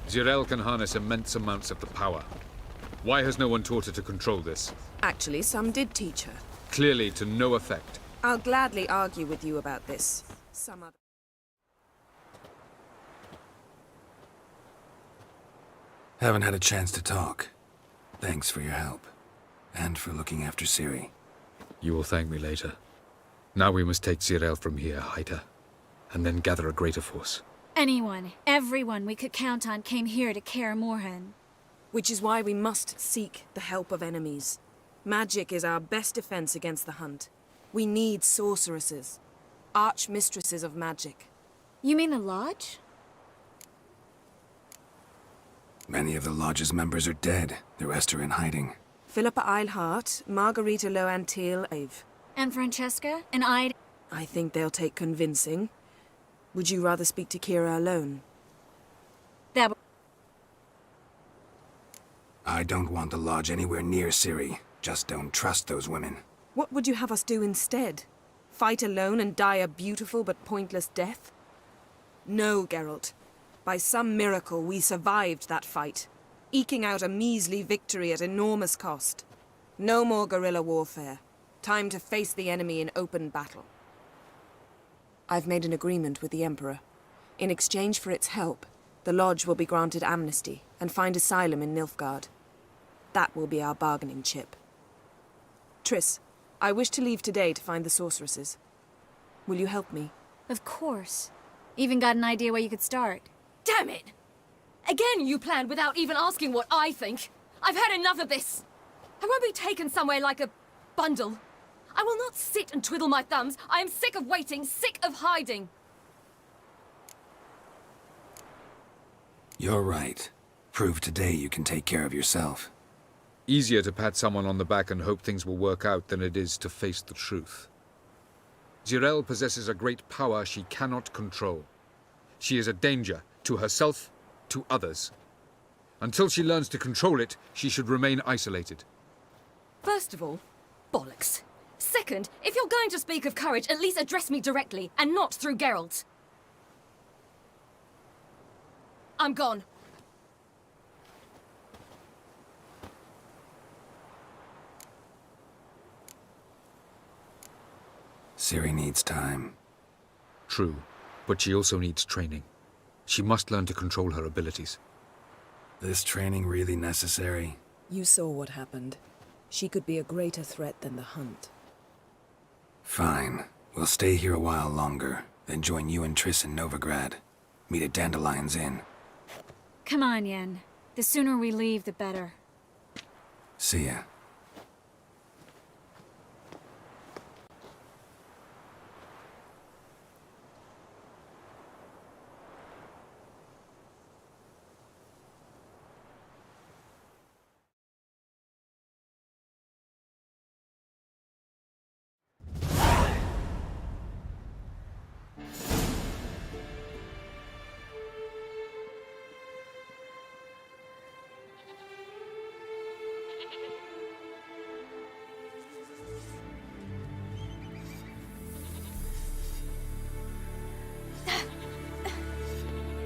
Zirel can harness immense amounts of the power. Why has no one taught her to control this? Actually, some did teach her. Clearly to no effect. I'll gladly argue with you about this. Some other... Haven't had a chance to talk. Thanks for your help. And for looking after Ciri. You will thank me later. Now we must take Zirel from here, hide her, and then gather a greater force. Anyone, everyone we could count on came here to Kaer Morhen. Which is why we must seek the help of enemies. Magic is our best defense against the Hunt. We need sorceresses. Archmistresses of magic. You mean the Lodge? Many of the Lodge's members are dead. The rest are in hiding. Philippa Eilhart, Margarita Loantil, Ave. And Francesca? And I think they'll take convincing. Would you rather speak to Kira alone? That I don't want the Lodge anywhere near Ciri. Just don't trust those women. What would you have us do instead? Fight alone and die a beautiful but pointless death? No, Geralt. By some miracle, we survived that fight, eking out a measly victory at enormous cost. No more guerrilla warfare. Time to face the enemy in open battle. I've made an agreement with the Emperor. In exchange for its help, the Lodge will be granted amnesty and find asylum in Nilfgaard. That will be our bargaining chip. Triss, I wish to leave today to find the sorceresses. Will you help me? Of course. Even got an idea where you could start. Damn it! Again you planned without even asking what I think. I've had enough of this. I won't be taken somewhere like a bundle. I will not sit and twiddle my thumbs. I am sick of waiting, sick of hiding. You're right. Prove today you can take care of yourself. Easier to pat someone on the back and hope things will work out than it is to face the truth. Zirel possesses a great power she cannot control. She is a danger to herself, to others. Until she learns to control it, she should remain isolated. First of all, bollocks. Second, if you're going to speak of courage, at least address me directly, and not through Geralt. I'm gone. Ciri needs time. True, but she also needs training. She must learn to control her abilities. This training really necessary? You saw what happened. She could be a greater threat than the Hunt. Fine. We'll stay here a while longer, then join you and Triss in Novigrad. Meet at Dandelion's Inn. Come on, Yen. The sooner we leave, the better. See ya.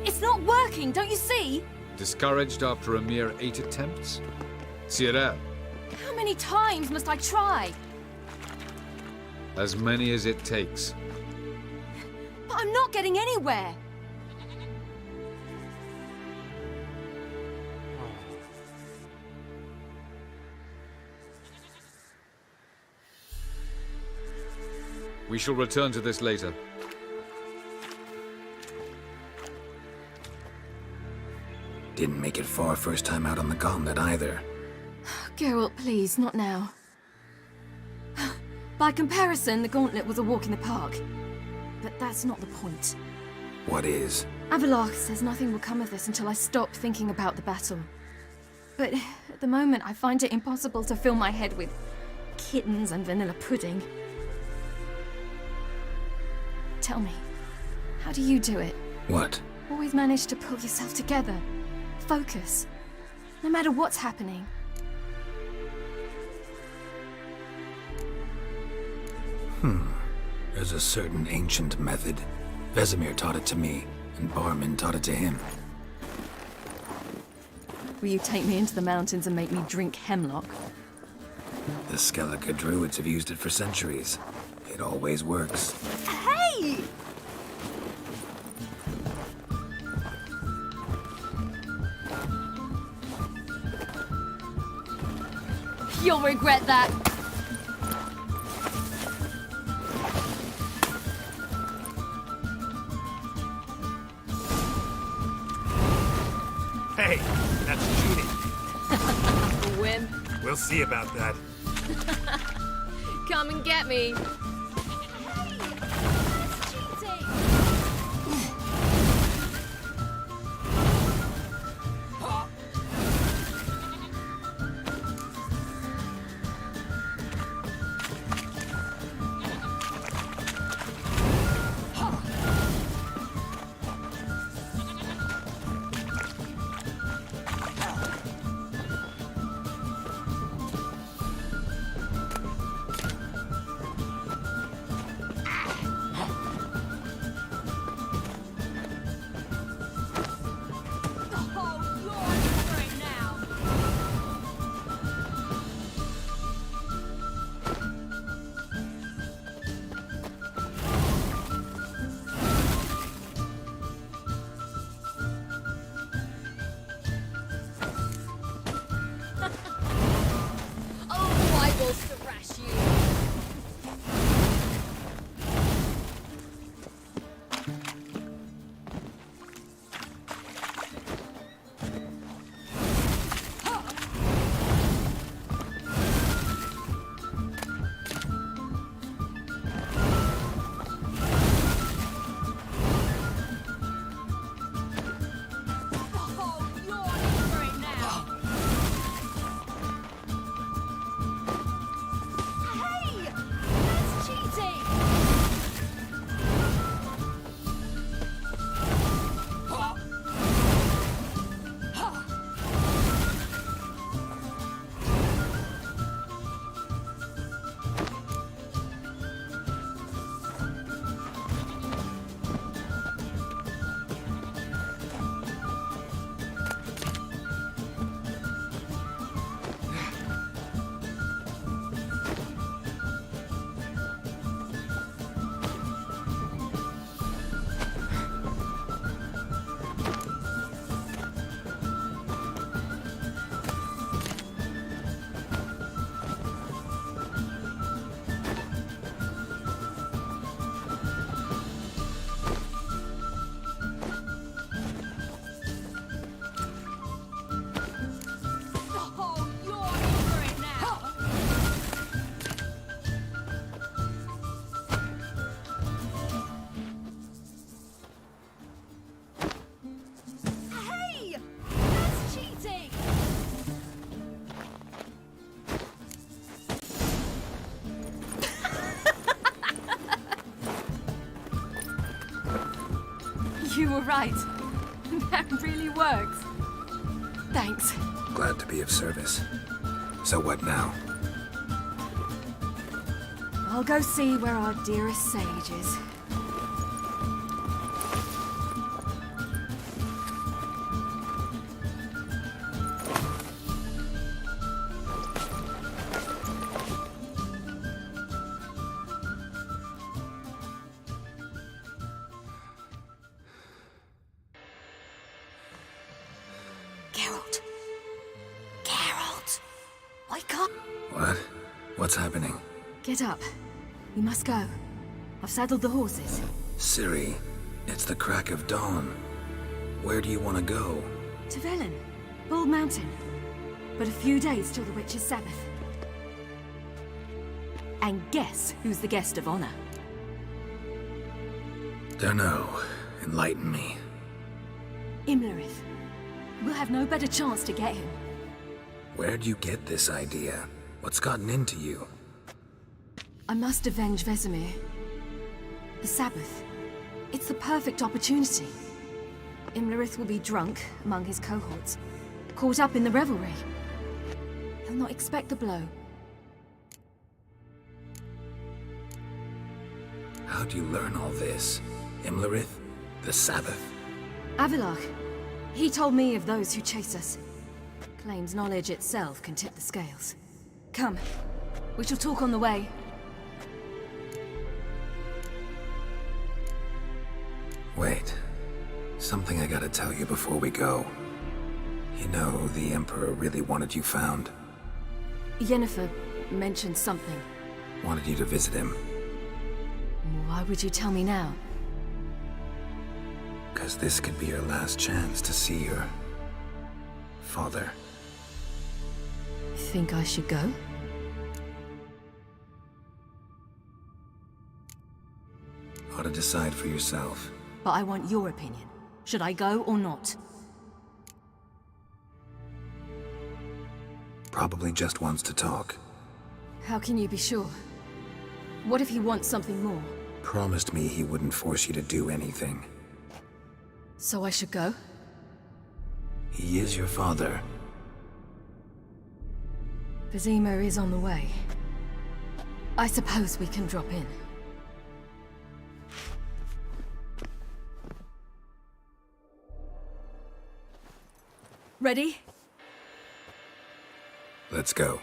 It's not working, don't you see? Discouraged after a mere 8 attempts? Zirel, How many times must I try? as many as it takes. But I'm not getting anywhere. We shall return to this later. Didn't make it far first time out on the gauntlet either. Geralt, please, not now. By comparison, the gauntlet was a walk in the park. But that's not the point. What is? Avallac'h says nothing will come of this until I stop thinking about the battle. But at the moment, I find it impossible to fill my head with kittens and vanilla pudding. Tell me, how do you do it? What? Always manage to pull yourself together. Focus. No matter what's happening. There's a certain ancient method. Vesemir taught it to me, and Barman taught it to him. Will you take me into the mountains and make me drink hemlock? The Skellige druids have used it for centuries. It always works. Hey! You'll regret that. Hey, that's cheating. A whim. We'll see about that. Come and get me. You were right. That really works. Thanks. Glad to be of service. So what now? I'll go see where our dearest sage is. Geralt. Geralt. Wake up. What? What's happening? Get up. We must go. I've saddled the horses. Ciri, it's the crack of dawn. Where do you want to go? To Velen. Bald Mountain. But a few days till the Witch's Sabbath. And guess who's the guest of honor? Dunno. Enlighten me. Imlerith. We'll have no better chance to get him. Where'd you get this idea? What's gotten into you? I must avenge Vesemir. The Sabbath. It's the perfect opportunity. Imlerith will be drunk among his cohorts, caught up in the revelry. He'll not expect the blow. How'd you learn all this? Imlerith? The Sabbath? Avilarch. He told me of those who chase us. Claims knowledge itself can tip the scales. Come, we shall talk on the way. Wait. Something I gotta tell you before we go. You know, the Emperor really wanted you found. Yennefer mentioned something. Wanted you to visit him. Why would you tell me now? 'Cause this could be your last chance to see your father. Think I should go? Ought to decide for yourself. But I want your opinion. Should I go or not? Probably just wants to talk. How can you be sure? What if he wants something more? Promised me he wouldn't force you to do anything. So I should go? He is your father. Vizima is on the way. I suppose we can drop in. Ready? Let's go.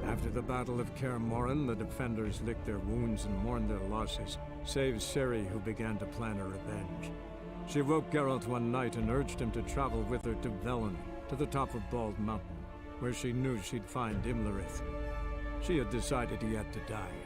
After the Battle of Kaer Morhen, the defenders licked their wounds and mourned their losses, save Ciri, who began to plan her revenge. She woke Geralt one night and urged him to travel with her to Velen, to the top of Bald Mountain, where she knew she'd find Imlerith. She had decided he had to die.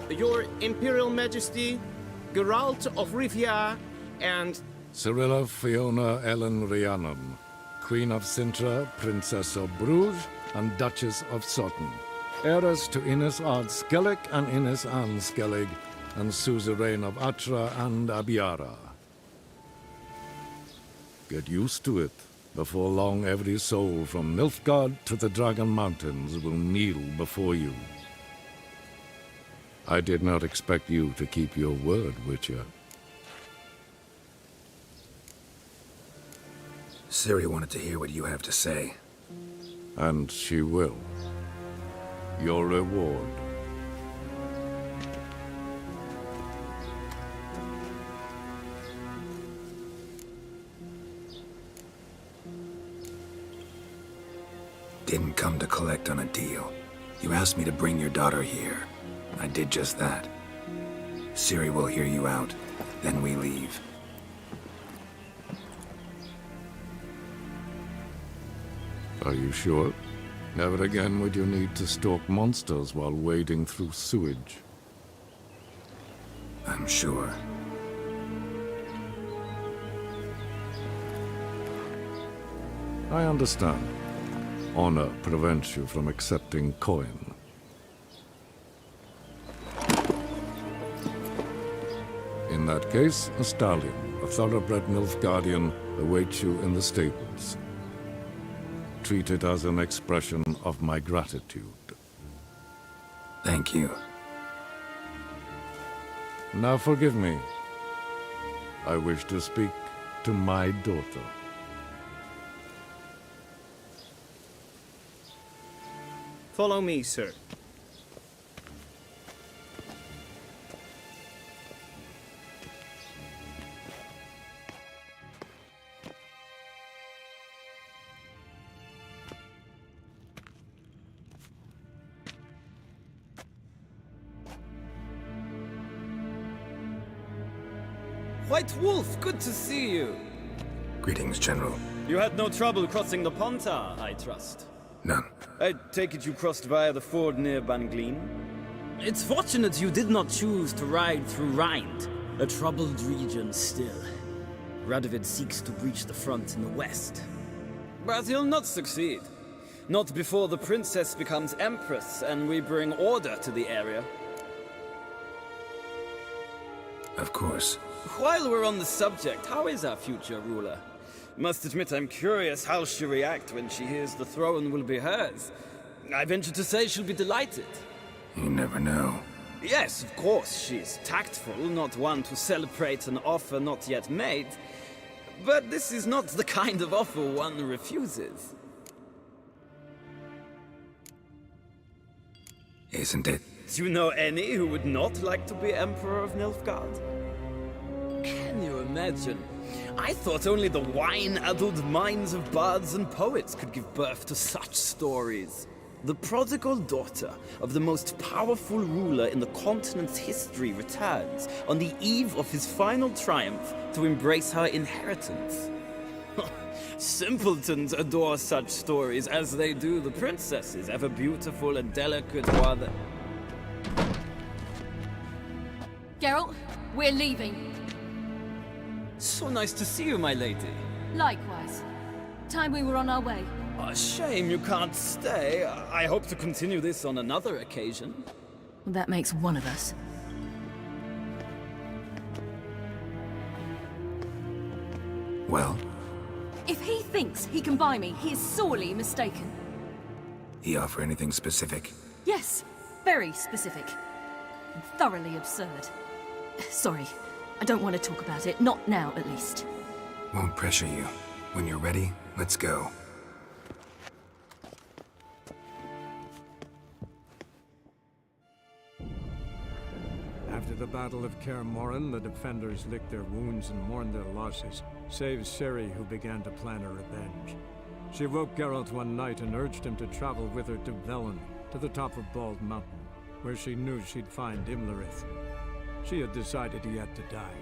Your Imperial Majesty, Geralt of Rivia, and... Cirilla Fiona Ellen Rhiannon, Queen of Sintra, Princess of Bruges, and Duchess of Sutton. Heiress to Innis Ard Skellig and Innis Ann Skellig, and suzerain of Atra and Abiara. Get used to it. Before long, every soul from Nilfgaard to the Dragon Mountains will kneel before you. I did not expect you to keep your word, Witcher. Ciri wanted to hear what you have to say. And she will. Your reward. Didn't come to collect on a deal. You asked me to bring your daughter here. I did just that. Ciri will hear you out, then we leave. Are you sure? Never again would you need to stalk monsters while wading through sewage. I'm sure. I understand. Honor prevents you from accepting coin. In that case, a stallion, a thoroughbred Nilfgaardian, awaits you in the stables. Treat it as an expression of my gratitude. Thank you. Now forgive me. I wish to speak to my daughter. Follow me, sir. White Wolf, good to see you. Greetings, General. You had no trouble crossing the Pontar, I trust. None. I take it you crossed via the ford near Banglin? It's fortunate you did not choose to ride through Rind, a troubled region still. Radovid seeks to breach the front in the west. But he'll not succeed. Not before the princess becomes empress and we bring order to the area. Of course. While we're on the subject, how is our future ruler? Must admit I'm curious how she'll react when she hears the throne will be hers. I venture to say she'll be delighted. You never know. Yes, of course, she's tactful, not one to celebrate an offer not yet made. But this is not the kind of offer one refuses. Isn't it? Do you know any who would not like to be Emperor of Nilfgaard? Can you imagine? I thought only the wine-addled minds of bards and poets could give birth to such stories. The prodigal daughter of the most powerful ruler in the continent's history returns on the eve of his final triumph to embrace her inheritance. Simpletons adore such stories as they do the princesses, ever beautiful and delicate while the... Geralt, we're leaving. So nice to see you, my lady. Likewise. Time we were on our way. A shame you can't stay. I hope to continue this on another occasion. Well, that makes one of us. Well, If he thinks he can buy me, he is sorely mistaken. he offer anything specific? Yes, very specific. And thoroughly absurd. Sorry, I don't want to talk about it. Not now, at least. Won't pressure you. When you're ready, let's go. After the Battle of Kaer Morhen, the defenders licked their wounds and mourned their losses, save Ciri, who began to plan a revenge. She woke Geralt one night and urged him to travel with her to Velen, to the top of Bald Mountain, where she knew she'd find Imlerith. She had decided he had to die.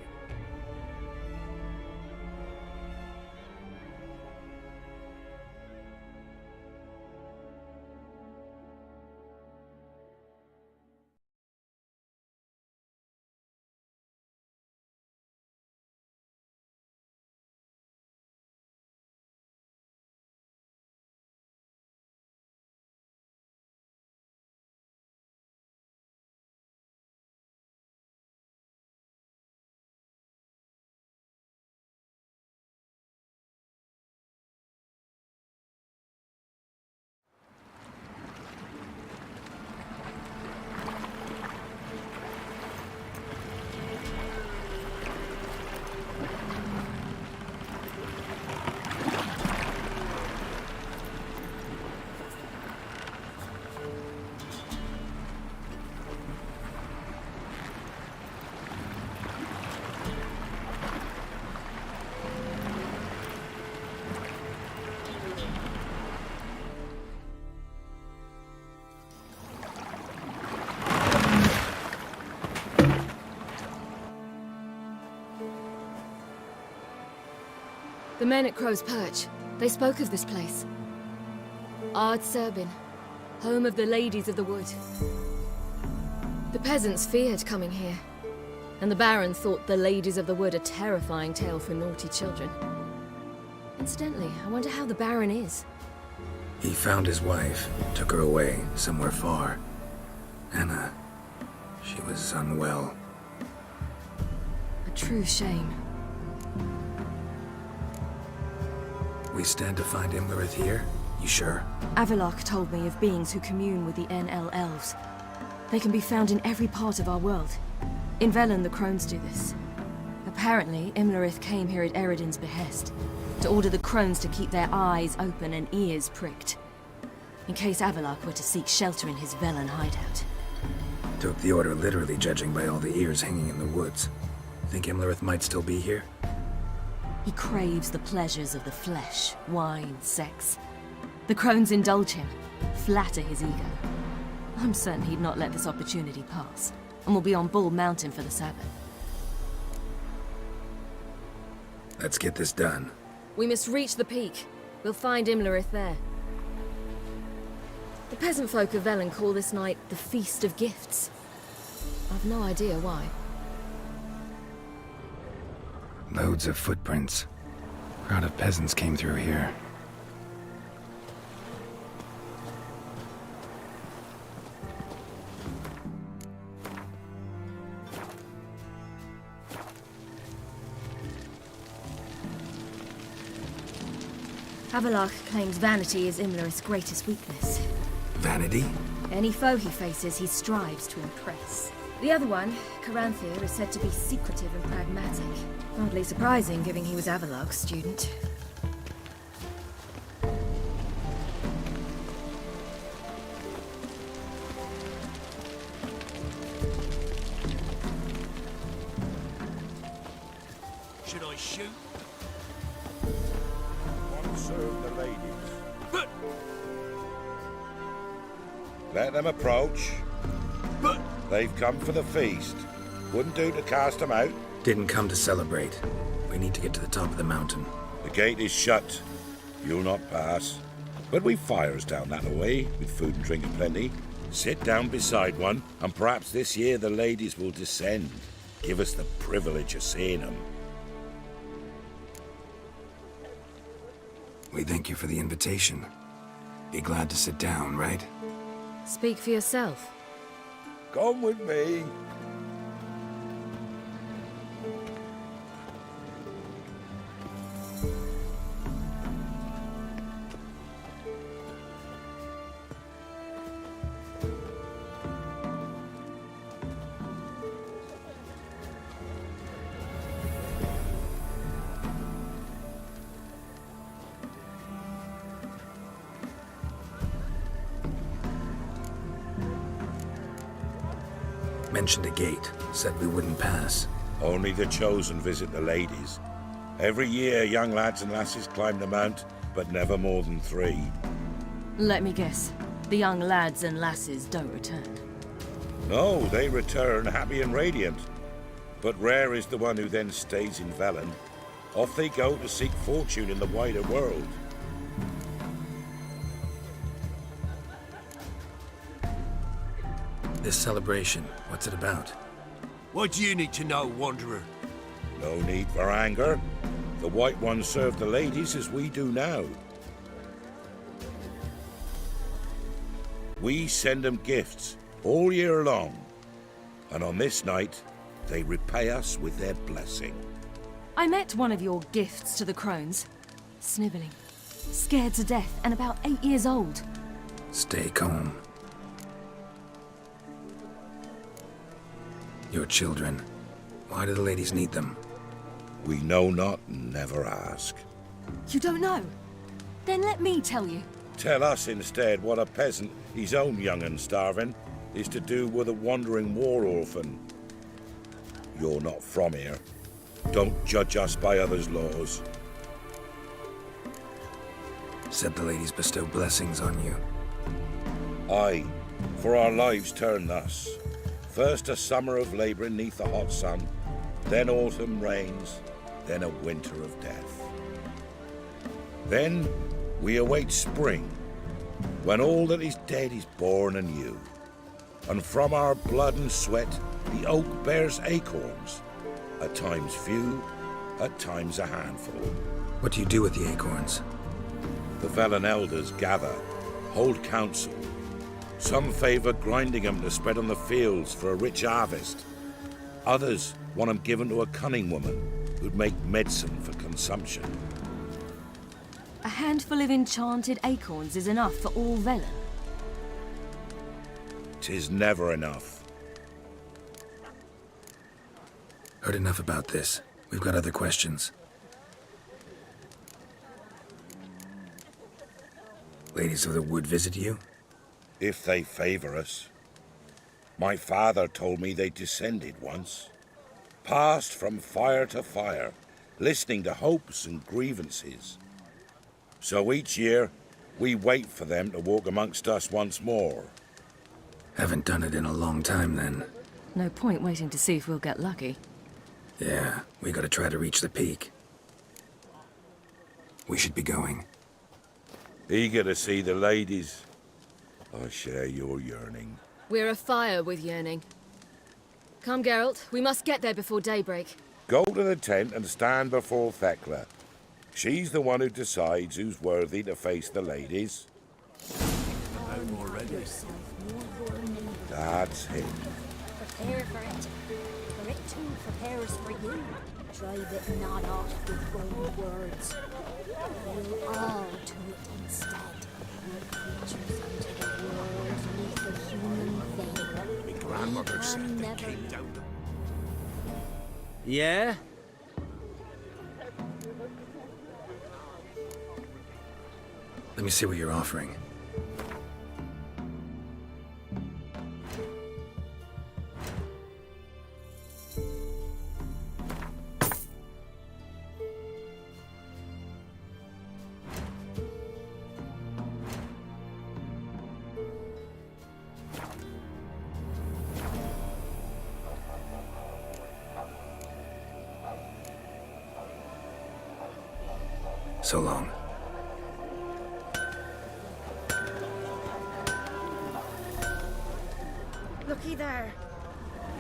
The men at Crow's Perch, they spoke of this place. Ard Serbin, home of the Ladies of the Wood. The peasants feared coming here, and the Baron thought the Ladies of the Wood a terrifying tale for naughty children. Incidentally, I wonder how the Baron is. He found his wife, took her away, somewhere far. Anna, she was unwell. A true shame. We stand to find Imlerith here? You sure? Avalok told me of beings who commune with the NL Elves. They can be found in every part of our world. In Velen, the Crones do this. Apparently, Imlerith came here at Eredin's behest, to order the Crones to keep their eyes open and ears pricked, in case Avalok were to seek shelter in his Velen hideout. Took the order literally, judging by all the ears hanging in the woods. Think Imlerith might still be here? He craves the pleasures of the flesh, wine, sex. The Crones indulge him, flatter his ego. I'm certain he'd not let this opportunity pass, and will be on Bull Mountain for the Sabbath. Let's get this done. We must reach the peak. We'll find Imlerith there. The peasant folk of Velen call this night the Feast of Gifts. I've no idea why. Loads of footprints. Crowd of peasants came through here. Havelach claims vanity is Imlerith's greatest weakness. Vanity? Any foe he faces, he strives to impress. The other one, Caranthir, is said to be secretive and pragmatic. Hardly surprising, given he was Avalok's student. Should I shoot? One serve the ladies. Let them approach. They've come for the feast. Wouldn't do to cast them out. Didn't come to celebrate. We need to get to the top of the mountain. The gate is shut. You'll not pass. But we've fires down that way, with food and drink aplenty. Sit down beside one, and perhaps this year the ladies will descend. Give us the privilege of seeing them. We thank you for the invitation. Be glad to sit down, right? Speak for yourself. Come with me. Mentioned a gate. Said we wouldn't pass. Only the chosen visit the ladies. Every year, young lads and lasses climb the mount, but never more than 3. Let me guess. The young lads and lasses don't return. No, they return happy and radiant. But rare is the one who then stays in Velen. Off they go to seek fortune in the wider world. This celebration, what's it about? What do you need to know, Wanderer? No need for anger. The White Ones serve the ladies as we do now. We send them gifts all year long. And on this night, they repay us with their blessing. I met one of your gifts to the crones. Snivelling. Scared to death and about 8 years old. Stay calm. Your children. Why do the ladies need them? We know not and never ask. You don't know? Then let me tell you. Tell us instead what a peasant, his own young and starving, is to do with a wandering war orphan. You're not from here. Don't judge us by others' laws. Said the ladies bestow blessings on you. Aye, for our lives turn thus. First a summer of labouring neath the hot sun, then autumn rains, then a winter of death. Then we await spring, when all that is dead is born anew. And from our blood and sweat the oak bears acorns, at times few, at times a handful. What do you do with the acorns? The Velen elders gather, hold council. Some favour grinding them to spread on the fields for a rich harvest. Others want them given to a cunning woman who'd make medicine for consumption. A handful of enchanted acorns is enough for all Velen. 'Tis never enough. Heard enough about this. We've got other questions. Ladies of the Wood visit you? If they favour us. My father told me they descended once. Passed from fire to fire, listening to hopes and grievances. So each year, we wait for them to walk amongst us once more. Haven't done it in a long time, then. No point waiting to see if we'll get lucky. Yeah, we gotta try to reach the peak. We should be going. Eager to see the ladies. I share your yearning. We're afire with yearning. Come, Geralt. We must get there before daybreak. Go to the tent and stand before Thekla. She's the one who decides who's worthy to face the ladies. I'm already. That's him. Prepare for it. For it too prepares for you. Drive it not off with bold words. We'll all do it instead. Creatures into the world neath the human veil. My grandmother said they never came down the... Yeah? Let me see what you're offering. So long. Looky there.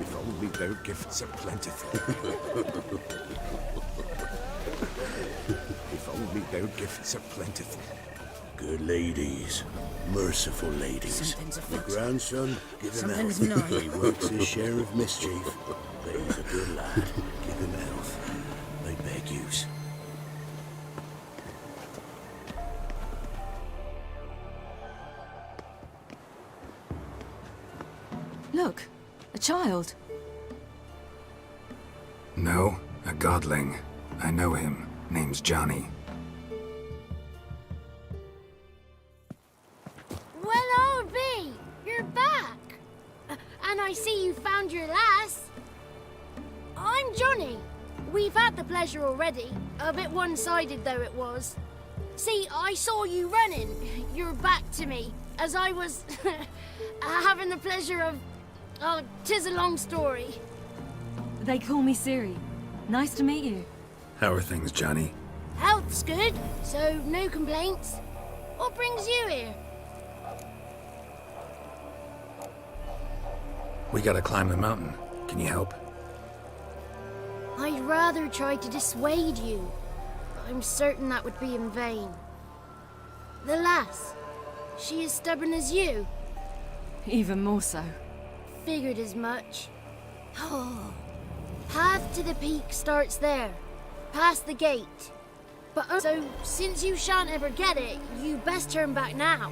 If only their gifts are plentiful. If only their gifts are plentiful. Good ladies. Merciful ladies. Something's afoot. The grandson, give him Something's health. gnawing. He works his share of mischief. But he's a good lad. Give him health. I beg yous. Look, a child. No, a godling. I know him. Name's Johnny. Well, old B, you're back. And I see you found your lass. I'm Johnny. We've had the pleasure already. A bit one-sided though it was. See, I saw you running. Your back to me. As I was having the pleasure of... Oh, 'tis a long story. They call me Ciri. Nice to meet you. How are things, Johnny? Health's good, so no complaints. What brings you here? We gotta climb the mountain. Can you help? I'd rather try to dissuade you. I'm certain that would be in vain. The lass, she as stubborn as you? Even more so. Figured as much. Path to the peak starts there, past the gate. But so, since you shan't ever get it, you best turn back now.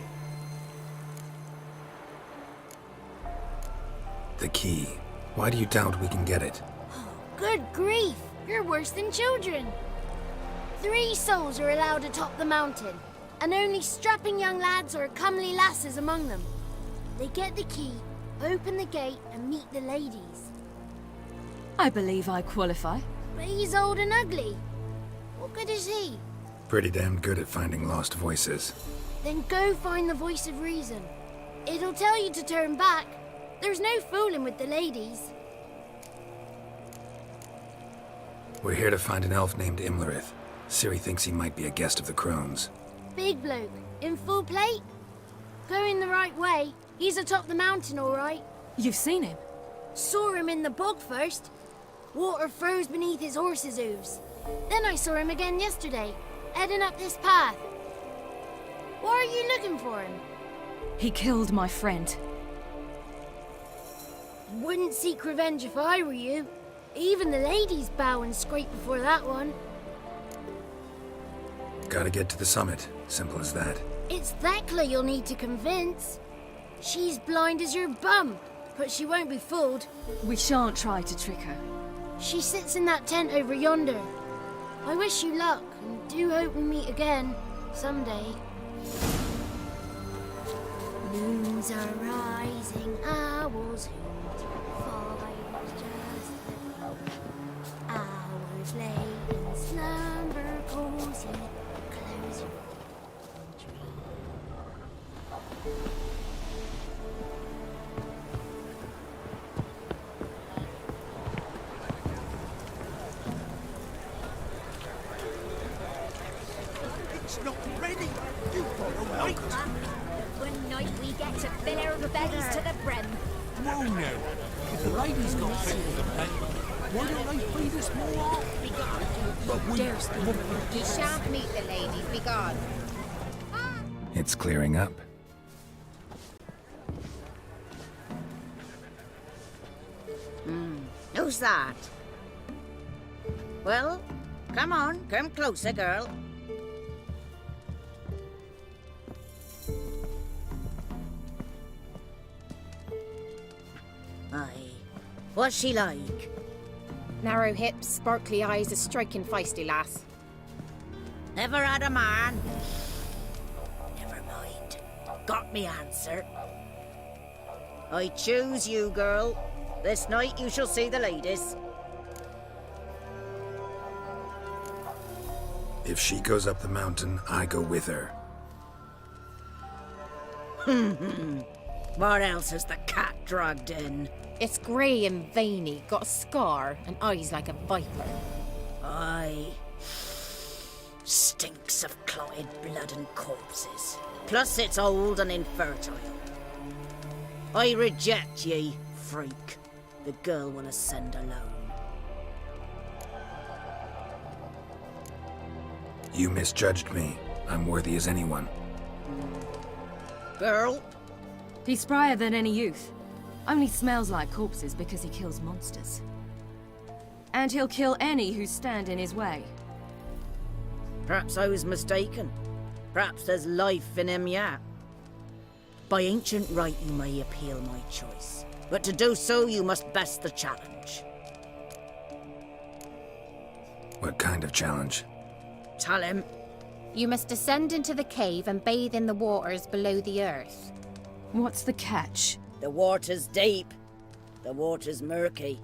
The key. Why do you doubt we can get it? Good grief, you're worse than children. 3 souls are allowed atop the mountain, and only strapping young lads or comely lasses among them. They get the key, open the gate, and meet the ladies. I believe I qualify. But he's old and ugly. What good is he? Pretty damn good at finding lost voices. Then go find the voice of reason. It'll tell you to turn back. There's no fooling with the ladies. We're here to find an elf named Imlerith. Ciri thinks he might be a guest of the Crones. Big bloke, in full plate? Going the right way. He's atop the mountain, all right. You've seen him? Saw him in the bog first. Water froze beneath his horse's hooves. Then I saw him again yesterday, heading up this path. Why are you looking for him? He killed my friend. Wouldn't seek revenge if I were you. Even the ladies bow and scrape before that one. Gotta get to the summit. Simple as that. It's Thekla you'll need to convince. She's blind as your bum, but she won't be fooled. We shan't try to trick her. She sits in that tent over yonder. I wish you luck, and do hope we meet again, someday. Moons are rising, owls hoot, fires just aglow. Hours late in slumber cozy, close your It's not ready. You've got to wait. One night we get to fill our bellies to the brim. Whoa now. If the ladies got fit for the pet, why don't they feed us more? But we... You shan't meet the ladies, be gone. It's clearing up. Who's that? Well, come on, come closer, girl. Aye. What's she like? Narrow hips, sparkly eyes, a striking feisty lass. Never had a man? Never mind. Got me answer. I choose you, girl. This night you shall see the ladies. If she goes up the mountain, I go with her. What else has the cat dragged in? It's grey and veiny, got a scar, and eyes like a viper. Aye. Stinks of clotted blood and corpses. Plus it's old and infertile. I reject ye, freak. The girl will ascend alone. You misjudged me. I'm worthy as anyone. Girl? He's sprier than any youth. Only smells like corpses because he kills monsters. And he'll kill any who stand in his way. Perhaps I was mistaken. Perhaps there's life in him yet. By ancient right you may appeal my choice. But to do so you must best the challenge. What kind of challenge? Tell him. You must descend into the cave and bathe in the waters below the earth. What's the catch? The water's deep. The water's murky.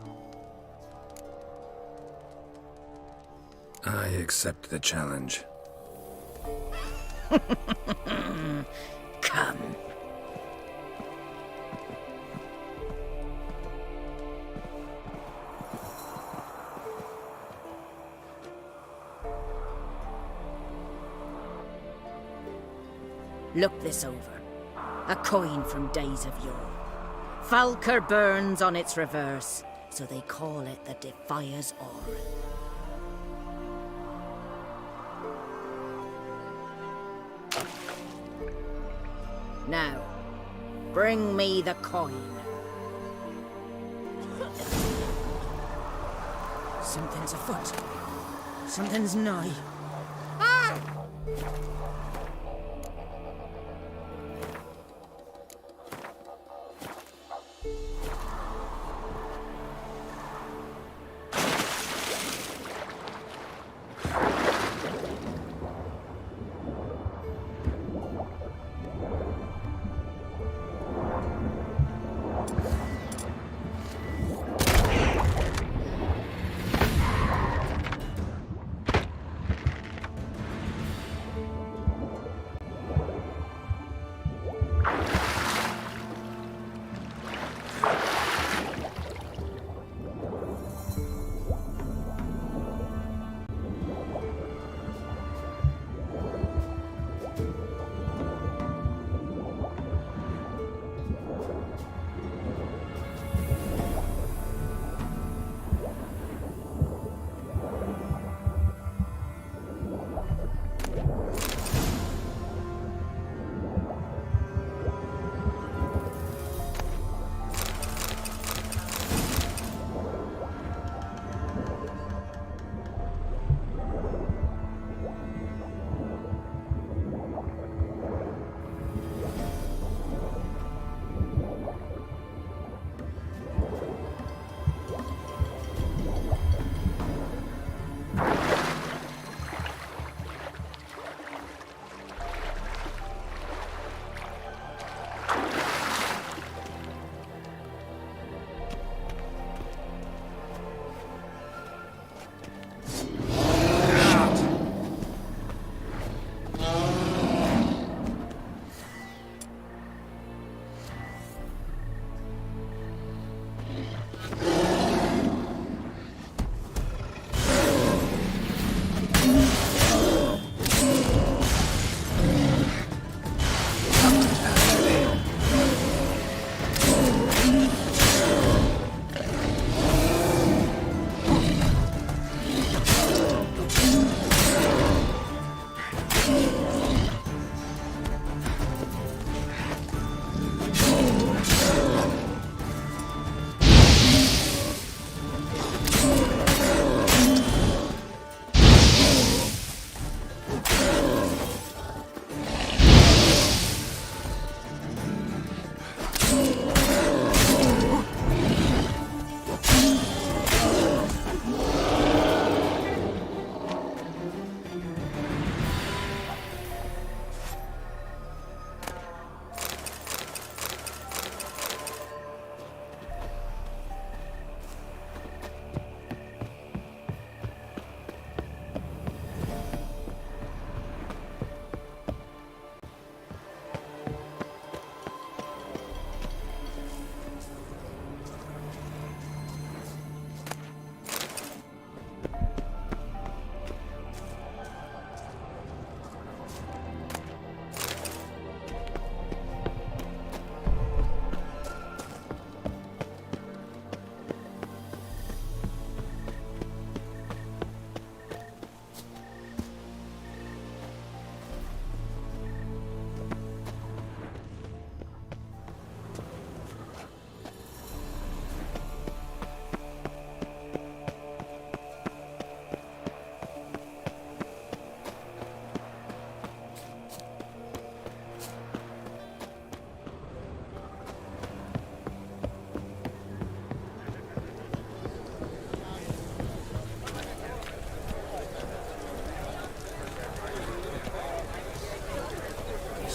I accept the challenge. Come. Look this over. A coin from days of yore. Falker burns on its reverse, so they call it the Defier's Ore. Now, bring me the coin. Something's afoot. Something's nigh. Ah!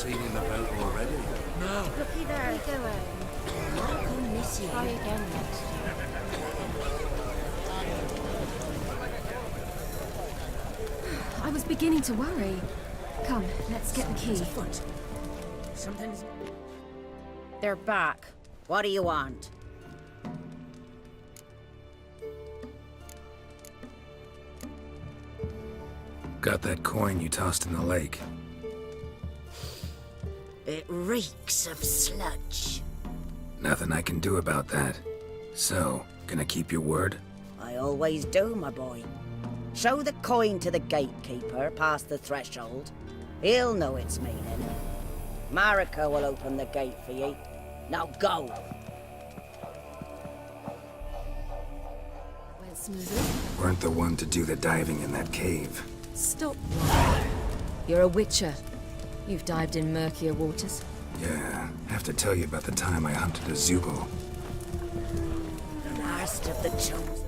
seen in the boat already? No. Looky there. Go home. I'll miss you. Try again next year. I was beginning to worry. Come, let's get the key. Something's... They're back. What do you want? Got that coin you tossed in the lake. It reeks of sludge. Nothing I can do about that. So, gonna keep your word? I always do, my boy. Show the coin to the gatekeeper past the threshold. He'll know its meaning. Marika will open the gate for you. Now go! Went smoothly. Weren't the one to do the diving in that cave. Stop. You're a witcher. You've dived in murkier waters. Yeah, have to tell you about the time I hunted a Zeugle. The last of the chosen.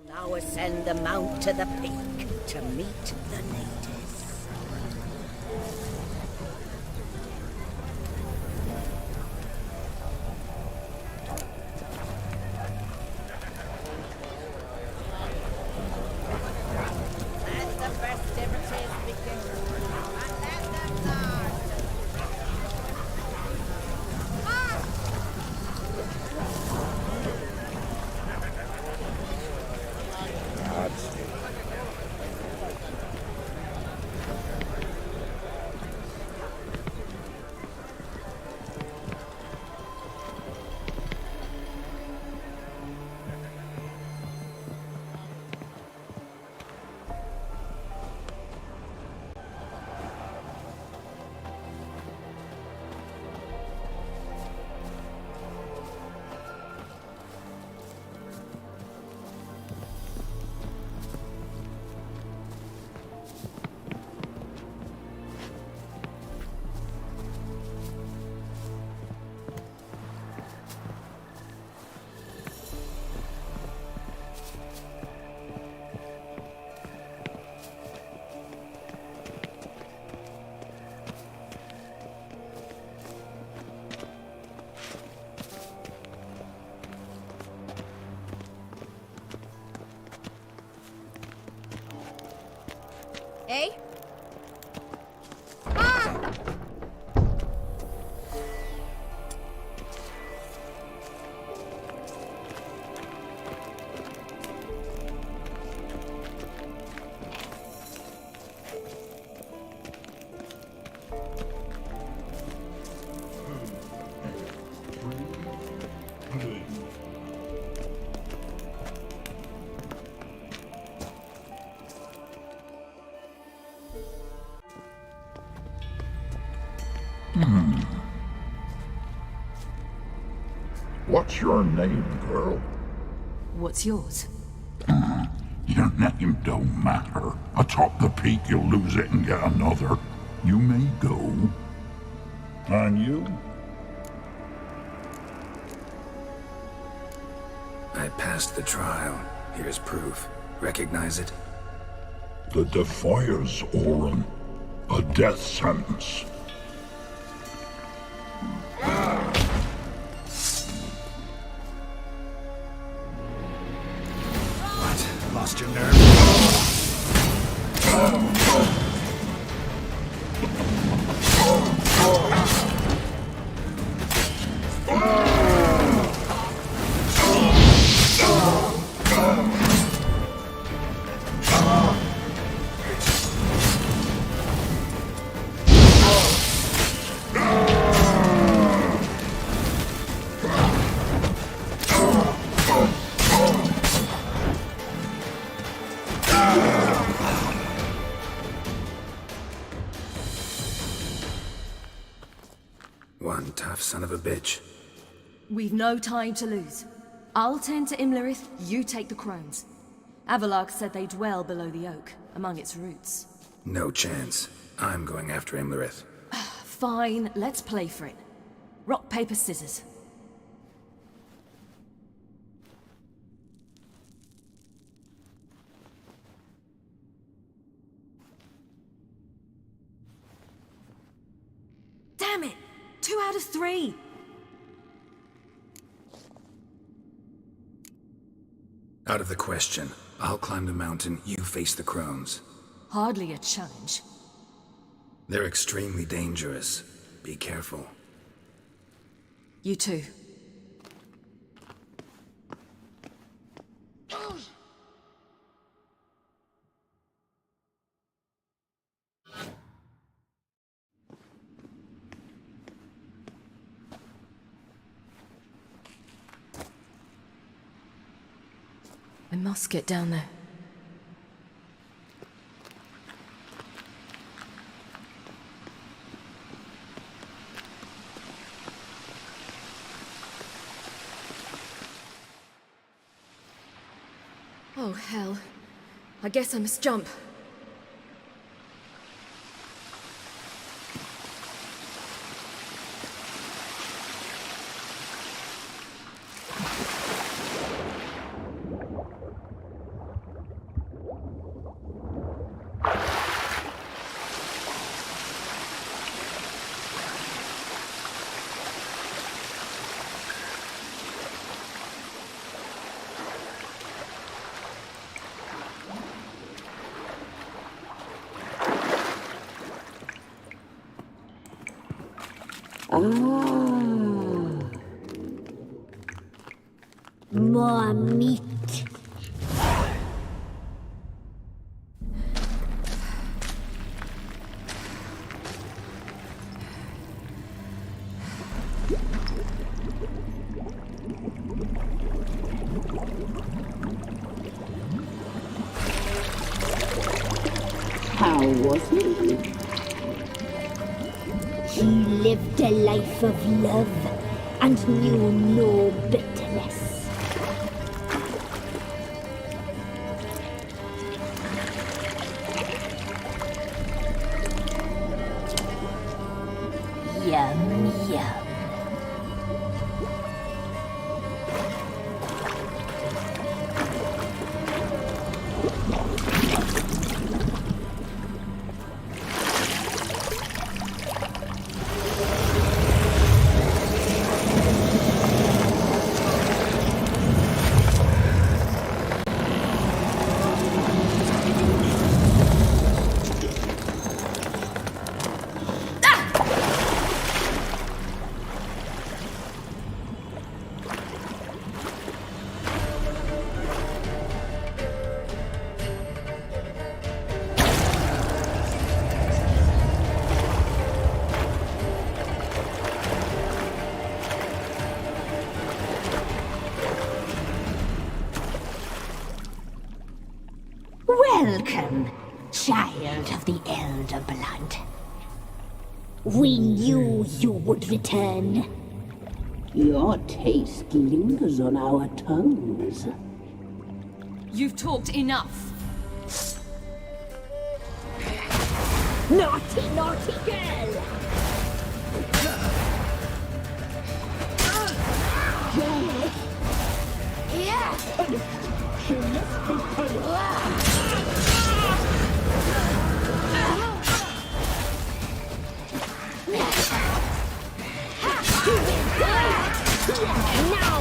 Now ascend the mount to the peak to meet the natives. Let the festivities begin. And let them start. Eh? What's your name, girl? What's yours? Your name don't matter. Atop the peak, you'll lose it and get another. You may go. And you? I passed the trial. Here's proof. Recognize it? The Defiers, Orin. A death sentence. What? Lost your nerve? One tough son of a bitch. We've no time to lose. I'll tend to Imlerith, you take the crones. Avalark said they dwell below the oak, among its roots. No chance. I'm going after Imlerith. Fine, let's play for it. Rock, paper, scissors. Damn it! 2 out of 3! Out of the question. I'll climb the mountain, you face the crones. Hardly a challenge. They're extremely dangerous. Be careful. You too. I must get down there. Oh, hell. I guess I must jump. More meat. How was he? He lived a life of love and knew no bitterness. Yum, yum. We knew you would return. Your taste lingers on our tongues. You've talked enough. Naughty, naughty girl! Yeah! She must be punished. You will die! Here, now!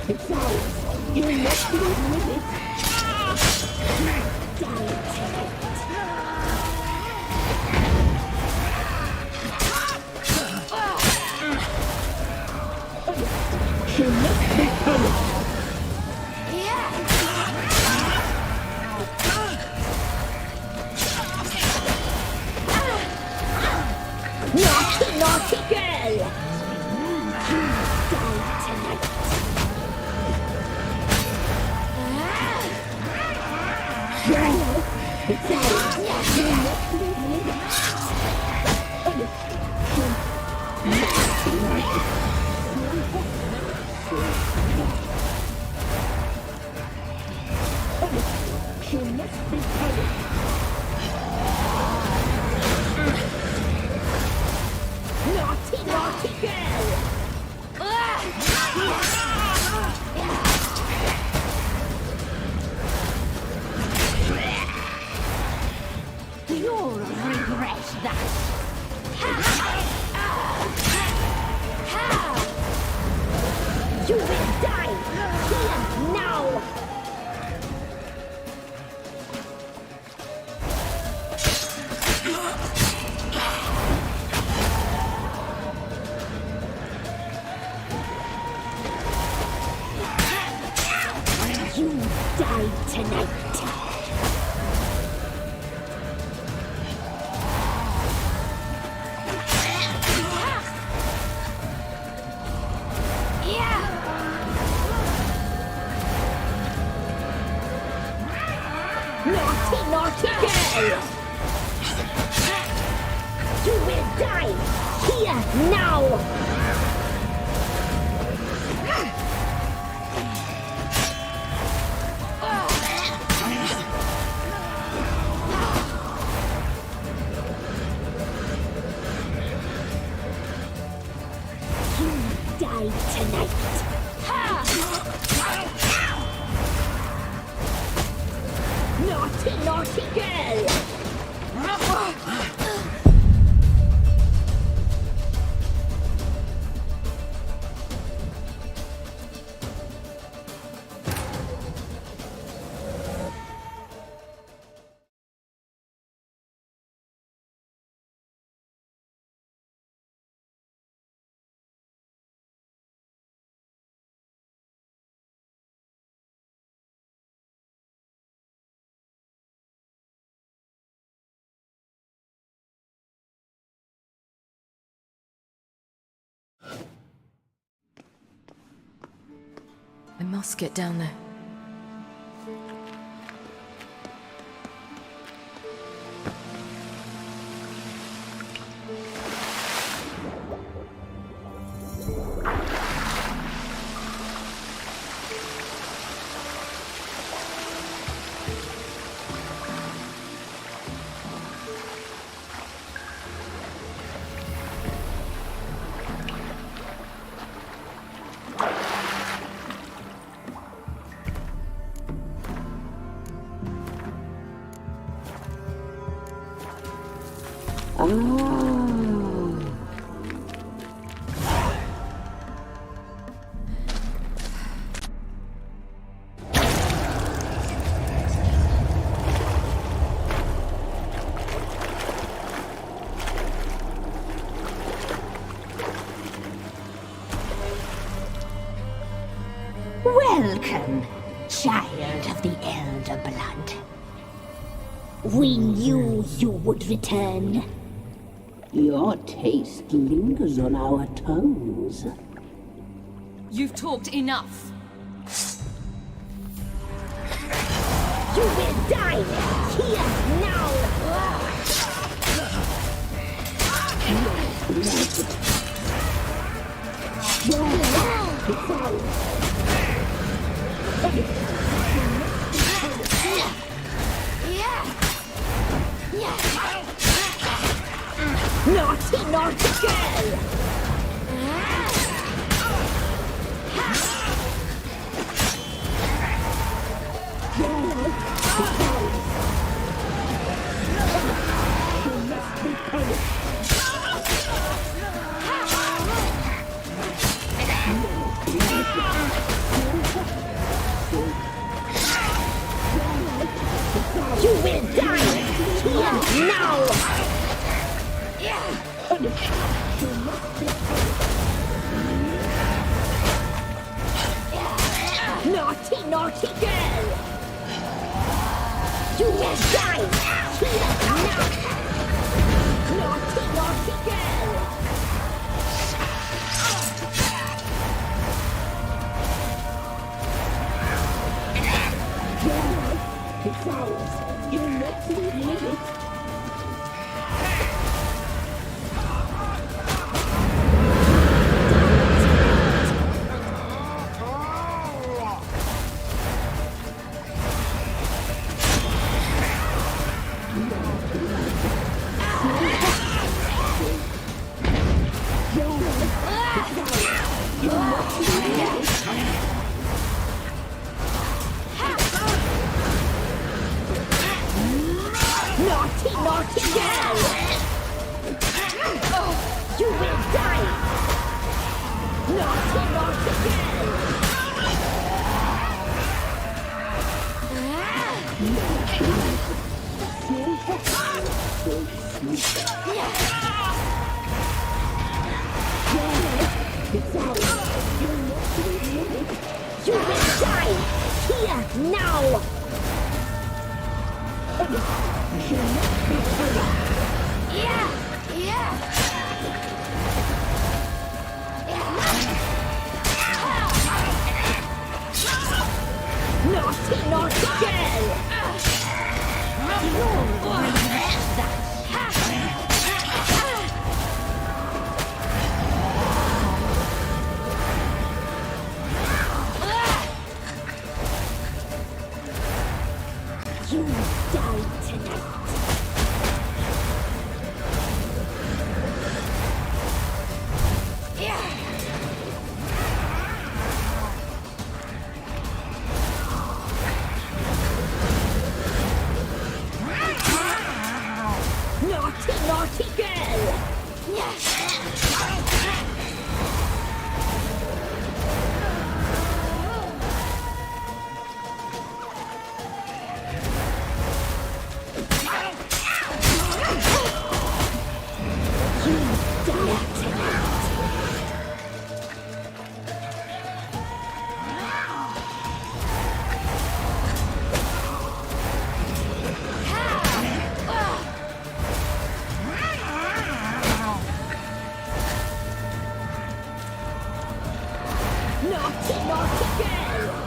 It's ours. You must live with it. She must be punished. Naughty, naughty girl! Die tonight. It's ours. You must live with it. She must be punished. Naughty, naughty girl! You'll regret that. You will die here now! You die tonight. Naughty, naughty girl! You will die here now! Die tonight. Naughty, naughty girl! I must get down there. Welcome, child of the Elder Blood. We knew you would return. Your taste lingers on our tongues. You've talked enough. You will die here now! Naughty, naughty girl! You will die here now! Naughty, naughty girl! You will die here now! Naughty, naughty girl! It's ours. You're not to leave it. Naughty, naughty girl! You will die! Naughty, naughty girl! You will die here now! Naughty, naughty girl! You die tonight. Naughty, naughty girl! Naughty, naughty girl!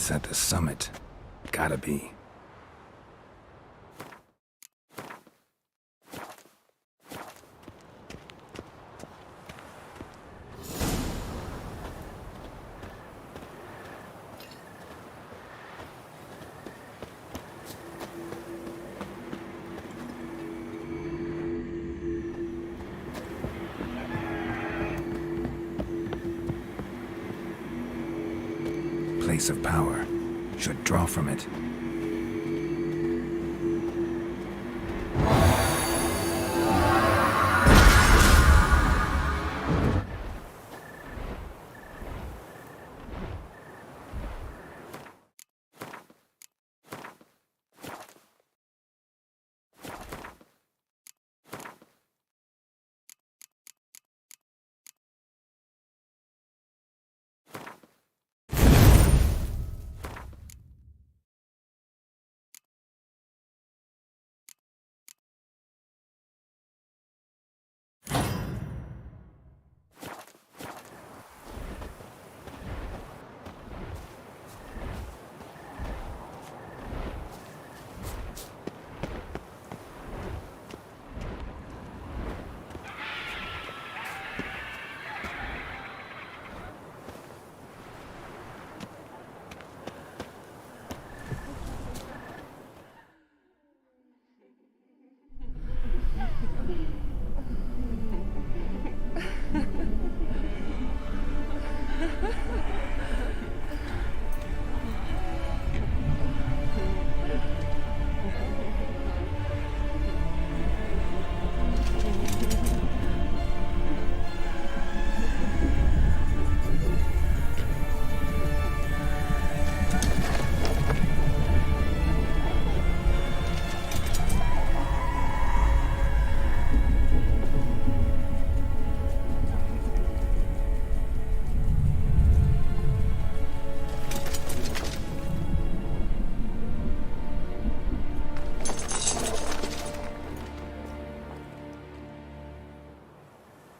It's at the summit. Gotta be. Place of power. Should draw from it.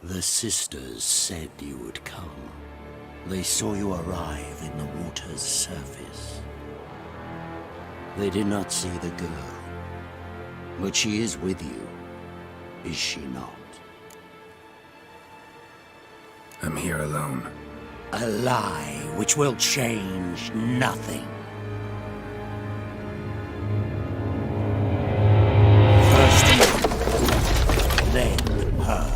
The sisters said you would come. They saw you arrive in the water's surface. They did not see the girl. But she is with you, is she not? I'm here alone. A lie which will change nothing. First you, then her.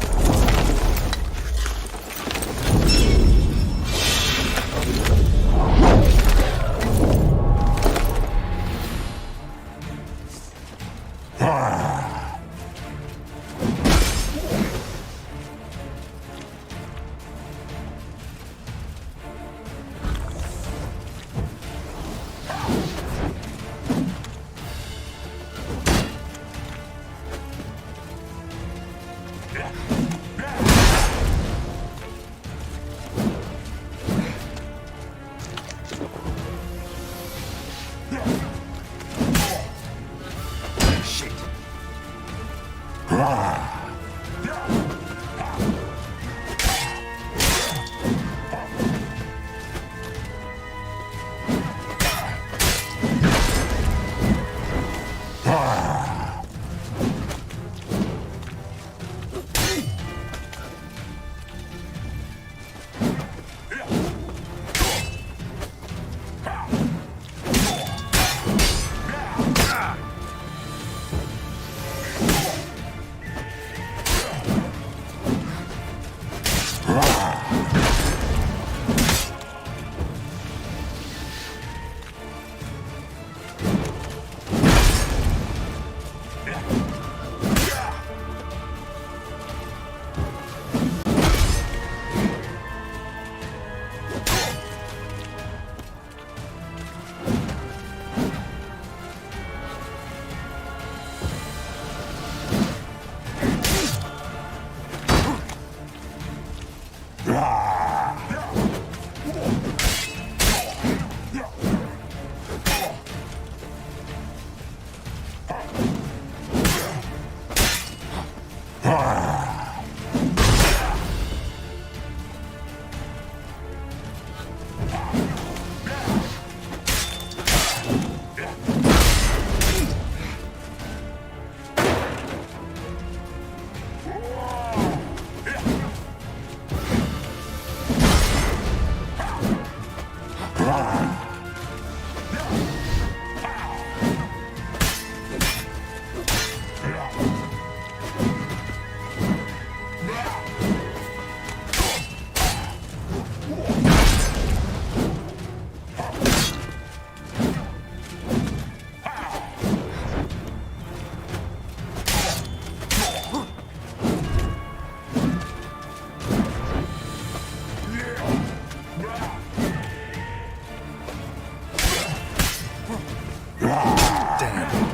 Damn.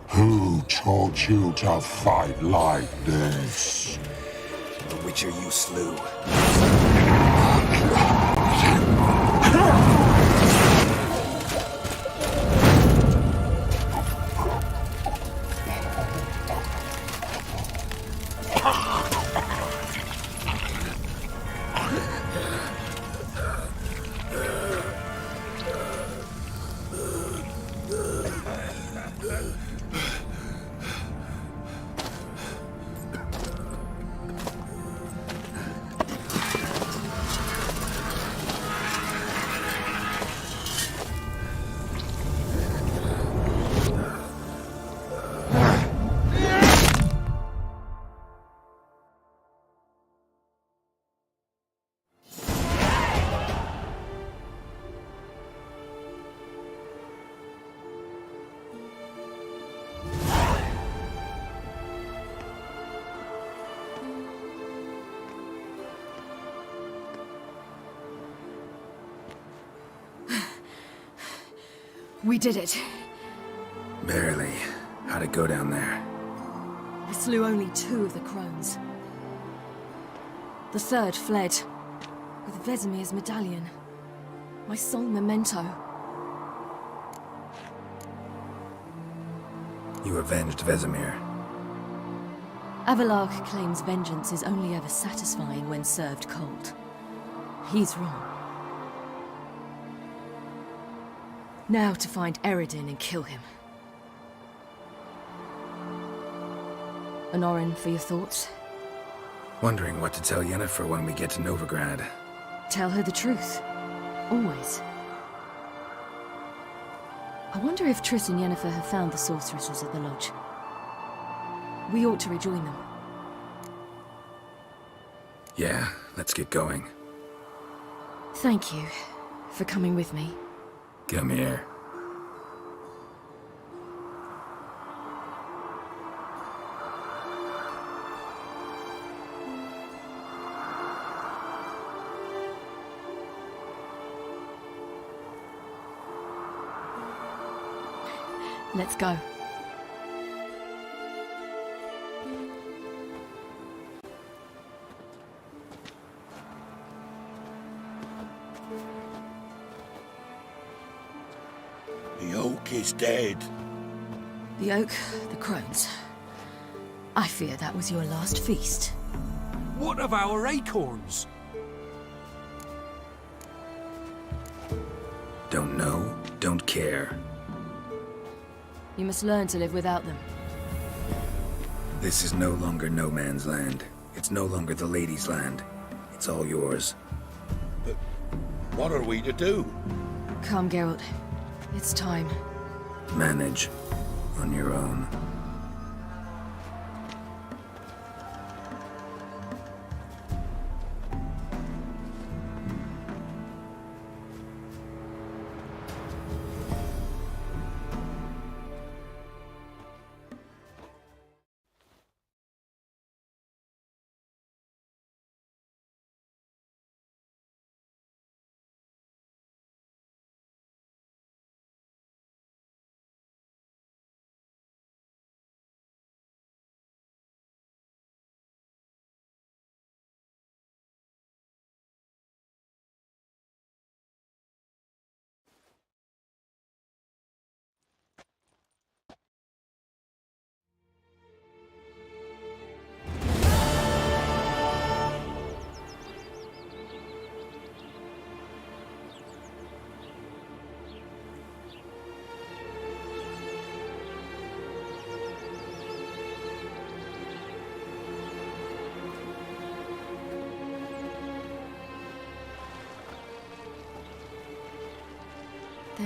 Who taught you to fight like this? The Witcher you slew. We did it. Barely. How'd it go down there? We slew only 2 of the crones. The 3rd fled, with Vesemir's medallion. My sole memento. You avenged Vesemir. Avalark claims vengeance is only ever satisfying when served cold. He's wrong. Now to find Eredin and kill him. Honorin, for your thoughts? Wondering what to tell Yennefer when we get to Novigrad. Tell her the truth. Always. I wonder if Triss and Yennefer have found the sorceresses at the lodge. We ought to rejoin them. Yeah, let's get going. Thank you for coming with me. Come here. Let's go. The oak is dead. The oak, the crones. I fear that was your last feast. What of our acorns? Don't know, don't care. You must learn to live without them. This is no longer no man's land. It's no longer the lady's land. It's all yours. But what are we to do? Come, Geralt. It's time. Manage on your own.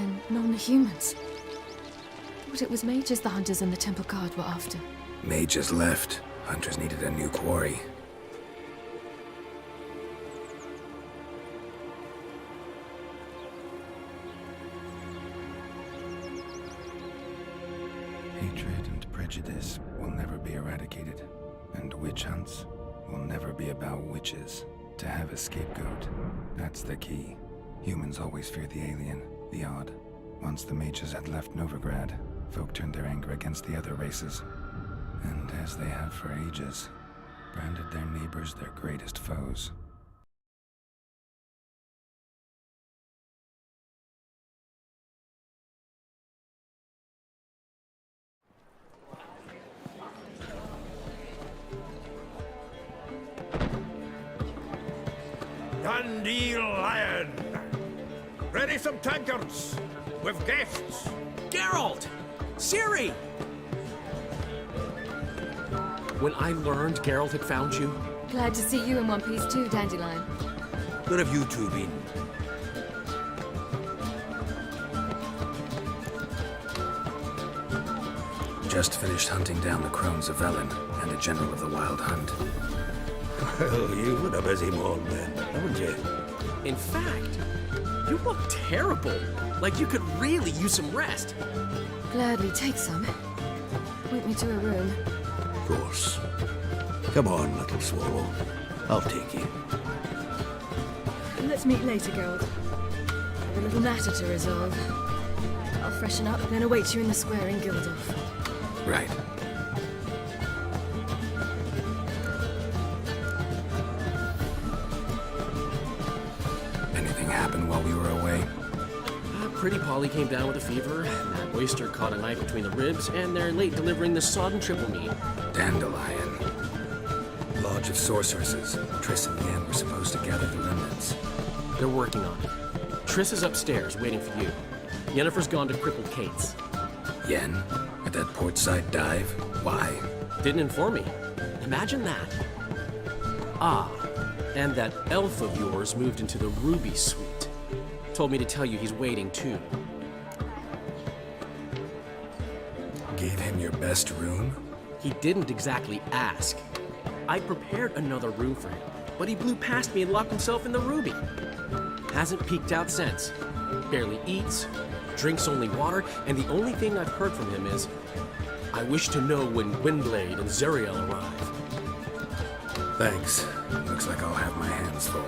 than non-humans. Thought it was mages the hunters and the temple guard were after. Mages left. Hunters needed a new quarry. Hatred and prejudice will never be eradicated, and witch hunts will never be about witches. To have a scapegoat, that's the key. Humans always fear the alien, the odd. Once the mages had left Novigrad, folk turned their anger against the other races. And as they have for ages, branded their neighbors their greatest foes. Dandelion! Ready some tankards! With guests! Geralt! Ciri! When I learned Geralt had found you... Glad to see you in one piece too, Dandelion. Where have you two been? Just finished hunting down the crones of Velen and a general of the Wild Hunt. Well, you've been a busy man then, haven't you? In fact, you look terrible. Like you could really use some rest. Gladly take some. Point me to a room. Of course. Come on, little swallow. I'll take you. Let's meet later, Geralt. Have a little matter to resolve. I'll freshen up, then await you in the square in Gildorf. Right. Anything happen while we were away? Pretty Polly came down with a fever. That oyster caught a knife between the ribs, and they're late delivering the sodden triple meat. Dandelion. Lodge of Sorceresses. Triss and Yen were supposed to gather the remnants. They're working on it. Triss is upstairs, waiting for you. Yennefer's gone to Crippled Kate's. Yen? At that portside dive? Why? Didn't inform me. Imagine that. Ah, and that elf of yours moved into the Ruby Suite. Told me to tell you he's waiting too. Gave him your best room? He didn't exactly ask. I prepared another room for him, but he blew past me and locked himself in the Ruby. Hasn't peeked out since. Barely eats, drinks only water, and the only thing I've heard from him is, I wish to know when Gwynblade and Zariel arrive. Thanks. Looks like I'll have my hands full.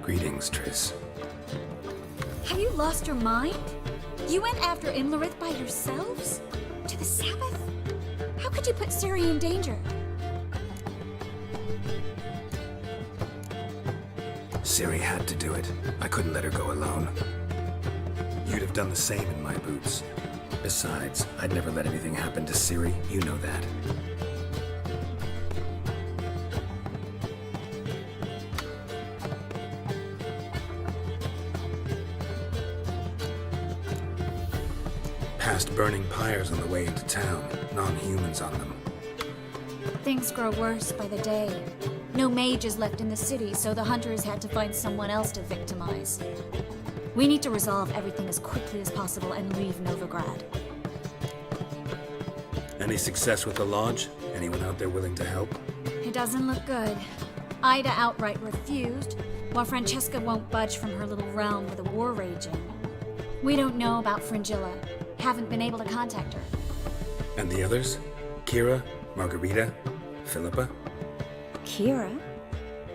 Greetings, Triss. Have you lost your mind? You went after Imlerith by yourselves? To the Sabbath? How could you put Ciri in danger? Ciri had to do it. I couldn't let her go alone. You'd have done the same in my boots. Besides, I'd never let anything happen to Ciri. You know that. Past burning pyres on the way into town. Non-humans on them. Things grow worse by the day. No mages left in the city, so the hunters had to find someone else to victimize. We need to resolve everything as quickly as possible and leave Novigrad. Any success with the lodge? Anyone out there willing to help? It doesn't look good. Ida outright refused, while Francesca won't budge from her little realm with a war raging. We don't know about Fringilla. Haven't been able to contact her. And the others? Kira? Margarita? Philippa? Kira?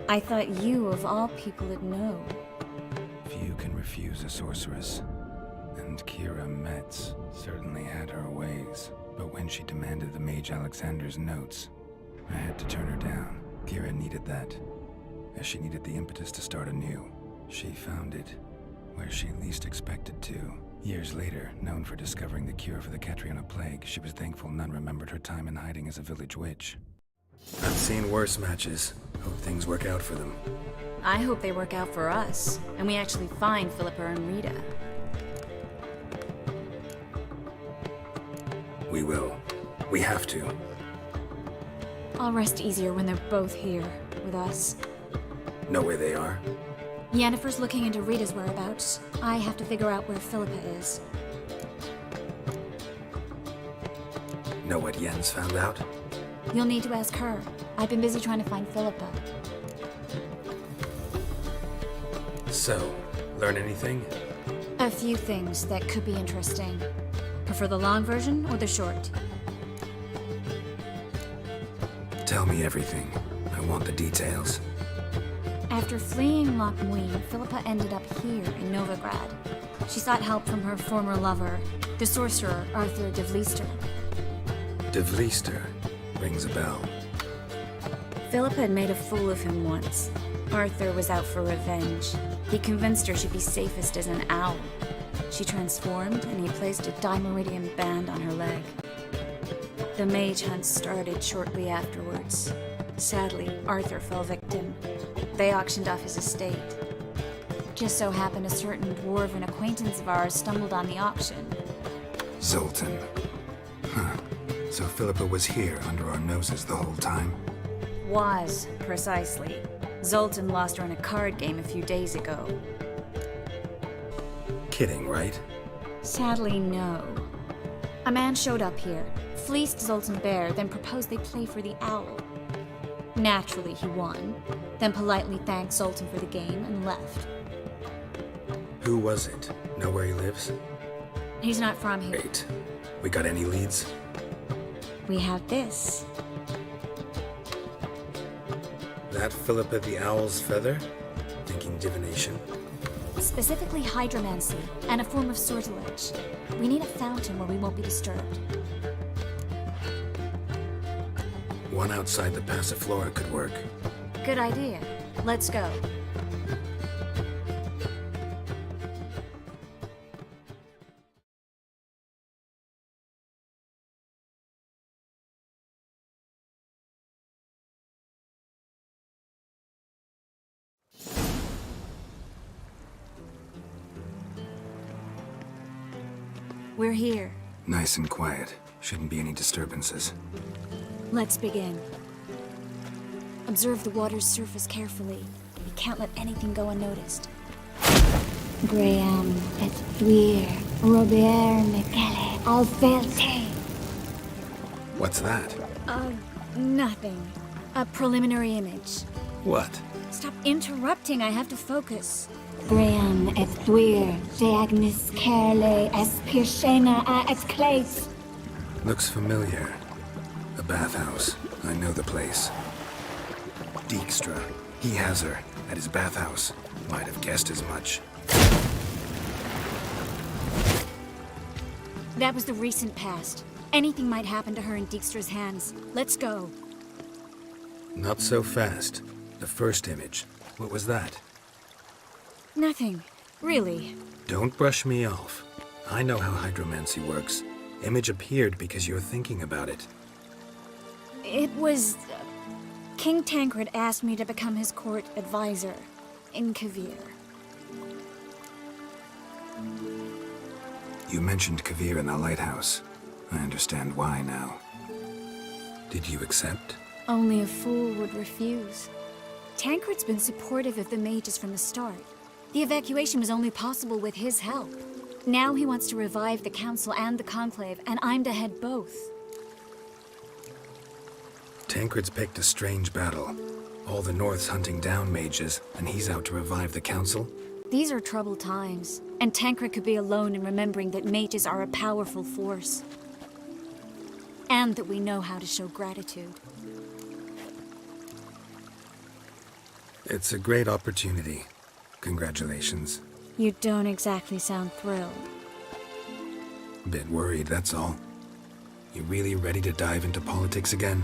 I thought you, of all people, would know. Few can refuse a sorceress. And Kira Metz certainly had her ways. But when she demanded the Mage Alexander's notes, I had to turn her down. Kira needed that, as she needed the impetus to start anew. She found it where she least expected to. Years later, known for discovering the cure for the Catriona plague, she was thankful none remembered her time in hiding as a village witch. I've seen worse matches. Hope things work out for them. I hope they work out for us, and we actually find Philippa and Rita. We will. We have to. I'll rest easier when they're both here, with us. Know where they are? Yennefer's looking into Rita's whereabouts. I have to figure out where Philippa is. Know what Jens found out? You'll need to ask her. I've been busy trying to find Philippa. So, learn anything? A few things that could be interesting. Prefer the long version or the short? Tell me everything. I want the details. After fleeing Loch Muin, Philippa ended up here in Novigrad. She sought help from her former lover, the sorcerer Arthur de Vlister. De Vlister rings a bell. Philippa had made a fool of him once. Arthur was out for revenge. He convinced her she'd be safest as an owl. She transformed, and he placed a Dimeridian band on her leg. The mage hunt started shortly afterwards. Sadly, Arthur fell victim. They auctioned off his estate. Just so happened a certain dwarven acquaintance of ours stumbled on the auction. Zoltan. Huh. So Philippa was here under our noses the whole time? Was, precisely. Zoltan lost her in a card game a few days ago. Kidding, right? Sadly, no. A man showed up here, fleeced Zoltan bare, then proposed they play for the owl. Naturally, he won, then politely thanked Zoltan for the game and left. Who was it? Know where he lives? He's not from here. Wait. We got any leads? We have this. That Philippa the Owl's feather? Thinking divination? Specifically hydromancy, and a form of sortilege. We need a fountain where we won't be disturbed. One outside the Passiflora could work. Good idea. Let's go. We're here. Nice and quiet. Shouldn't be any disturbances. Let's begin. Observe the water's surface carefully. We can't let anything go unnoticed. Graham et thuir. Robert Michele Alfelte. What's that? Nothing. A preliminary image. What? Stop interrupting, I have to focus. Graham et thuir, de agnis kerle es pirshena a et clays. Looks familiar. A bathhouse. I know the place. Dijkstra. He has her. At his bathhouse. Might have guessed as much. That was the recent past. Anything might happen to her in Dijkstra's hands. Let's go. Not so fast. The first image. What was that? Nothing. Really. Don't brush me off. I know how hydromancy works. Image appeared because you're thinking about it. It was... King Tancred asked me to become his court advisor in Kavir. You mentioned Kavir in the lighthouse. I understand why now. Did you accept? Only a fool would refuse. Tancred's been supportive of the mages from the start. The evacuation was only possible with his help. Now he wants to revive the Council and the Conclave, and I'm to head both. Tancred's picked a strange battle. All the North's hunting down mages, and he's out to revive the Council? These are troubled times, and Tancred could be alone in remembering that mages are a powerful force. And that we know how to show gratitude. It's a great opportunity. Congratulations. You don't exactly sound thrilled. A bit worried, that's all. You really ready to dive into politics again?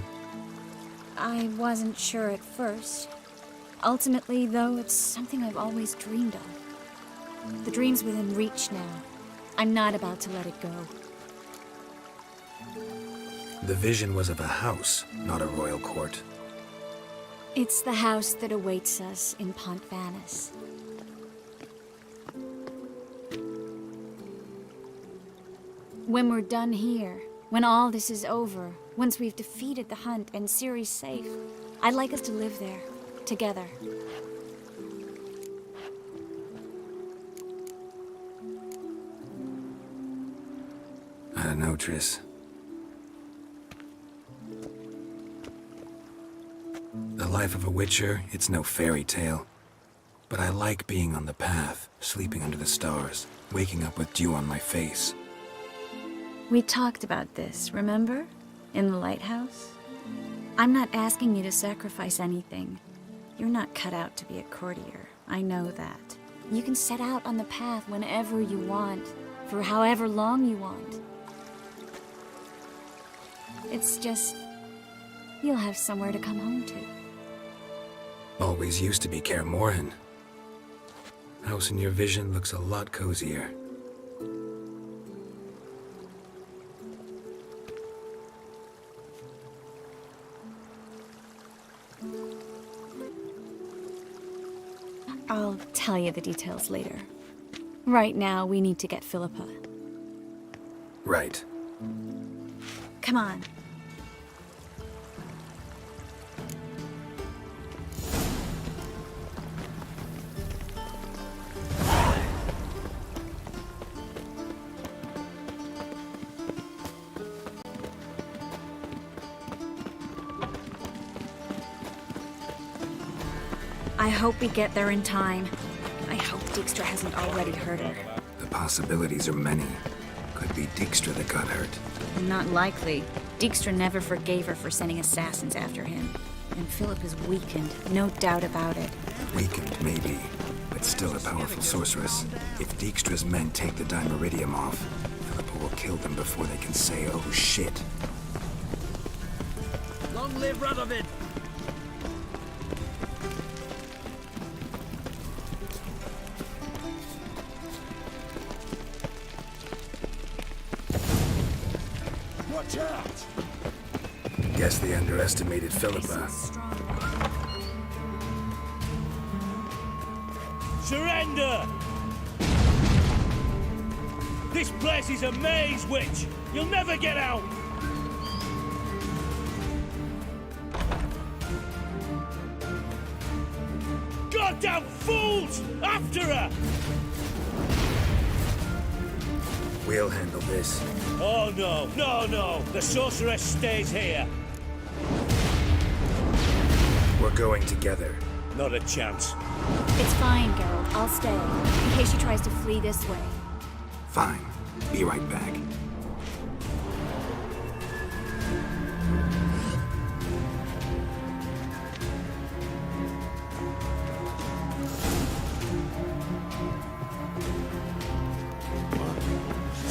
I wasn't sure at first. Ultimately, though, it's something I've always dreamed of. The dream's within reach now. I'm not about to let it go. The vision was of a house, not a royal court. It's the house that awaits us in Pont Vanis. When we're done here, when all this is over, once we've defeated the hunt and Ciri's safe, I'd like us to live there, together. I don't know, Triss. The life of a Witcher, it's no fairy tale. But I like being on the path, sleeping under the stars, waking up with dew on my face. We talked about this, remember? In the lighthouse? I'm not asking you to sacrifice anything. You're not cut out to be a courtier. I know that. You can set out on the path whenever you want, for however long you want. It's just... you'll have somewhere to come home to. Always used to be Kaer Morhen. House in your vision looks a lot cozier. I'll tell you the details later. Right now, we need to get Philippa. Right. Come on. I hope we get there in time. I hope Dijkstra hasn't already hurt her. The possibilities are many. Could be Dijkstra that got hurt. Not likely. Dijkstra never forgave her for sending assassins after him. And Philip is weakened, no doubt about it. Weakened, maybe, but still a powerful sorceress. If Dijkstra's men take the Dimeridium off, Philippa will kill them before they can say, oh shit. Long live Radovid! Watch out! Guess they underestimated Philippa. Surrender! This place is a maze, witch! You'll never get out! Goddamn fools! After her! We'll handle this. Oh no, no! The sorceress stays here. We're going together. Not a chance. It's fine, Geralt. I'll stay, in case she tries to flee this way. Fine. Be right back.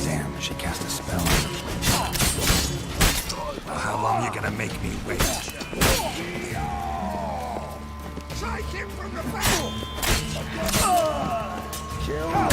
Damn, she cast a spell. Well, how long you gonna make me wait? Take him from the battle! Kill him.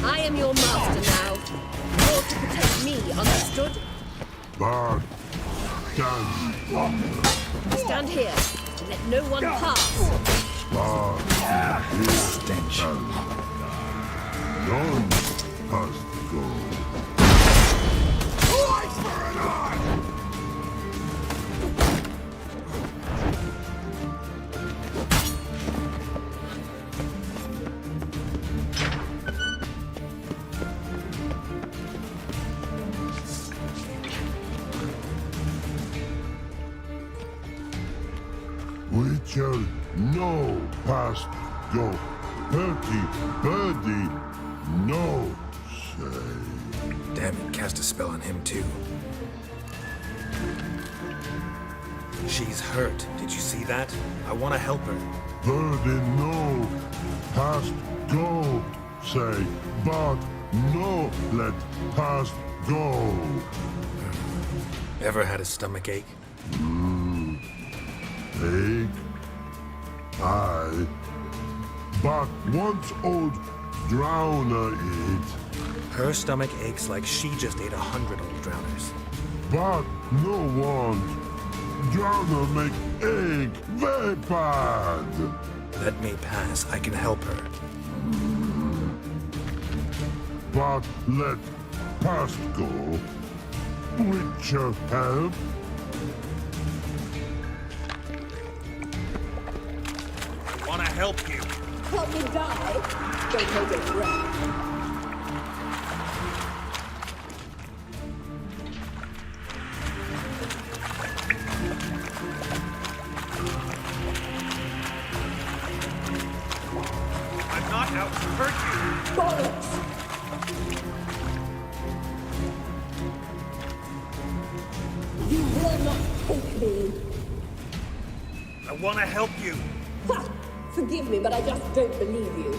I am your master now. You're to protect me, understood? Bard, stand. Stand here. Let no one pass. Bard, stench. None must go. Life for an eye! Witcher, no past go. Perky, birdie, no say. Damn it, cast a spell on him too. She's hurt. Did you see that? I want to help her. Birdie, no past go say. But no let past go. Ever had a stomach ache? Ache? Aye. But once old Drowner eat. Her stomach aches like she just ate 100 old drowners. But no one. Drowner make ache very bad. Let me pass. I can help her. But let past go. Witcher help. Want to help you. Help me die. Don't hold your breath. I'm not out to hurt you. Bollocks! You will not take me. I want to help you. Ha! Forgive me, but I just don't believe you.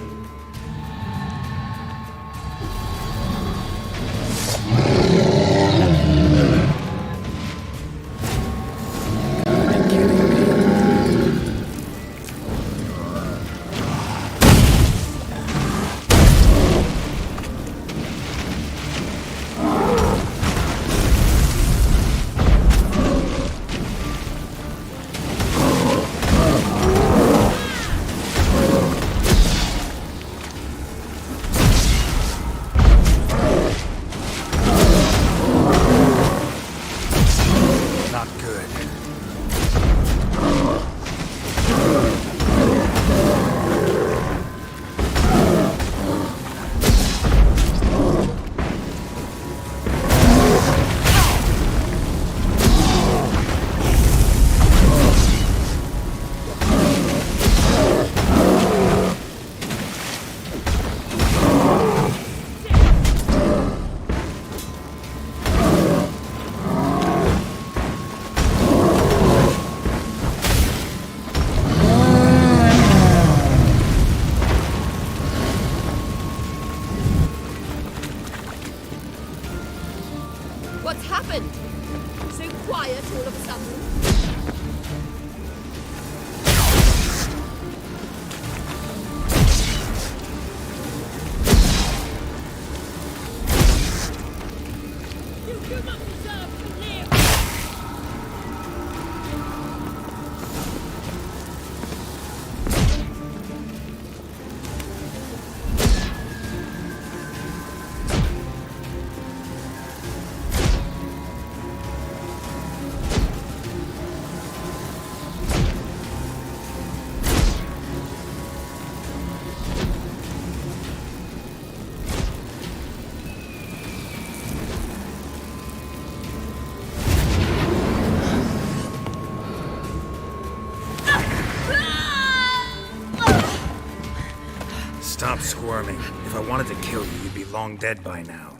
Stop squirming. If I wanted to kill you, you'd be long dead by now.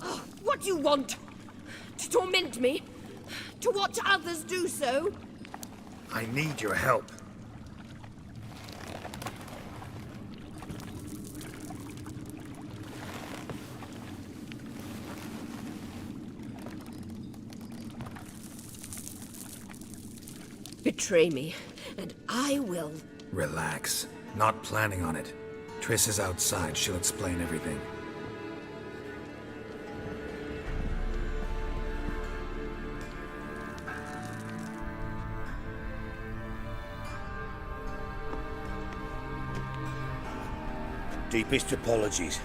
Oh, what do you want? To torment me? To watch others do so? I need your help. Betray me, and I will. Relax. Not planning on it. Triss is outside. She'll explain everything. Deepest apologies,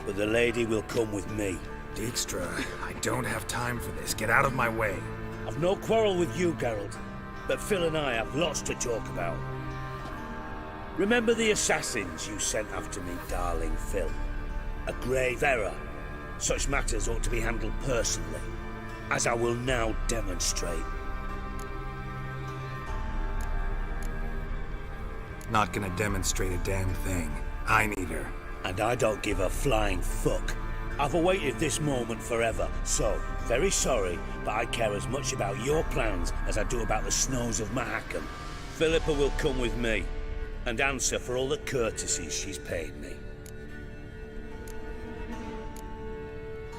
but the lady will come with me. Dijkstra, I don't have time for this. Get out of my way. I've no quarrel with you, Geralt, but Phil and I have lots to talk about. Remember the assassins you sent after me, darling Phil? A grave error. Such matters ought to be handled personally, as I will now demonstrate. Not gonna demonstrate a damn thing. I need her. And I don't give a flying fuck. I've awaited this moment forever, so, very sorry, but I care as much about your plans as I do about the snows of Mahakam. Philippa will come with me, and answer for all the courtesies she's paid me.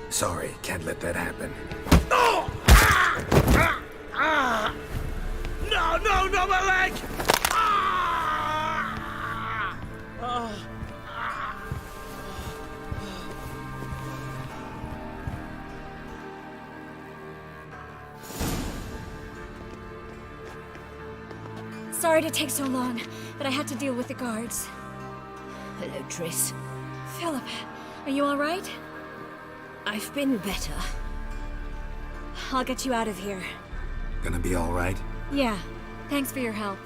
Sorry, can't let that happen. Oh! No, no, no, my leg! Sorry to take so long, but I had to deal with the guards. Hello, Triss. Philip, are you all right? I've been better. I'll get you out of here. Gonna be all right? Yeah, thanks for your help.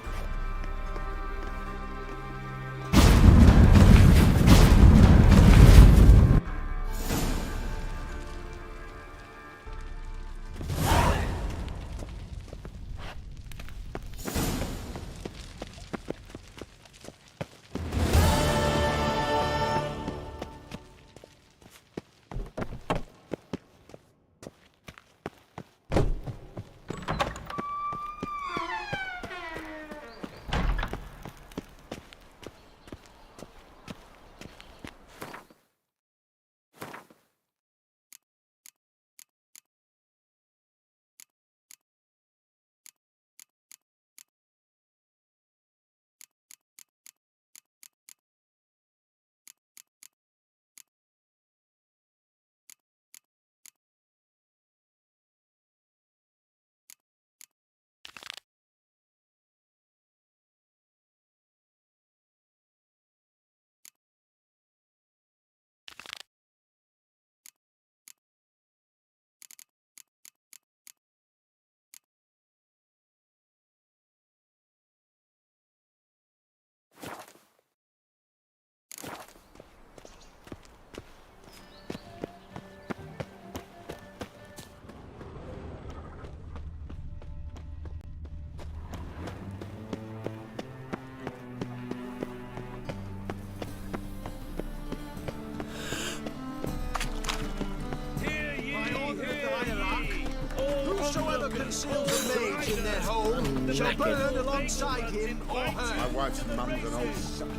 Whosoever conceals a mage in their hole shall burn alongside him or her. My wife's mum's an old sucker.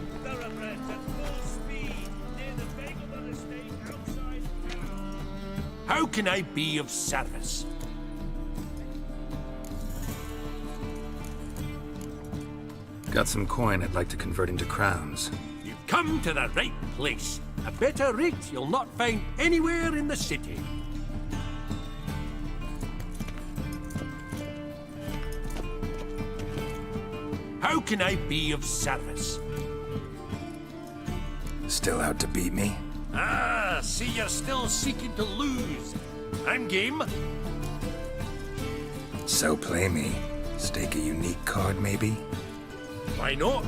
How can I be of service? Got some coin I'd like to convert into crowns. You've come to the right place. A better rate you'll not find anywhere in the city. How can I be of service? Still out to beat me? Ah, see you're still seeking to lose. I'm game. So play me. Stake a unique card, maybe? Why not?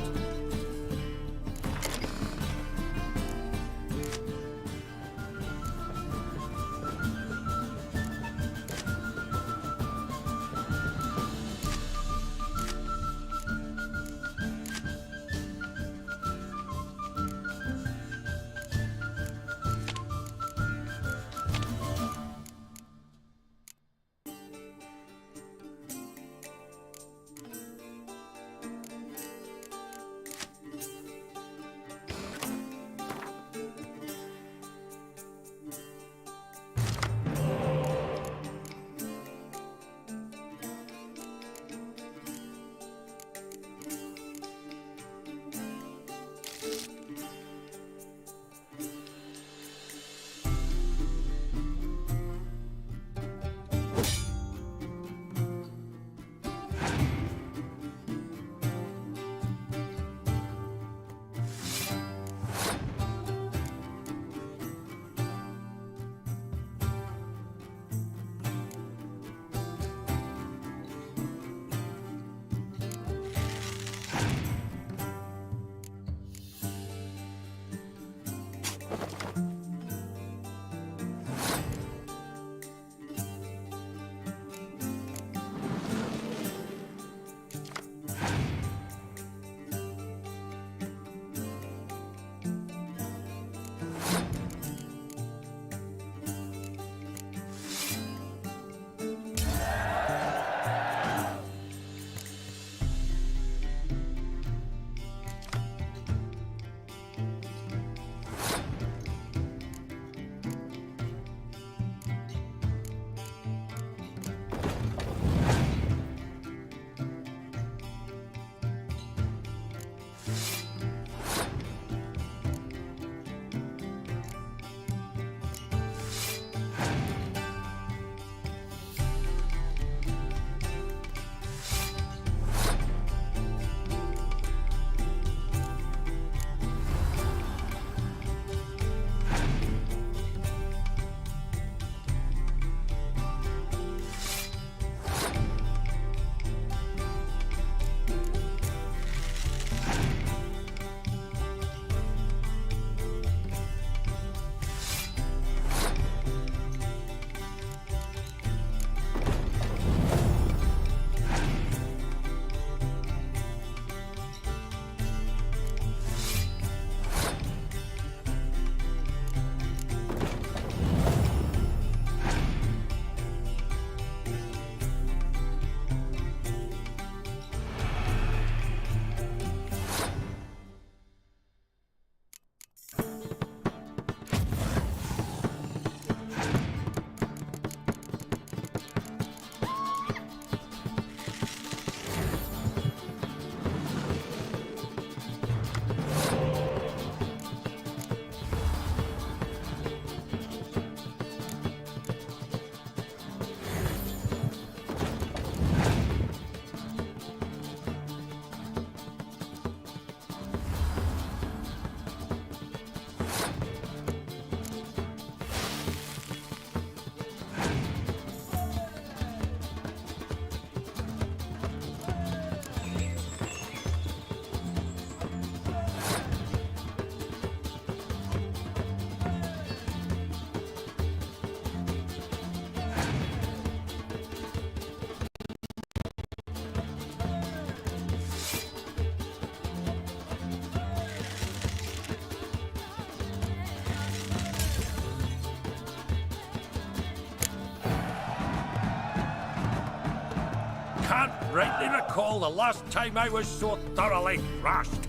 rightly recall the last time I was so thoroughly thrashed.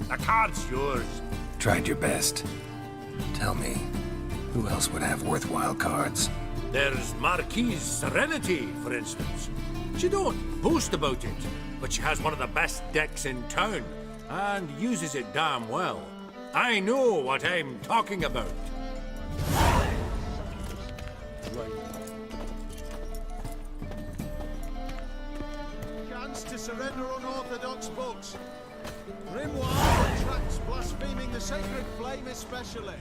The card's yours. Tried your best. Tell me, who else would have worthwhile cards? There's Marquise Serenity, for instance. She don't boast about it, but she has one of the best decks in town, and uses it damn well. I know what I'm talking about. Chance to surrender unorthodox books. Grimoire attracts blaspheming the sacred flame especially.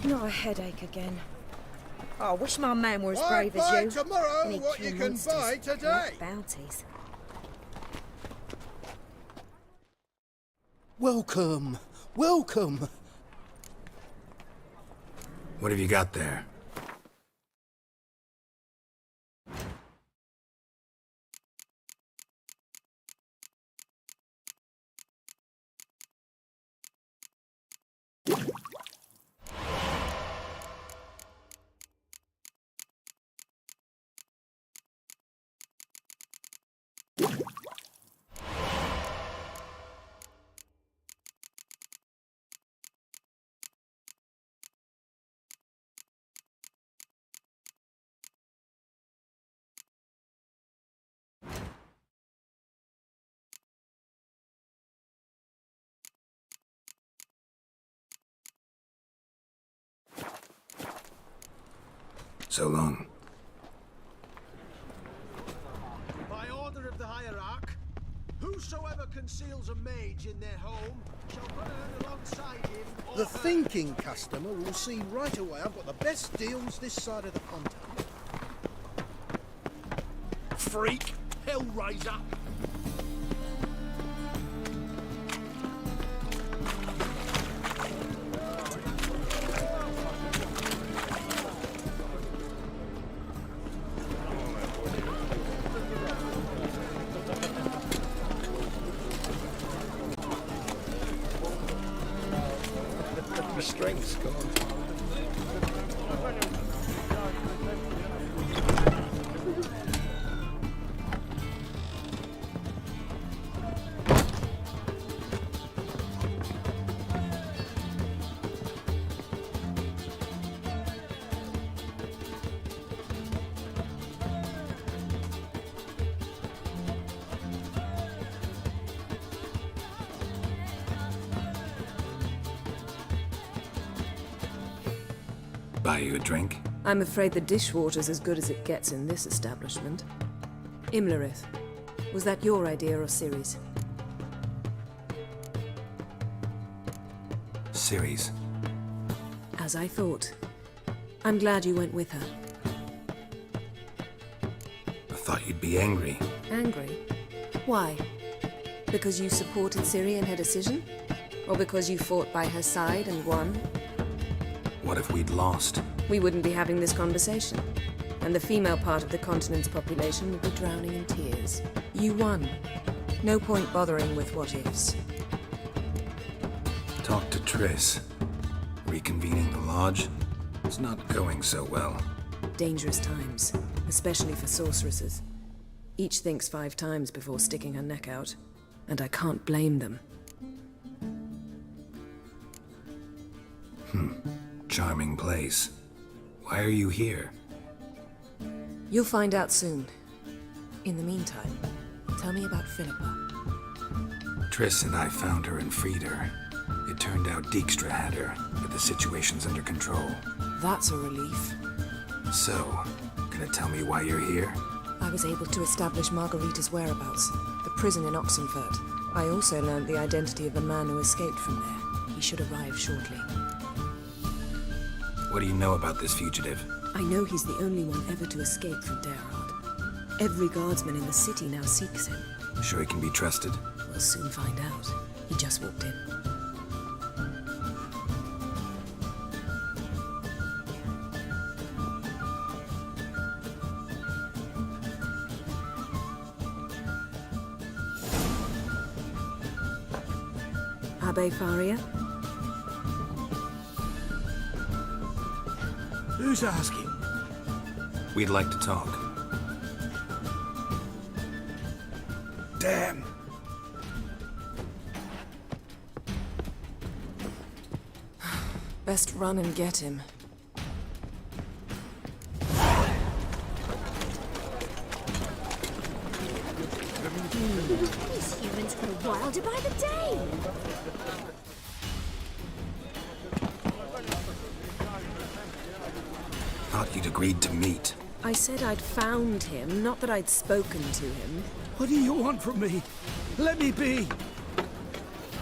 Not a headache again. Oh, I wish my man were as brave as buy you. tomorrow And he'd what kill you can monsters, buy not today. bounties. Welcome, welcome. What have you got there? So long. By order of the hierarch, whosoever conceals a mage in their home shall burn alongside him or The her. thinking customer will see right away I've got the best deals this side of the pond. Freak, Hellraiser. Your strength's gone. Buy you a drink? I'm afraid the dishwater's as good as it gets in this establishment. Imlerith, was that your idea or Ciri's? Ciri's. As I thought. I'm glad you went with her. I thought you'd be angry. Angry? Why? Because you supported Ciri in her decision? Or because you fought by her side and won? What if we'd lost? We wouldn't be having this conversation. And the female part of the continent's population would be drowning in tears. You won. No point bothering with what-ifs. Talk to Triss. Reconvening the lodge? It's not going so well. Dangerous times, especially for sorceresses. Each thinks 5 times before sticking her neck out. And I can't blame them. Charming place. Why are you here? You'll find out soon. In the meantime, tell me about Philippa. Triss and I found her and freed her. It turned out Dijkstra had her, but the situation's under control. That's a relief. So, gonna tell me why you're here? I was able to establish Margarita's whereabouts, the prison in Oxenfurt. I also learned the identity of the man who escaped from there. He should arrive shortly. What do you know about this fugitive? I know he's the only one ever to escape from Derard. Every guardsman in the city now seeks him. Sure he can be trusted? We'll soon find out. He just walked in. Abbe Faria? Who's asking? We'd like to talk. Damn! Best run and get him. These humans grow wilder by the day. Thought you'd agreed to meet. I said I'd found him, not that I'd spoken to him. What do you want from me? Let me be!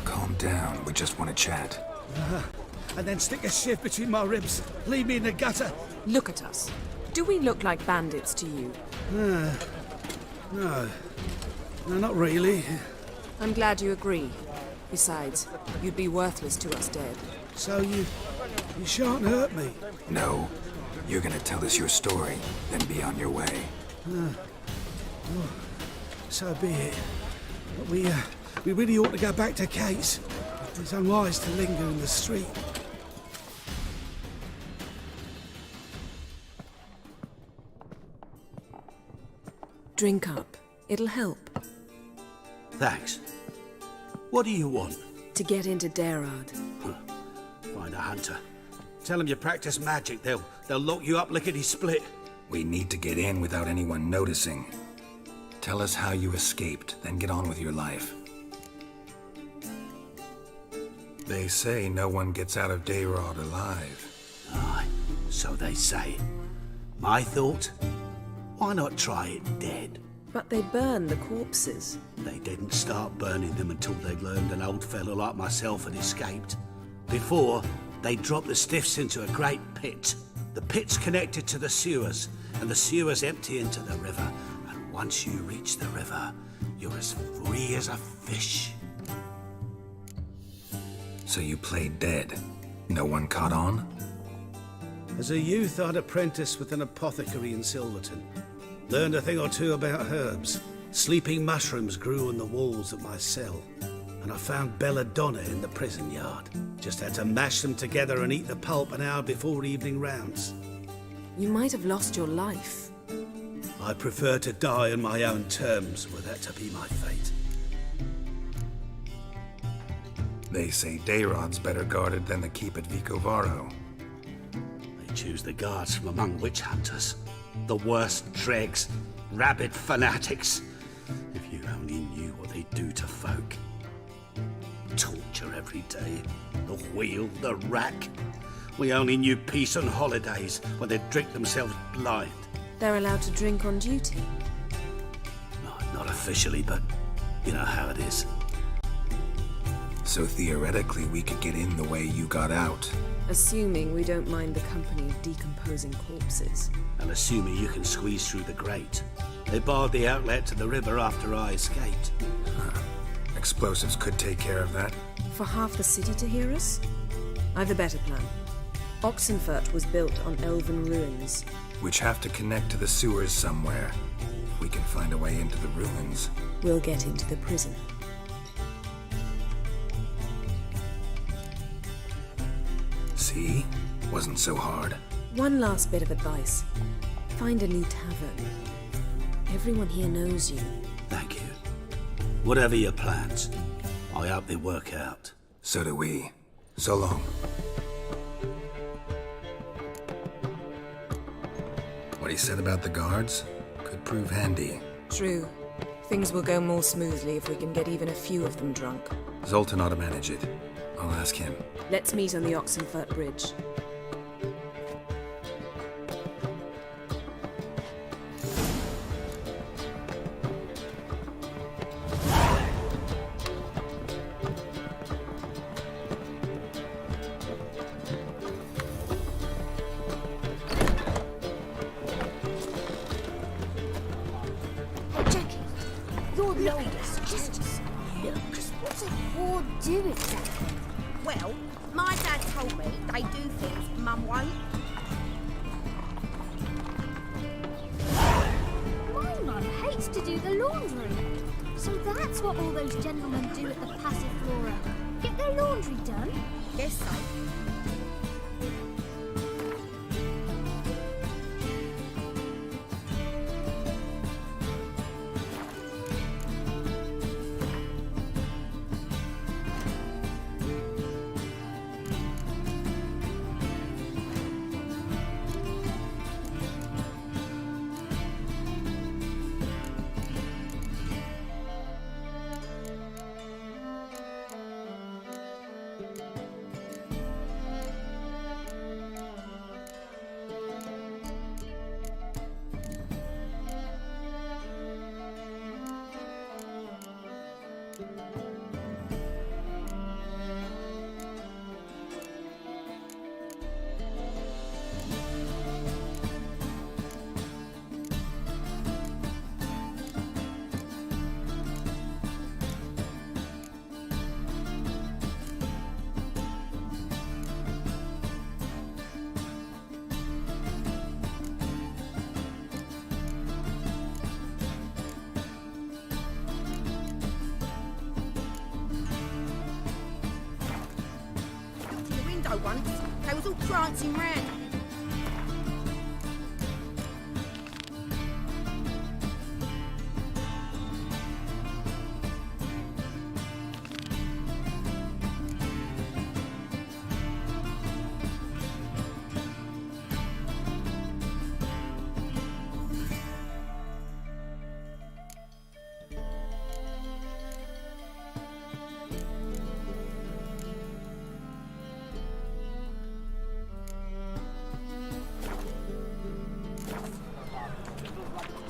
Calm down, we just want to chat. And then stick a shiv between my ribs. Leave me in the gutter. Look at us. Do we look like bandits to you? No. No, not really. I'm glad you agree. Besides, you'd be worthless to us dead. So you shan't hurt me? No. You're gonna tell us your story, then be on your way. So be it. But we really ought to go back to Kate's. It's unwise to linger in the street. Drink up. It'll help. Thanks. What do you want? To get into Daerad. Find a hunter. Tell them you practice magic. They'll lock you up lickety-split. We need to get in without anyone noticing. Tell us how you escaped, then get on with your life. They say no one gets out of Daerad alive. Aye, so they say. My thought? Why not try it dead? But they burn the corpses. They didn't start burning them until they'd learned an old fellow like myself had escaped. Before, they dropped the stiffs into a great pit. The pit's connected to the sewers, and the sewers empty into the river. And once you reach the river, you're as free as a fish. So you played dead? No one caught on? As a youth, I'd apprenticed with an apothecary in Silverton. Learned a thing or two about herbs. Sleeping mushrooms grew on the walls of my cell. And I found belladonna in the prison yard. Just had to mash them together and eat the pulp an hour before evening rounds. You might have lost your life. I prefer to die on my own terms, were that to be my fate. They say Daerad's better guarded than the keep at Vicovaro. They choose the guards from among witch hunters. The worst dregs, rabid fanatics. If you only knew what they do to folk. Torture every day. The wheel, the rack. We only knew peace on holidays when they'd drink themselves blind. They're allowed to drink on duty? Not officially, but you know how it is. So theoretically, we could get in the way you got out. Assuming we don't mind the company of decomposing corpses. And assuming you can squeeze through the grate. They barred the outlet to the river after I escaped. Explosives could take care of that. For half the city to hear us? I've a better plan. Oxenfurt was built on elven ruins. Which have to connect to the sewers somewhere. If we can find a way into the ruins. We'll get into the prison. See? Wasn't so hard. One last bit of advice. Find a new tavern. Everyone here knows you. Thank you. Whatever your plans, I hope they work out. So do we. So long. What he said about the guards could prove handy. True. Things will go more smoothly if we can get even a few of them drunk. Zoltan ought to manage it. I'll ask him. Let's meet on the Oxenfurt Bridge. Jackie, you're the oldest. Just look. What's a whore do exactly? Well, my dad told me they do things Mum won't. My mum hates to do the laundry. So that's what all those gentlemen do at the Passiflora. Get their laundry done? Guess so. The window once, they was all prancing round.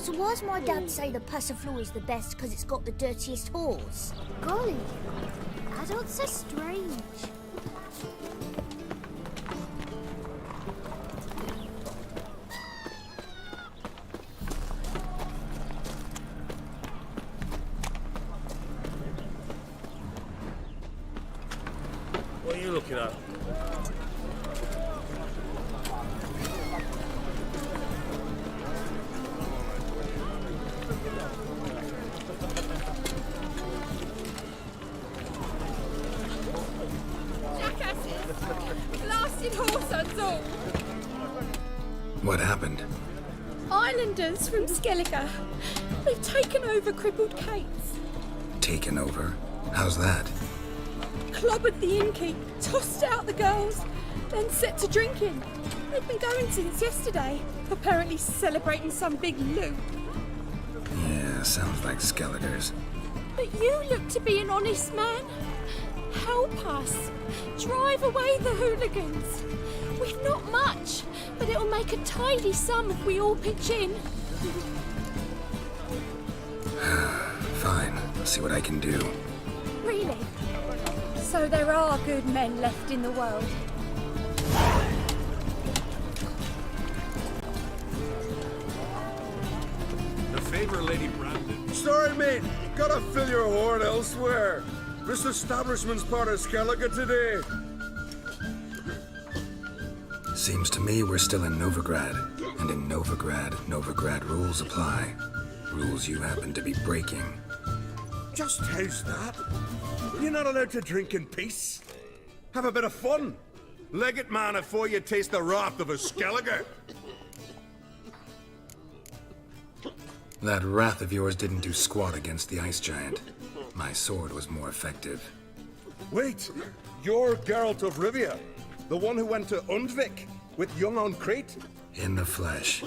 So why's my dad say the Passiflora is the best because it's got the dirtiest horse? Golly, adults are strange. What are you looking at? Blasted horse and all! What happened? Islanders from Skellige. They've taken over crippled Kate's. Taken over? How's that? Clobbered the innkeep, tossed out the girls, then set to drinking. They've been going since yesterday, apparently celebrating some big loot. Yeah, sounds like Skelligers. But you look to be an honest man. Help us. Drive away the hooligans. We've not much, but it'll make a tidy sum if we all pitch in. Fine, I'll see what I can do. Really? So there are good men left in the world. The favour, Lady Brandon. Sorry, mate. Gotta fill your horn elsewhere. This establishment's part of Skellige today. Seems to me we're still in Novigrad. And in Novigrad rules apply. Rules you happen to be breaking. Just how's that? You're not allowed to drink in peace. Have a bit of fun. Leg it, man, afore you taste the wrath of a Skellige. That wrath of yours didn't do squat against the ice giant. My sword was more effective. Wait, you're Geralt of Rivia, the one who went to Undvik with young on Crete? In the flesh.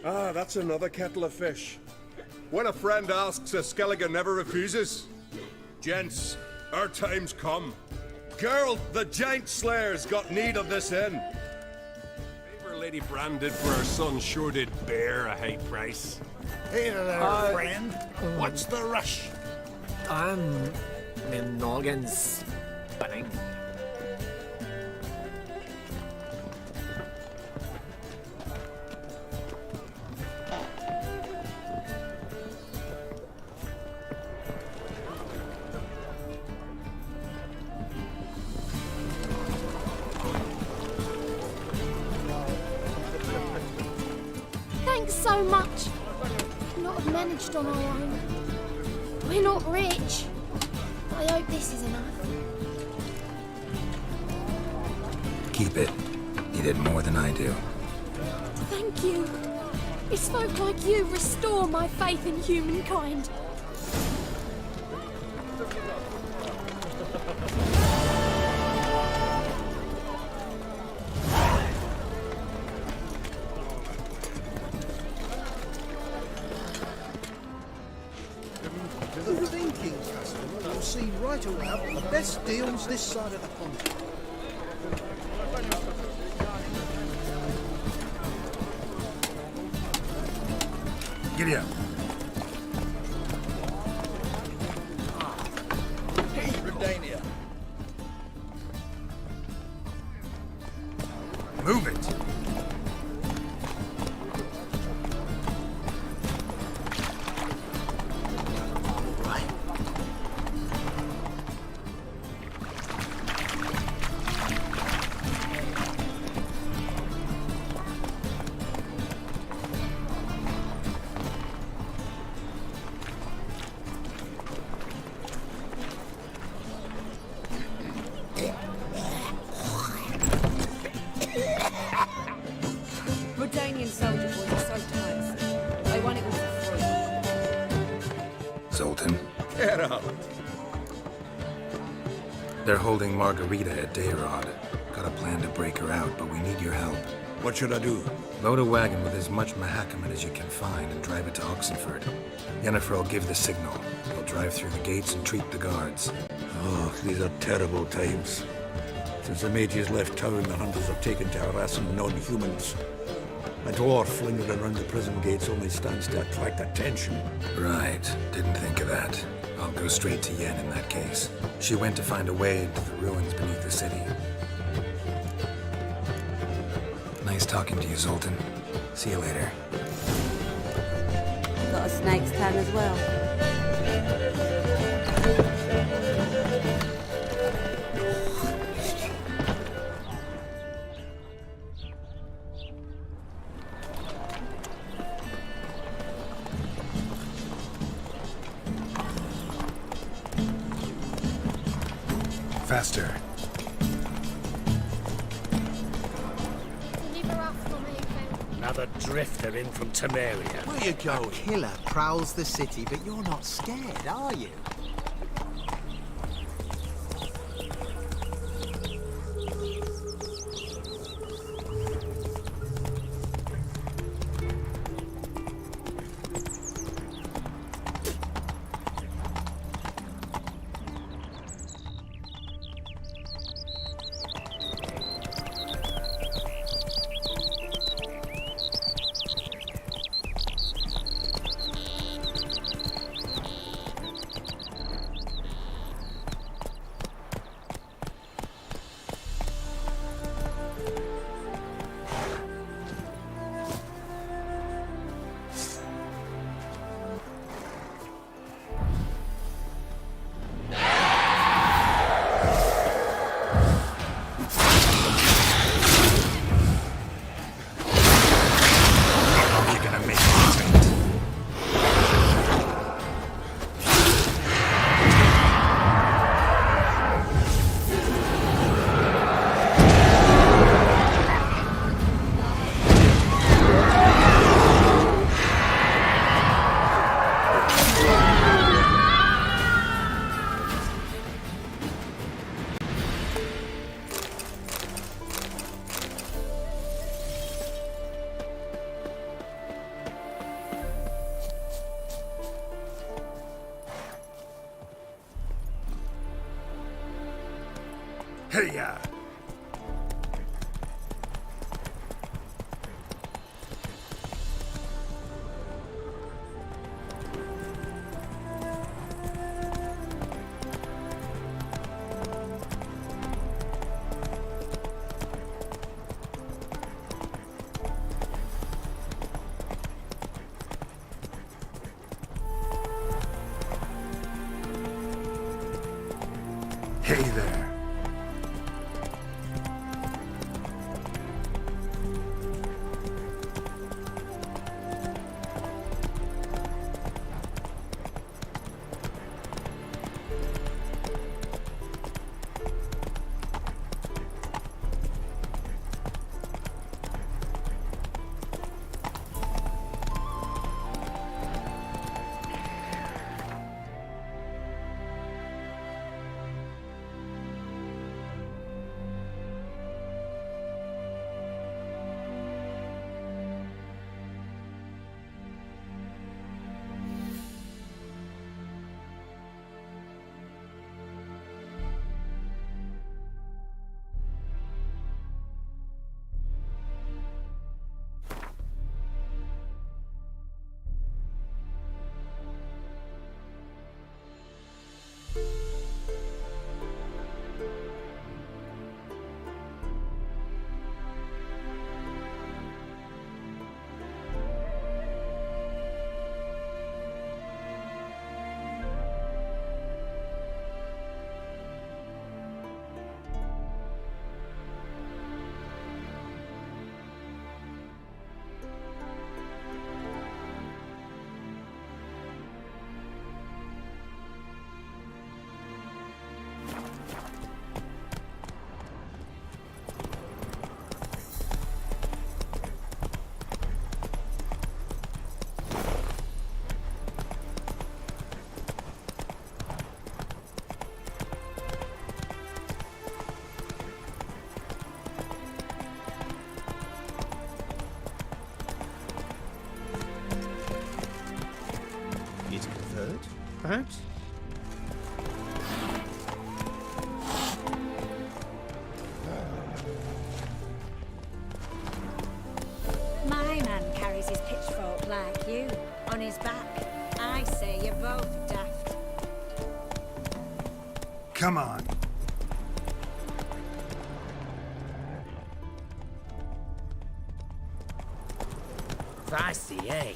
Ah, that's another kettle of fish. When a friend asks, a Skellige never refuses. Gents, our time's come. Geralt, the giant slayer's got need of this inn. Favour Lady Brandon for her son sure did bear a high price. Hey there, friend. What's the rush? My noggin's spinning. Thanks so much. Not have managed on our own. We're not rich. I hope this is enough. Keep it. You did more than I do. Thank you. It's folk like you restore my faith in humankind. The thinking customer will see right away the best deals this side of the pond. Giddy up. They're holding Margarita at Dayrod. Got a plan to break her out, but we need your help. What should I do? Load a wagon with as much Mahakaman as you can find and drive it to Oxenford. Yennefer will give the signal. We'll drive through the gates and treat the guards. Oh, these are terrible times. Since the mages left town, the hunters have taken to harassing non-humans. A dwarf lingering around the prison gates only stands to attract attention. Right. Didn't think of that. I'll go straight to Yen in that case. She went to find a way into the ruins beneath the city. Nice talking to you, Zoltan. See you later. Got a snake's tongue as well. Faster. Another drifter in from Temeria. Where you going? Killer prowls the city, but you're not scared, are you? Hey-ya! Hey there. perhaps? My man carries his pitchfork like you, on his back. I say you're both daft. Come on. Feisty, eh?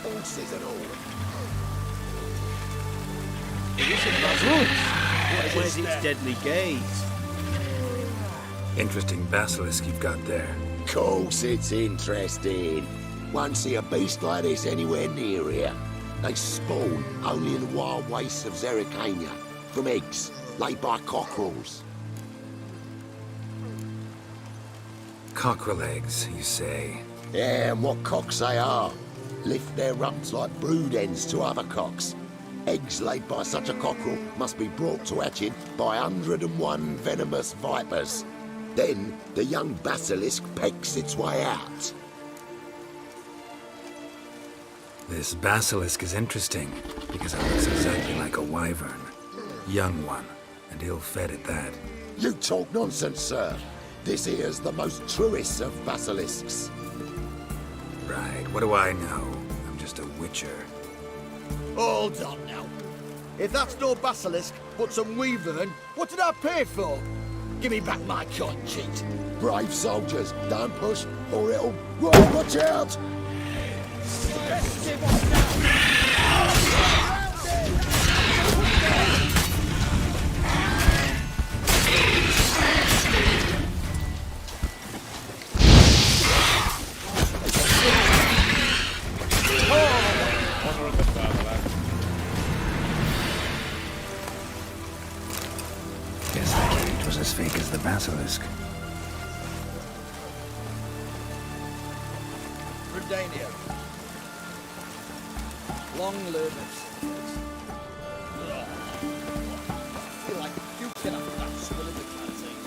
Horses and all. Where's its deadly gaze? Interesting basilisk you've got there. Course it's interesting. Won't see a beast like this anywhere near here. They spawn only in the wild wastes of Zerrikania, from eggs laid by cockerels. Cockerel eggs, you say? Yeah, and what cocks they are. Lift their rumps like brood hens to other cocks. Eggs laid by such a cockerel must be brought to hatching by 101 venomous vipers. Then the young basilisk pecks its way out. This basilisk is interesting, because it looks exactly like a wyvern. Young one, and ill-fed at that. You talk nonsense, sir. This here's the most truest of basilisks. Right, what do I know? I'm just a witcher. Hold on now. If that's no basilisk, but some wyvern, what did I pay for? Give me back my gun, cheat. Brave soldiers, don't push, or it'll... Whoa, watch out! Guess that cage was as fake as the basilisk. Redania. Long live it. I feel like puking after that swill in the canteen.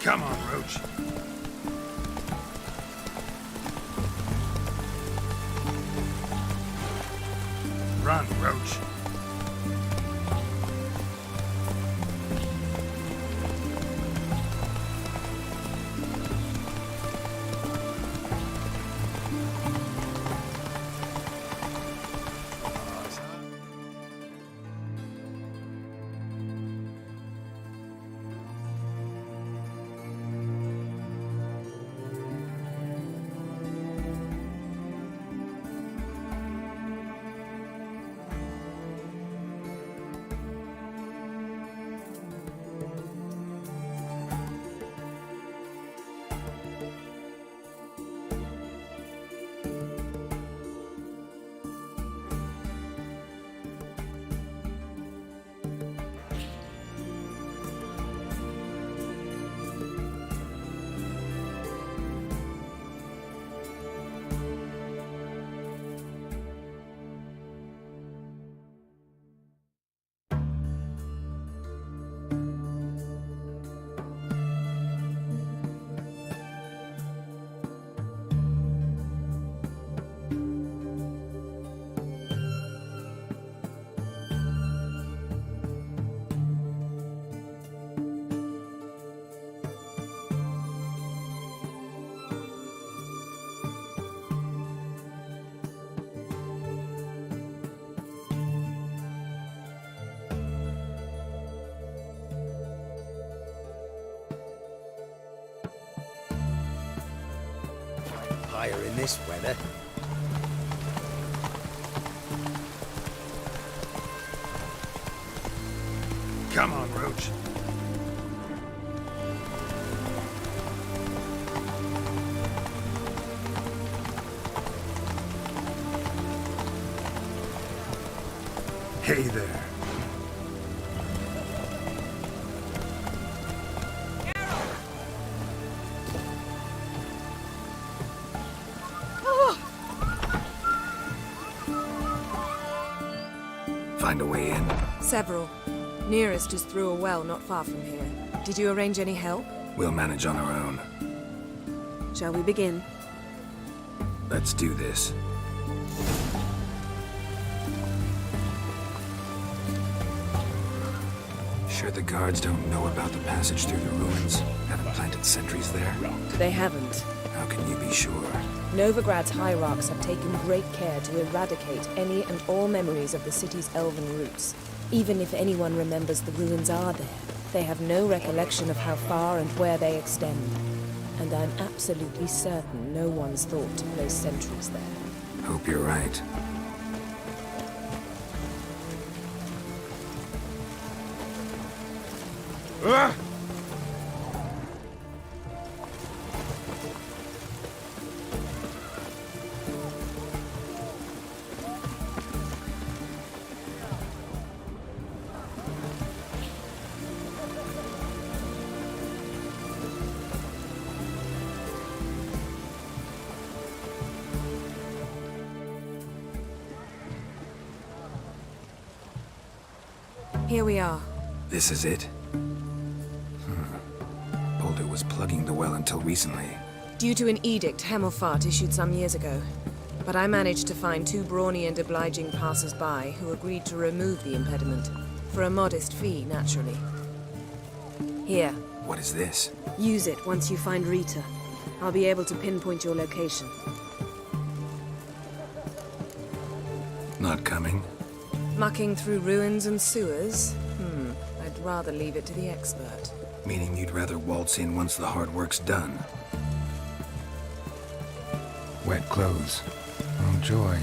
Come on, Roach. Run, Roach. Higher in this weather. Come on, Roach. Hey there. Find a way in? Several. Nearest is through a well not far from here. Did you arrange any help? We'll manage on our own. Shall we begin? Let's do this. Sure the guards don't know about the passage through the ruins? Haven't planted sentries there? They haven't. How can you be sure? Novigrad's hierarchs have taken great care to eradicate any and all memories of the city's elven roots. Even if anyone remembers the ruins are there, they have no recollection of how far and where they extend. And I'm absolutely certain no one's thought to place sentries there. Hope you're right. Ah! Here we are. This is it? Boulder was plugging the well until recently. Due to an edict Hemelfart issued some years ago. But I managed to find two brawny and obliging passers-by who agreed to remove the impediment. For a modest fee, naturally. Here. What is this? Use it once you find Rita. I'll be able to pinpoint your location. Not coming? Mucking through ruins and sewers? I'd rather leave it to the expert. Meaning you'd rather waltz in once the hard work's done. Wet clothes. Oh, joy.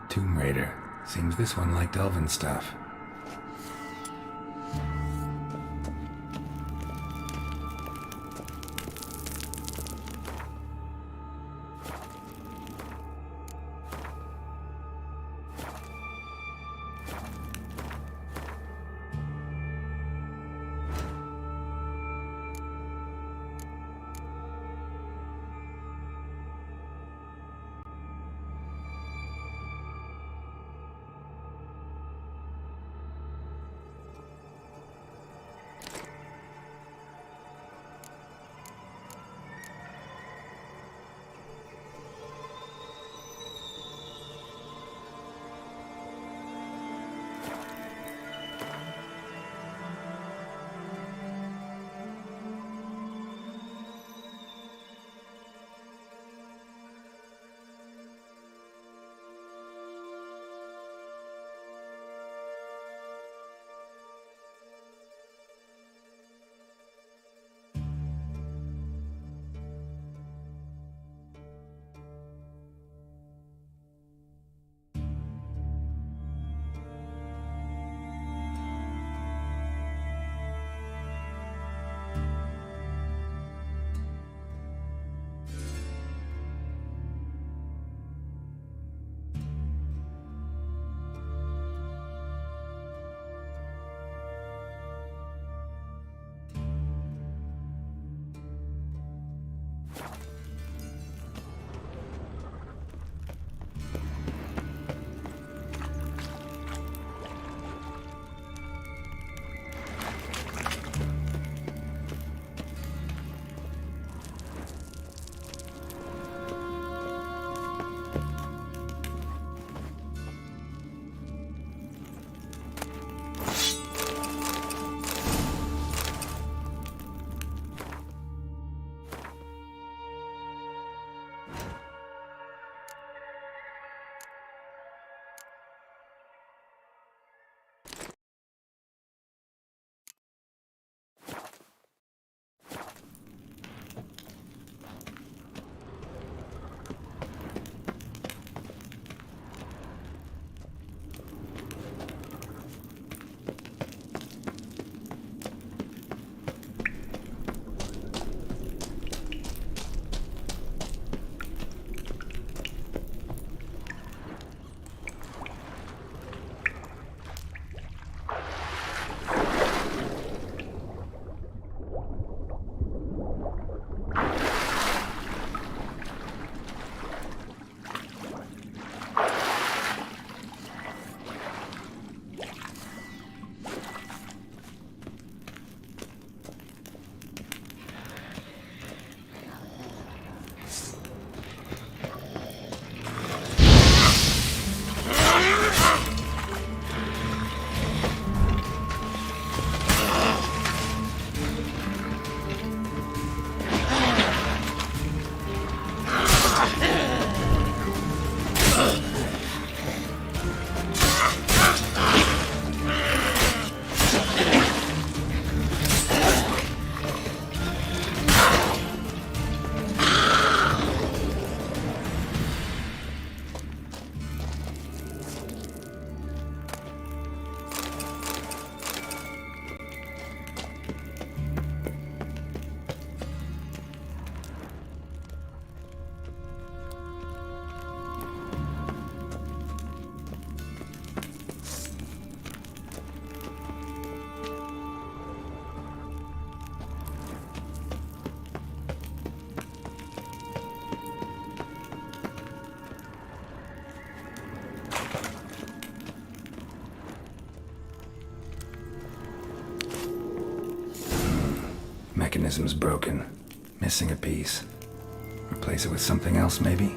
Tomb Raider. Seems this one liked elven stuff. mechanism's broken. Missing a piece. Replace it with something else, maybe?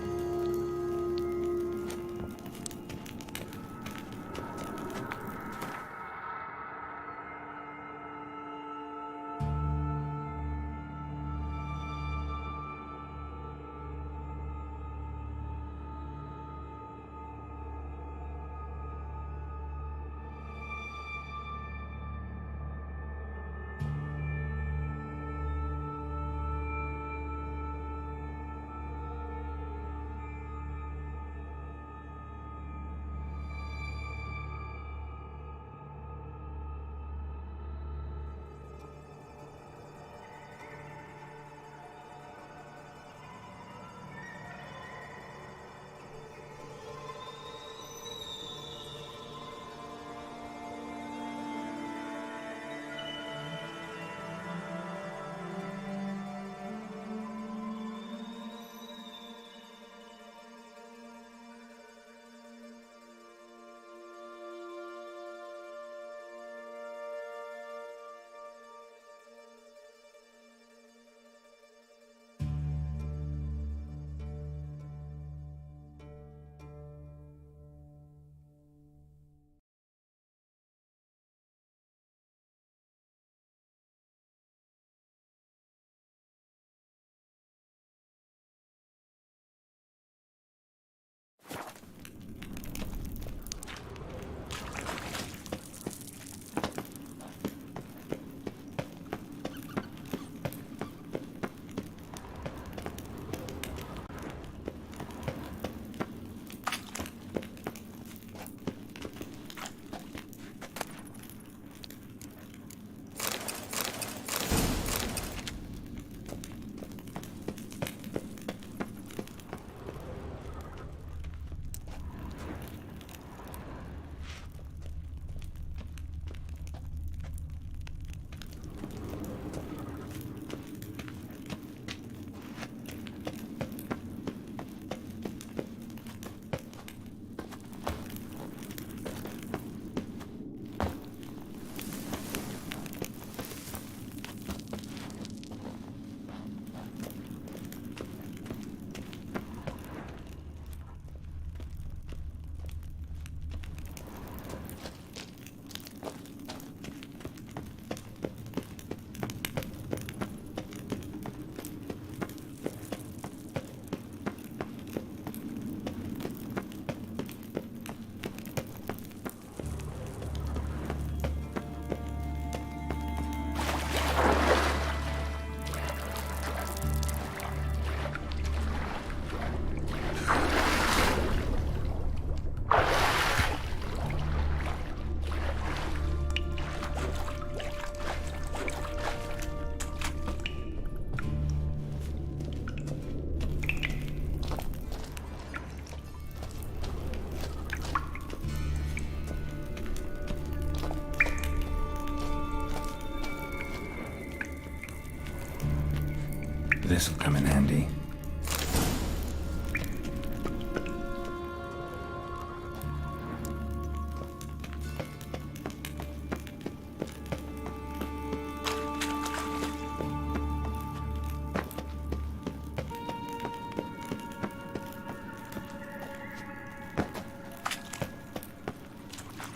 This'll come in handy.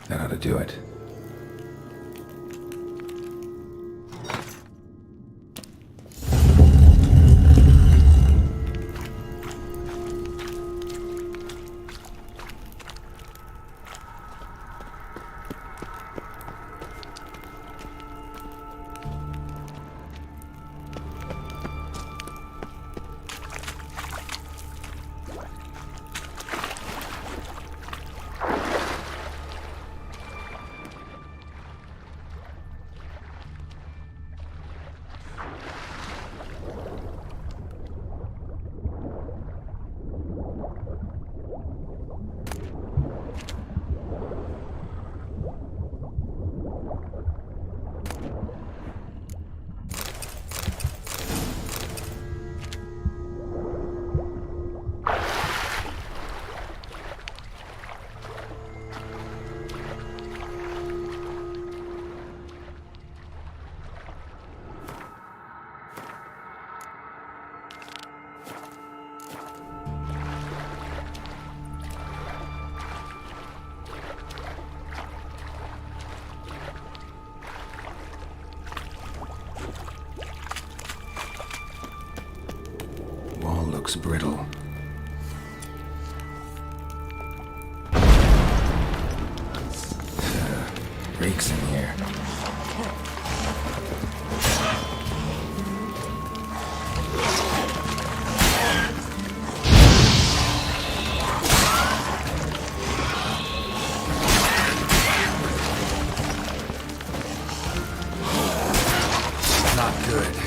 That ought to do it. looks brittle. Reeks in here. Not good.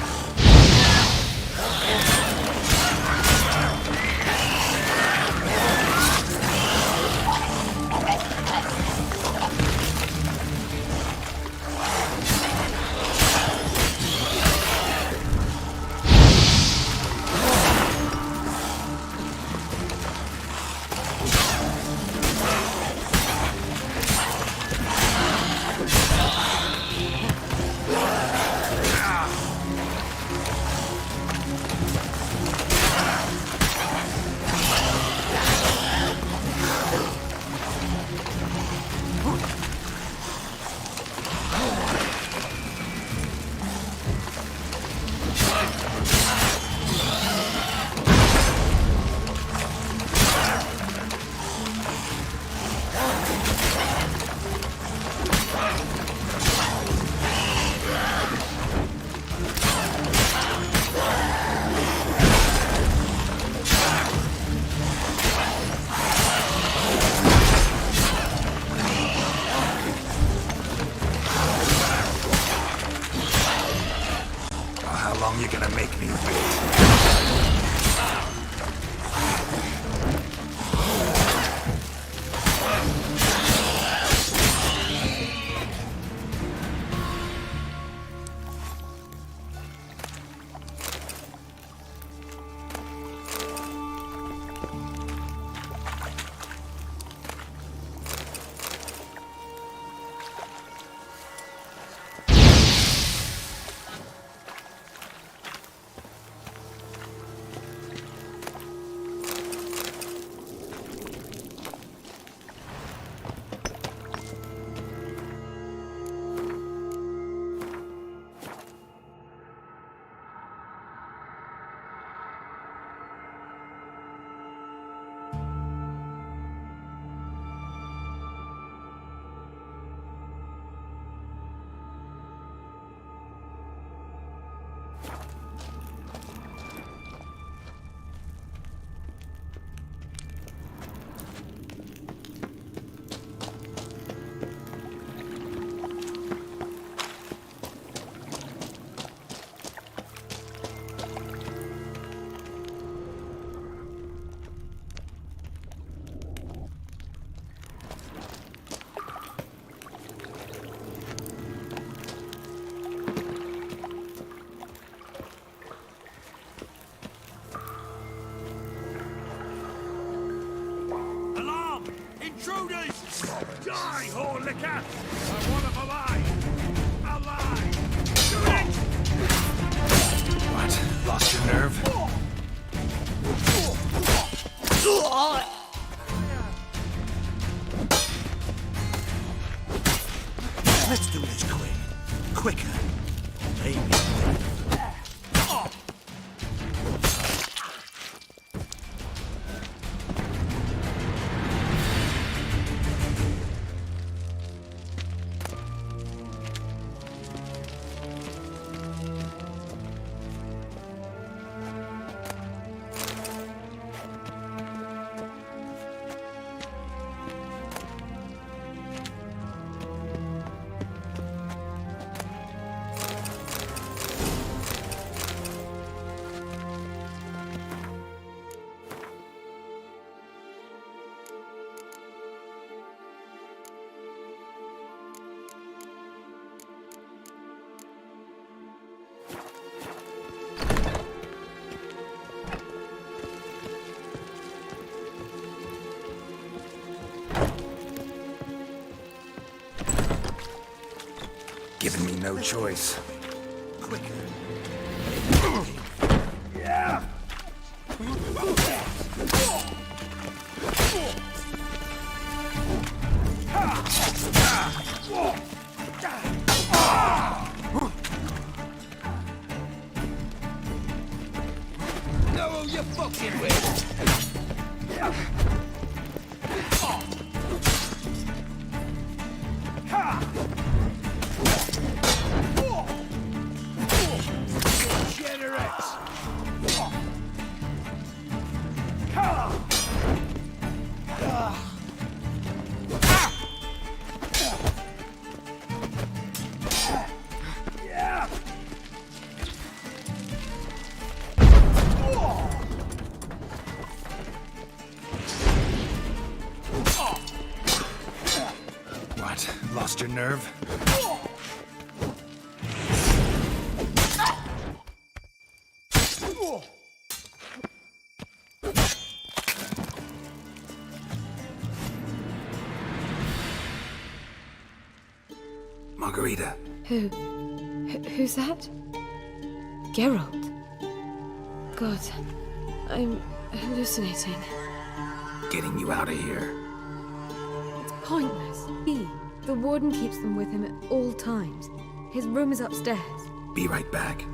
You're gonna make me wait. Intruders! Die, whore liquor! I want them alive! Alive! Shoot it! What? Lost your nerve? Let's do this quick. Quicker. Maybe. Giving me no choice. Quicker. Yeah! know who you're fucking with! What? Lost your nerve? Margarita. Who's that? Geralt. God, I'm hallucinating. Getting you out of here. It's pointless. The warden keeps them with him at all times. His room is upstairs. Be right back.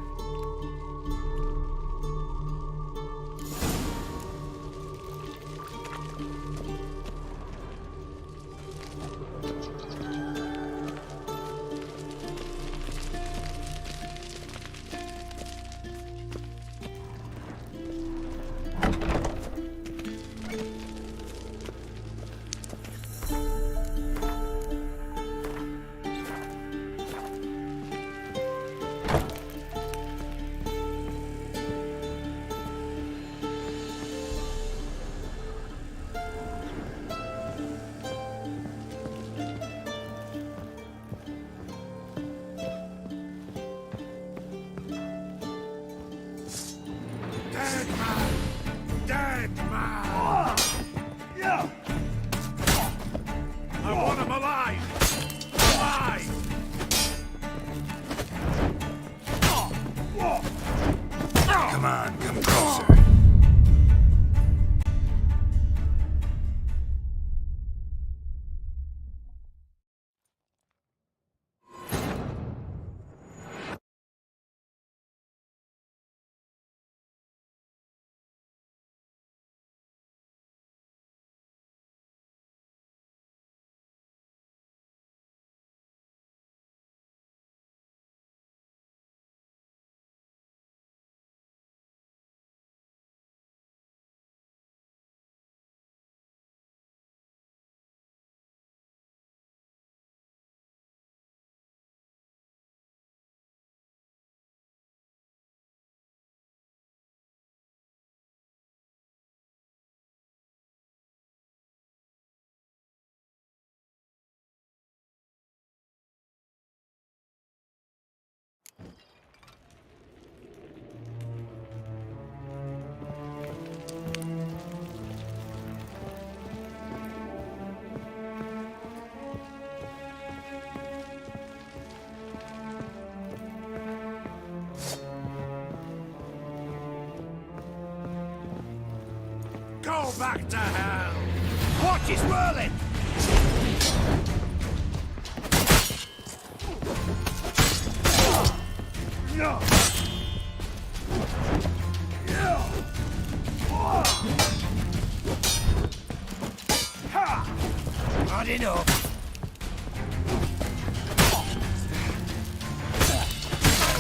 Go back to hell! Watch is whirling! Not enough!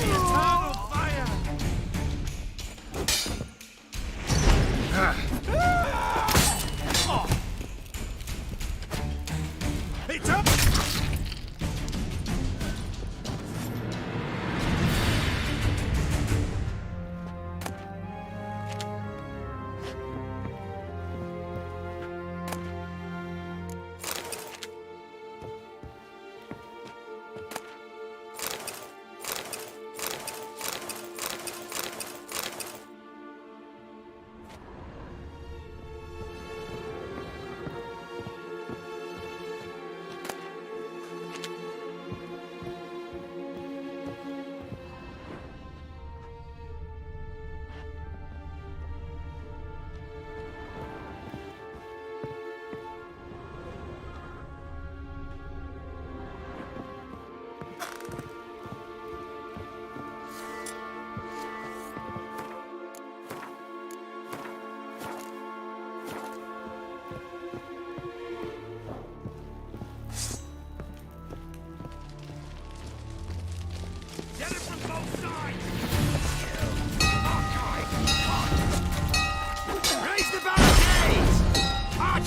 Eternal fire! It's up!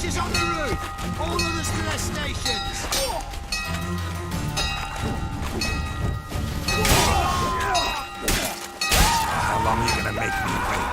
Archers on the roof! All others to their stations! How long are you gonna make me wait?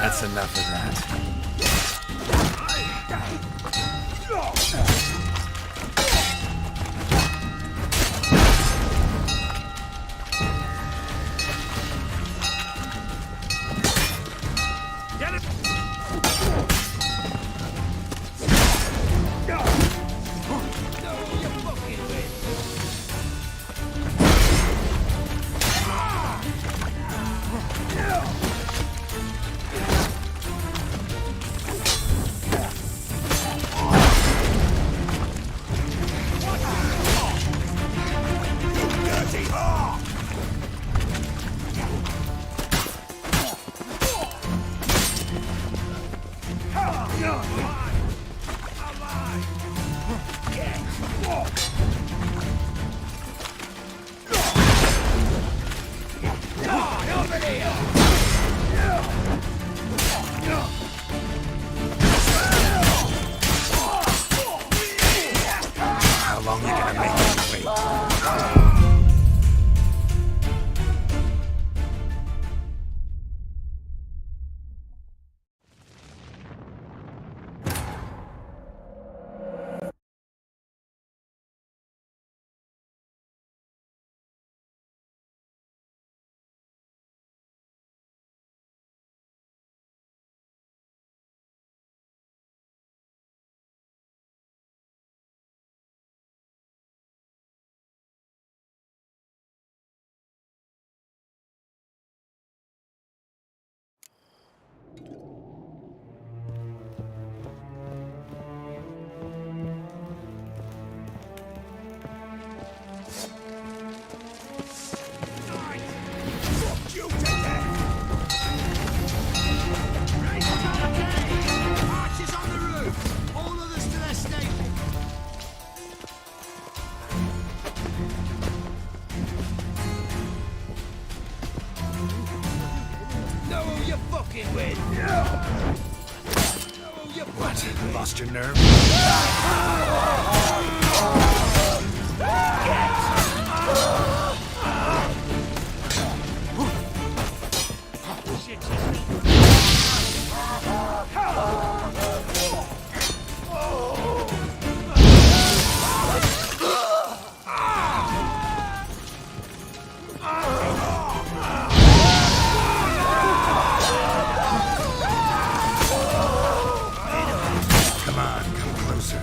That's enough of that. Get it! How long are you gonna make me wait? Archers on the roof! All others to their stations! Know who you're fucking with! What? Lost your nerve? Come on, come closer.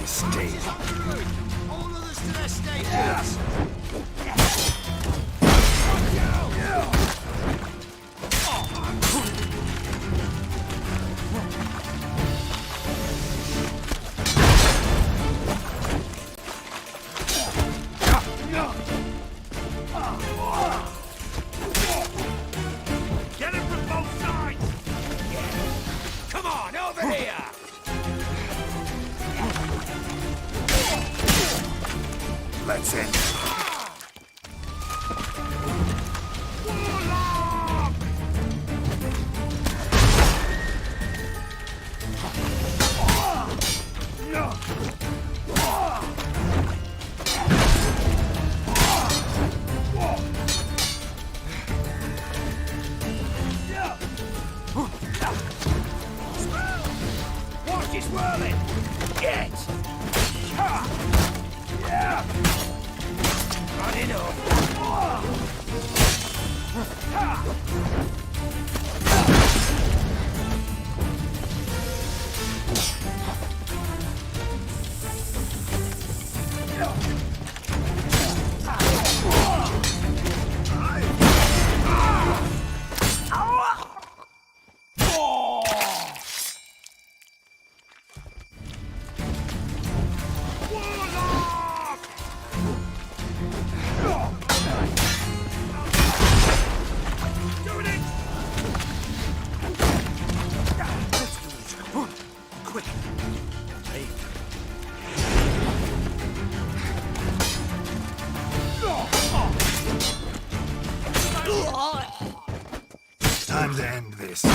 Stay. All others to their stations! Get him from both sides! Come on, over here! Let's end. Watch it swirling! Get! Not enough! Time to end this.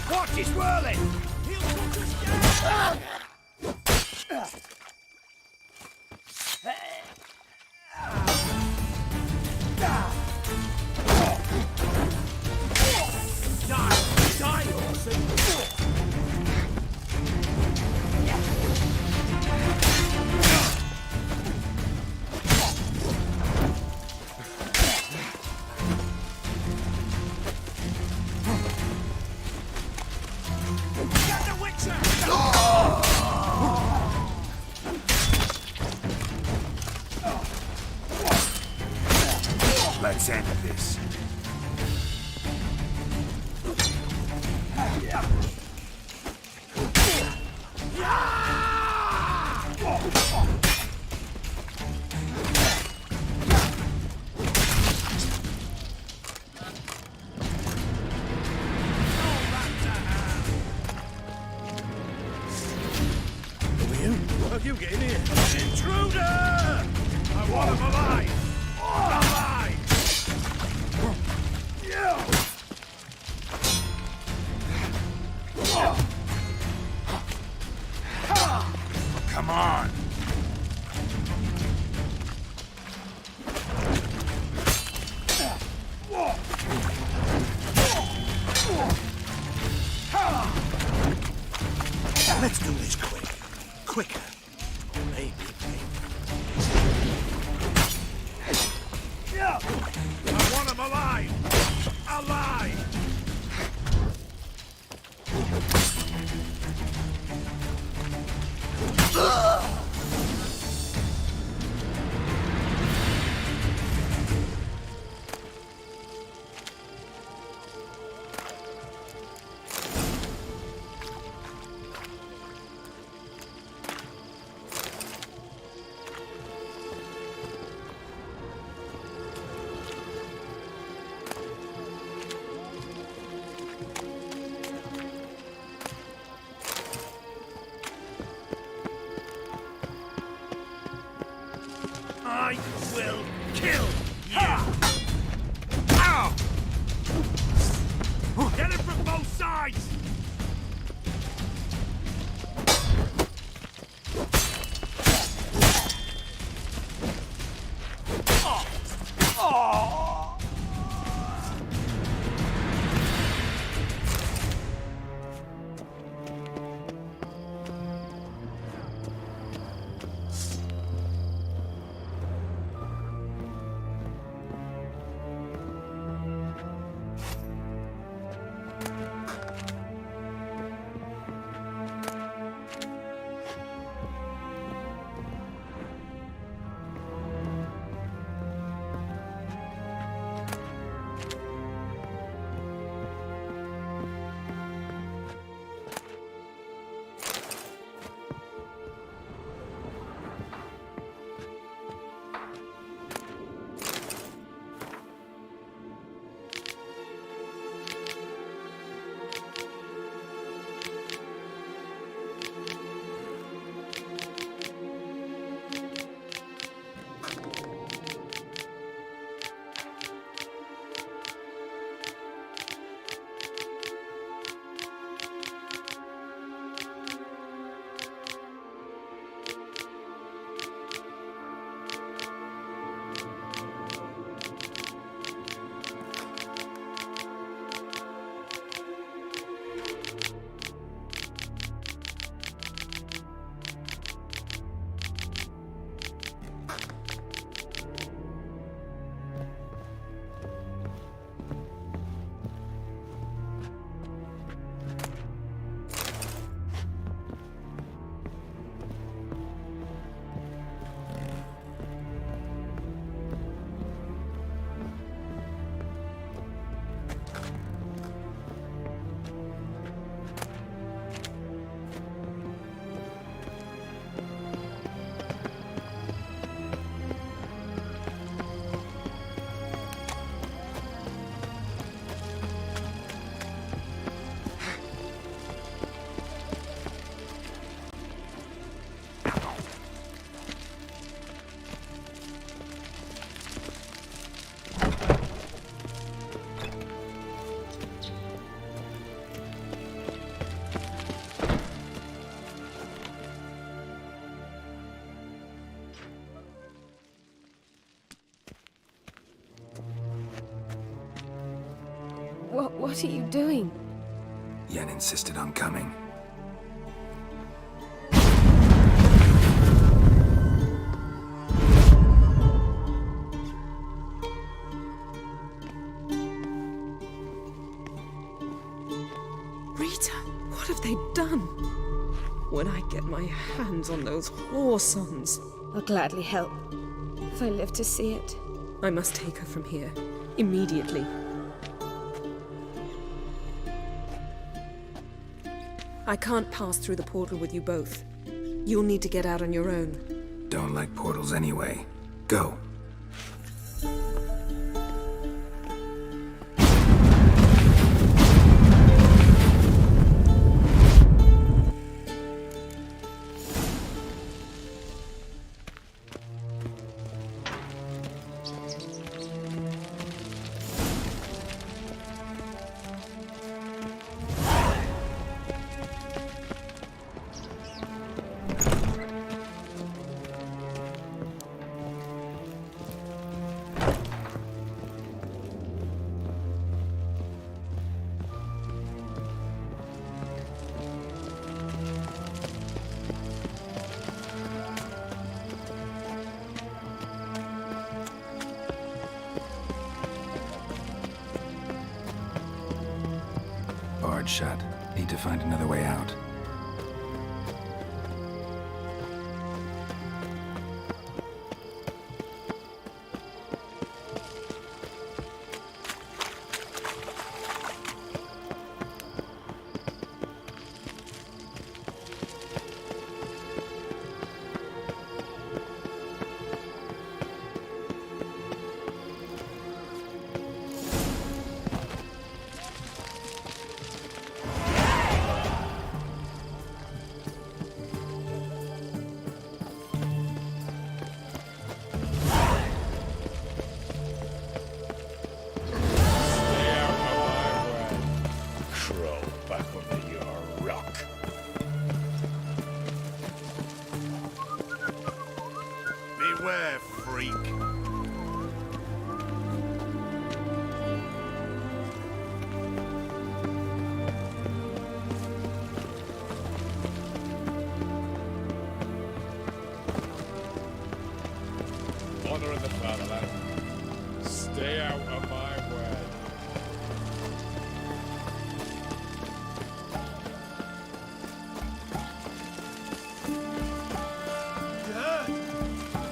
Watch it swirling! He'll shoot us down! Die, Orson! Get the Witcher! Let's end this. How'd you get in here? Intruder! I want him alive! Alive! Come on. Let's do this quick. Quicker. Maybe. I want him alive! Alive! What are you doing? Yen insisted on coming. Rita, what have they done? When I get my hands on those whoresons, I'll gladly help. If I live to see it. I must take her from here. Immediately. I can't pass through the portal with you both. You'll need to get out on your own. Don't like portals anyway. Go. Barred shut. Need to find another way out. Beware, freak. Honor of the fatherland. Stay out of my way. You heard?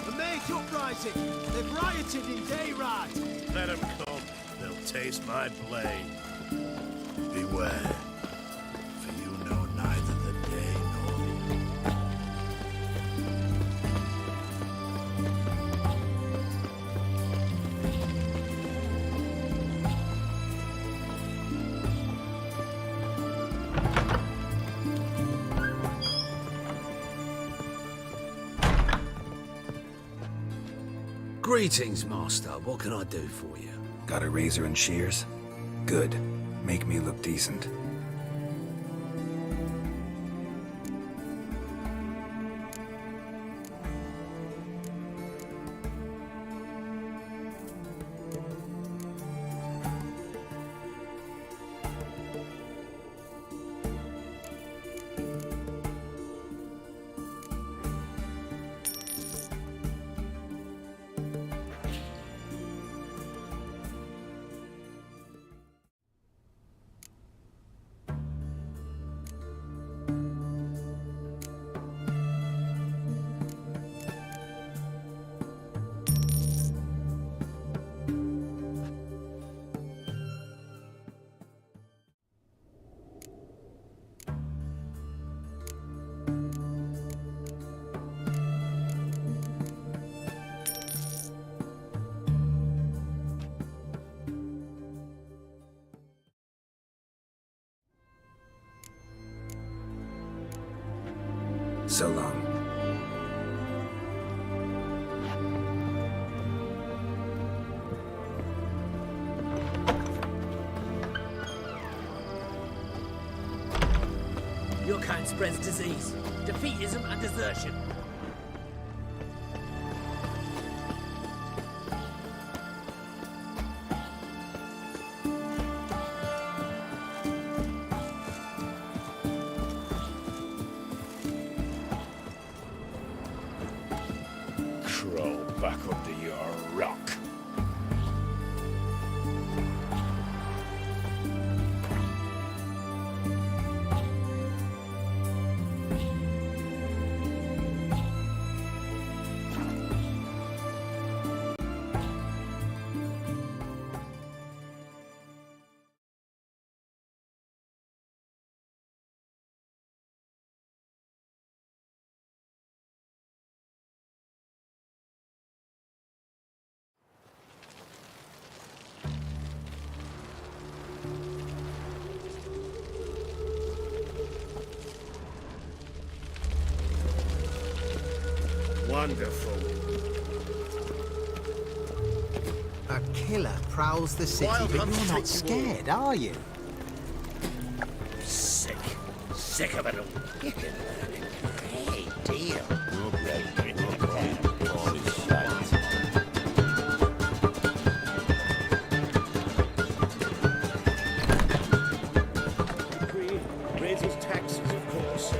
The Mage Uprising. They've rioted in Dayrad. Let them come. They'll taste my blade. Beware, for you know neither the day nor the... Greetings, Master. What can I do for you? Got a razor and shears? Good. Make me look decent. So long. Your kind spreads disease, defeatism and desertion. under your rock. Wonderful. A killer prowls the city, Wild but hunts you're not take you scared, are you? Sick. Sick of it all. You can learn a great deal. Raises taxes, of course.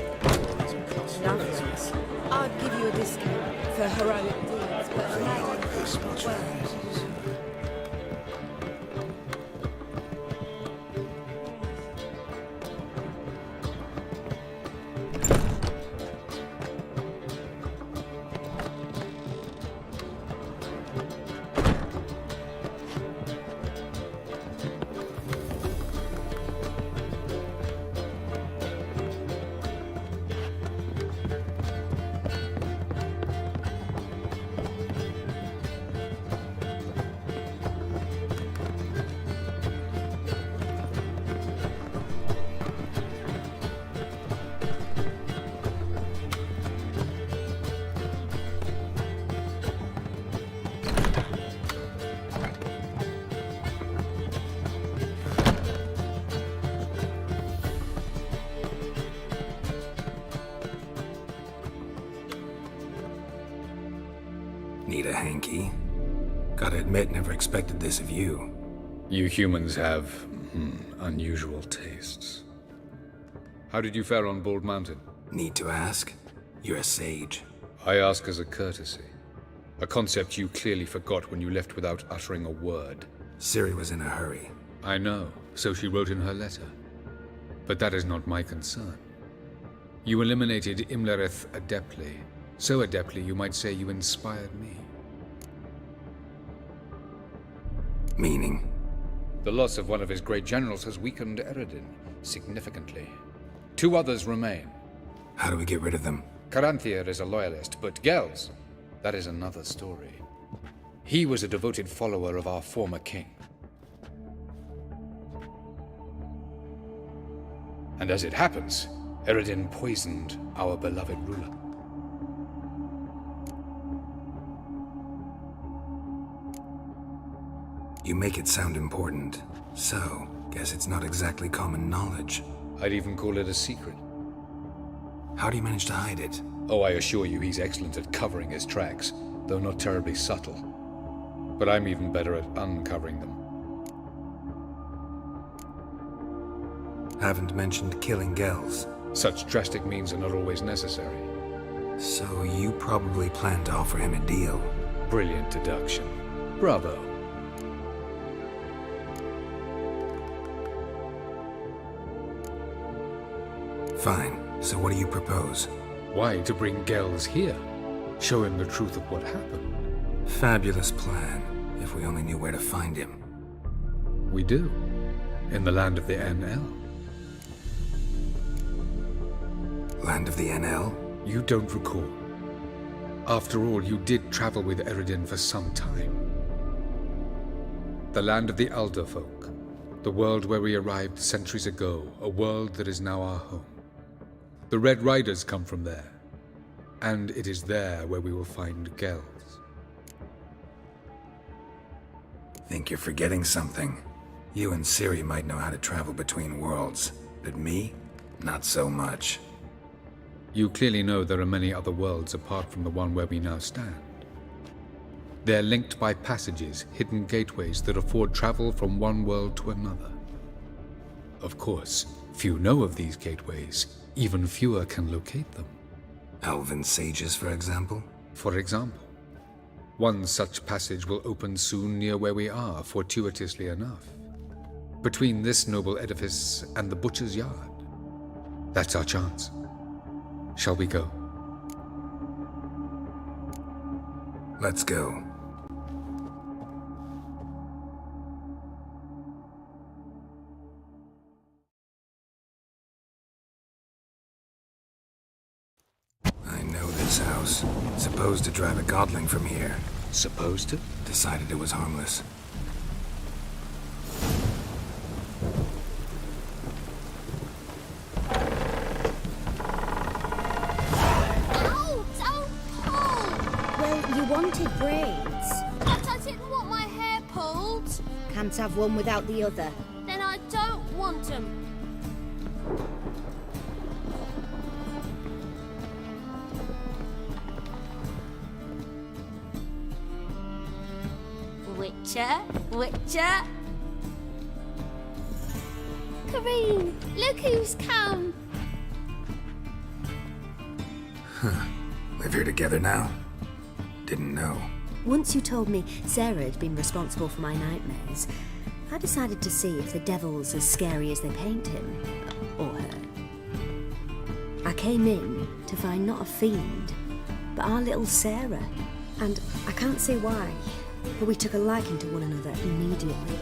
Nonsense. I'd give you a discount for heroic deeds, but Not this much raises. Need a hanky? Gotta admit, never expected this of you. You humans have unusual tastes. How did you fare on Bald Mountain? Need to ask? You're a sage. I ask as a courtesy. A concept you clearly forgot when you left without uttering a word. Ciri was in a hurry. I know, so she wrote in her letter. But that is not my concern. You eliminated Imlerith adeptly. So adeptly, you might say you inspired me. Meaning? The loss of one of his great generals has weakened Eredin significantly. 2 others remain. How do we get rid of them? Caranthir is a loyalist, but Gels, that is another story. He was a devoted follower of our former king. And as it happens, Eredin poisoned our beloved ruler. You make it sound important. So, guess it's not exactly common knowledge. I'd even call it a secret. How do you manage to hide it? Oh, I assure you he's excellent at covering his tracks, though not terribly subtle. But I'm even better at uncovering them. Haven't mentioned killing Gels. Such drastic means are not always necessary. So you probably plan to offer him a deal. Brilliant deduction. Bravo. Fine. So what do you propose? Why, to bring Gels here. Show him the truth of what happened. Fabulous plan, if we only knew where to find him. We do. In the land of the NL. Land of the NL? You don't recall. After all, you did travel with Eredin for some time. The land of the Alder folk. The world where we arrived centuries ago. A world that is now our home. The Red Riders come from there. And it is there where we will find Gels. Think you're forgetting something. You and Ciri might know how to travel between worlds, but me? Not so much. You clearly know there are many other worlds apart from the one where we now stand. They're linked by passages, hidden gateways that afford travel from one world to another. Of course, few know of these gateways. Even fewer can locate them. Elven sages, for example? For example. One such passage will open soon near where we are, fortuitously enough. Between this noble edifice and the butcher's yard. That's our chance. Shall we go? Let's go. I know this house. Supposed to drive a godling from here. Supposed to? Decided it was harmless. Well, you wanted braids. But I didn't want my hair pulled. Can't have one without the other. Then I don't want them. Witcher. Kareen, look who's come. Live here together now? Didn't know. Once you told me Sarah had been responsible for my nightmares, I decided to see if the devil's as scary as they paint him. Or her. I came in to find not a fiend, but our little Sarah. And I can't say why, but we took a liking to one another immediately.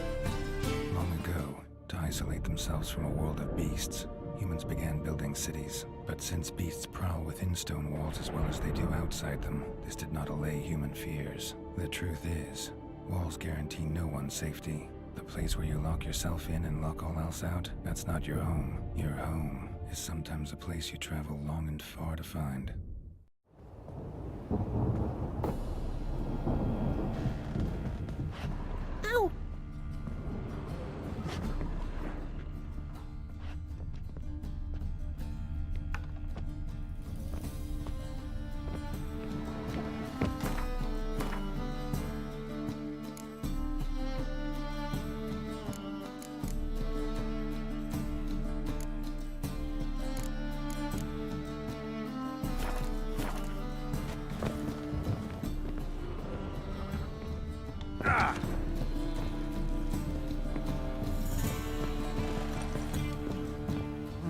Long ago, to isolate themselves from a world of beasts, humans began building cities. But since beasts prowl within stone walls as well as they do outside them, this did not allay human fears. The truth is, walls guarantee no one's safety. The place where you lock yourself in and lock all else out, that's not your home. Your home is sometimes a place you travel long and far to find. Ow!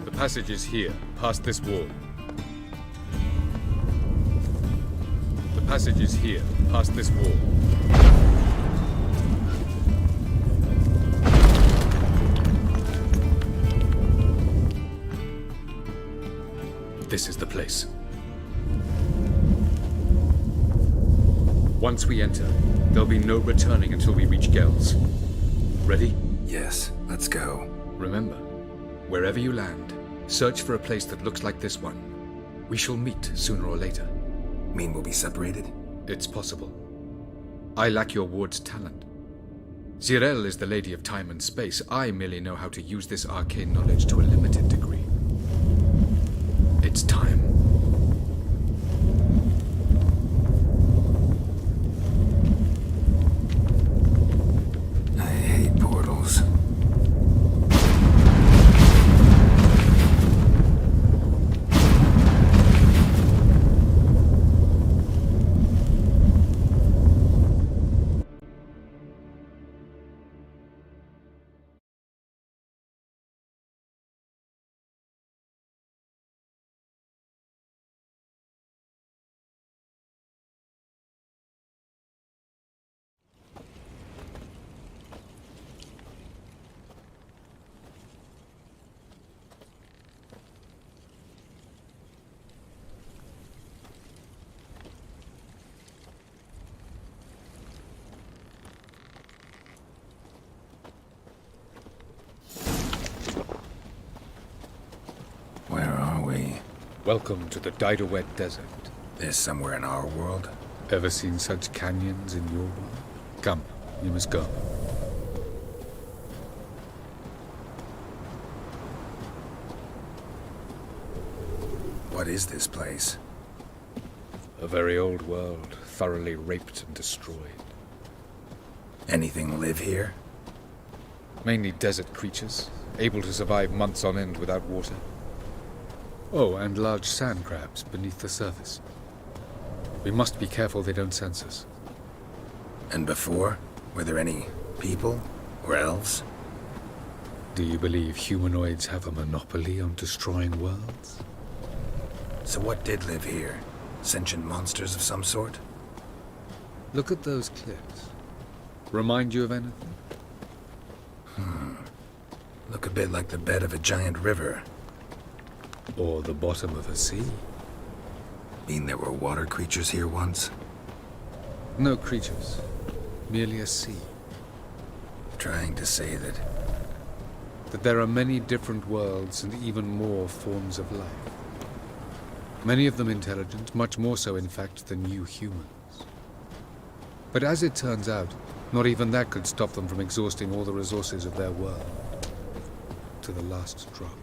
The passage is here, past this wall. The passage is here, past this wall. This is the place. Once we enter, there'll be no returning until we reach Gel's. Ready? Yes, let's go. Remember, wherever you land, search for a place that looks like this one. We shall meet sooner or later. Mean we'll be separated? It's possible. I lack your ward's talent. Zirel is the lady of time and space. I merely know how to use this arcane knowledge to a limited degree. It's time. I hate portals. Where are we? Welcome to the Didowet Desert. This somewhere in our world? Ever seen such canyons in your world? Come, you must go. What is this place? A very old world, thoroughly raped and destroyed. Anything live here? Mainly desert creatures, able to survive months on end without water. Oh, and large sand crabs beneath the surface. We must be careful they don't sense us. And before? Were there any people? Or elves? Do you believe humanoids have a monopoly on destroying worlds? So what did live here? Sentient monsters of some sort? Look at those cliffs. Remind you of anything? Look a bit like the bed of a giant river. Or the bottom of a sea. Mean there were water creatures here once? No creatures. Merely a sea. Trying to say that there are many different worlds and even more forms of life. Many of them intelligent, much more so in fact than you humans. But as it turns out, not even that could stop them from exhausting all the resources of their world. To the last drop.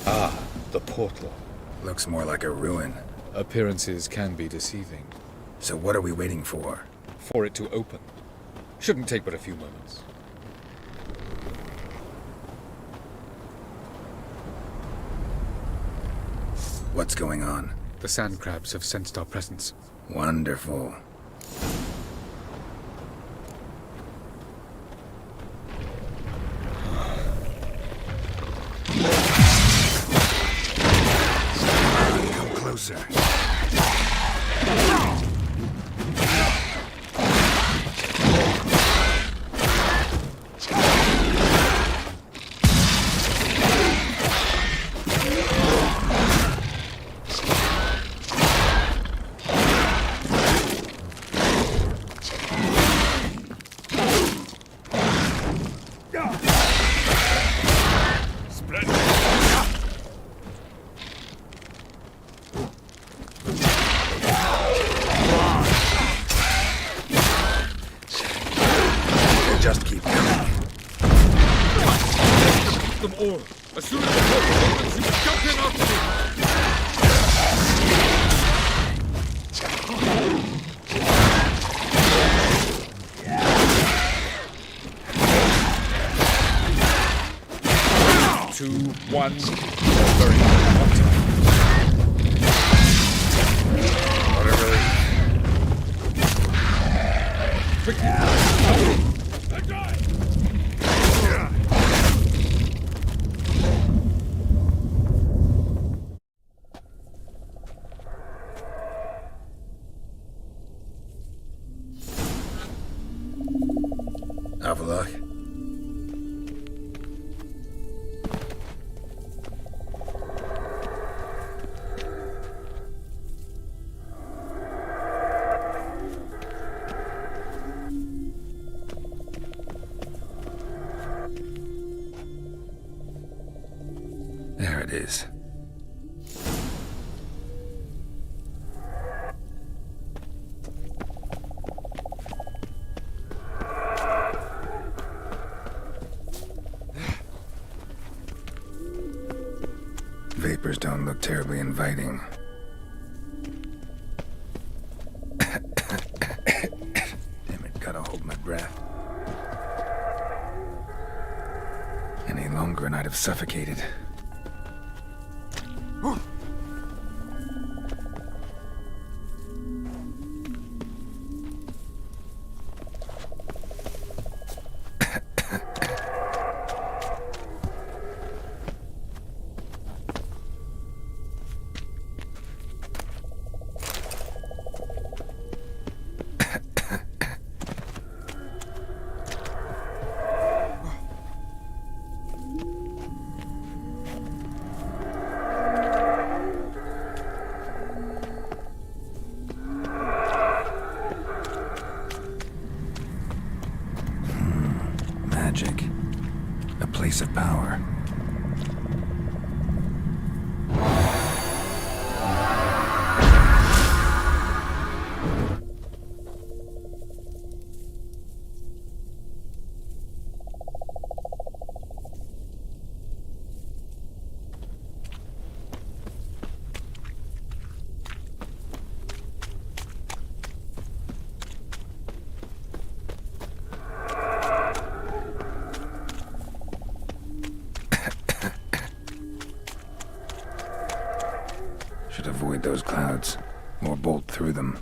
Ah, the portal. looks more like a ruin. Appearances can be deceiving. So what are we waiting for? For it to open. Shouldn't take but a few moments. What's going on? The sand crabs have sensed our presence. Wonderful. Come closer. Just keep going. Them all. As soon as the portal opens, you can jump in after me. Two, one, very on time. Whatever. Quick. Avallac'h? There it is. Vapors don't look terribly inviting. Damn it, gotta hold my breath. Any longer and I'd have suffocated. Magic. A place of power. those clouds, or bolt through them.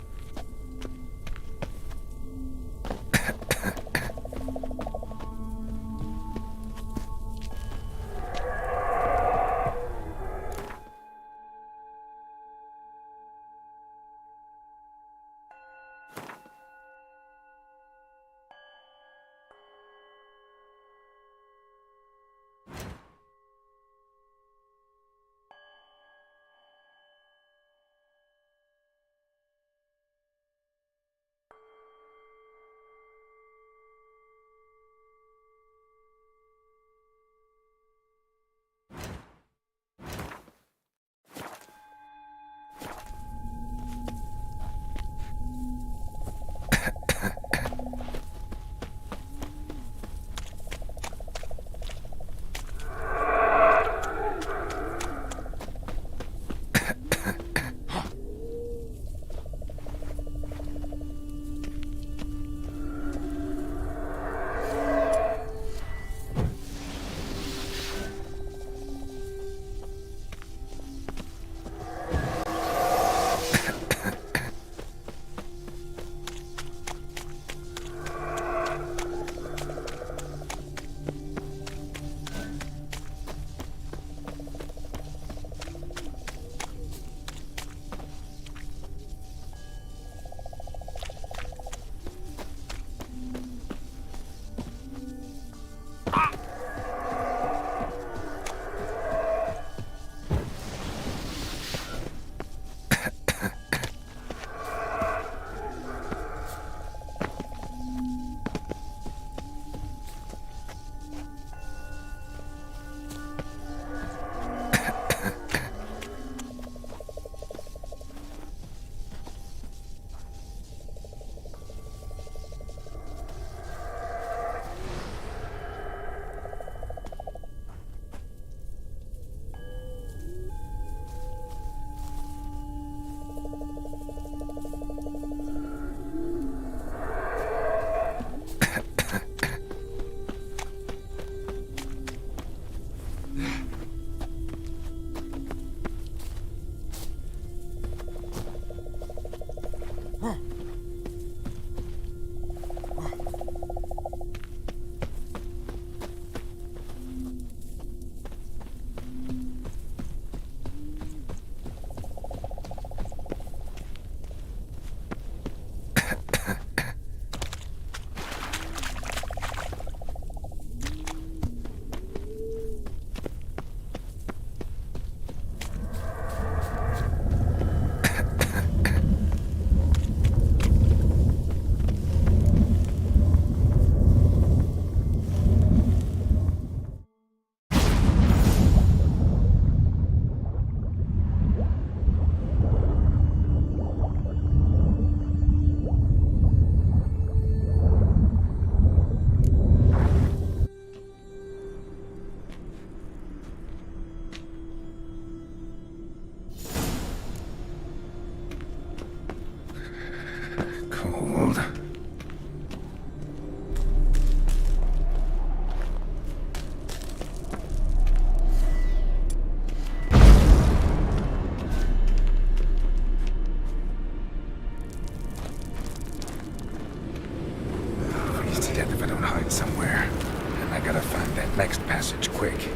Next passage, quick.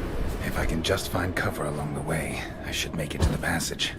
If I can just find cover along the way, I should make it to the passage.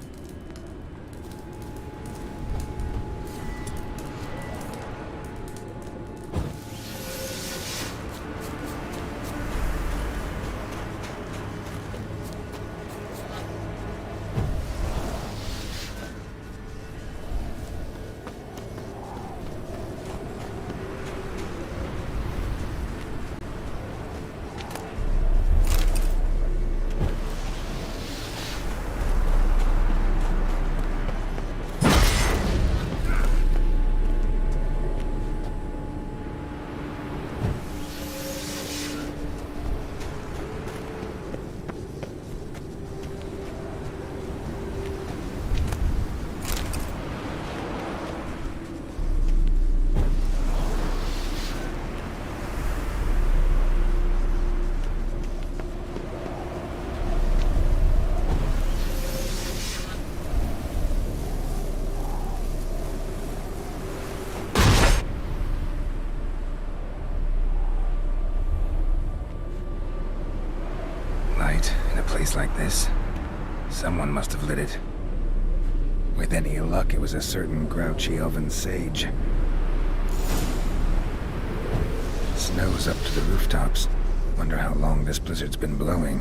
place like this. Someone must have lit it. With any luck, it was a certain grouchy elven sage. Snow's up to the rooftops. Wonder how long this blizzard's been blowing.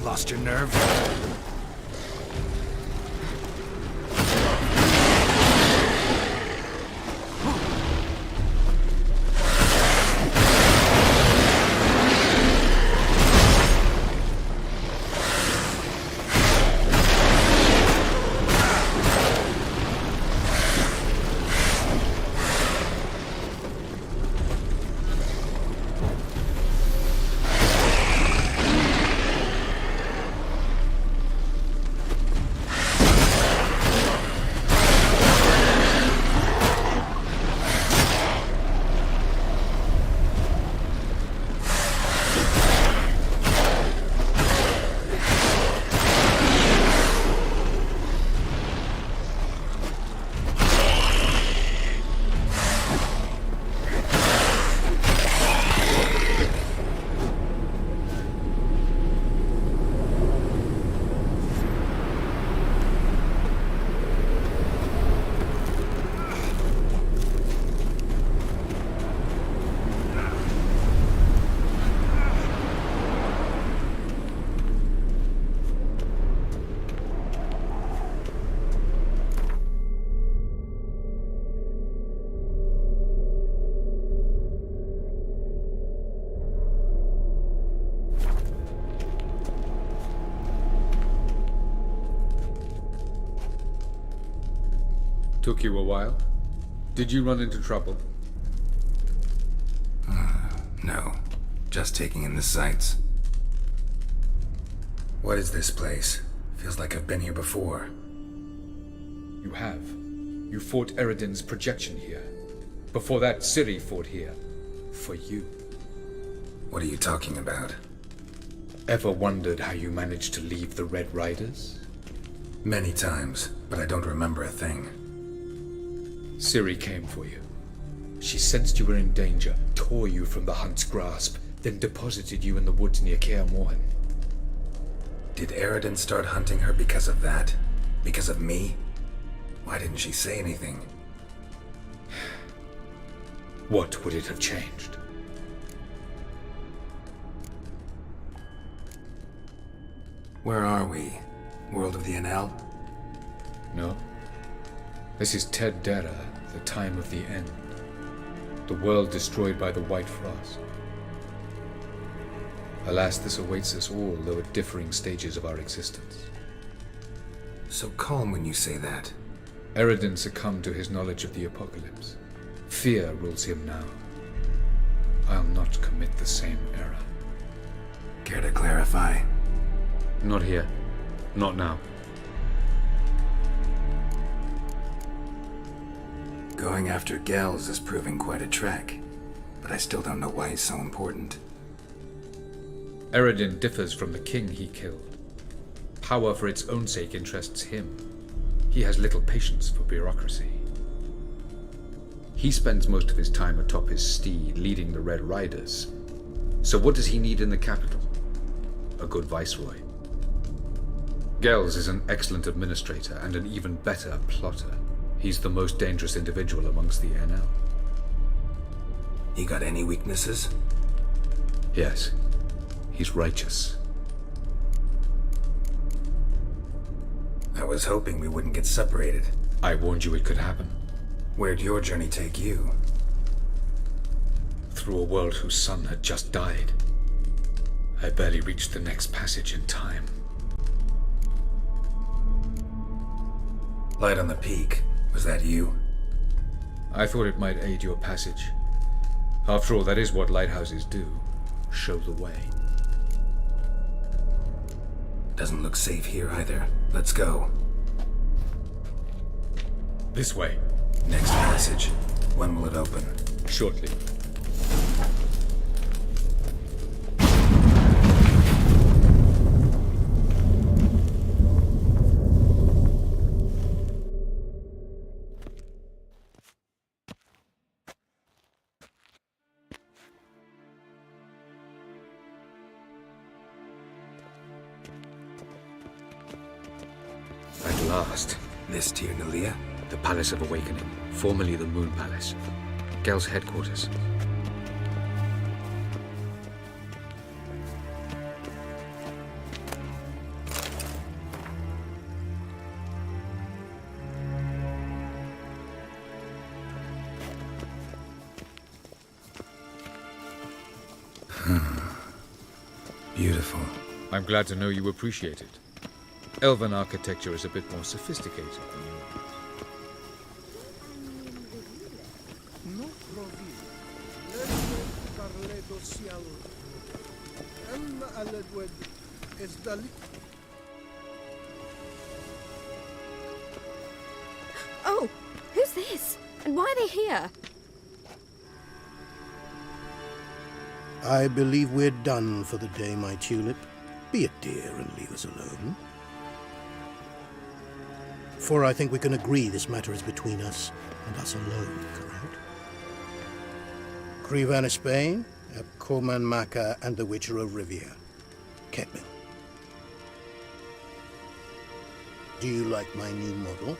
Lost your nerve? Took you a while? Did you run into trouble? No. Just taking in the sights. What is this place? Feels like I've been here before. You have. You fought Eredin's projection here. Before that, Ciri fought here. For you. What are you talking about? Ever wondered how you managed to leave the Red Riders? Many times, but I don't remember a thing. Ciri came for you. She sensed you were in danger, tore you from the Hunt's grasp, then deposited you in the woods near Kaer Morhen. Did Eredin start hunting her because of that? Because of me? Why didn't she say anything? What would it have changed? Where are we? World of the Enel? No. This is Ted Dera, the time of the end. The world destroyed by the White Frost. Alas, this awaits us all, though at differing stages of our existence. So calm when you say that. Eredin succumbed to his knowledge of the apocalypse. Fear rules him now. I'll not commit the same error. Care to clarify? Not here. Not now. Going after Gels is proving quite a trek, but I still don't know why he's so important. Eredin differs from the king he killed. Power for its own sake interests him. He has little patience for bureaucracy. He spends most of his time atop his steed, leading the Red Riders. So what does he need in the capital? A good viceroy. Gels is an excellent administrator and an even better plotter. He's the most dangerous individual amongst the Enel. He got any weaknesses? Yes. He's righteous. I was hoping we wouldn't get separated. I warned you it could happen. Where'd your journey take you? Through a world whose sun had just died. I barely reached the next passage in time. Light on the peak. Was that you? I thought it might aid your passage. After all, that is what lighthouses do. Show the way. Doesn't look safe here either. Let's go. This way. Next passage. When will it open? Shortly. At last. This Tyr Nalia? The Palace of Awakening, formerly the Moon Palace. Gel's headquarters. Beautiful. I'm glad to know you appreciate it. Elven architecture is a bit more sophisticated than yours. Oh, who's this? And why are they here? I believe we're done for the day, my tulip. Be a dear and leave us alone. For I think we can agree this matter is between us and us alone, correct? Crevan of Spain, Coman Maka, and the Witcher of Rivia. Ketmil. Do you like my new model?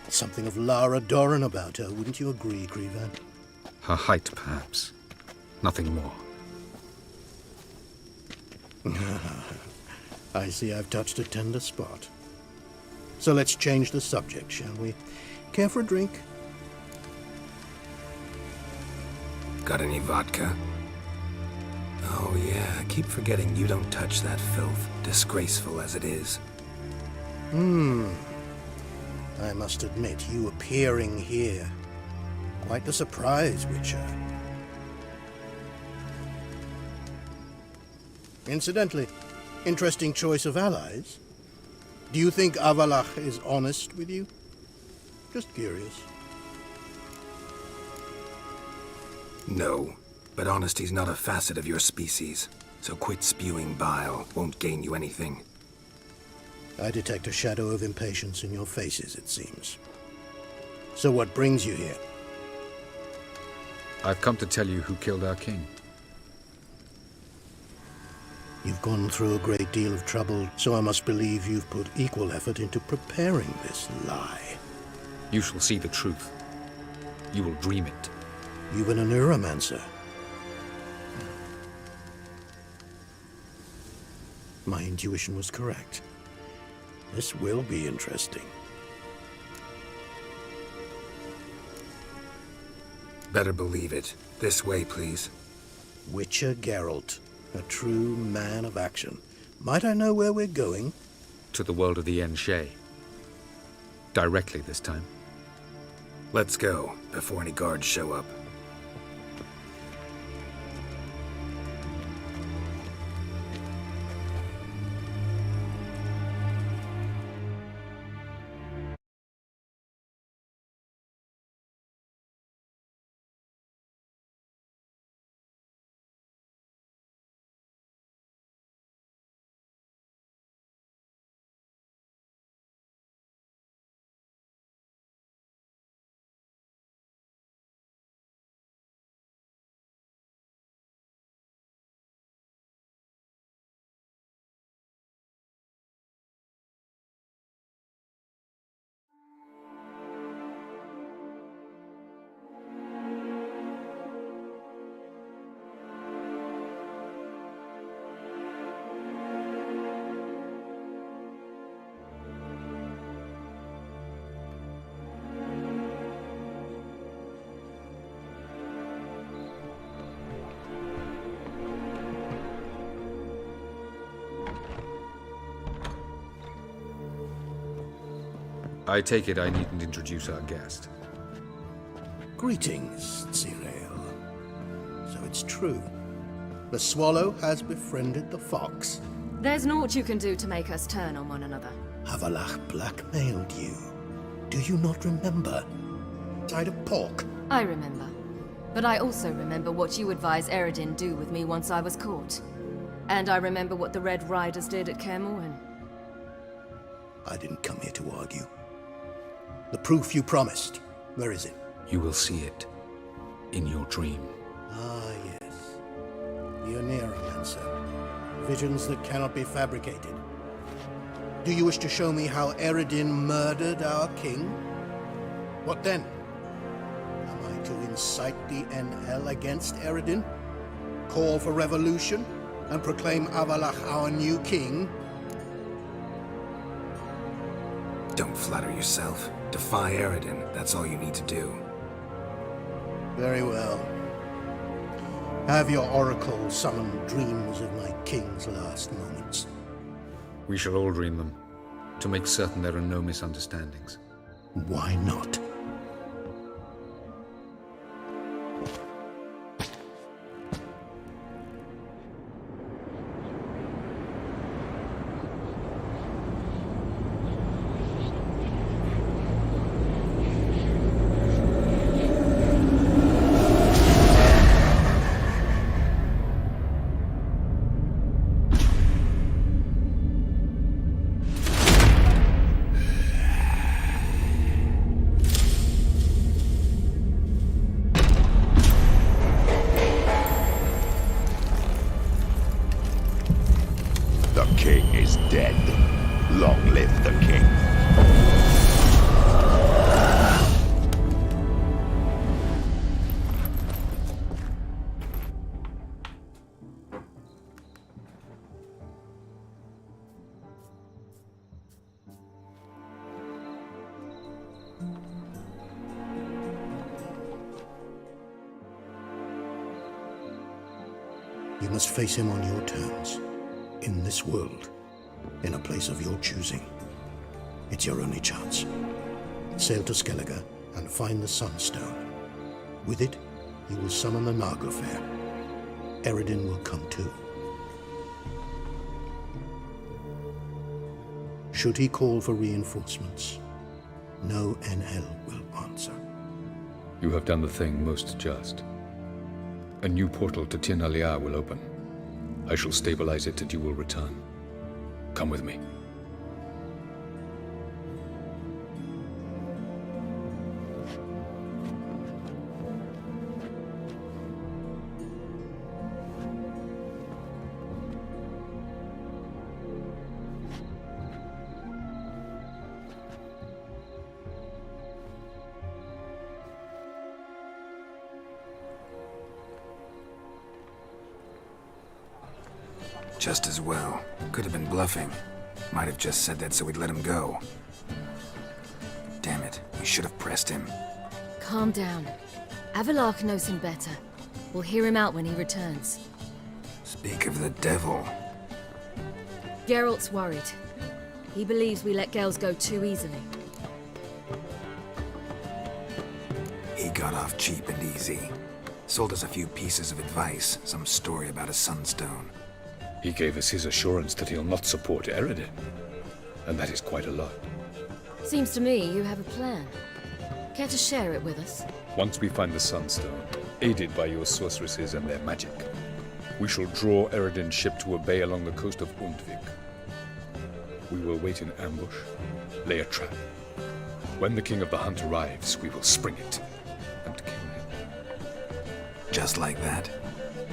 Something of Lara Doran about her, wouldn't you agree, Crevan? Her height, perhaps. Nothing more. I see I've touched a tender spot. So let's change the subject, shall we? Care for a drink? Got any vodka? Oh yeah, I keep forgetting you don't touch that filth, disgraceful as it is. I must admit, you appearing here. Quite the surprise, Witcher. Incidentally, interesting choice of allies. Do you think Avalach is honest with you? Just curious. No, but honesty's not a facet of your species. So quit spewing bile. Won't gain you anything. I detect a shadow of impatience in your faces, it seems. So what brings you here? I've come to tell you who killed our king. You've gone through a great deal of trouble, so I must believe you've put equal effort into preparing this lie. You shall see the truth. You will dream it. Even a neuromancer. My intuition was correct. This will be interesting. Better believe it. This way, please. Witcher Geralt, a true man of action. Might I know where we're going? To the world of the Yen Shay. Directly this time. Let's go, before any guards show up. I take it I needn't introduce our guest. Greetings, Zirael. So it's true. The swallow has befriended the fox. There's naught you can do to make us turn on one another. Havalach blackmailed you. Do you not remember? Side of pork. I remember. But I also remember what you advised Eredin do with me once I was caught. And I remember what the Red Riders did at Kaer Morhen. I didn't come here to argue. The proof you promised. Where is it? You will see it. In your dream. Ah, yes. The Neuromancer. Visions that cannot be fabricated. Do you wish to show me how Eredin murdered our king? What then? Am I to incite the NL against Eredin? Call for revolution? And proclaim Avalach our new king? Don't flatter yourself. Defy Eredin. That's all you need to do. Very well. Have your oracle summon dreams of my king's last moments. We shall all dream them, to make certain there are no misunderstandings. Why not? You must face him on your terms. In this world. In a place of your choosing. It's your only chance. Sail to Skellige and find the Sunstone. With it, you will summon the Naglfar. Eredin will come too. Should he call for reinforcements, no NL will answer. You have done the thing most just. A new portal to Tir Naliar will open. I shall stabilize it and you will return. Come with me. Just as well. Could have been bluffing. Might have just said that so we'd let him go. Damn it, we should have pressed him. Calm down. Avalark knows him better. We'll hear him out when he returns. Speak of the devil. Geralt's worried. He believes we let girls go too easily. He got off cheap and easy. Sold us a few pieces of advice, some story about a sunstone. He gave us his assurance that he'll not support Eredin. And that is quite a lot. Seems to me you have a plan. Care to share it with us? Once we find the sunstone, aided by your sorceresses and their magic, we shall draw Eredin's ship to a bay along the coast of Undvik. We will wait in ambush, lay a trap. When the King of the Hunt arrives, we will spring it and kill him. Just like that?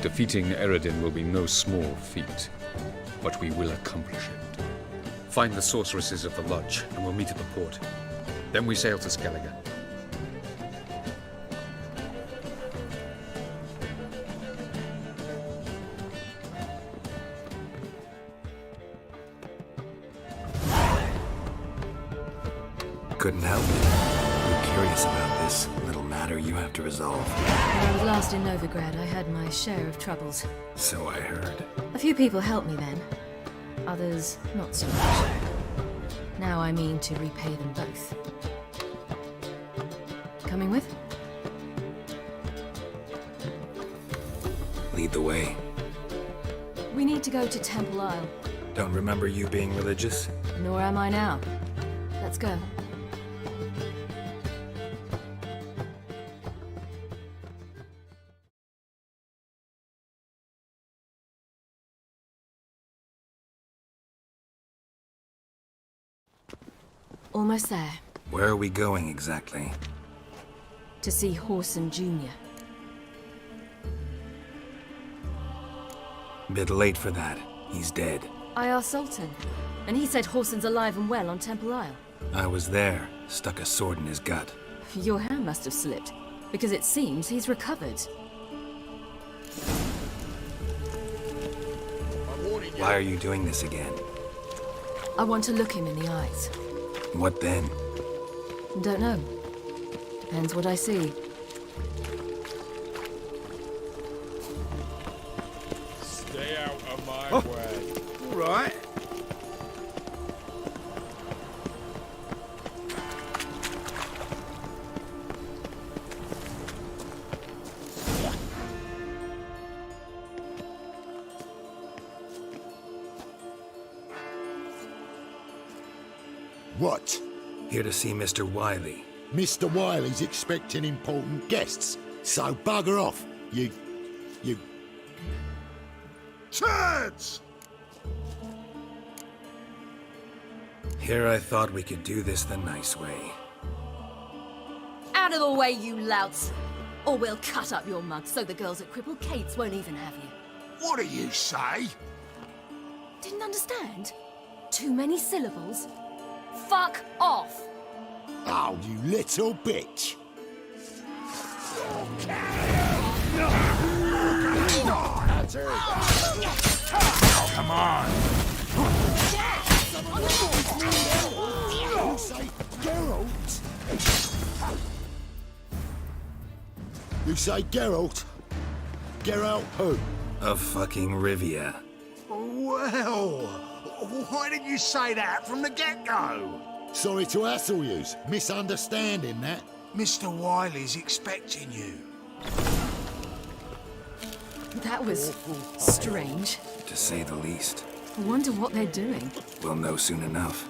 Defeating Eredin will be no small feat, but we will accomplish it. Find the sorceresses of the Lodge, and we'll meet at the port. Then we sail to Skellige. Couldn't help it. I'm curious about this little matter you have to resolve. When I was last in Novigrad, I had my share of troubles. So I heard. A few people helped me then. Others, not so much. Now I mean to repay them both. Coming with? Lead the way. We need to go to Temple Isle. Don't remember you being religious? Nor am I now. Let's go. Almost there. Where are we going exactly? To see Whoreson Jr. Bit late for that. He's dead. I asked Sultan, and he said Whoreson's alive and well on Temple Isle. I was there. Stuck a sword in his gut. Your hand must have slipped, because it seems he's recovered. Why are you doing this again? I want to look him in the eyes. What then? Don't know. Depends what I see. Stay out of my way. All right. What? Here to see Mr. Wiley. Mr. Wiley's expecting important guests, so bugger off, you... Turds! Here I thought we could do this the nice way. Out of the way, you louts! Or we'll cut up your mug so the girls at Cripple Kate's won't even have you. What do you say? Didn't understand? Too many syllables? Fuck off! Oh, you little bitch! Come on! You say Geralt? You say Geralt? Geralt who? Of fucking Rivia. Well, why didn't you say that from the get-go? Sorry to hassle yous. Misunderstanding that. Mr. Wiley's expecting you. That was strange. To say the least. I wonder what they're doing. We'll know soon enough.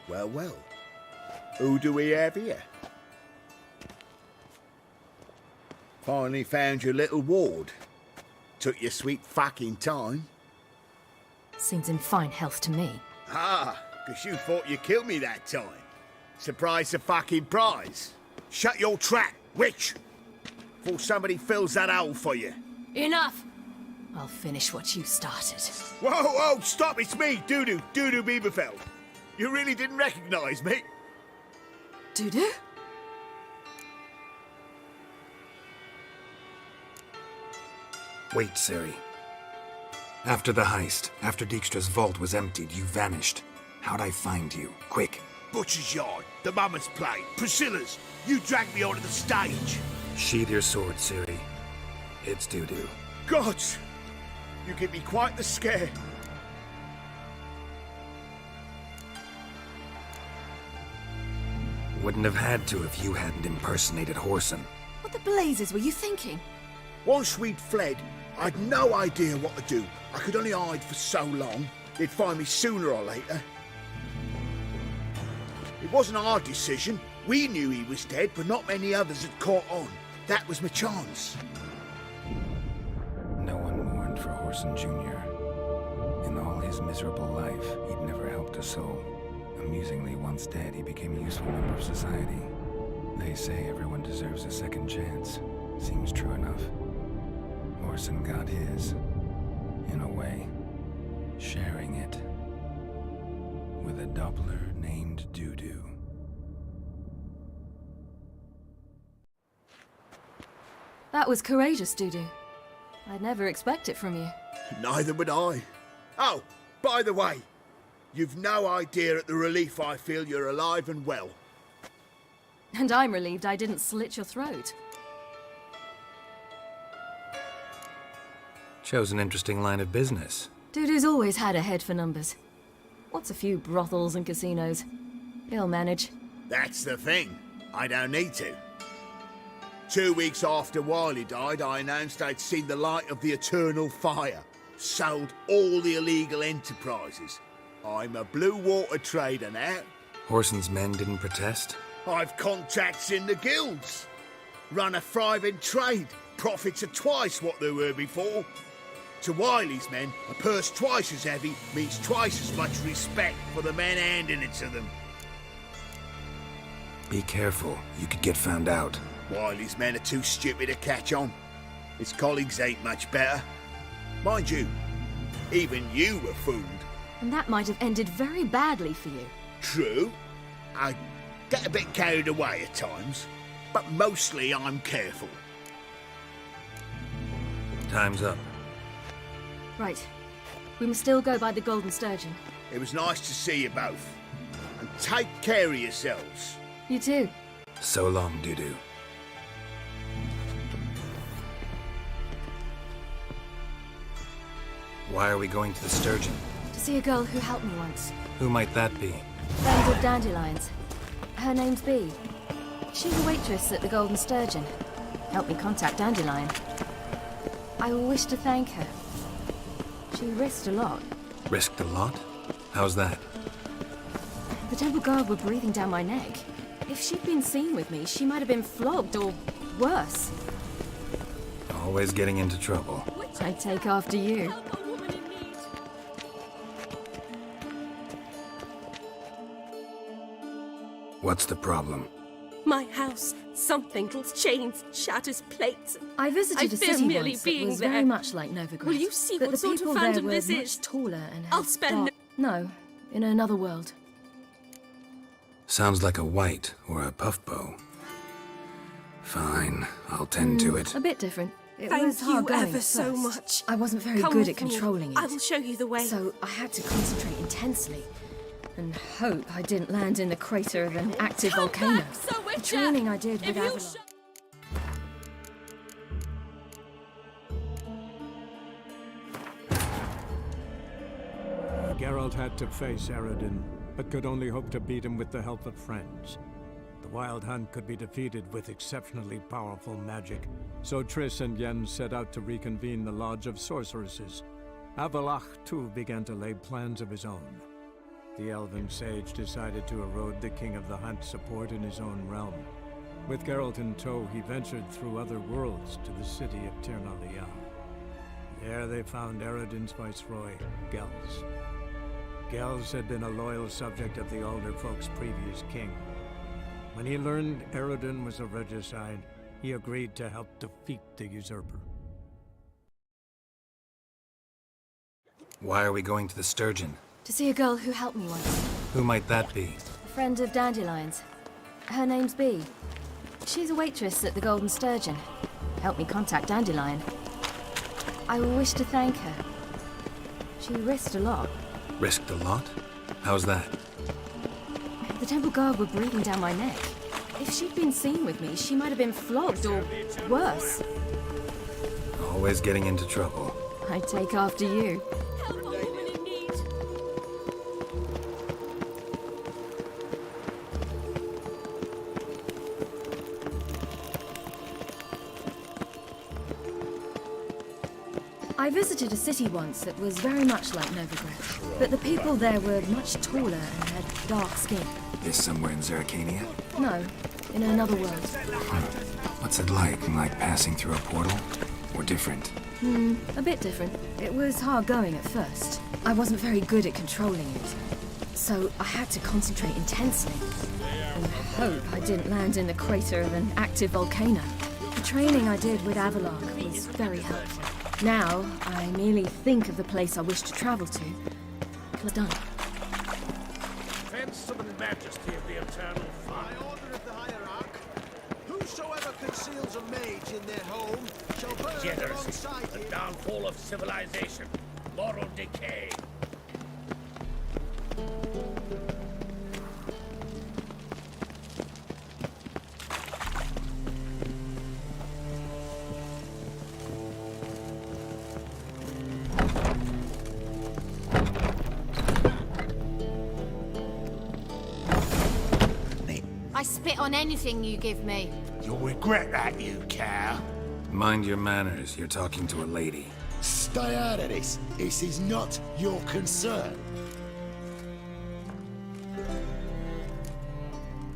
Well, well. Who do we have here? Finally found your little ward. Took your sweet fucking time. Seems in fine health to me. Ah, 'cause you thought you killed me that time. Surprise the fucking prize. Shut your trap, witch! Before somebody fills that hole for you. Enough! I'll finish what you started. Whoa, stop, it's me, Dudu Bieberfeld. You really didn't recognize me? Dudu? Wait, Ciri. After the heist, after Dijkstra's vault was emptied, you vanished. How'd I find you? Quick. Butcher's Yard, the Mama's Plate, Priscilla's. You dragged me onto the stage. Sheathe your sword, Ciri. It's Dudu. Gods! You give me quite the scare. Wouldn't have had to if you hadn't impersonated Whoreson. What the blazes were you thinking? Once we'd fled, I'd no idea what to do. I could only hide for so long. They'd find me sooner or later. It wasn't our decision. We knew he was dead, but not many others had caught on. That was my chance. No one mourned for Whoreson Jr. In all his miserable life, he'd never helped a soul. Amusingly, once dead, he became a useful member of society. They say everyone deserves a second chance. Seems true enough. Whoreson got his, in a way, sharing it with a Doppler named Dudu. That was courageous, Dudu. I'd never expect it from you. Neither would I. Oh, by the way, you've no idea at the relief I feel you're alive and well. And I'm relieved I didn't slit your throat. Chose an interesting line of business. Dudu's always had a head for numbers. What's a few brothels and casinos? He'll manage. That's the thing. I don't need to. 2 weeks after Wiley died, I announced I'd seen the light of the eternal fire. Sold all the illegal enterprises. I'm a blue water trader now. Whoreson's men didn't protest? I've contacts in the guilds. Run a thriving trade. Profits are twice what they were before. To Wiley's men, a purse twice as heavy means twice as much respect for the men handing it to them. Be careful. You could get found out. Wiley's men are too stupid to catch on. His colleagues ain't much better. Mind you, even you were fooled. And that might have ended very badly for you. True. I get a bit carried away at times, but mostly I'm careful. Time's up. Right. We must still go by the Golden Sturgeon. It was nice to see you both. And take care of yourselves. You too. So long, Dudu. Why are we going to the Sturgeon? To see a girl who helped me once. Who might that be? Friends of Dandelions. Her name's Bee. She's a waitress at the Golden Sturgeon. Helped me contact Dandelion. I wish to thank her. She risked a lot. Risked a lot? How's that? The Temple Guard were breathing down my neck. If she'd been seen with me, she might have been flogged or worse. Always getting into trouble. I'd take after you. What's the problem? My house. Something's chains, shatters plates. I visited a fear city merely once that being was there. very much like Novigrad. Will you see but what the sort of people there phantom were this much is? taller and I'll had spend No, in another world. Sounds like a white or a puff bow. Fine, I'll tend to it. A bit different. It Thank was hard you going ever at so first. much. I wasn't very Come good with at me. controlling it. I will show you the way. So I had to concentrate intensely and hope I didn't land in the crater of an active volcano. Back, Sir The Witcher! training I did with If you Avalon. Geralt had to face Eredin, but could only hope to beat him with the help of friends. The Wild Hunt could be defeated with exceptionally powerful magic, so Triss and Yen set out to reconvene the Lodge of Sorceresses. Avallac'h, too, began to lay plans of his own. The Elven Sage decided to erode the King of the Hunt's support in his own realm. With Geralt in tow, he ventured through other worlds to the city of Tir Nalia. There they found Eredin's viceroy, Gels. Gels had been a loyal subject of the Alder folk's previous king. When he learned Eredin was a regicide, he agreed to help defeat the usurper. Why are we going to the Sturgeon? To see a girl who helped me once. Who might that be? A friend of Dandelion's. Her name's Bee. She's a waitress at the Golden Sturgeon. Helped me contact Dandelion. I wish to thank her. She risked a lot. Risked a lot? How's that? The Temple Guard were breathing down my neck. If she'd been seen with me, she might have been flogged or worse. Always getting into trouble. I take after you. I visited a city once that was very much like Novigrad, but the people there were much taller and had dark skin. This somewhere in Zerrikania? No, in another world. What's it like? Like passing through a portal? Or different? A bit different. It was hard going at first. I wasn't very good at controlling it, so I had to concentrate intensely. And hope I didn't land in the crater of an active volcano. The training I did with Avalark was very helpful. Now, I merely think of the place I wish to travel to. It's done. Defense of the majesty of the eternal fire. By order of the hierarch, whosoever conceals a mage in their home shall burn Degeneracy, alongside the him. downfall of civilization, moral decay. I spit on anything you give me. You'll regret that, you cow. Mind your manners, you're talking to a lady. Stay out of this. This is not your concern.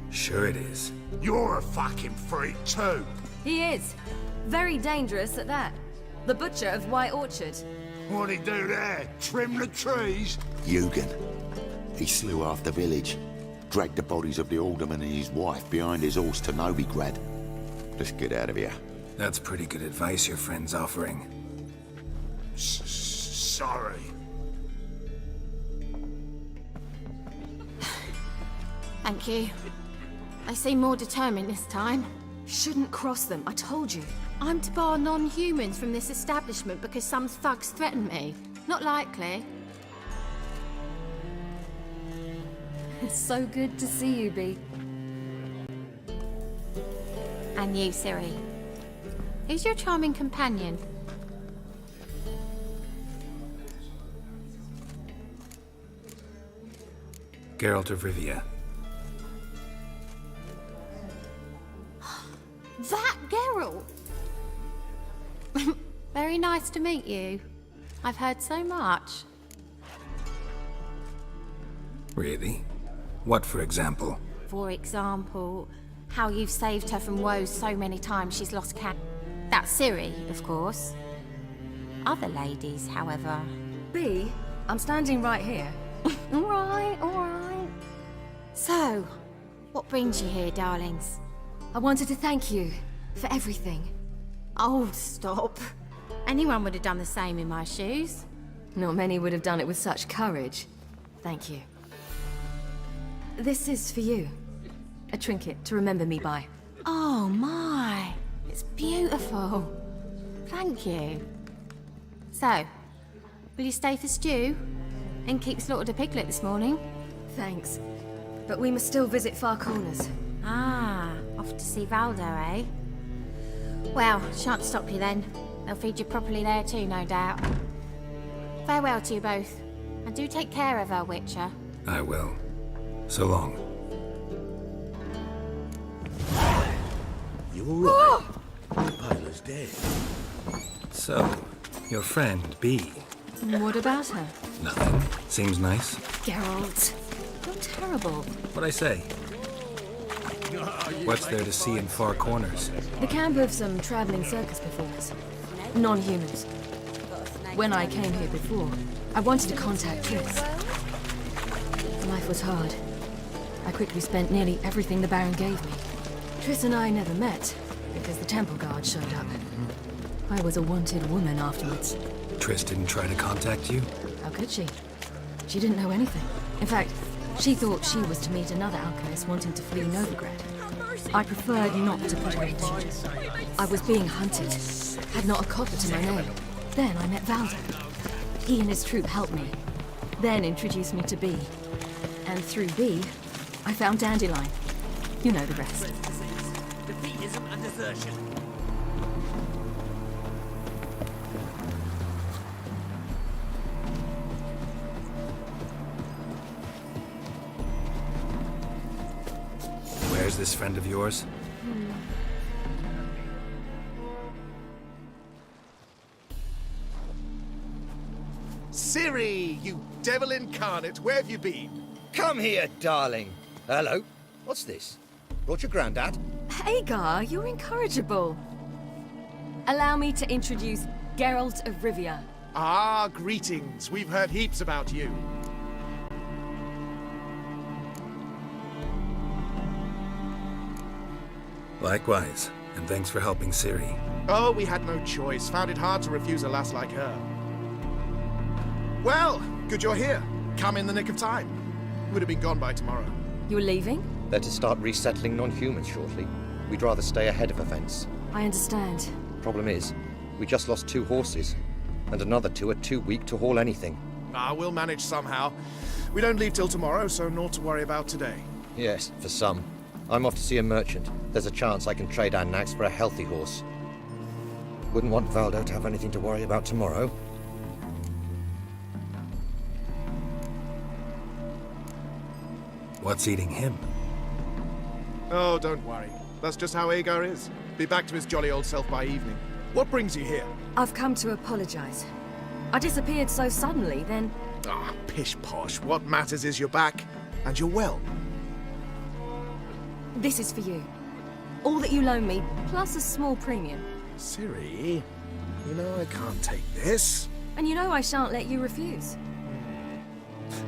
Sure it is. You're a fucking freak too. He is. Very dangerous at that. The butcher of White Orchard. What'd he do there? Trim the trees? Eugen. He slew half the village. Dragged the bodies of the alderman and his wife behind his horse to Novigrad. Let's get out of here. That's pretty good advice your friend's offering. Sorry. Thank you. They seem more determined this time. Shouldn't cross them, I told you. I'm to bar non-humans from this establishment because some thugs threaten me. Not likely. It's so good to see you, Bee. And you, Ciri. Who's your charming companion? Geralt of Rivia. That Geralt! Very nice to meet you. I've heard so much. Really? What, for example? For example, how you've saved her from woes so many times she's lost count. That's Ciri, of course. Other ladies, however... Bee, I'm standing right here. All right. So, what brings you here, darlings? I wanted to thank you for everything. Oh, stop. Anyone would have done the same in my shoes. Not many would have done it with such courage. Thank you. This is for you. A trinket to remember me by. Oh my, it's beautiful. Thank you. So, will you stay for stew? And keep slaughtered a piglet this morning? Thanks. But we must still visit Far Corners. Ah, off to see Valdo, eh? Well, shan't stop you then. They'll feed you properly there too, no doubt. Farewell to you both. And do take care of her, Witcher. I will. So long. You all right? The Pilar's dead. So, your friend, Bee. What about her? Nothing. Seems nice. Geralt, you're terrible. What'd I say? What's there to see in Far Corners? The camp of some traveling circus performers. Non-humans. When I came here before, I wanted to contact Triss. Life was hard. I quickly spent nearly everything the Baron gave me. Triss and I never met, because the Temple Guard showed up. I was a wanted woman afterwards. Triss didn't try to contact you? How could she? She didn't know anything. In fact, she thought she was to meet another alchemist wanting to flee Novigrad. I preferred not to put her in danger. I was being hunted. Had not a copper to my name. Then I met Valdo. He and his troop helped me. Then introduced me to Bee. And through Bee, I found Dandelion. You know the rest. Defeatism and desertion. Where's this friend of yours? Ciri, you devil incarnate, where have you been? Come here, darling. Hello. What's this? Brought your granddad? Hagar, you're incorrigible. Allow me to introduce Geralt of Rivia. Ah, greetings. We've heard heaps about you. Likewise, and thanks for helping Ciri. Oh, we had no choice. Found it hard to refuse a lass like her. Well, good you're here. Come in the nick of time. Would have been gone by tomorrow. You're leaving? They're to start resettling non-humans shortly. We'd rather stay ahead of events. I understand. Problem is, we just lost 2 horses, and another 2 are too weak to haul anything. Ah, we'll manage somehow. We don't leave till tomorrow, so naught to worry about today. Yes, for some. I'm off to see a merchant. There's a chance I can trade our nags for a healthy horse. Wouldn't want Valdo to have anything to worry about tomorrow. What's eating him? Oh, don't worry. That's just how Agar is. Be back to his jolly old self by evening. What brings you here? I've come to apologize. I disappeared so suddenly, then... Ah, pish-posh. What matters is you're back, and you're well. This is for you. All that you loan me, plus a small premium. Ciri, you know I can't take this. And you know I shan't let you refuse.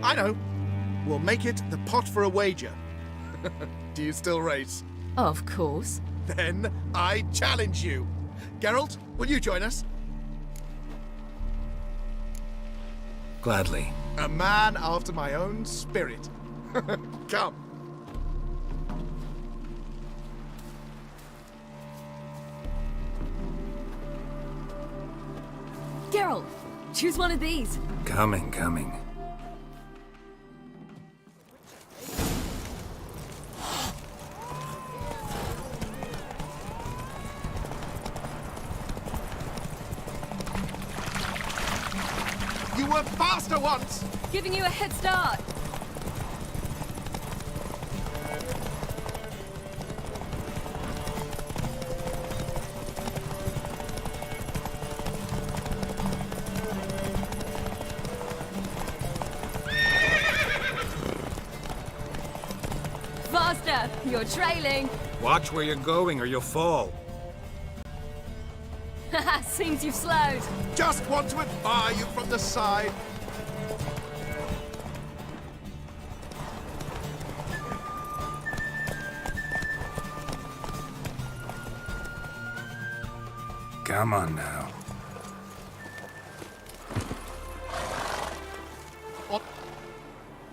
I know. We'll make it the pot for a wager. Do you still race? Of course. Then I challenge you. Geralt, will you join us? Gladly. A man after my own spirit. Come. Geralt, choose one of these. Coming. You were faster once! Giving you a head start. Faster! You're trailing. Watch where you're going or you'll fall. Seems you've slowed. Just want to admire you from the side. Come on now.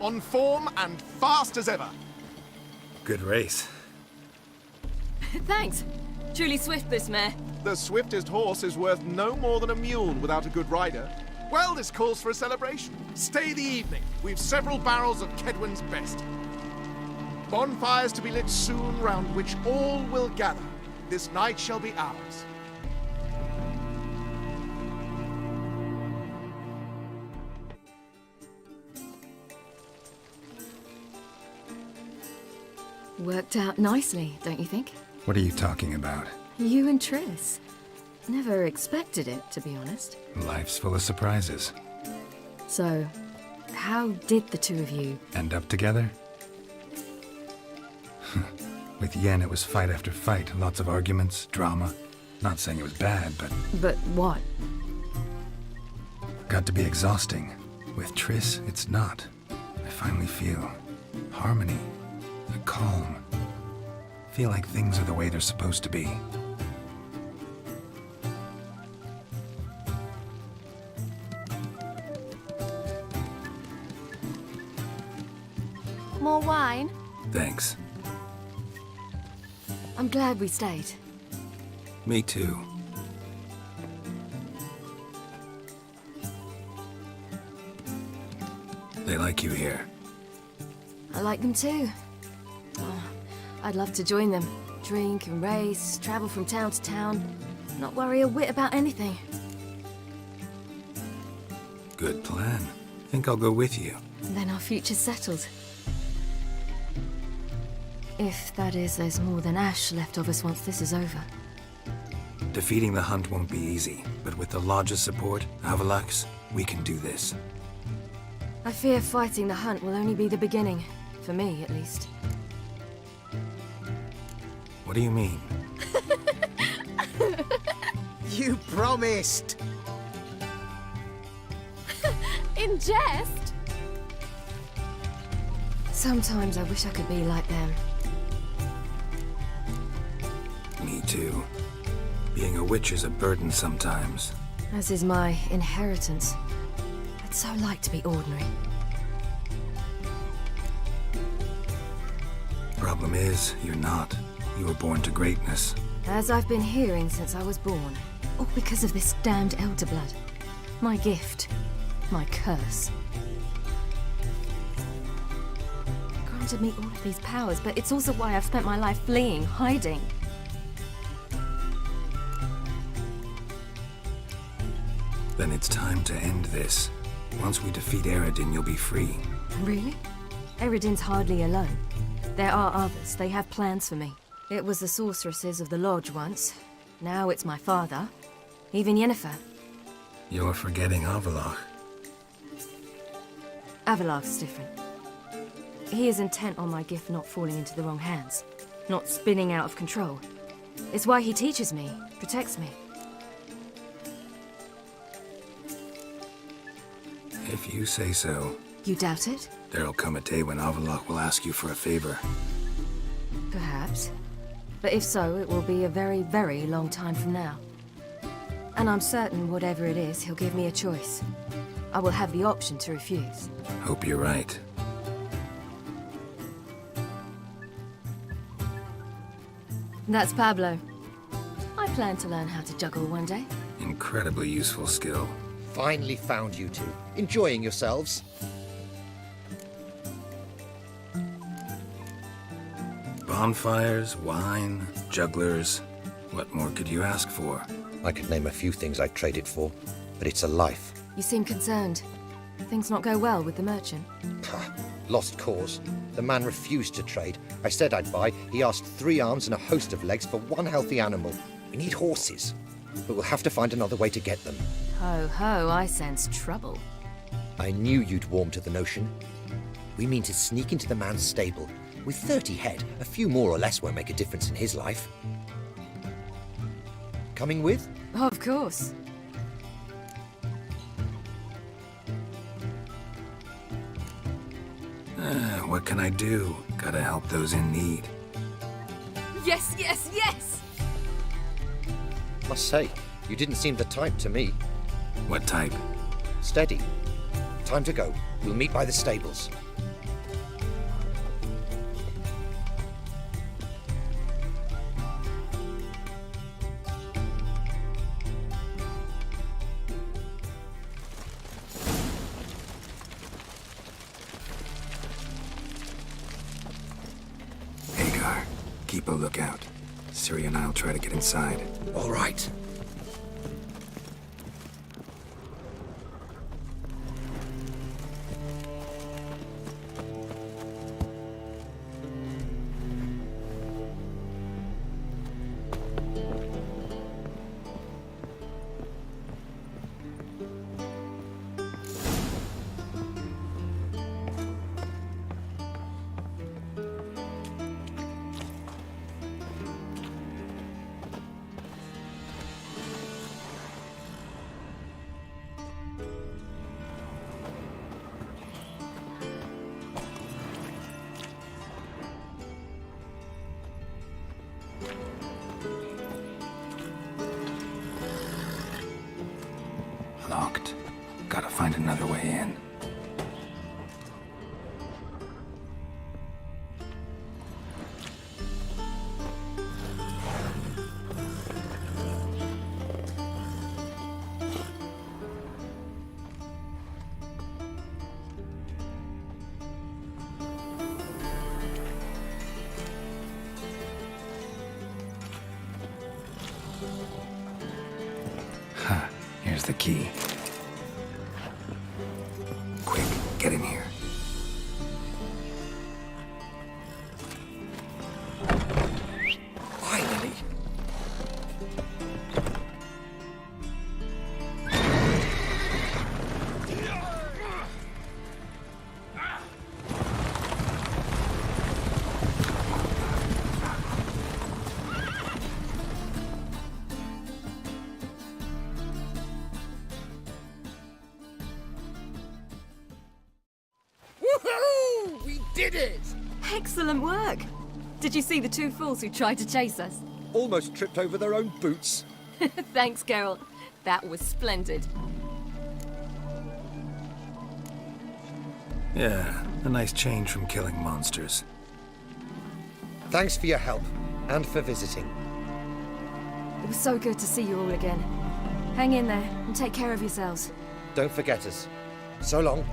On form and fast as ever. Good race. Thanks. Truly swift, this mare. The swiftest horse is worth no more than a mule without a good rider. Well, this calls for a celebration. Stay the evening. We've several barrels of Kedwen's best. Bonfires to be lit soon, round which all will gather. This night shall be ours. Worked out nicely, don't you think? What are you talking about? You and Triss. Never expected it, to be honest. Life's full of surprises. So, how did the two of you... End up together? With Yen, it was fight after fight. Lots of arguments, drama. Not saying it was bad, but... But what? Got to be exhausting. With Triss, it's not. I finally feel Harmony. A calm. Feel like things are the way they're supposed to be. More wine? Thanks. I'm glad we stayed. Me too. They like you here. I like them too. Oh, I'd love to join them. Drink and race, travel from town to town. Not worry a whit about anything. Good plan. Think I'll go with you. And then our future's settled. If, that is, there's more than ash left of us once this is over. Defeating the hunt won't be easy, but with the Lodge's support, Avalax, we can do this. I fear fighting the hunt will only be the beginning. For me, at least. What do you mean? You promised! In jest? Sometimes I wish I could be like them. Me too. Being a witch is a burden sometimes. As is my inheritance. I'd so like to be ordinary. Problem is, you're not. You were born to greatness. As I've been hearing since I was born. All because of this damned elder blood. My gift. My curse. Granted me all of these powers, but it's also why I've spent my life fleeing, hiding. Then it's time to end this. Once we defeat Eredin, you'll be free. Really? Eredin's hardly alone. There are others. They have plans for me. It was the sorceresses of the Lodge once. Now it's my father. Even Yennefer. You're forgetting Avalach. Avalach's different. He is intent on my gift not falling into the wrong hands. Not spinning out of control. It's why he teaches me, protects me. If you say so. You doubt it? There'll come a day when Avalach will ask you for a favor. Perhaps. But if so, it will be a very, very long time from now. And I'm certain whatever it is, he'll give me a choice. I will have the option to refuse. Hope you're right. That's Pablo. I plan to learn how to juggle one day. Incredibly useful skill. Finally found you two. Enjoying yourselves? Bonfires, wine, jugglers. What more could you ask for? I could name a few things I'd trade it for, but it's a life. You seem concerned. Things not go well with the merchant. Lost cause. The man refused to trade. I said I'd buy. He asked 3 arms and a host of legs for 1 healthy animal. We need horses, but we'll have to find another way to get them. Ho ho, I sense trouble. I knew you'd warm to the notion. We mean to sneak into the man's stable. With 30 head, a few more or less won't make a difference in his life. Coming with? Of course. What can I do? Gotta help those in need. Yes, yes, yes! Must say, you didn't seem the type to me. What type? Steady. Time to go. We'll meet by the stables. Hagar, keep a lookout. Ciri and I'll try to get inside. All right. Locked. Gotta find another way in. Here's the key. Quick, get in here. Finally! Woohoo! We did it! Excellent work! Did you see the two fools who tried to chase us? Almost tripped over their own boots. Thanks, Geralt. That was splendid. Yeah, a nice change from killing monsters. Thanks for your help, and for visiting. It was so good to see you all again. Hang in there, and take care of yourselves. Don't forget us. So long.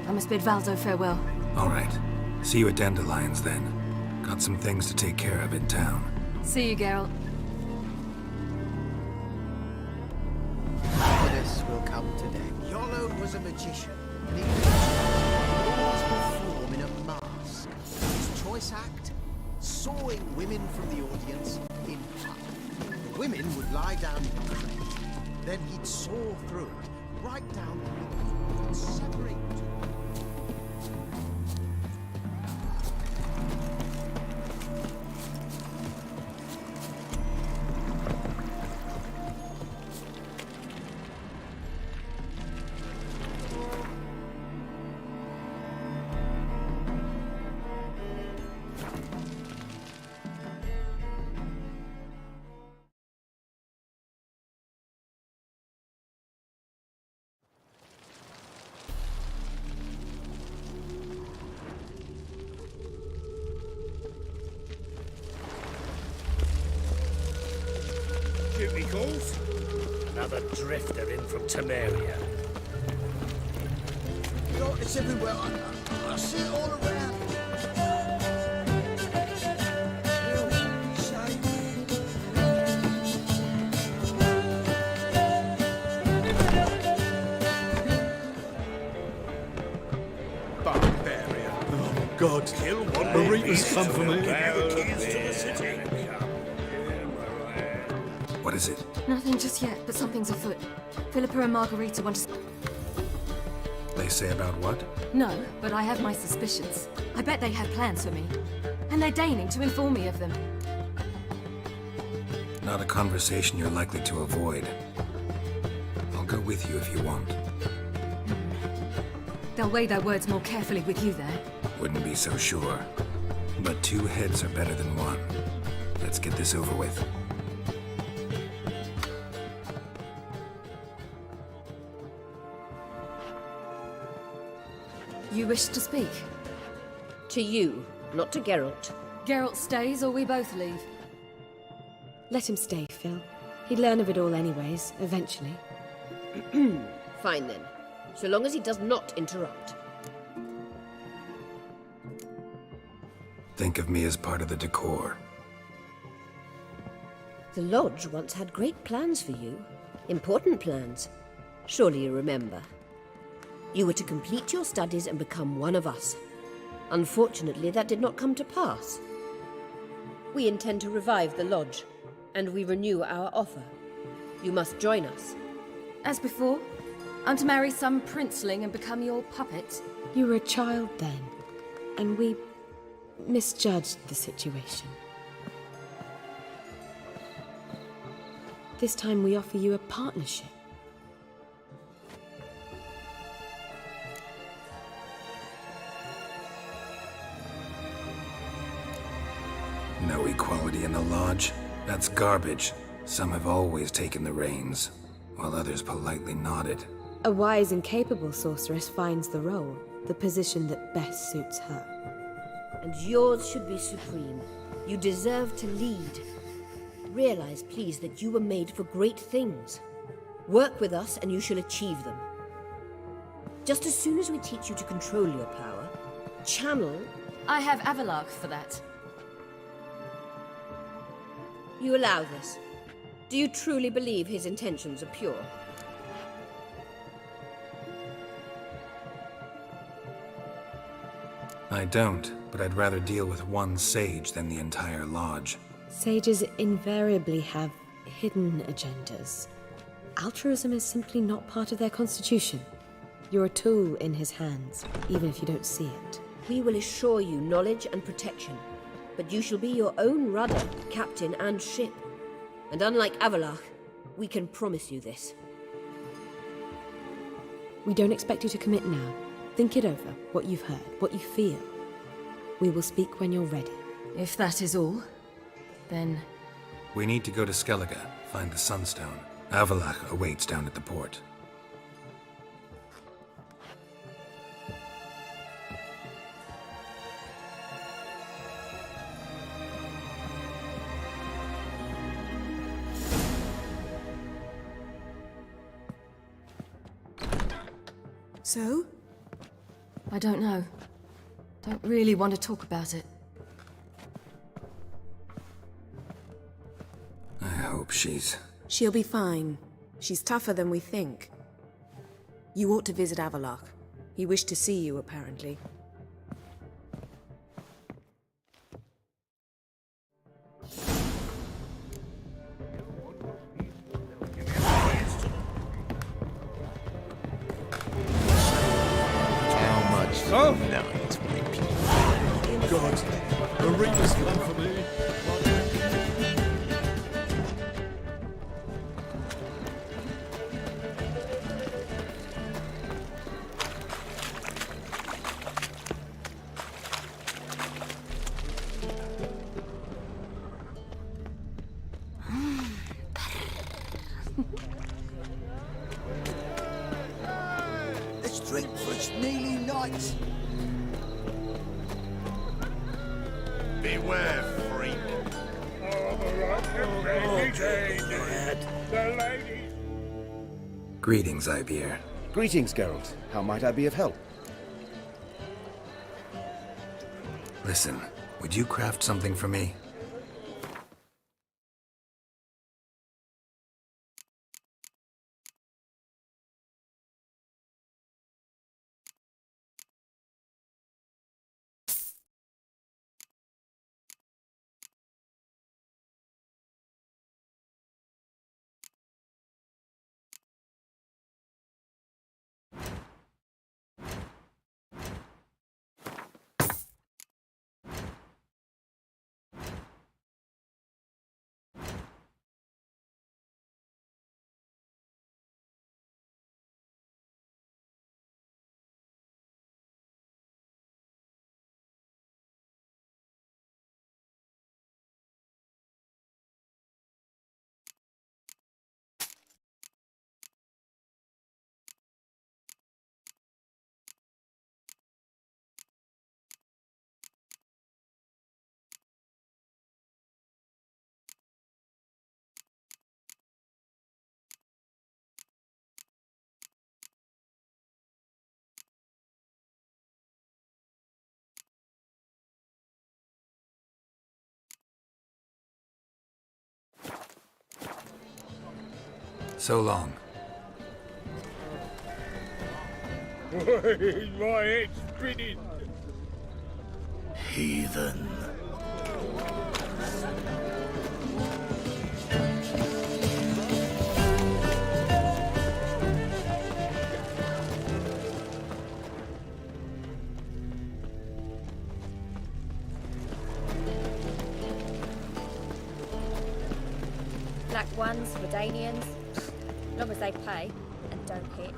I must bid Valdo farewell. All right. See you at Dandelions, then. Got some things to take care of in town. See you, Geralt. Happiness will come today. Yolo was a magician, and he always perform in a mask. His choice act? Sawing women from the audience in half. The women would lie down in the crate. Then he'd saw through it, right down the middle, and separate the two. Duty calls. Another drifter in from Temeria. God, it's everywhere. I see it all around. Barbarian. Oh, God. Kill one The more Reapers beast come for and me. we'll give the keys to the city. What is it? Nothing just yet, but something's afoot. Philippa and Margarita want to... They say about what? No, but I have my suspicions. I bet they had plans for me. And they're deigning to inform me of them. Not a conversation you're likely to avoid. I'll go with you if you want. They'll weigh their words more carefully with you there. Wouldn't be so sure. But two heads are better than one. Let's get this over with. You wish to speak? To you, not to Geralt. Geralt stays or we both leave? Let him stay, Phil. He'd learn of it all anyways, eventually. Fine then. So long as he does not interrupt. Think of me as part of the decor. The Lodge once had great plans for you. Important plans. Surely you remember. You were to complete your studies and become one of us. Unfortunately, that did not come to pass. We intend to revive the Lodge, and we renew our offer. You must join us. As before? I'm to marry some princeling and become your puppet? You were a child then, and we misjudged the situation. This time we offer you a partnership. No equality in the Lodge? That's garbage. Some have always taken the reins, while others politely nodded. A wise and capable sorceress finds the role, the position that best suits her. And yours should be supreme. You deserve to lead. Realize, please, that you were made for great things. Work with us and you shall achieve them. Just as soon as we teach you to control your power, channel... I have Avalark for that. You allow this? Do you truly believe his intentions are pure? I don't, but I'd rather deal with one sage than the entire Lodge. Sages invariably have hidden agendas. Altruism is simply not part of their constitution. You're a tool in his hands, even if you don't see it. We will assure you knowledge and protection, but you shall be your own rudder, captain, and ship. And unlike Avalark, we can promise you this. We don't expect you to commit now. Think it over, what you've heard, what you feel. We will speak when you're ready. If that is all, then... We need to go to Skellige, find the Sunstone. Avalark awaits down at the port. So? I don't know. Don't really want to talk about it. I hope she's... She'll be fine. She's tougher than we think. You ought to visit Avalark. He wished to see you, apparently. Oh! No, it's my people. God, the ring has come for me. Let's drink for its nearly night. Beware, freak. The lady. Greetings, Ibeer. Greetings, Geralt. How might I be of help? Listen, would you craft something for me? So long. My head's spinning. Heathen. Black ones, Redanians. Long as they pay and don't hit.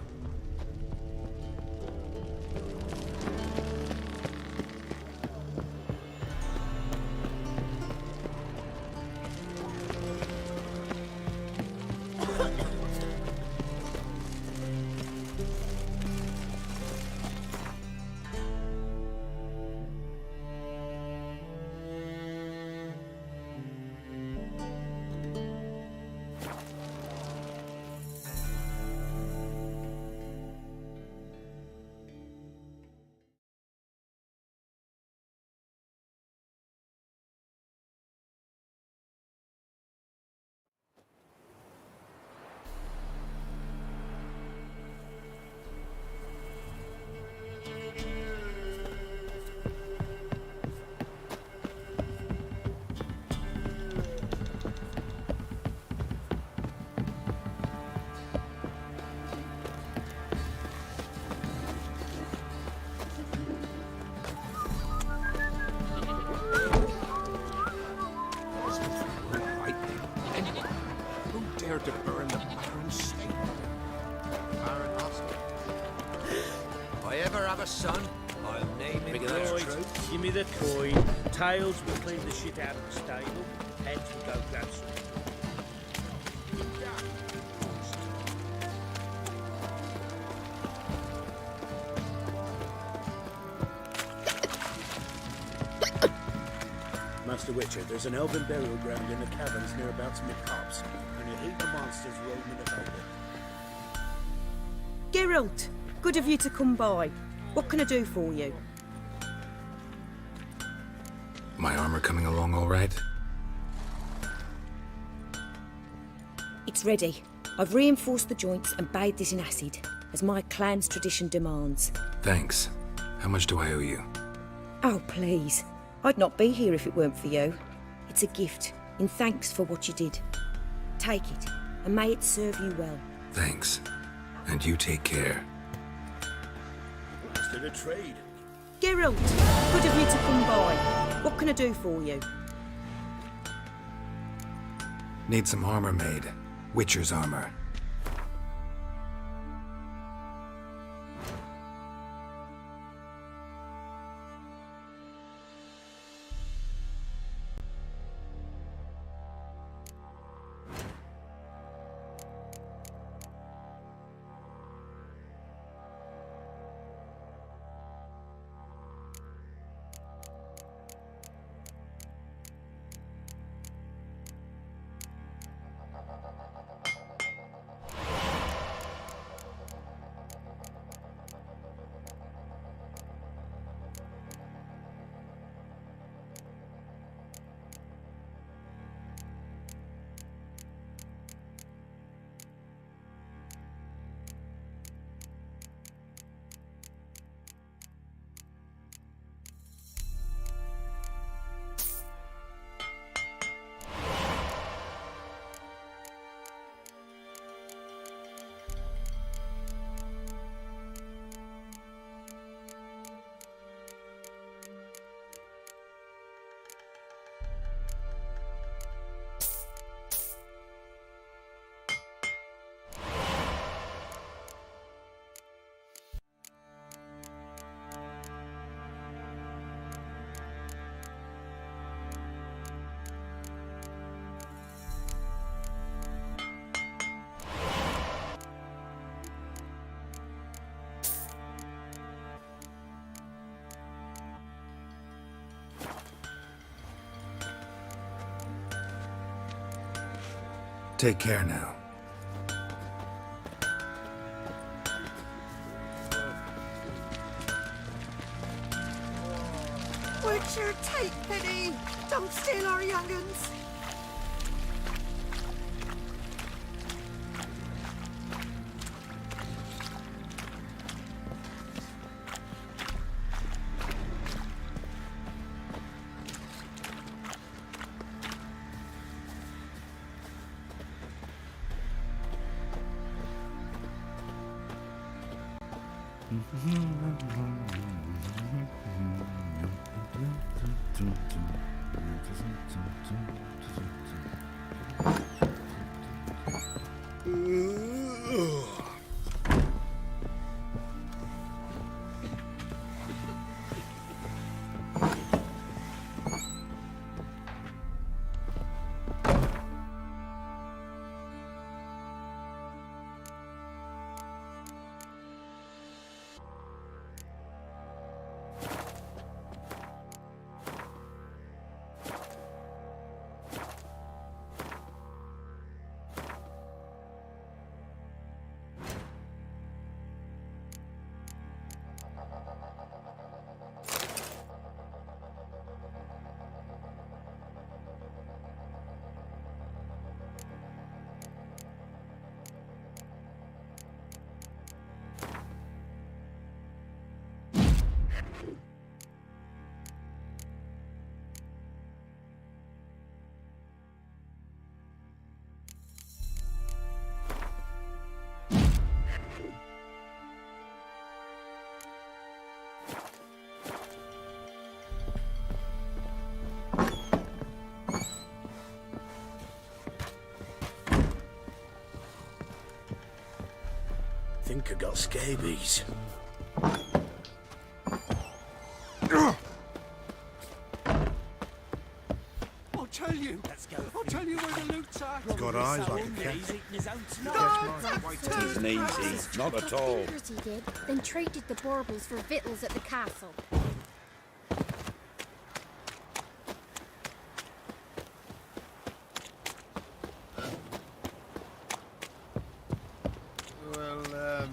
son. I'll name him Right, give me the coin. Tails will clean the shit out of the stable. Heads will go grab some. Master Witcher, there's an elven burial ground in the caverns nearabouts McCops, and a heap of monsters roaming about it. Geralt, good of you to come by. What can I do for you? My armor coming along all right? It's ready. I've reinforced the joints and bathed it in acid, as my clan's tradition demands. Thanks. How much do I owe you? Oh, please. I'd not be here if it weren't for you. It's a gift, in thanks for what you did. Take it, and may it serve you well. Thanks. And you take care. Last in a trade. Geralt, good of you to come by. What can I do for you? Need some armor made. Witcher's armor. Take care now. Witcher, take pity! Don't steal our young'uns! Think I got scabies. I'll tell you. I'll tell you where the loot's at. He's got eyes like a cat. It isn't easy. Not at all. He did, then traded the baubles for victuals at the castle. Well,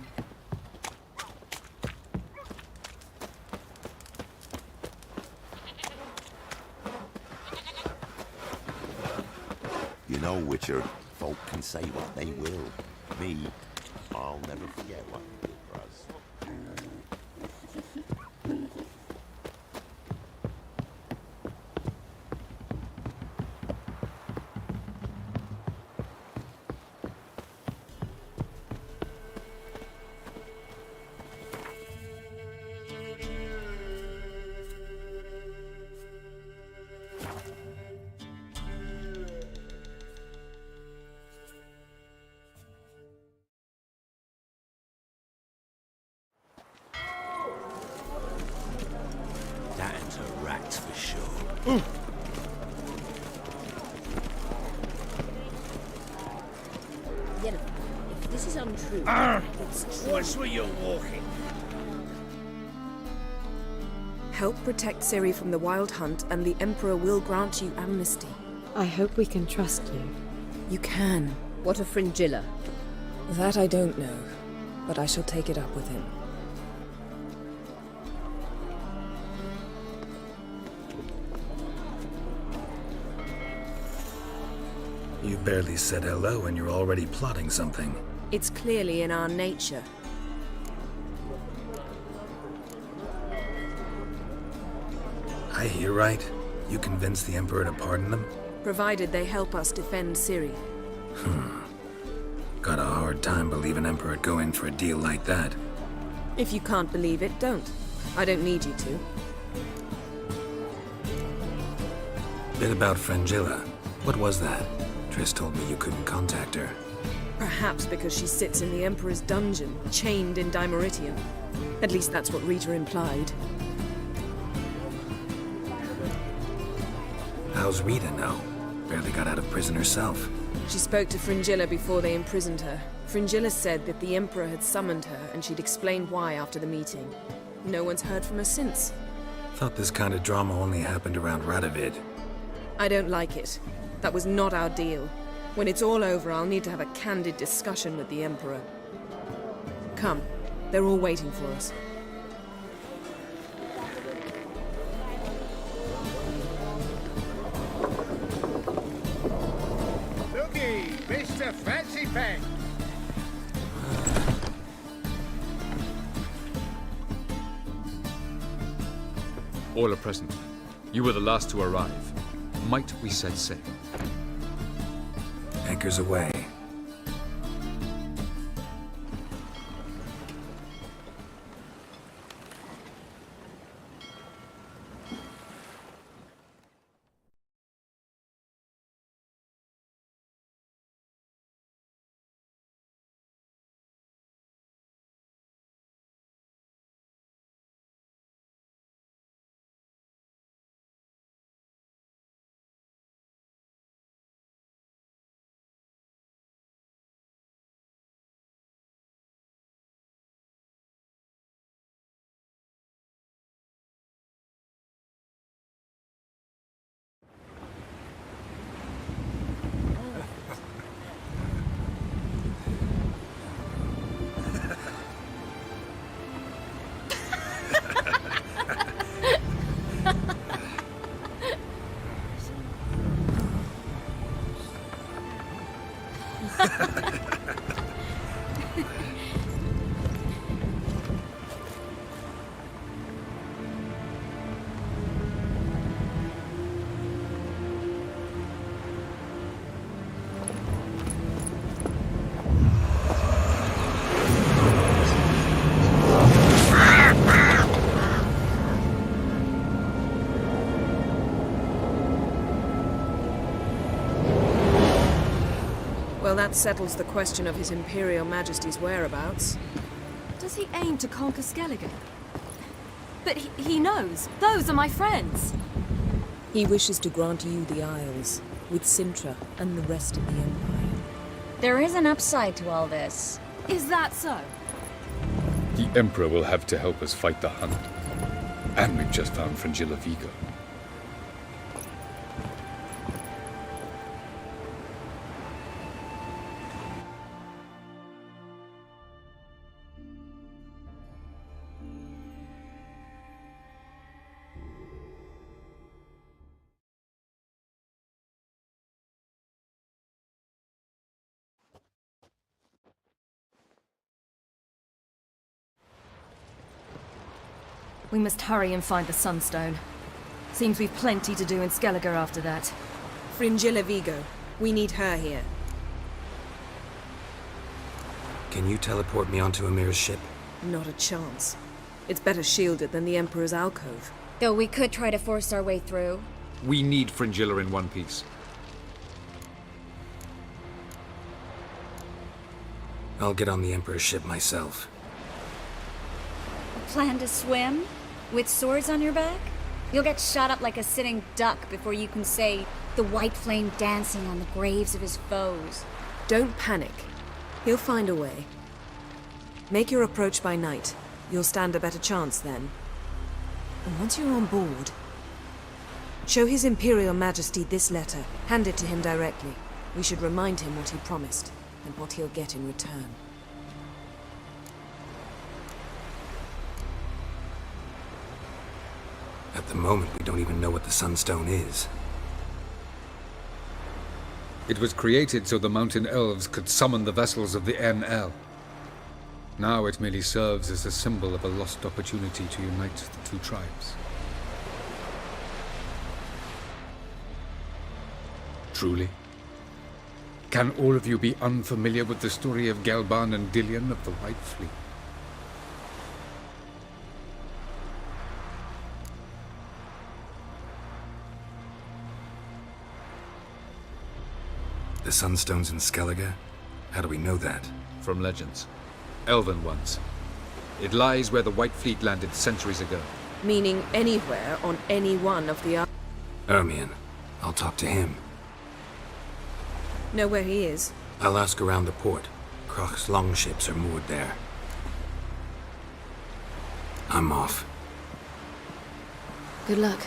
You know, Witcher, folk can say what they will. Me, I'll never forget what you did for us. That's a rat for sure. Yennefer, if this is untrue, it's Watch where you're walking. Help protect Ciri from the Wild Hunt, and the Emperor will grant you amnesty. I hope we can trust you. You can. What of Fringilla? That I don't know, but I shall take it up with him. You barely said hello and you're already plotting something. It's clearly in our nature. I hear right? You convinced the Emperor to pardon them? Provided they help us defend Ciri. Got a hard time believing Emperor'd go in for a deal like that. If you can't believe it, don't. I don't need you to. Bit about Fringilla. What was that? Triss told me you couldn't contact her. Perhaps because she sits in the Emperor's dungeon, chained in Dimeritium. At least that's what Rita implied. How's Rita now? Barely got out of prison herself. She spoke to Fringilla before they imprisoned her. Fringilla said that the Emperor had summoned her and she'd explained why after the meeting. No one's heard from her since. Thought this kind of drama only happened around Radovid. I don't like it. That was not our deal. When it's all over, I'll need to have a candid discussion with the Emperor. Come. They're all waiting for us. looky, Mr. Fancy Pants. All are present. You were the last to arrive. Might we set sail? Anchors away. Well, that settles the question of His Imperial Majesty's whereabouts. Does he aim to conquer Skellige? But he knows. Those are my friends. He wishes to grant you the Isles, with Sintra and the rest of the Empire. There is an upside to all this. Is that so? The Emperor will have to help us fight the Hunt. And we've just found Fringilla Vigo. We must hurry and find the Sunstone. Seems we've plenty to do in Skellige after that. Fringilla Vigo. We need her here. Can you teleport me onto Amir's ship? Not a chance. It's better shielded than the Emperor's alcove. Though we could try to force our way through. We need Fringilla in one piece. I'll get on the Emperor's ship myself. Plan to swim? With swords on your back? You'll get shot up like a sitting duck before you can say the white flame dancing on the graves of his foes. Don't panic. He'll find a way. Make your approach by night. You'll stand a better chance then. And once you're on board, show His Imperial Majesty this letter. Hand it to him directly. We should remind him what he promised, and what he'll get in return. At the moment, we don't even know what the Sunstone is. It was created so the Mountain Elves could summon the vessels of the NL. Now it merely serves as a symbol of a lost opportunity to unite the two tribes. Truly? Can all of you be unfamiliar with the story of Gelban and Dillion of the White Fleet? The Sunstone's in Skellige? How do we know that? From legends. Elven ones. It lies where the White Fleet landed centuries ago. Meaning anywhere on any one of the... Ermion. I'll talk to him. Know where he is? I'll ask around the port. Krach's longships are moored there. I'm off. Good luck.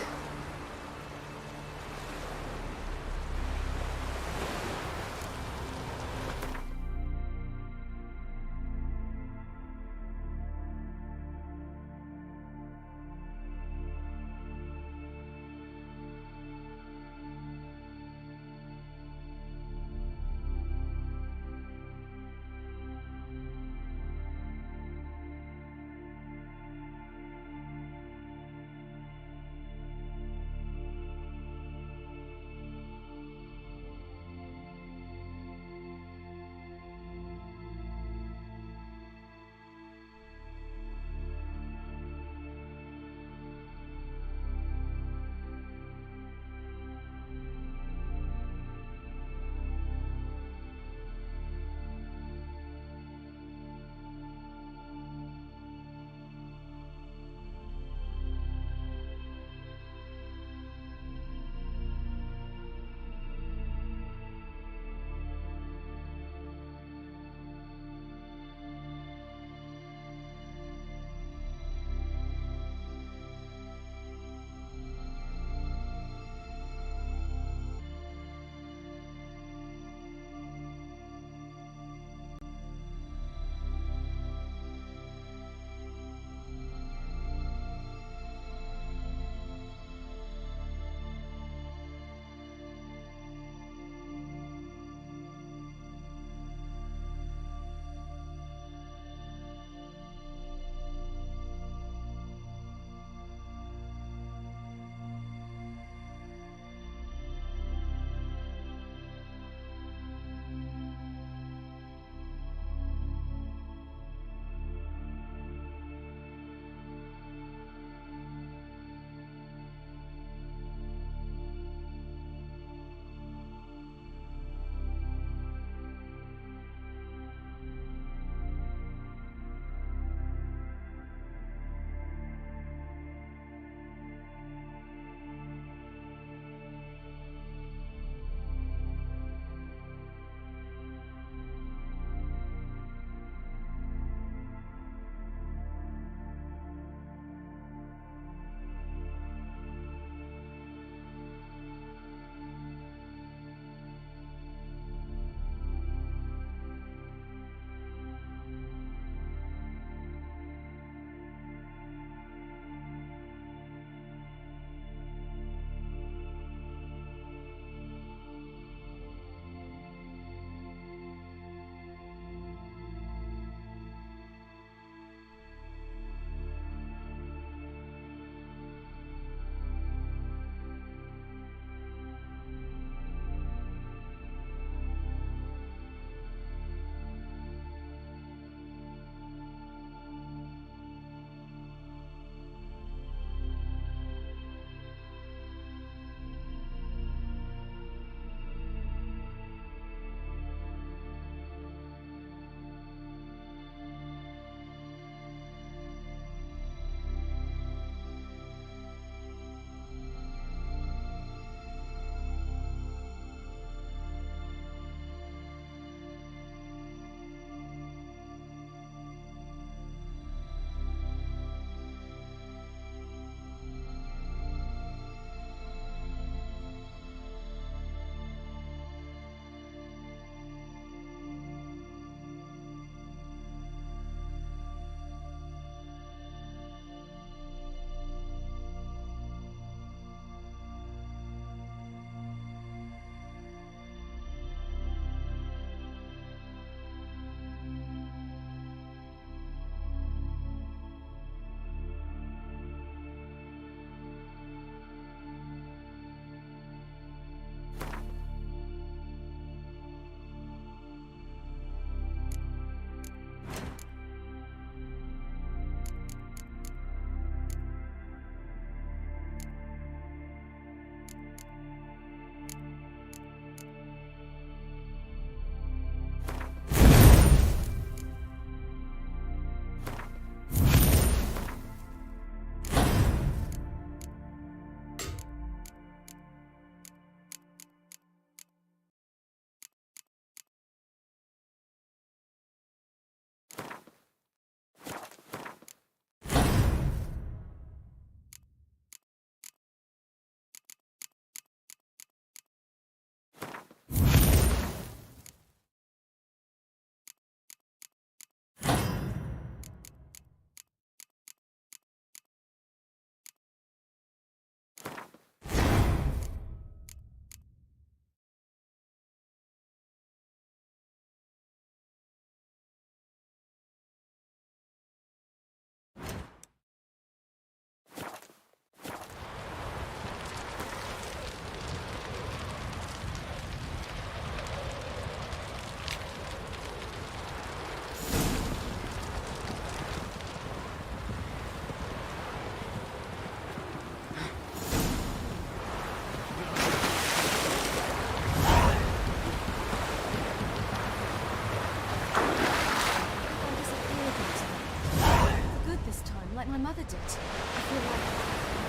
confident. I feel like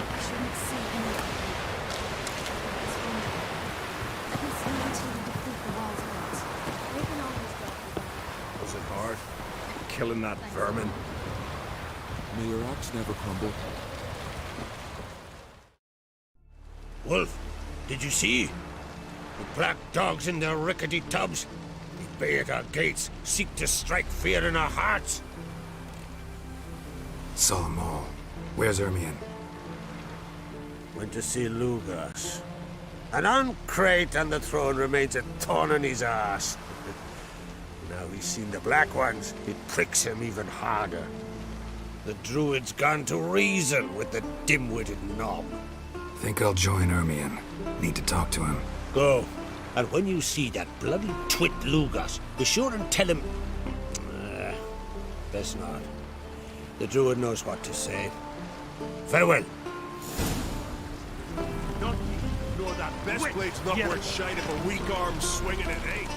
I shouldn't say anything. It's wonderful. At least until we defeat the wild hunt. We can always go for that. Was it hard? Killing that vermin? May your axe never crumble. Wolf, did you see? The black dogs in their rickety tubs. They bay at our gates, seek to strike fear in our hearts. Saw 'em all. Where's Ermion? Went to see Lugas. And on Crate and the throne remains a thorn in his ass. Now he's seen the Black Ones, it pricks him even harder. The Druid's gone to reason with the dim-witted knob. Think I'll join Ermion. Need to talk to him. Go. And when you see that bloody twit Lugas, be sure and tell him... best not. The Druid knows what to say. Farewell. Don't you know that best blade's not worth shine if a weak arm's swinging it, eh?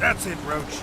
That's it, Roach.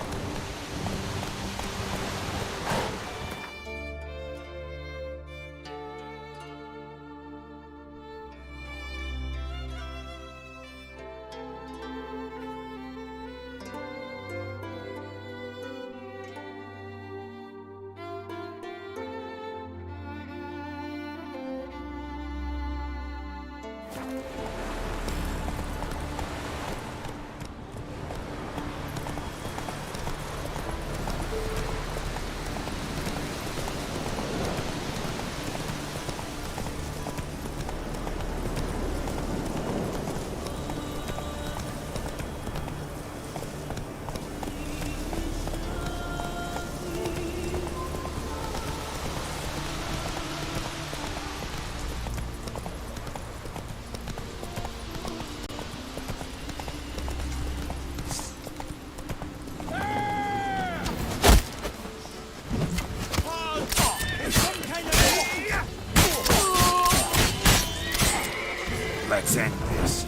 Let's end this.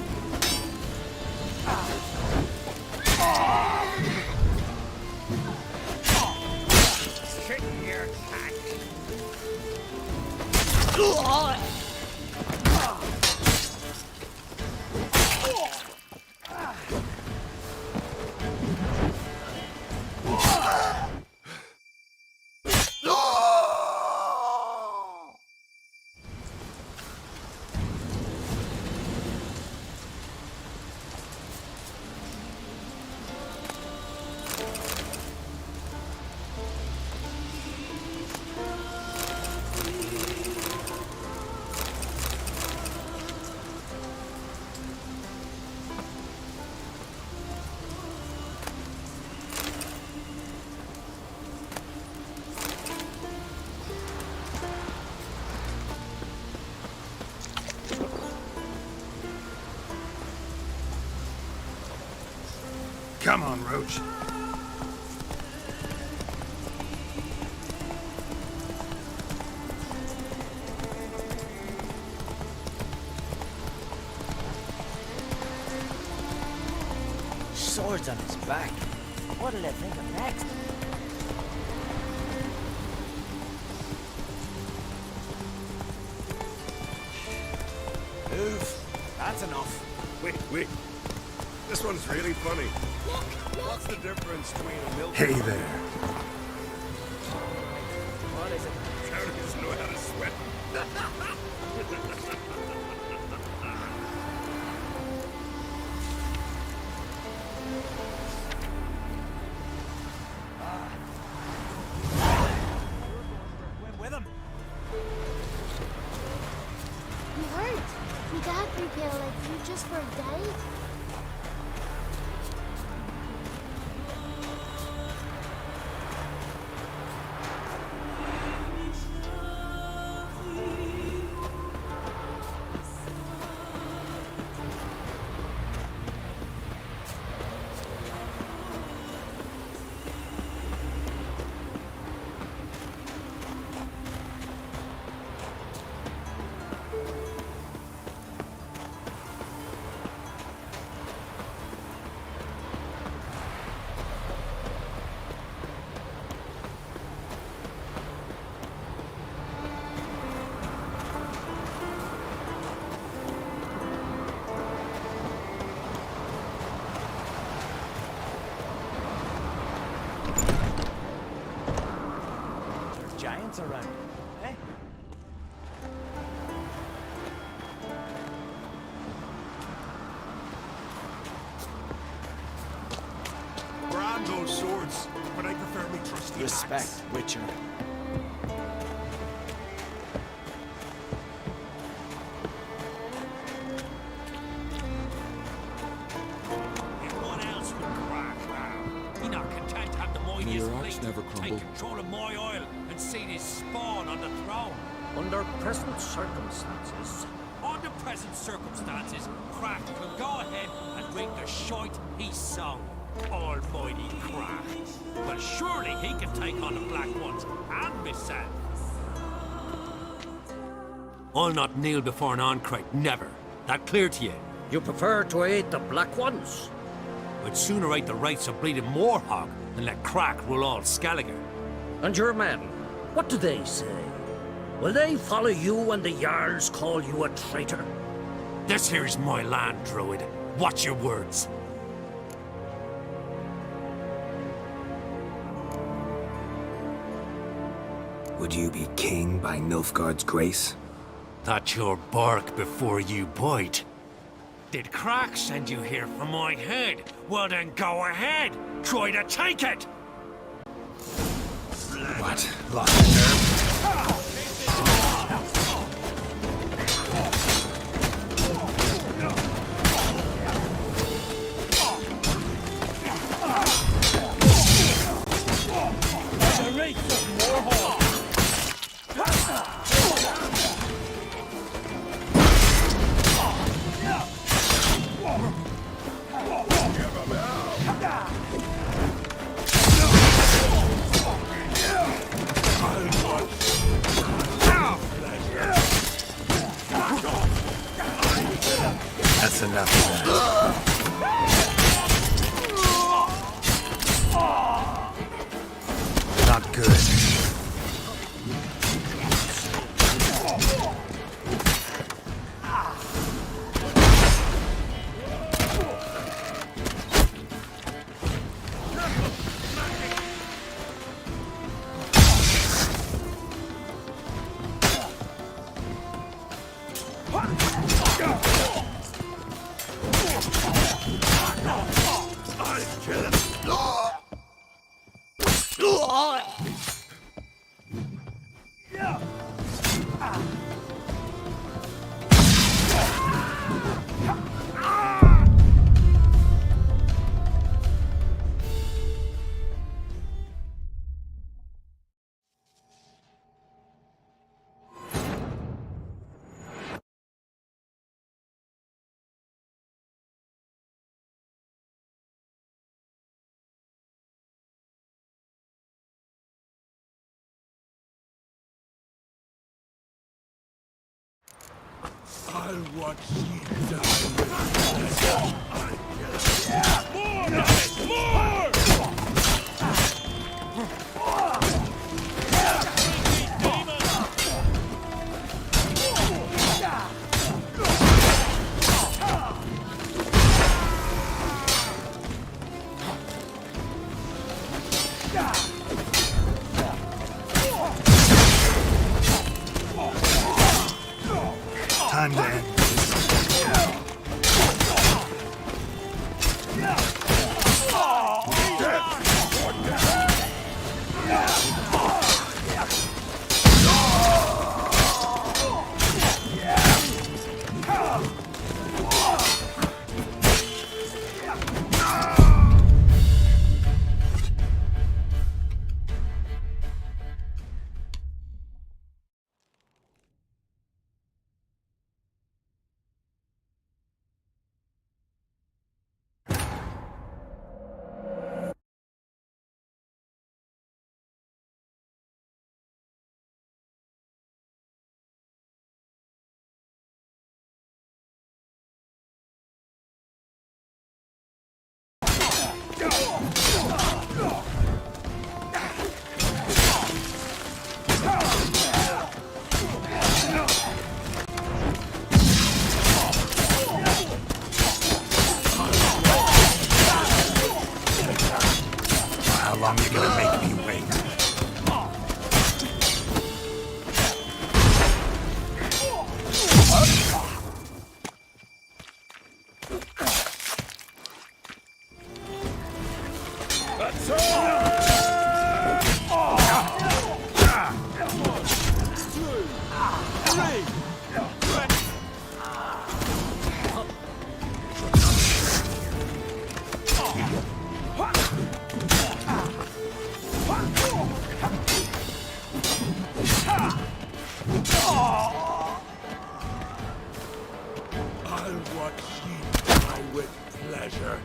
Sit in your pack. Come on, Roach. Swords on his back. What'll they think of next? Move. That's enough. Wait. This one's really funny. What's the difference between a milk... Hey there. What is it? Counties know how to sweat. With him. You hurt. Your dad prepared like you just for a day. Giants around, eh? Grab those swords, but I prefer me trusty Respect, axe. Witcher. Everyone else would crack now. He not content to have the mightiest May your axe fleet never take crumble. control of my oil and see this spawn on the throne. Under present circumstances, Under present circumstances, Crack will go ahead and drink the shite he sung. Almighty Crack. Well, surely he can take on the Black Ones and myself. I'll not kneel before an Ancrate, never. That clear to you? you prefer to aid the Black Ones? I'd sooner right the rights of bleeding Morhog than let Crack rule all Skellige. And your men, what do they say? Will they follow you when the Jarls call you a traitor? This here is my land, Druid. Watch your words. Would you be king by Nilfgaard's grace? That's your bark before you bite. Did Crack send you here for my head? Well then go ahead! Try to take it! What? Lost your nerve? That's enough of that. Not good. I'll watch you die with more! Time to end. How long you gonna make me wait? That's all! I'll watch you die with pleasure.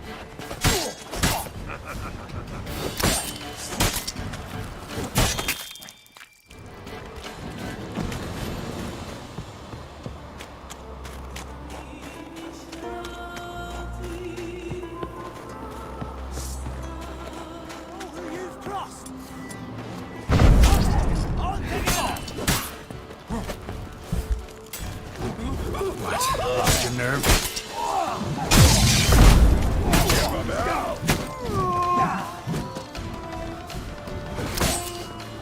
nerve.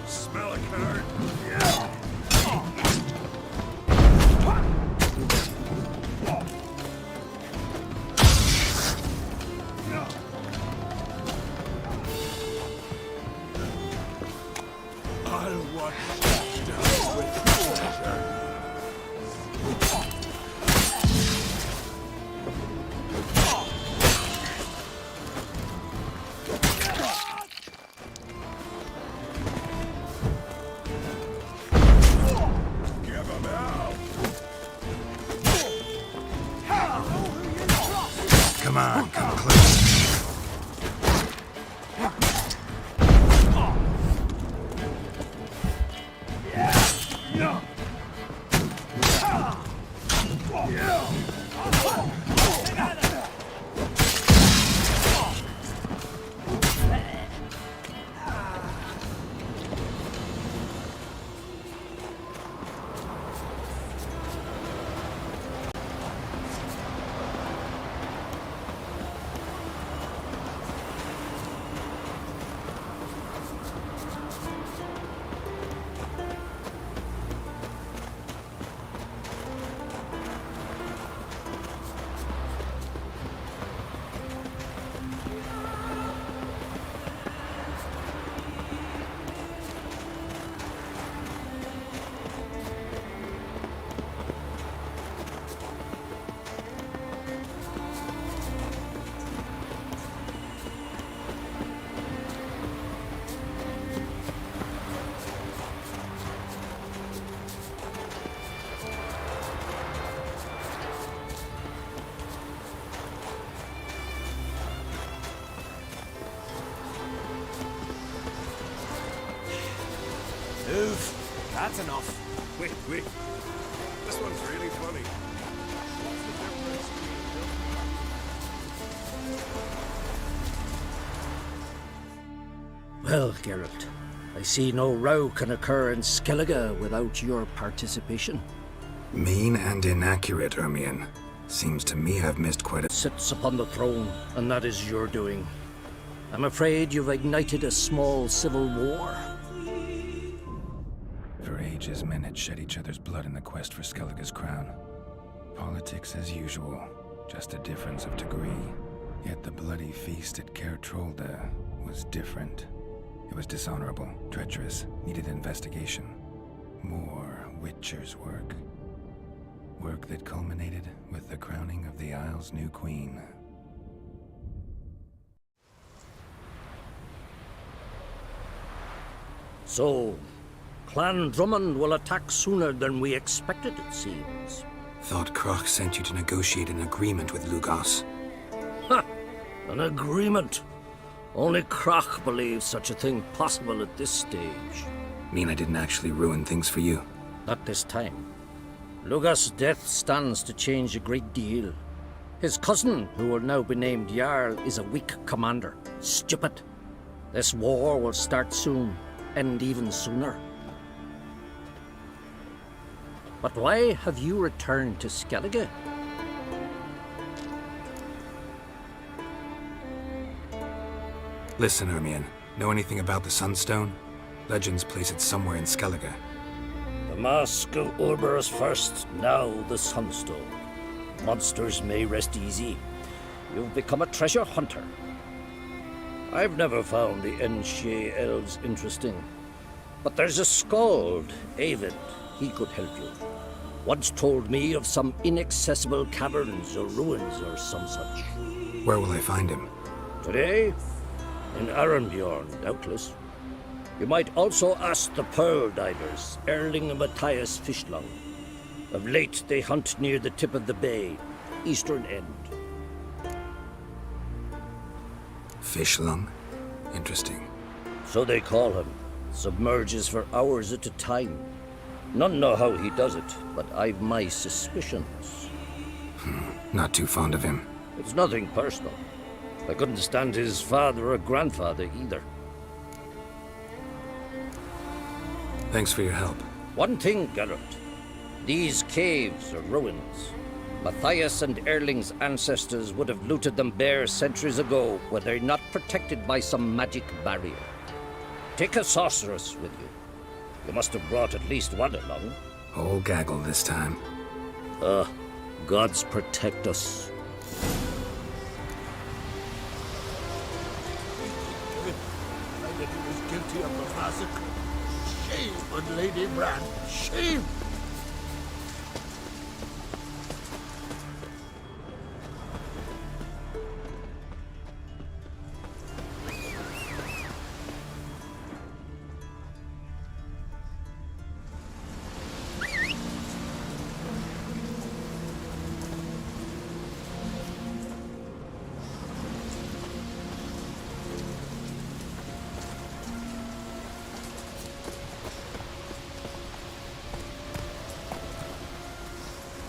Smell a card? I'll watch you down with pleasure. Give him out! Come on, come close. Move. That's enough. Wait. This one's really funny. Well, Geralt, I see no row can occur in Skellige without your participation. Mean and inaccurate, Ermion. Seems to me I've missed quite a... Sits upon the throne, and that is your doing. I'm afraid you've ignited a small civil war. For ages, men had shed each other's blood in the quest for Skellige's crown. Politics as usual, just a difference of degree. Yet the bloody feast at Caer Trolda was different. It was dishonorable, treacherous, needed investigation. More Witcher's work. Work that culminated with the crowning of the Isle's new queen. So, Clan Drummond will attack sooner than we expected, it seems. Thought Kroch sent you to negotiate an agreement with Lugos. Ha! An agreement? Only Kroch believes such a thing possible at this stage. Mean I didn't actually ruin things for you? Not this time. Lugos' death stands to change a great deal. His cousin, who will now be named Jarl, is a weak commander. Stupid. This war will start soon, end even sooner. But why have you returned to Skellige? Listen, Ermion. Know anything about the Sunstone? Legends place it somewhere in Skellige. The Mask of Urberus first, now the Sunstone. Monsters may rest easy. You've become a treasure hunter. I've never found the Enshe elves interesting. But there's a skald, Avid. He could help you. Once told me of some inaccessible caverns or ruins or some such. Where will I find him? Today? In Arenbjorn, doubtless. You might also ask the Pearl Divers, Erling and Matthias Fishlung. Of late, they hunt near the tip of the bay, eastern end. Fishlung? Interesting. So they call him. Submerges for hours at a time. None know how he does it, but I've my suspicions. Not too fond of him. It's nothing personal. I couldn't stand his father or grandfather either. Thanks for your help. One thing, Geralt. These caves are ruins. Matthias and Erling's ancestors would have looted them bare centuries ago were they not protected by some magic barrier. Take a sorceress with you. You must have brought at least one along. Whole gaggle this time. Gods protect us. That he was guilty of the massacre. Shame on Lady Bran. Shame!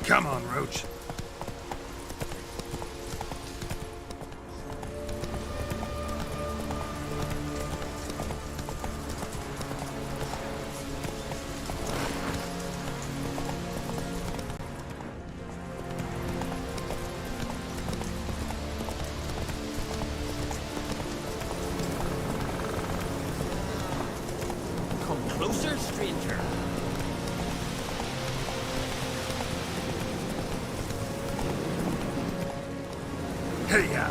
Come on, Roach. Come closer, stranger. Hey-ya!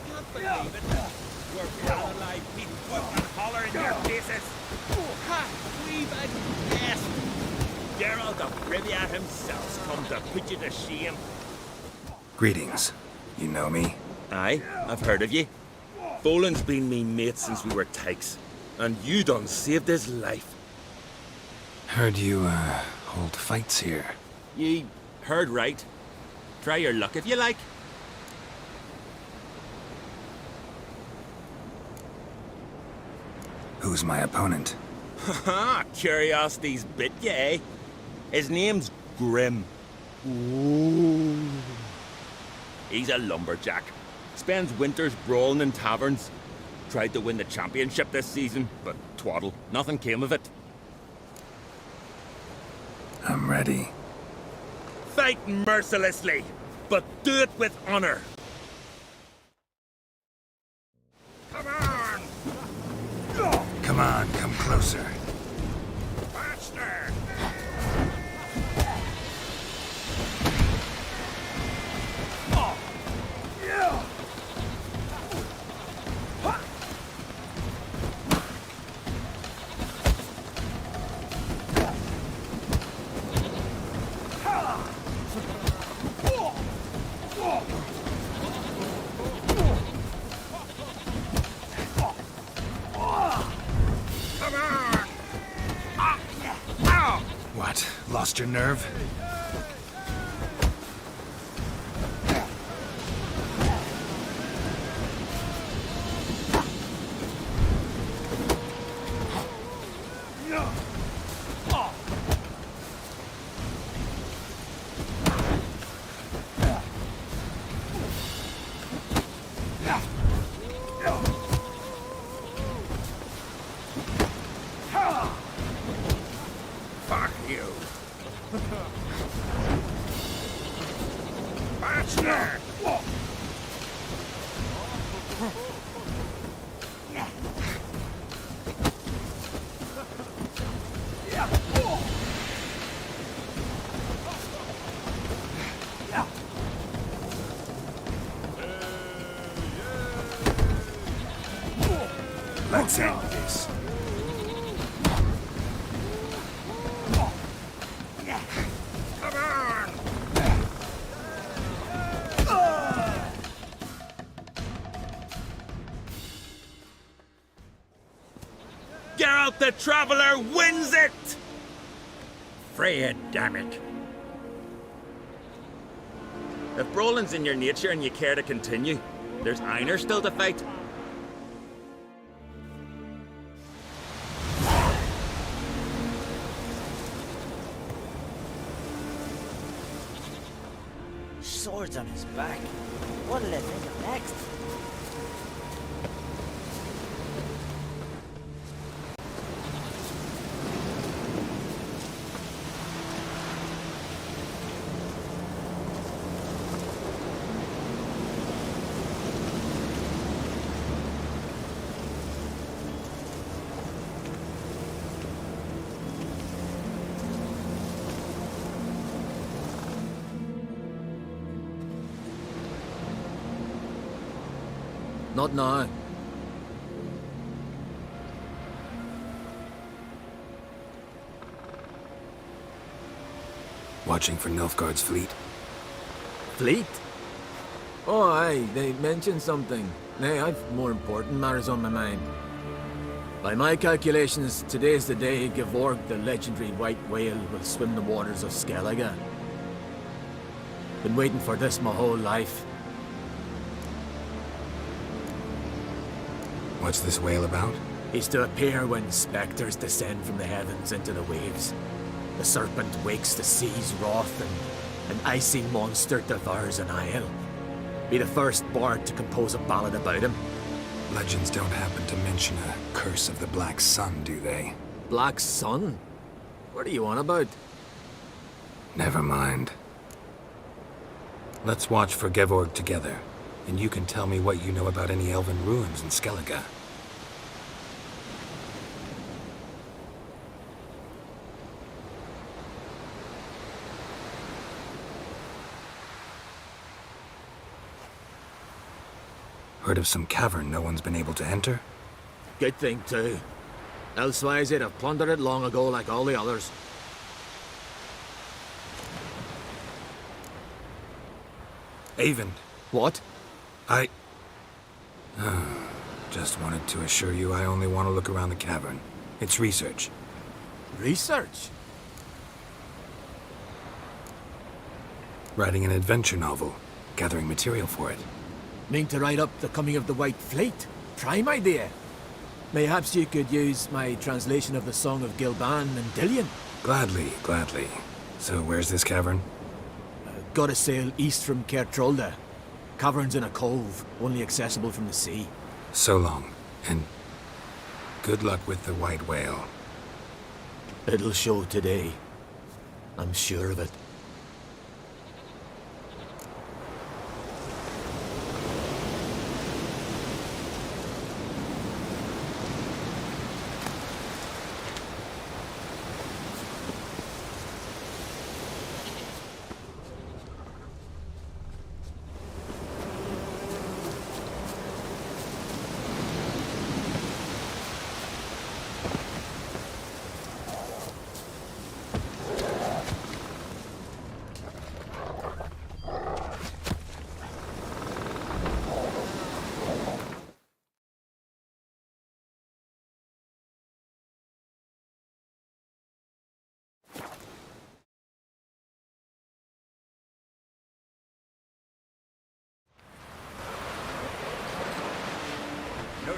Can't believe it. We're down alive, Pete. And holler in your faces. Ha! We've a guest. Geralt of Rivia himself's come to put you to shame. Greetings. You know me? Aye, I've heard of you. Boland's been me mate since we were tykes. And you done saved his life. Heard you, hold fights here. Ye heard right. Try your luck if you like. Who's my opponent? Haha, curiosity's bit you, eh? His name's Grim. Ooh. He's a lumberjack. Spends winters brawling in taverns. Tried to win the championship this season, but twaddle. Nothing came of it. I'm ready. Fight mercilessly, but do it with honor. Come on, come closer. Faster! What? Lost your nerve? Fuck you. Bastard! Let's end this. Come on! Geralt the Traveler wins it! Freya, damn it. If brawling's in your nature and you care to continue, there's Einar still to fight. Swords on his back. What'll I think of next? Not now. Watching for Nilfgaard's fleet. Fleet? Oh, aye, they mentioned something. Nay, I've more important matters on my mind. By my calculations, today's the day Gevorg, the legendary white whale, will swim the waters of Skellige. Been waiting for this my whole life. What's this whale about? He's to appear when spectres descend from the heavens into the waves. The serpent wakes the sea's wrath, and an icy monster devours an isle. Be the first bard to compose a ballad about him. Legends don't happen to mention a curse of the Black Sun, do they? Black Sun? What are you on about? Never mind. Let's watch for Gevorg together, and you can tell me what you know about any elven ruins in Skellige. Heard of some cavern no one's been able to enter? Good thing, too. Elsewise, they'd have plundered it long ago like all the others. Eyvind. What? Just wanted to assure you I only want to look around the cavern. It's research. Research? Writing an adventure novel. Gathering material for it. Mean to write up the coming of the White Fleet? Prime idea. Mayhaps you could use my translation of the Song of Gilban and Dillion. Gladly, gladly. So where's this cavern? Gotta sail east from Kertrolda. Cavern's in a cove, only accessible from the sea. So long, and good luck with the white whale. It'll show today. I'm sure of it.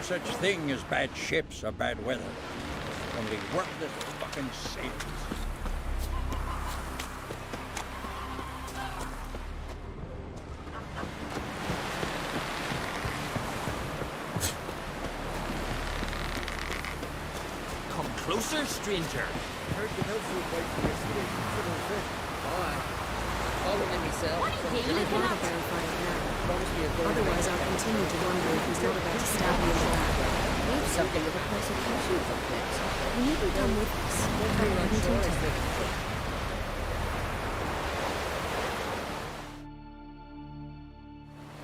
no such thing as bad ships or bad weather. Only worthless fucking sailors. Come closer, stranger. Heard the notes you quite for your city. Consider fish. Alright. Following myself. I'd rather verify it now. Otherwise, I'll continue to wonder if he's not about to stab me in the back. We have something of a persecution complex. You needn't come with us.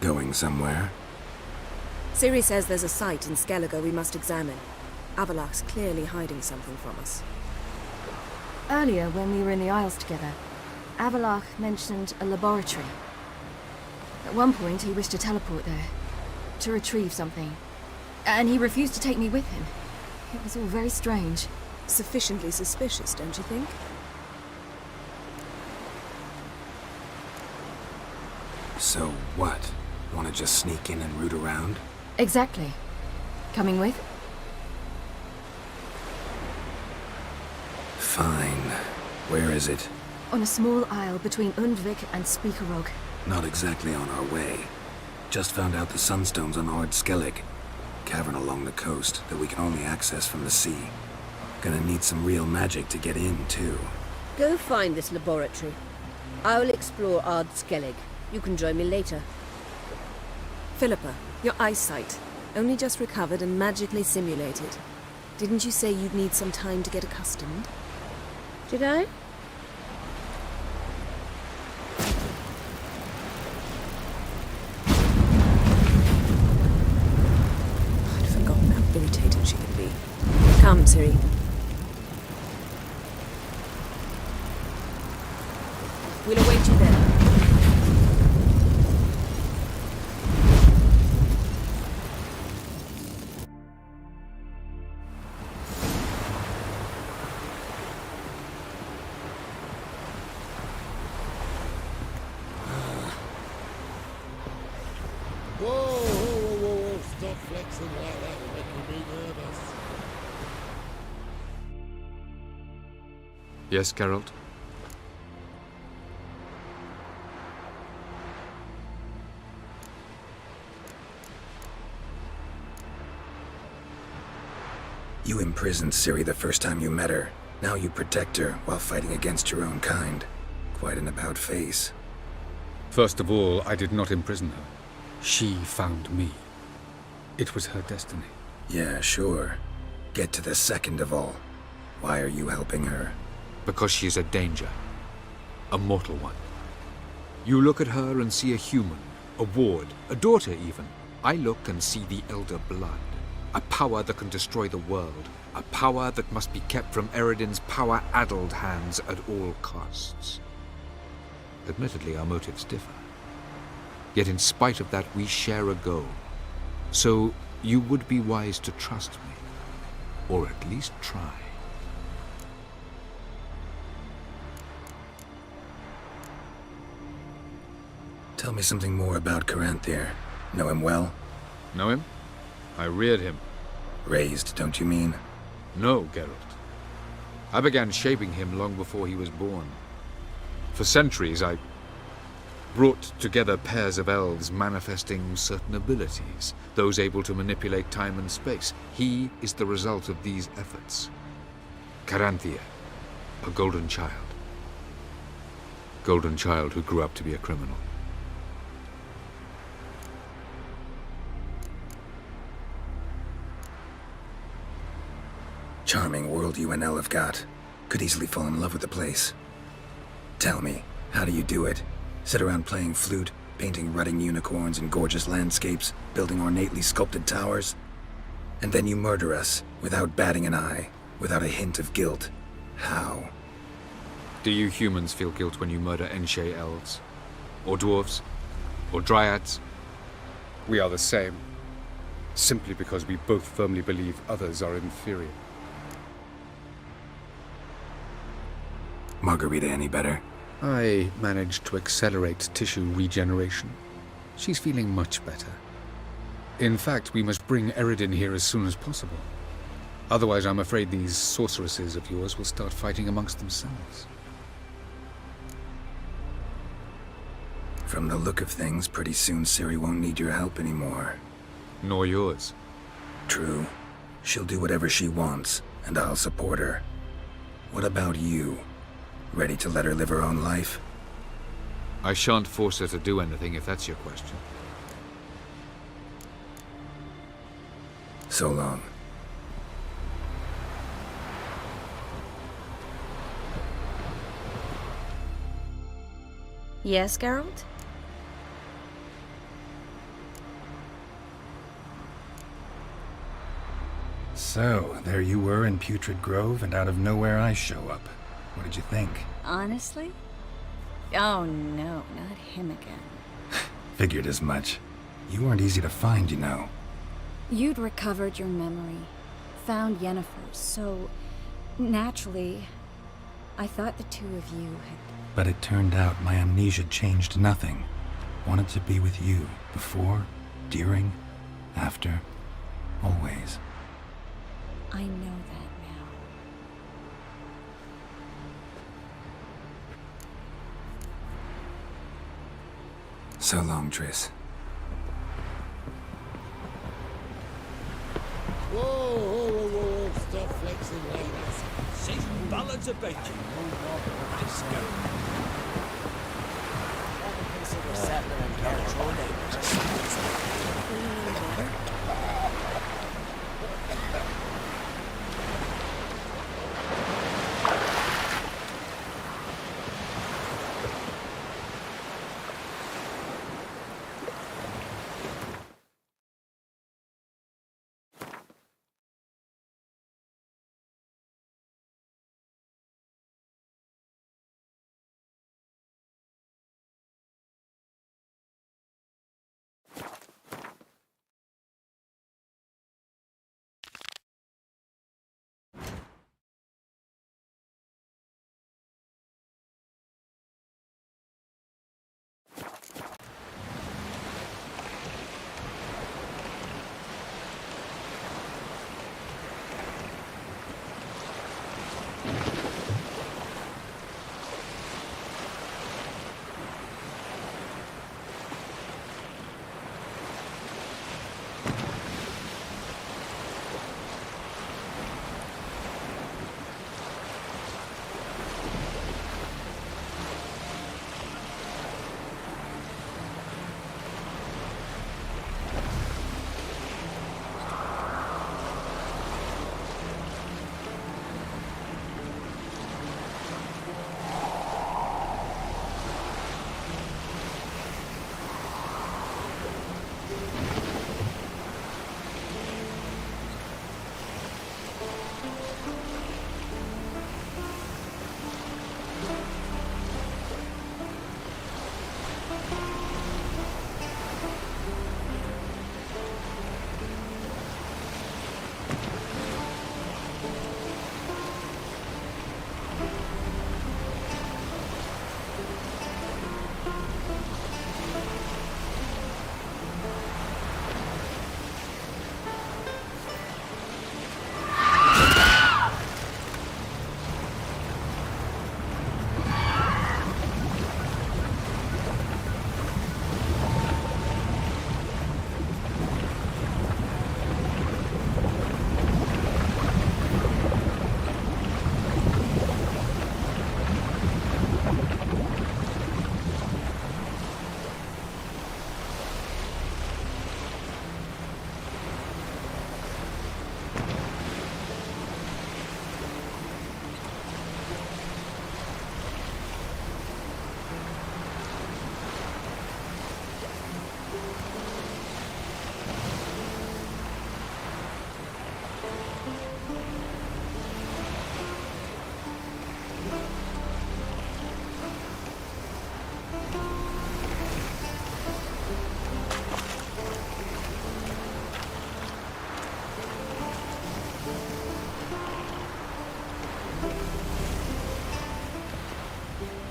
Going somewhere? Ciri says there's a site in Skellige we must examine. Avalach's clearly hiding something from us. Earlier, when we were in the Isles together, Avalach mentioned a laboratory. At one point, he wished to teleport there, to retrieve something. And he refused to take me with him. It was all very strange. Sufficiently suspicious, don't you think? So what? Want to just sneak in and root around? Exactly. Coming with? Fine. Where is it? On a small isle between Undvik and Speakerog. Not exactly on our way. Just found out the sunstones on Ard Skellig. Cavern along the coast that we can only access from the sea. Gonna need some real magic to get in, too. Go find this laboratory. I will explore Ard Skellig. You can join me later. Philippa, your eyesight. Only just recovered and magically simulated. Didn't you say you'd need some time to get accustomed? Did I? I'd forgotten how irritating she could be. Come, Ciri. We'll await you there. Whoa, stop flexing like that, you're making me nervous. Yes, Geralt? You imprisoned Ciri the first time you met her. Now you protect her while fighting against your own kind. Quite an about-face. First of all, I did not imprison her. She found me. It was her destiny. Yeah, sure. Get to the second of all. Why are you helping her? Because she is a danger. A mortal one. You look at her and see a human, a ward, a daughter even. I look and see the Elder Blood. A power that can destroy the world. A power that must be kept from Eredin's power-addled hands at all costs. Admittedly, our motives differ. Yet in spite of that, we share a goal. So you would be wise to trust me. Or at least try. Tell me something more about Caranthir. Know him well? Know him? I reared him. Raised, don't you mean? No, Geralt. I began shaping him long before he was born. For centuries, I brought together pairs of elves manifesting certain abilities, those able to manipulate time and space. He is the result of these efforts. Caranthir, a golden child. Golden child who grew up to be a criminal. Charming world you and Elle have got. Could easily fall in love with the place. Tell me, how do you do it? Sit around playing flute, painting rutting unicorns and gorgeous landscapes, building ornately sculpted towers? And then you murder us, without batting an eye, without a hint of guilt. How? Do you humans feel guilt when you murder Enshe elves? Or dwarves? Or dryads? We are the same. Simply because we both firmly believe others are inferior. Margarita any better? I managed to accelerate tissue regeneration. She's feeling much better. In fact, we must bring Eredin here as soon as possible. Otherwise, I'm afraid these sorceresses of yours will start fighting amongst themselves. From the look of things, pretty soon Ciri won't need your help anymore. Nor yours. True. She'll do whatever she wants, and I'll support her. What about you? Ready to let her live her own life? I shan't force her to do anything, if that's your question. So long. Yes, Geralt? So, there you were in Putrid Grove, and out of nowhere I show up. What did you think? Honestly? Oh no, not him again. Figured as much. You weren't easy to find, you know. You'd recovered your memory, found Yennefer, so naturally, I thought the two of you had... But it turned out my amnesia changed nothing. Wanted to be with you, before, during, after, always. I know that now. So long, Triss. Whoa, whoa, whoa, whoa, stop flexing like that. Say some ballads about you. Let's go. Consider settling and control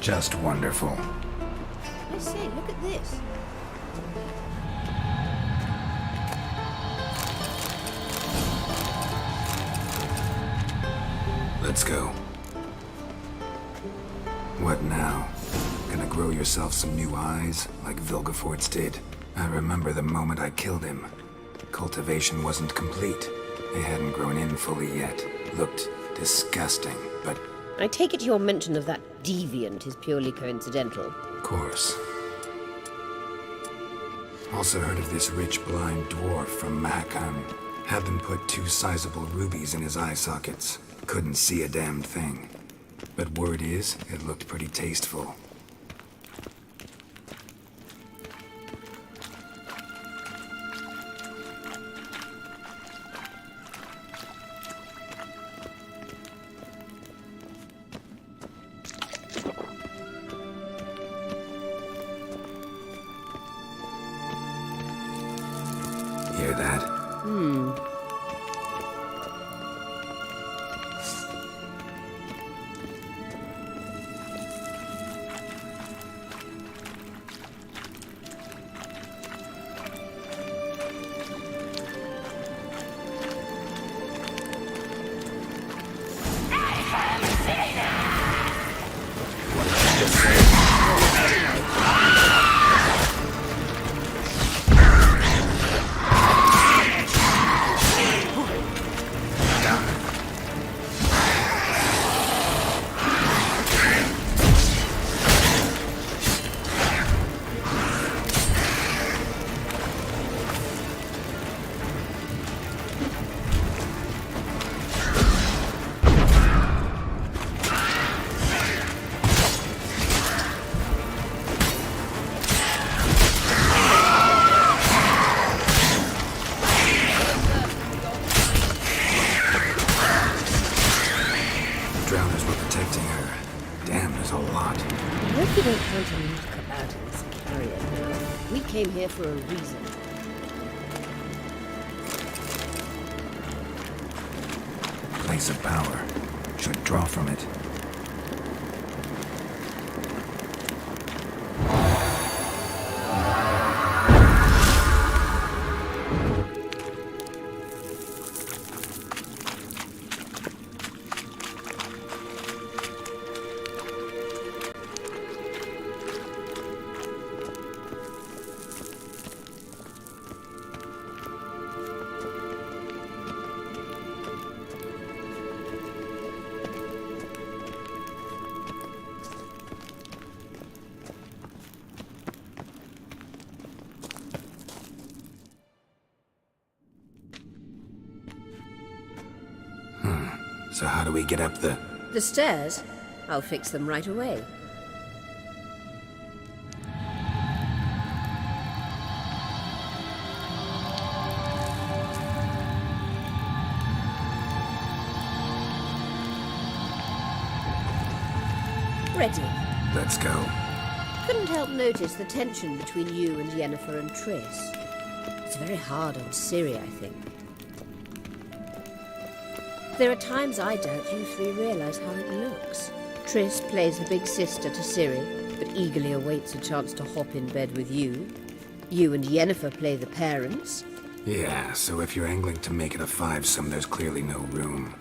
Just wonderful. I say, look at this. Let's go. What now? Gonna grow yourself some new eyes, like Vilgefortz did? I remember the moment I killed him. Cultivation wasn't complete. They hadn't grown in fully yet. Looked disgusting, but... I take it your mention of that deviant is purely coincidental. Of course. Also heard of this rich blind dwarf from Mahakam. Had them put 2 sizable rubies in his eye sockets. Couldn't see a damn thing. But word is, it looked pretty tasteful. Hear that? Drowners were protecting her. Damn, there's a lot. I hope you don't count a knockabout in this carrier now. We came here for a reason. Place of power. Should draw from it. So how do we get up the... The stairs? I'll fix them right away. Ready. Let's go. Couldn't help notice the tension between you and Yennefer and Triss. It's very hard on Ciri, I think. There are times I doubt you three realize how it looks. Triss plays the big sister to Ciri, but eagerly awaits a chance to hop in bed with you. You and Yennefer play the parents. Yeah, so if you're angling to make it a 5-some, there's clearly no room.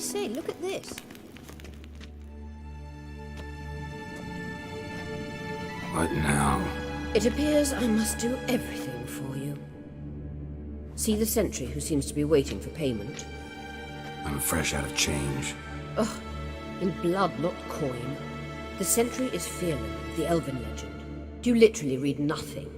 say, look at this. What now? It appears I must do everything for you. See the sentry who seems to be waiting for payment? I'm fresh out of change. Ugh, in blood, not coin. The sentry is Fearlan, the elven legend. You literally read nothing.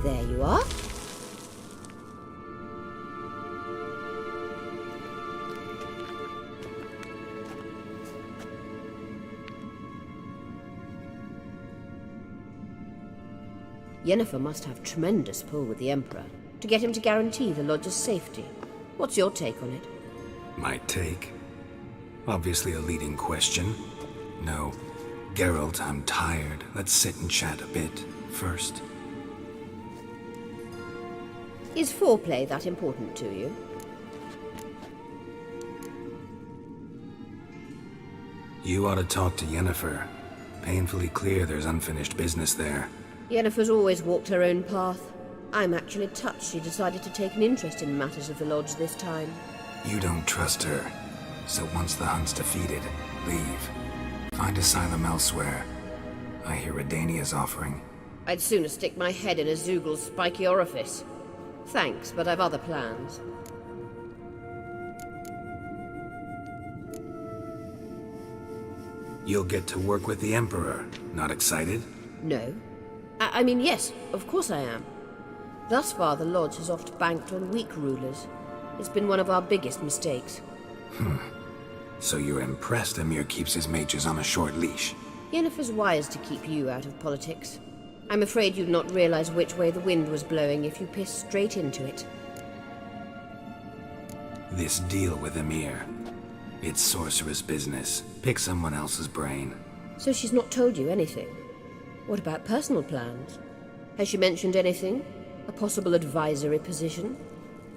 There you are. Yennefer must have tremendous pull with the Emperor to get him to guarantee the Lodge's safety. What's your take on it? My take? Obviously a leading question. No. Geralt, I'm tired. Let's sit and chat a bit first. Is foreplay that important to you? You ought to talk to Yennefer. Painfully clear there's unfinished business there. Yennefer's always walked her own path. I'm actually touched she decided to take an interest in matters of the Lodge this time. You don't trust her. So once the hunt's defeated, leave. Find asylum elsewhere. I hear Redania's offering. I'd sooner stick my head in a Zoogl's spiky orifice. Thanks, but I've other plans. You'll get to work with the Emperor. Not excited? No. I mean, yes, of course I am. Thus far, the Lodge has oft banked on weak rulers. It's been one of our biggest mistakes. So you're impressed Emir keeps his mages on a short leash? Yennefer's wise to keep you out of politics. I'm afraid you'd not realize which way the wind was blowing if you pissed straight into it. This deal with Emir. It's sorceress business. Pick someone else's brain. So she's not told you anything? What about personal plans? Has she mentioned anything? A possible advisory position?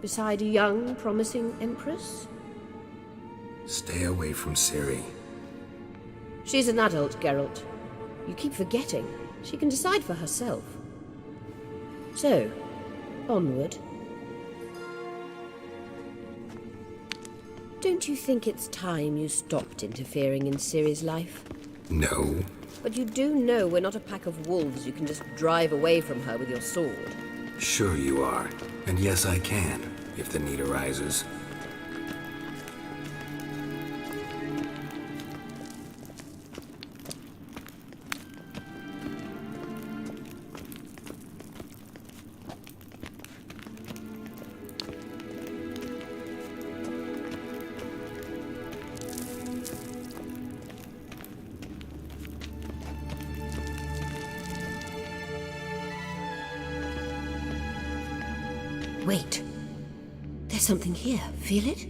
Beside a young, promising empress? Stay away from Ciri. She's an adult, Geralt. You keep forgetting. She can decide for herself. So, onward. Don't you think it's time you stopped interfering in Ciri's life? No. But you do know we're not a pack of wolves you can just drive away from her with your sword. Sure you are. And yes, I can, if the need arises. Wait. There's something here. Feel it?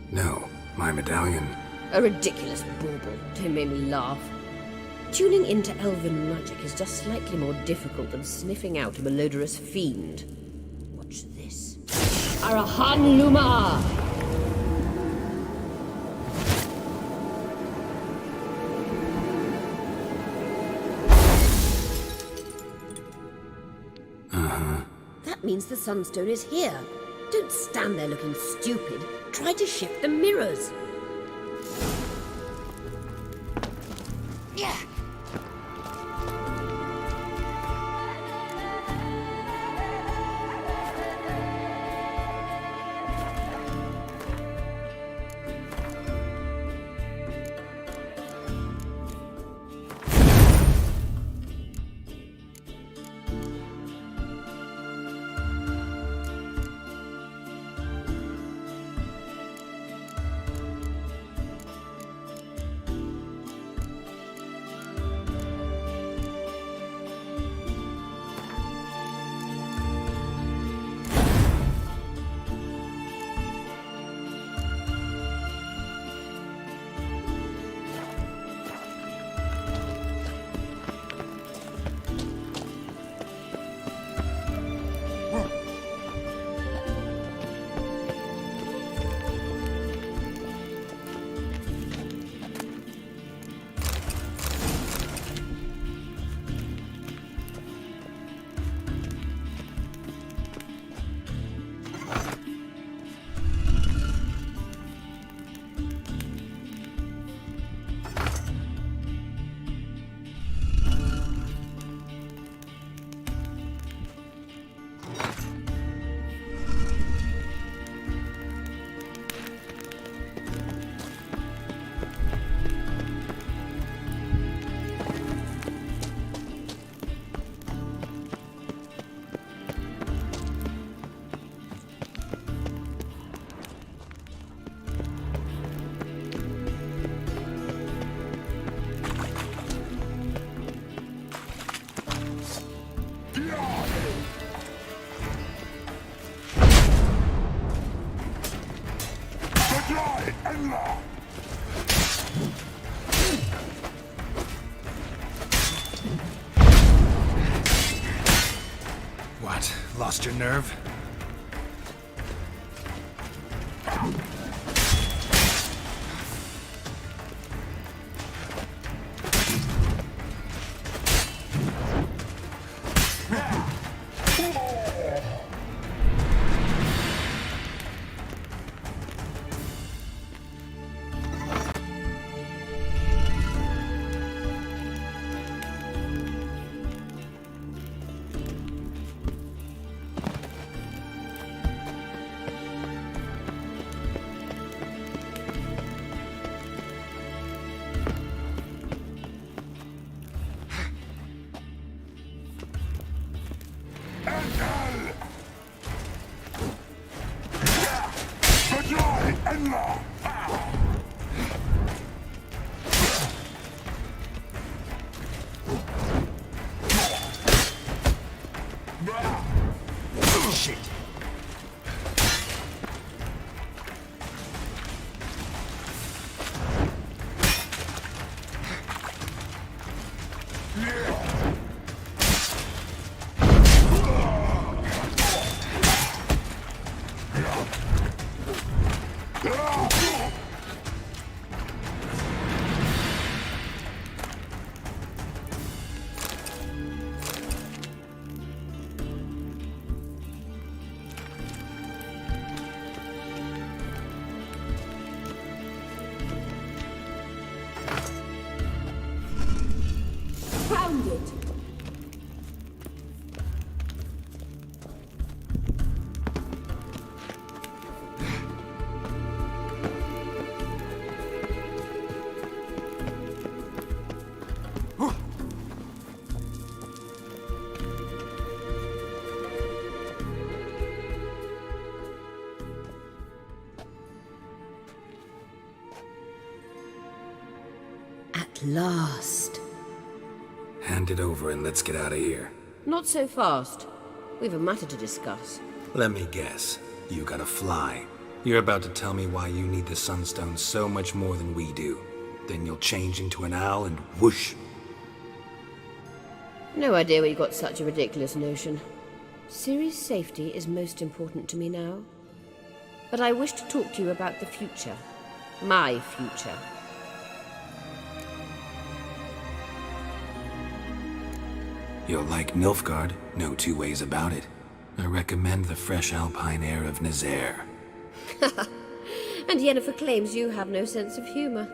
No, my medallion. A ridiculous bauble. Don't make me laugh. Tuning into elven magic is just slightly more difficult than sniffing out a malodorous fiend. Watch this. Arahan Luma! That means the Sunstone is here. Don't stand there looking stupid. Try to shift the mirrors. Yeah. Lost your nerve? Shit. Found it! At last. Hand it over and let's get out of here. Not so fast. We've a matter to discuss. Let me guess. You gotta fly. You're about to tell me why you need the Sunstone so much more than we do. Then you'll change into an owl and whoosh. No idea where you got such a ridiculous notion. Ciri's safety is most important to me now. But I wish to talk to you about the future. My future. You'll like Nilfgaard, no two ways about it. I recommend the fresh alpine air of Nazaire. And Yennefer claims you have no sense of humor.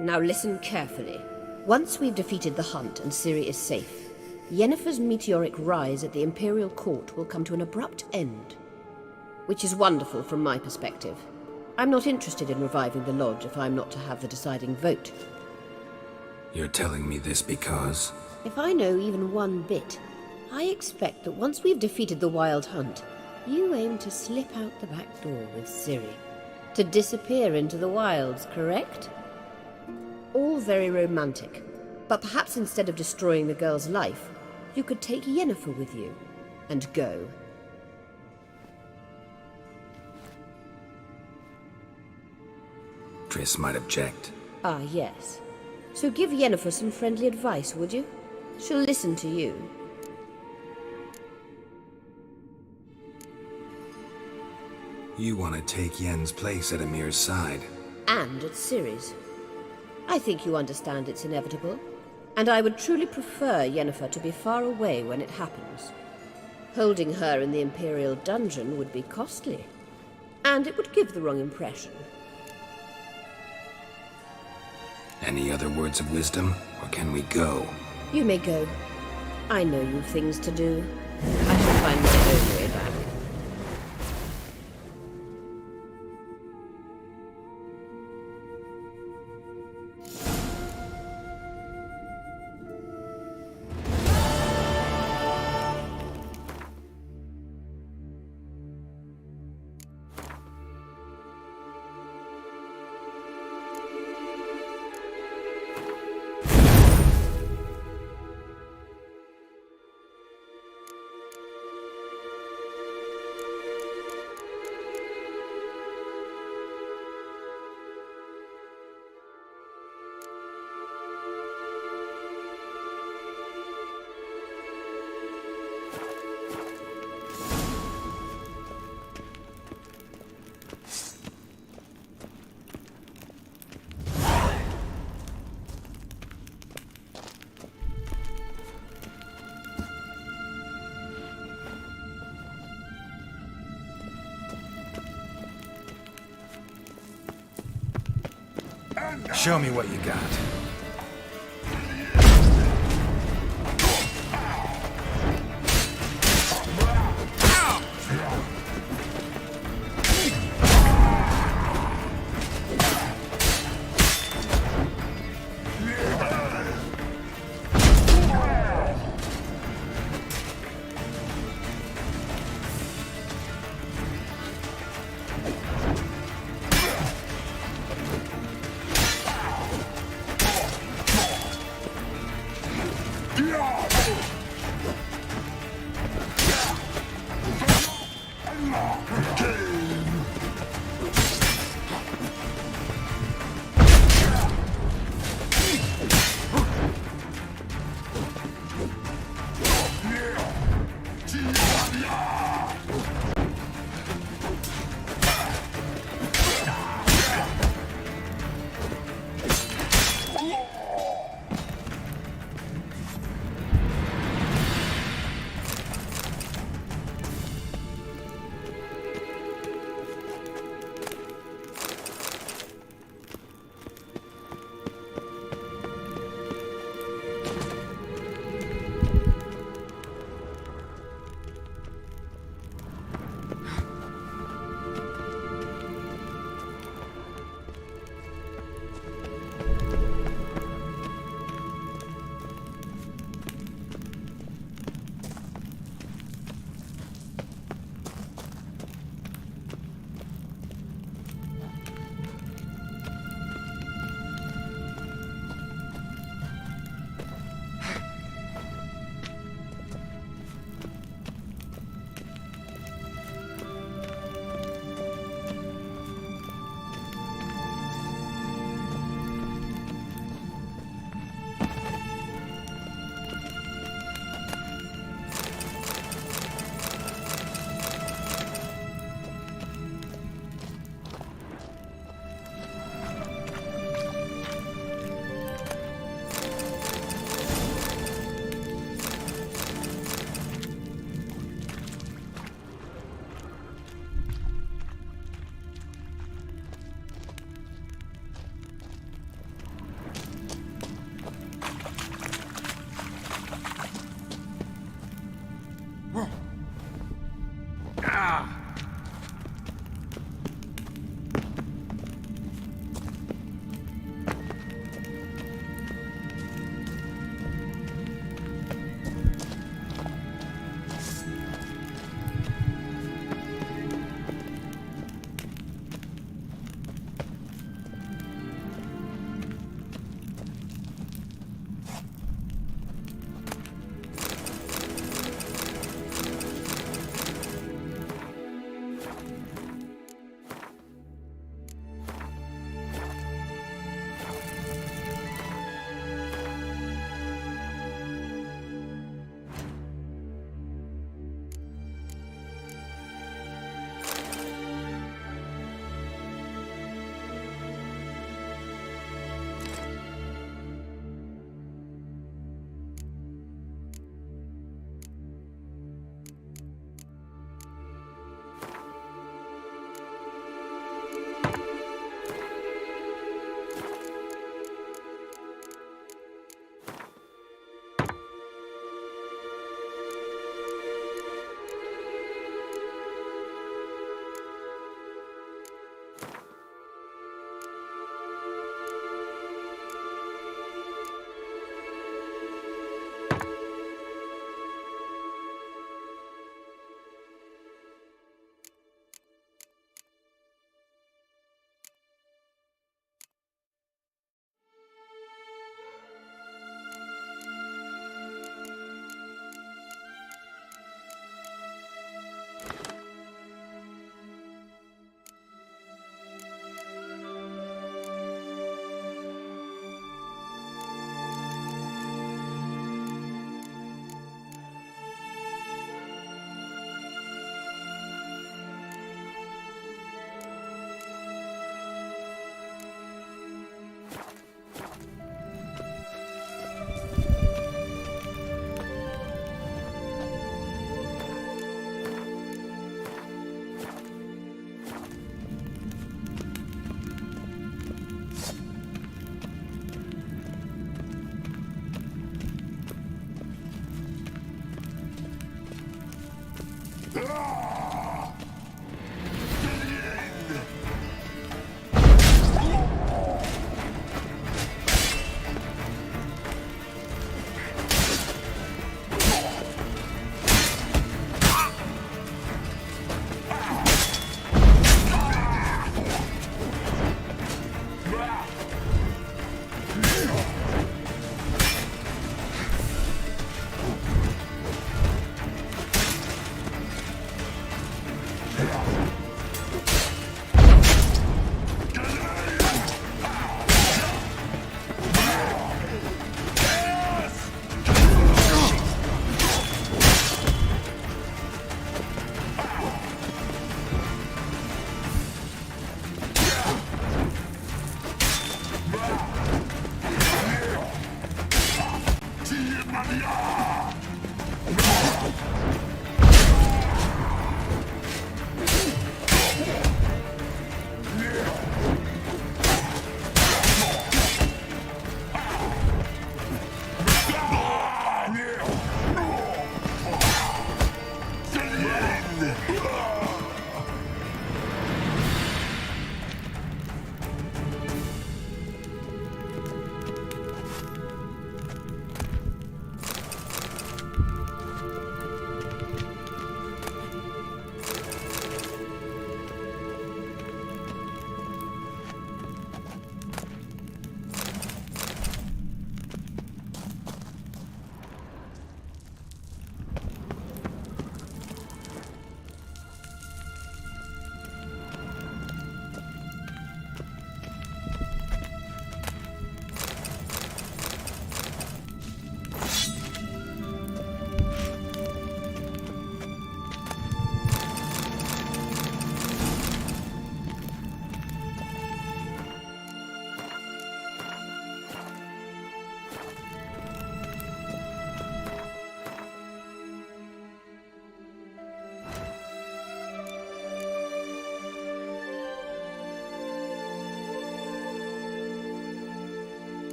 Now listen carefully. Once we've defeated the hunt and Ciri is safe, Yennefer's meteoric rise at the Imperial Court will come to an abrupt end. Which is wonderful from my perspective. I'm not interested in reviving the Lodge if I'm not to have the deciding vote. You're telling me this because... If I know even one bit, I expect that once we've defeated the Wild Hunt, you aim to slip out the back door with Ciri. To disappear into the wilds, correct? All very romantic. But perhaps instead of destroying the girl's life, you could take Yennefer with you and go. Triss might object. Ah, yes. So give Yennefer some friendly advice, would you? She'll listen to you. You want to take Yen's place at Emir's side. And at Ciri's. I think you understand it's inevitable. And I would truly prefer Yennefer to be far away when it happens. Holding her in the Imperial dungeon would be costly. And it would give the wrong impression. Any other words of wisdom, or can we go? You may go. I know you've things to do. I shall find my own way back. Show me what you got.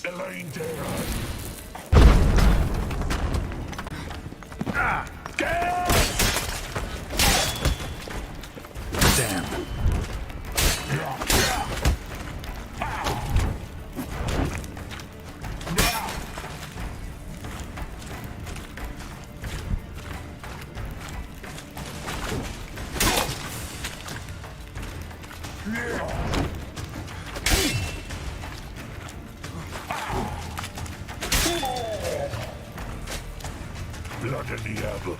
Elaine Dare. Damn. Blood in the apple.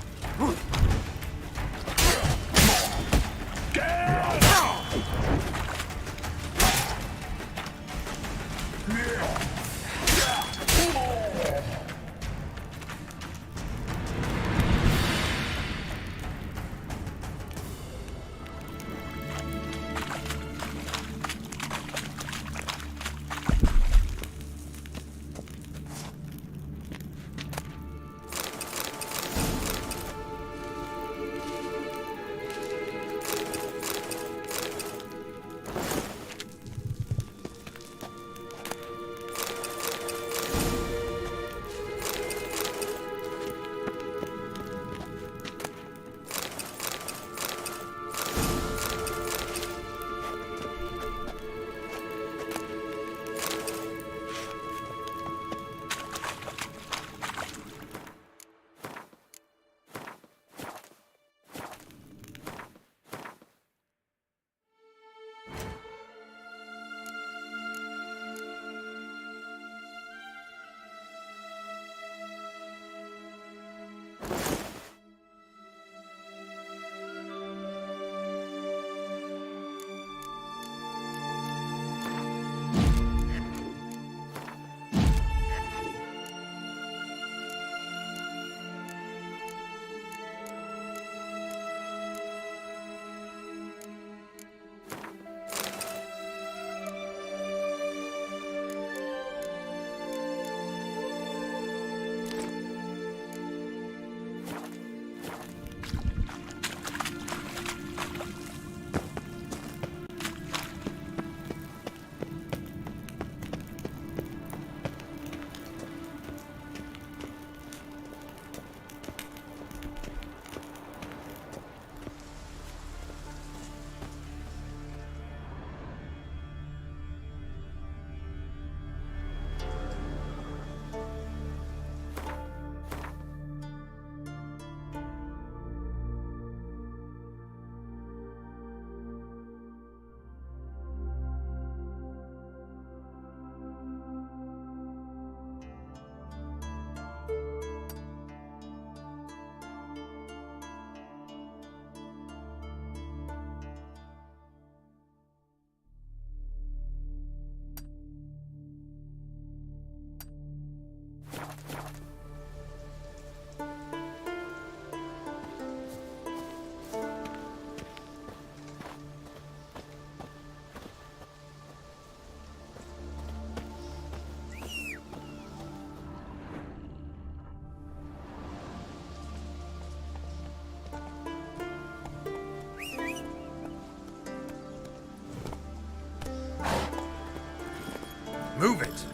Move it!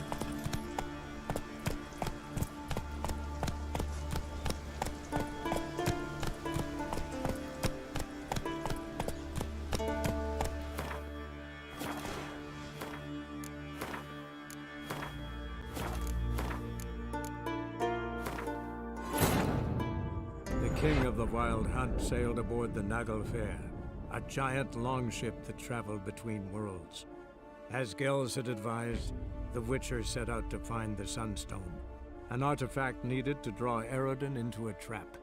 The king of the Wild Hunt sailed aboard the Naglfar, a giant longship that traveled between worlds. As Gels had advised, the Witcher set out to find the Sunstone, an artifact needed to draw Eredin into a trap.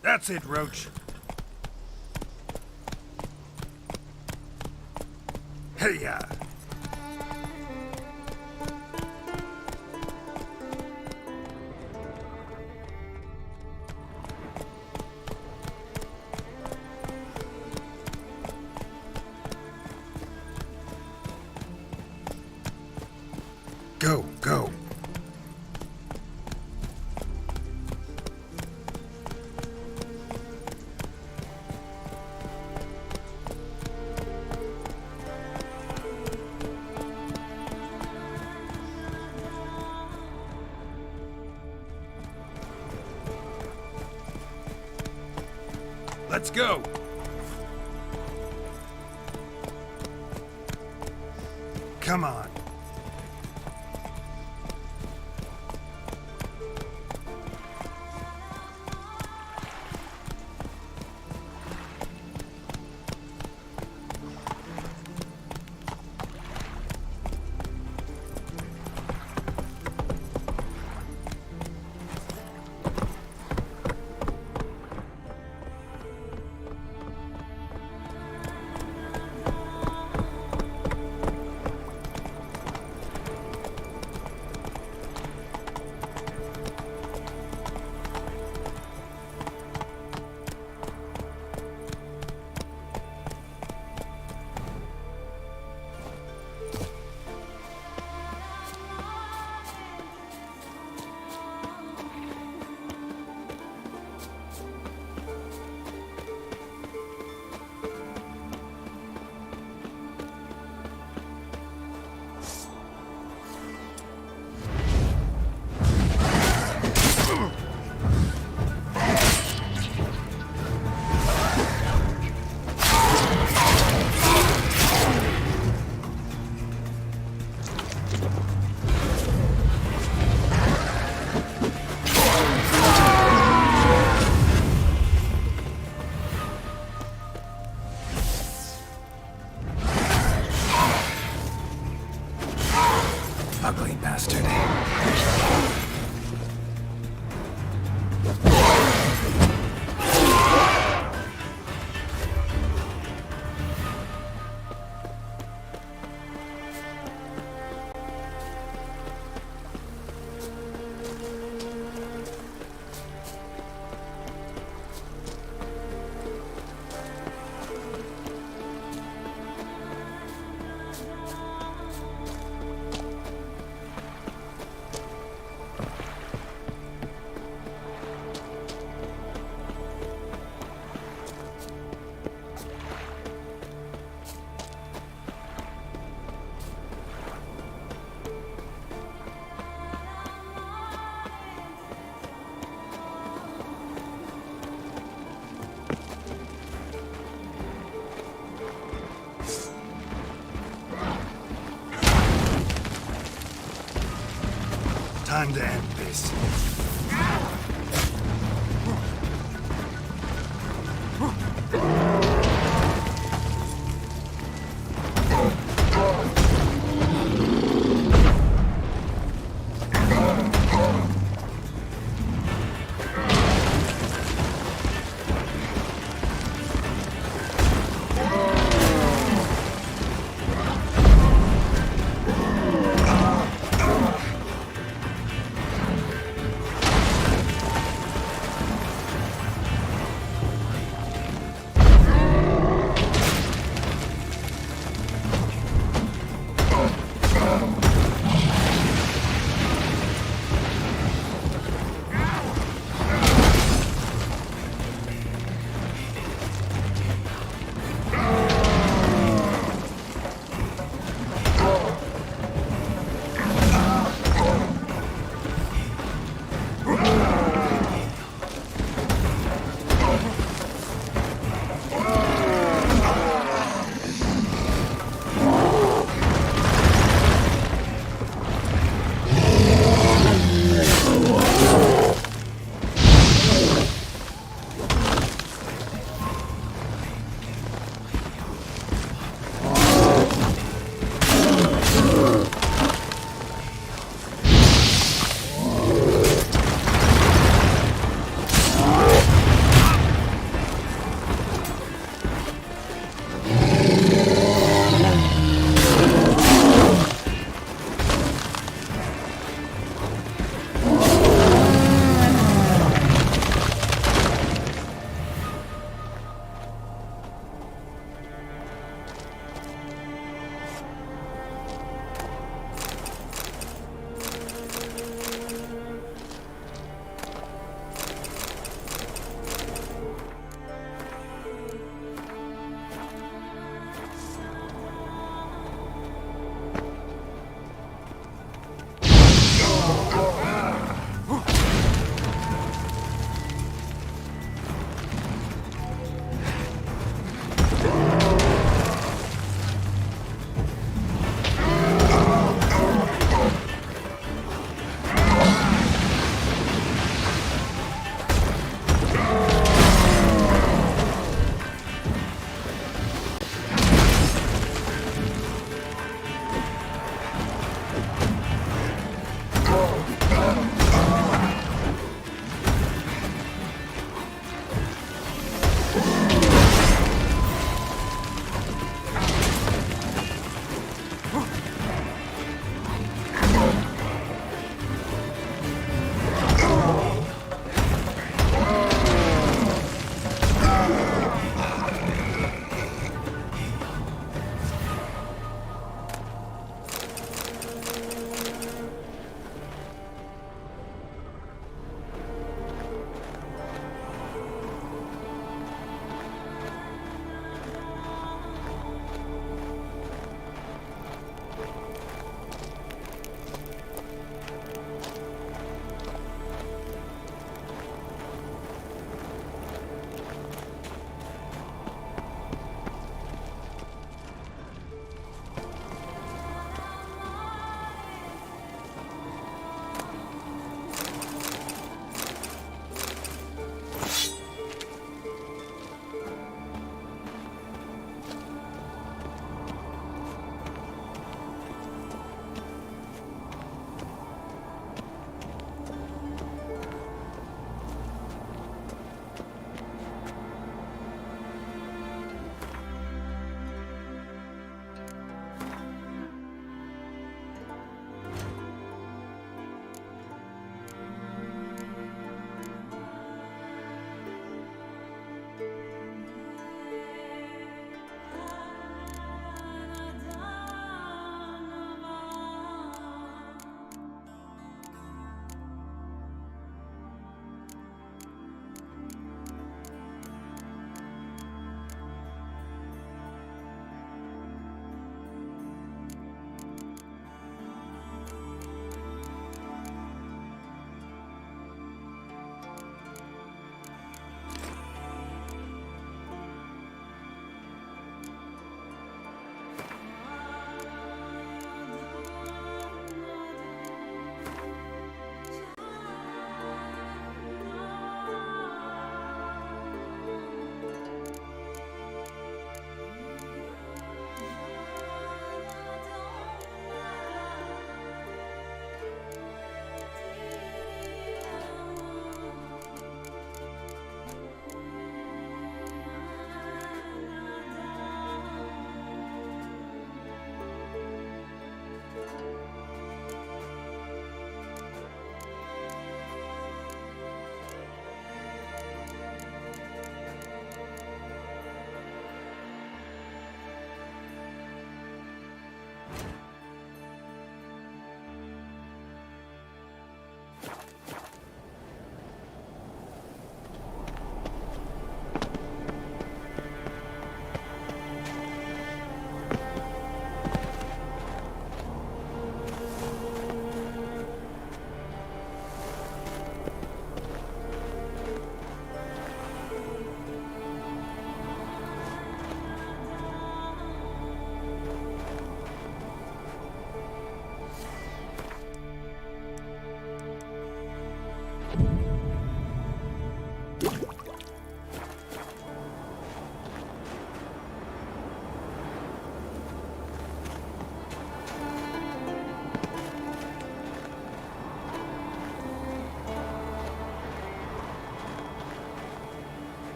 That's it, Roach. Hey-ya! Go, go. Let's go! Come on. Time to end this.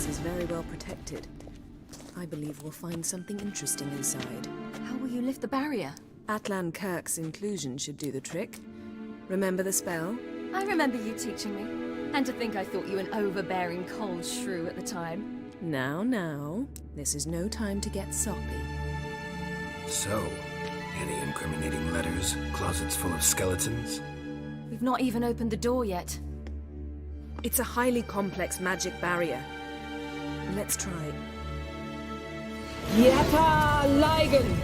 Is very well protected. I believe we'll find something interesting inside. How will you lift the barrier? Atlan Kirk's inclusion should do the trick. Remember the spell? I remember you teaching me. And to think I thought you an overbearing cold shrew at the time. Now. This is no time to get soppy. So, any incriminating letters? Closets full of skeletons? We've not even opened the door yet. It's a highly complex magic barrier. Let's try. Yapa Ligen!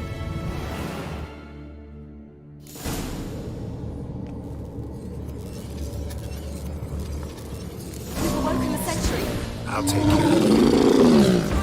We've awoken the sentry. I'll take care of it.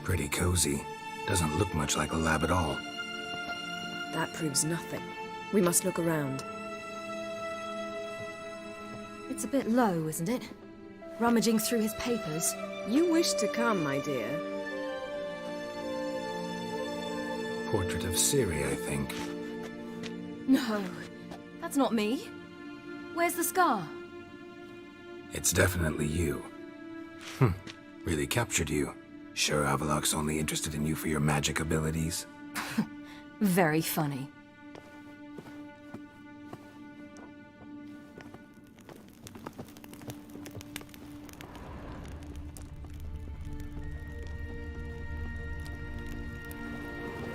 Pretty cozy. Doesn't look much like a lab at all. That proves nothing. We must look around. It's a bit low, isn't it? Rummaging through his papers. You wish to come, my dear. Portrait of Ciri, I think. No, that's not me. Where's the scar? It's definitely you. Really captured you. Sure Avallac'h's only interested in you for your magic abilities? Very funny.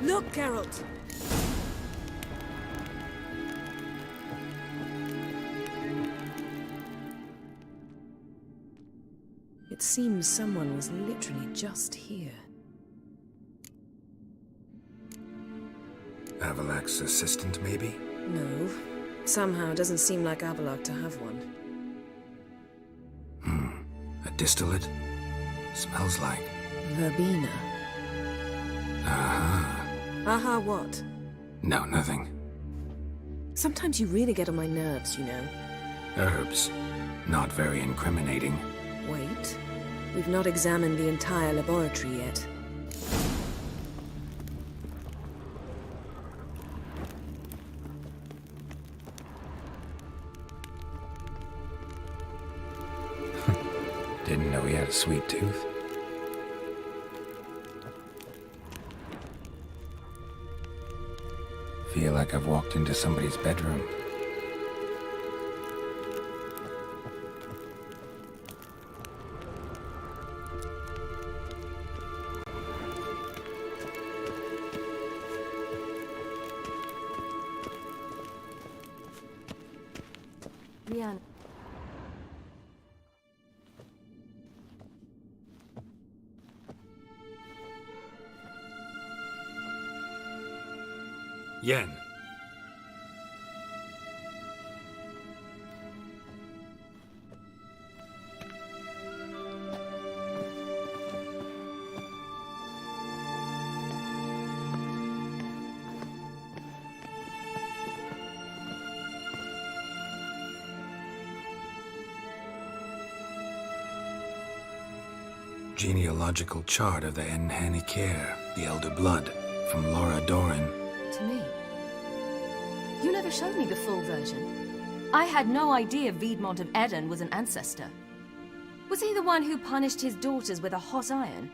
Look, Geralt! It seems someone was literally just here. Avallac'h's assistant, maybe? No. Somehow it doesn't seem like Avallac'h to have one. A distillate? Smells like... Verbena. Aha. Aha what? No, nothing. Sometimes you really get on my nerves, you know. Herbs. Not very incriminating. Wait. We've not examined the entire laboratory yet. Didn't know he had a sweet tooth. Feel like I've walked into somebody's bedroom. Liana. Yen. Genealogical chart of the Enhanikare, the Elder Blood, from Laura Doran. To me. You never showed me the full version. I had no idea Viedmont of Eden was an ancestor. Was he the one who punished his daughters with a hot iron?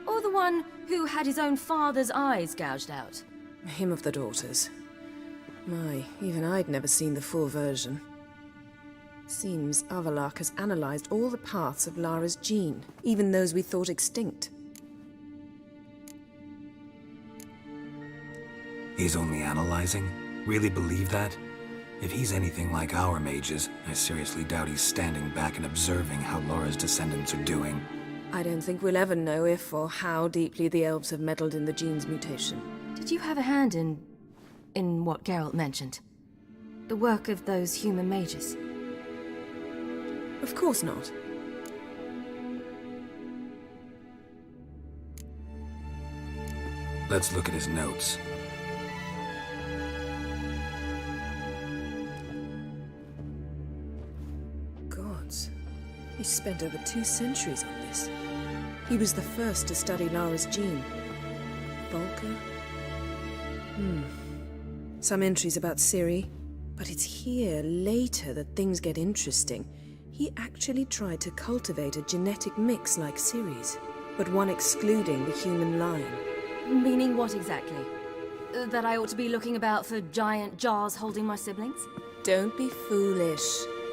Or the one who had his own father's eyes gouged out? Him of the daughters. My, even I'd never seen the full version. Seems Avallac'h has analyzed all the paths of Lara's gene, even those we thought extinct. He's only analyzing? Really believe that? If he's anything like our mages, I seriously doubt he's standing back and observing how Laura's descendants are doing. I don't think we'll ever know if or how deeply the elves have meddled in the gene's mutation. Did you have a hand in what Geralt mentioned? The work of those human mages? Of course not. Let's look at his notes. Gods. He spent over 2 centuries on this. He was the first to study Lara's gene. Volker? Some entries about Ciri, but it's here, later, that things get interesting. He actually tried to cultivate a genetic mix like Ciri's, but one excluding the human line. Meaning what exactly? That I ought to be looking about for giant jars holding my siblings? Don't be foolish.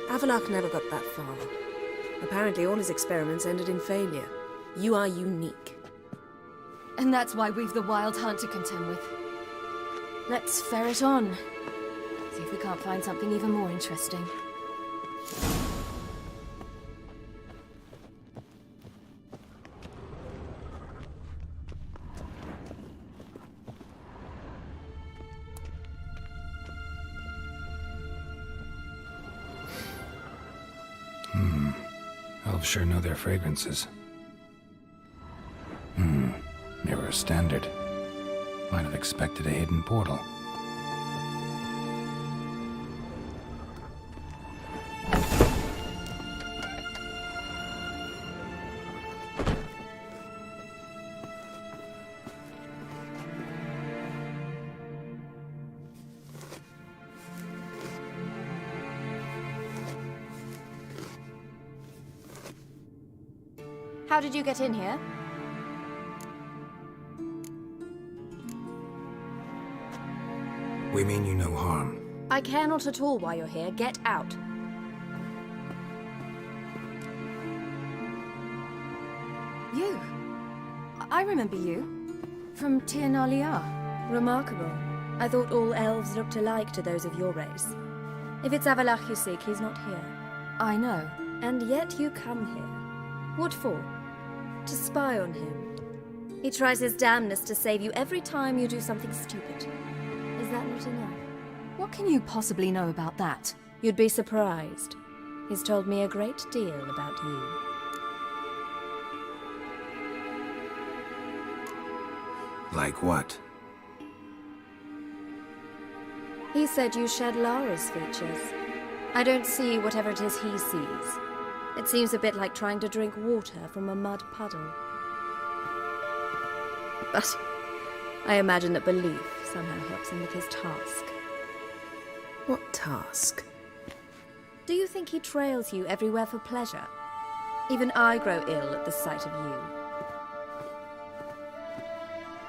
Avallac'h never got that far. Apparently all his experiments ended in failure. You are unique. And that's why we've the Wild Hunt to contend with. Let's ferret on. See if we can't find something even more interesting. Elves sure know their fragrances. Mirror standard. Might have expected a hidden portal. How did you get in here? We mean you no harm. I care not at all why you're here. Get out. You. I remember you. From Tir Nalia. Remarkable. I thought all elves looked alike to those of your race. If it's Avallac'h you seek, he's not here. I know. And yet you come here. What for? To spy on him. He tries his damnedest to save you every time you do something stupid. Is that not enough? What can you possibly know about that? You'd be surprised. He's told me a great deal about you. Like what? He said you shared Lara's features. I don't see whatever it is he sees. It seems a bit like trying to drink water from a mud puddle. But I imagine that belief somehow helps him with his task. What task? Do you think he trails you everywhere for pleasure? Even I grow ill at the sight of you.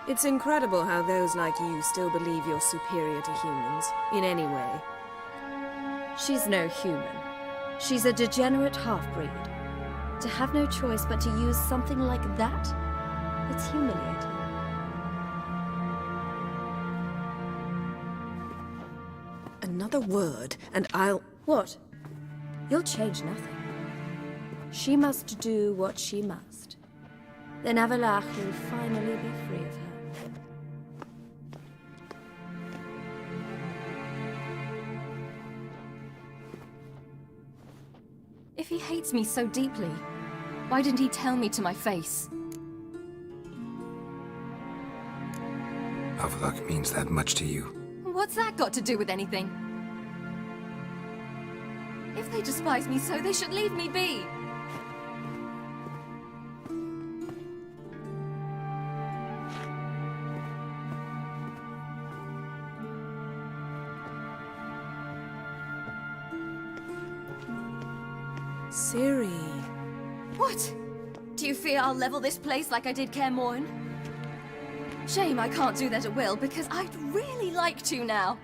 It's incredible how those like you still believe you're superior to humans, in any way. She's no human. She's a degenerate half-breed. To have no choice but to use something like that, it's humiliating. Another word, and I'll... What? You'll change nothing. She must do what she must. Then Avallac'h will finally be free of her. If he hates me so deeply, why didn't he tell me to my face? Avallac'h means that much to you. What's that got to do with anything? If they despise me so, they should leave me be. Ciri. What? Do you fear I'll level this place like I did Kaer Morhen? Shame I can't do that at will, because I'd really like to now.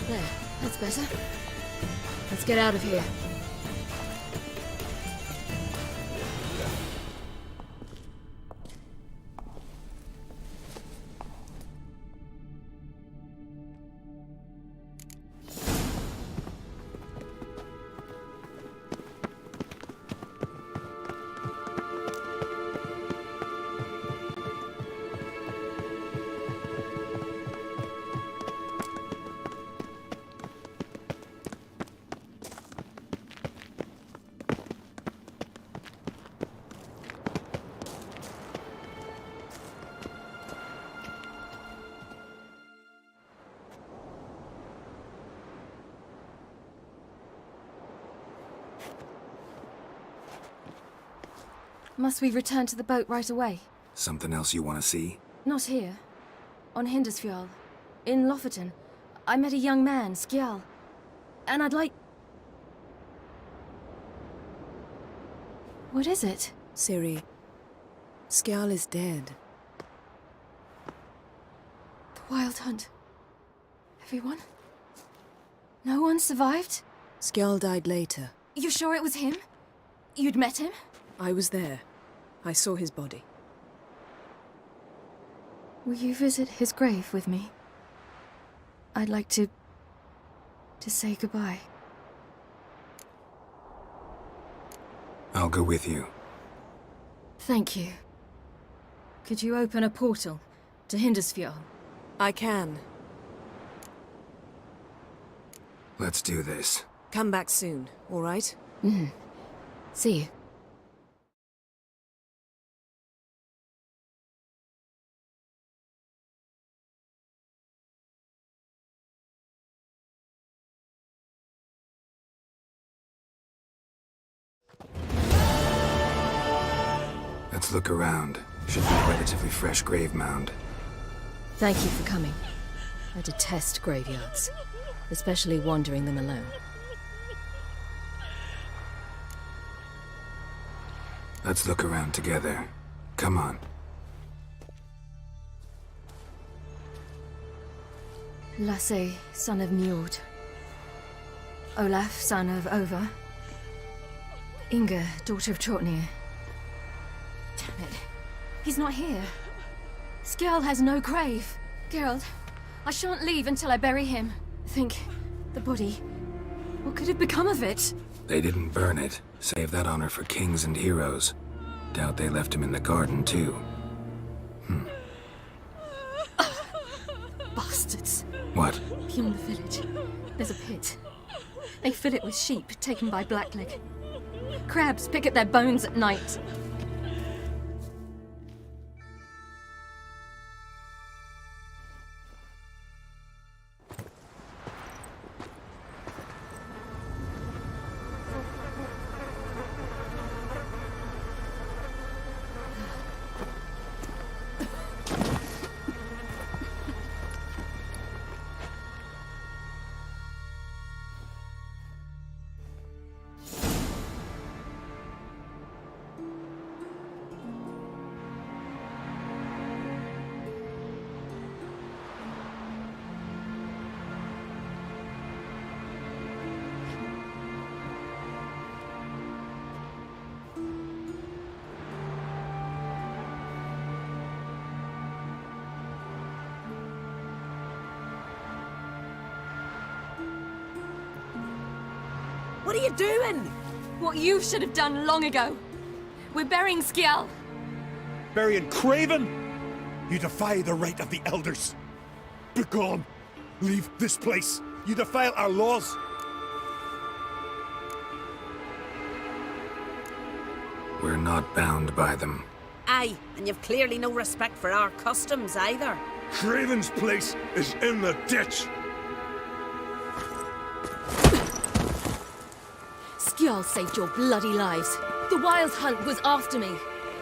There, that's better. Let's get out of here. Must we return to the boat right away? Something else you want to see? Not here. On Hindisfjall. In Lofoten. I met a young man, Skjal. And I'd like... What is it? Ciri. Skjal is dead. The Wild Hunt. Everyone? No one survived? Skjal died later. You sure it was him? You'd met him? I was there. I saw his body. Will you visit his grave with me? I'd like to say goodbye. I'll go with you. Thank you. Could you open a portal to Hindisfjall? I can. Let's do this. Come back soon, all right? See you. Let's look around. Should be a relatively fresh grave mound. Thank you for coming. I detest graveyards, especially wandering them alone. Let's look around together. Come on. Lasse, son of Njord. Olaf, son of Over. Inga, daughter of Trotnir. Damn it. He's not here. Skjal has no grave. Geralt, I shan't leave until I bury him. Think, the body. What could have become of it? They didn't burn it. Save that honor for kings and heroes. Doubt they left him in the garden, too. Bastards. What? Beyond the village, there's a pit. They fill it with sheep taken by Blackleg. Crabs pick at their bones at night. What are you doing? What you should have done long ago. We're burying Skjall. Burying Craven? You defy the right of the elders. Begone. Leave this place. You defile our laws. We're not bound by them. Aye, and you've clearly no respect for our customs either. Craven's place is in the ditch. Skjall saved your bloody lives. The Wild Hunt was after me.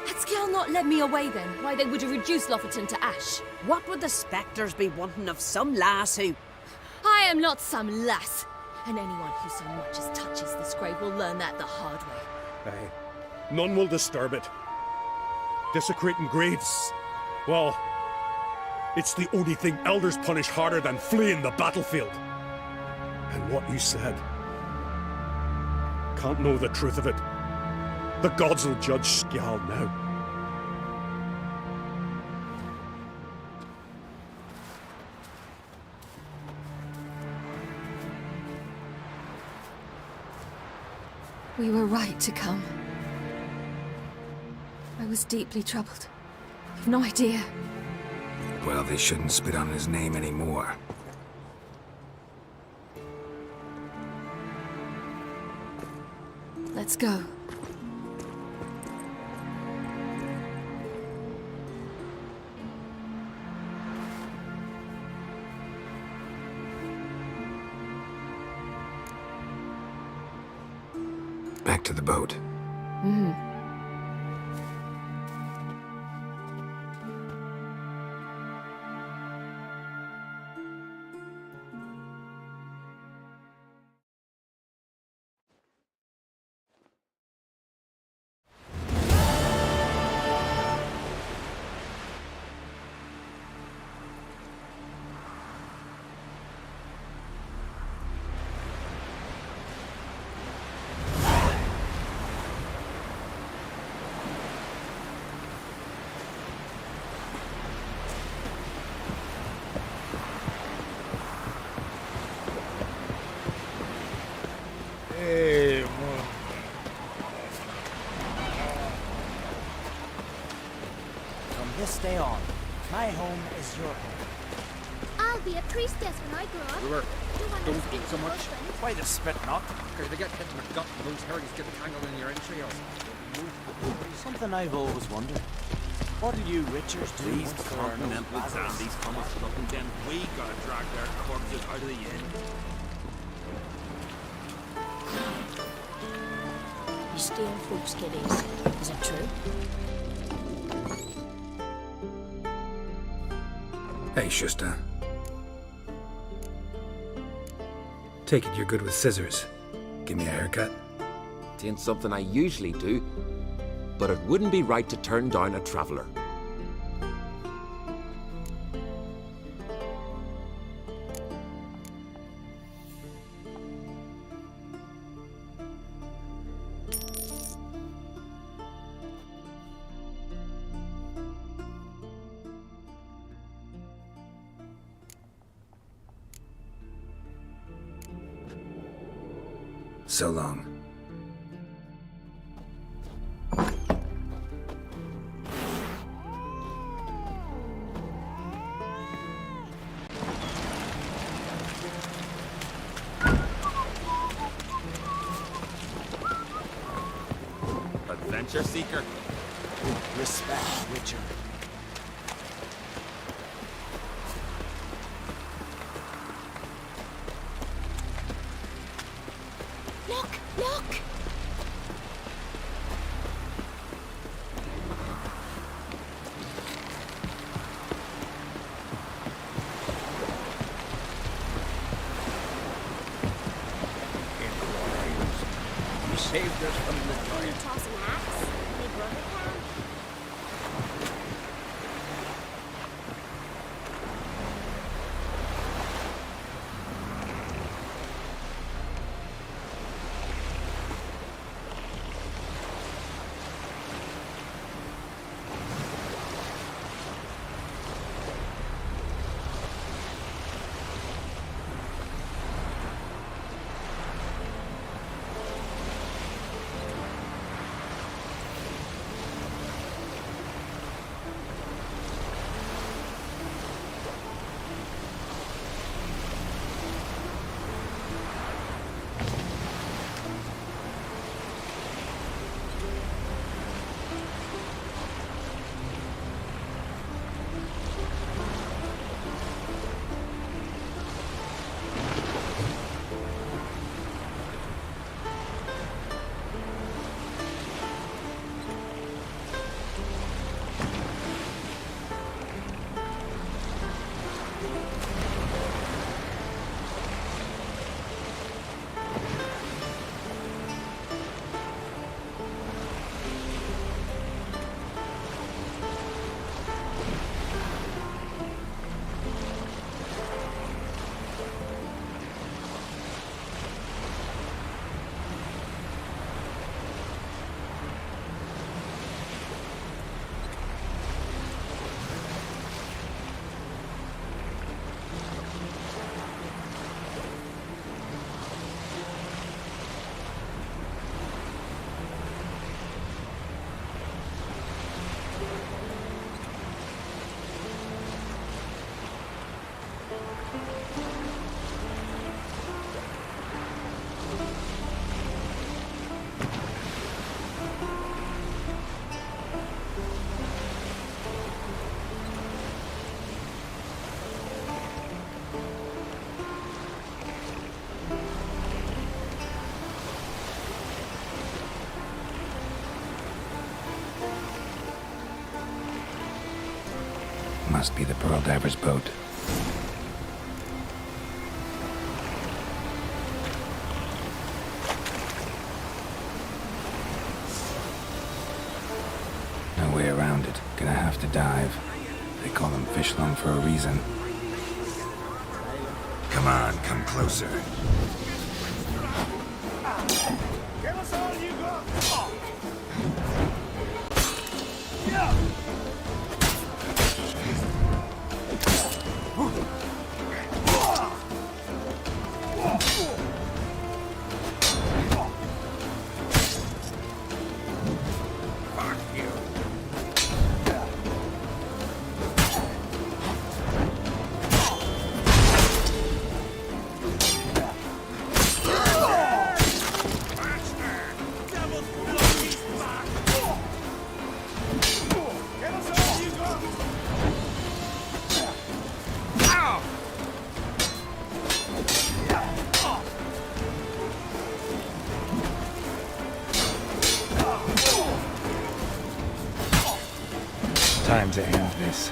Had Skjall not led me away then, why they would have reduced Lofoten to ash. What would the spectres be wanting of some lass who... I am not some lass. And anyone who so much as touches this grave will learn that the hard way. Aye. None will disturb it. Desecrating graves, well, it's the only thing elders punish harder than fleeing the battlefield. And what you said... can't know the truth of it. The gods will judge Skjall now. We were right to come. I was deeply troubled. You've no idea. Well, they shouldn't spit on his name anymore. Let's go. Back to the boat. From this day on, my home is your home. I'll be a priestess when I grow up. Brewer, don't eat so much. Why the spit not? Because they get hit in the gut and those herrings get tangled in your entrails. Something I've always wondered. What do you Richards do? These continental dandies come a stuffing, then we gotta drag their corpses out of the inn. You steal folks' kiddies. Is it true? Hey, Shusta. Take it you're good with scissors. Give me a haircut. It ain't something I usually do, but it wouldn't be right to turn down a traveller. So long. adventure seeker. Respect, Witcher. Look! Look! You saved us from the Can you giant. toss an axe? My brother can. Must be the Pearl Diver's boat. No way around it. Gonna have to dive. They call them fish lung for a reason. Come on, come closer. Give us all you got! Time to end this.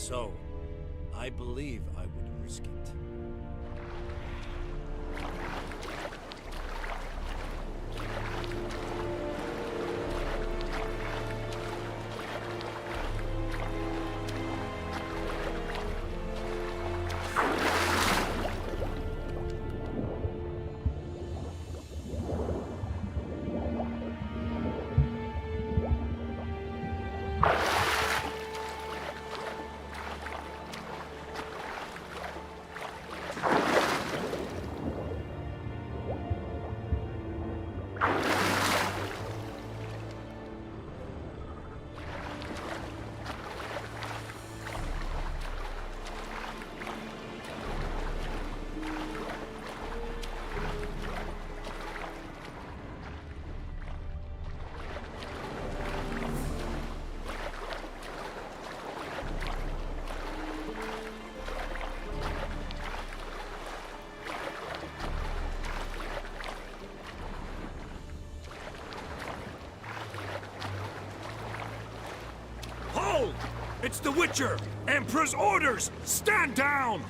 so. I believe I would risk it. Hold! It's the Witcher! Emperor's orders! Stand down!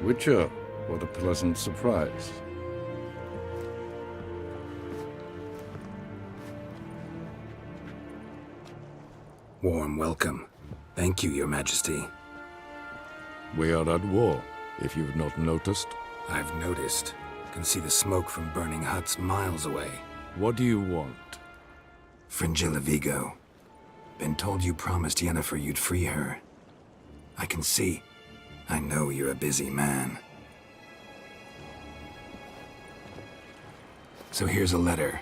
Witcher, what a pleasant surprise. Warm welcome. Thank you, Your Majesty. We are at war, if you've not noticed. I've noticed. Can see the smoke from burning huts miles away. What do you want? Fringilla Vigo. Been told you promised Yennefer you'd free her. I can see. I know you're a busy man. So here's a letter.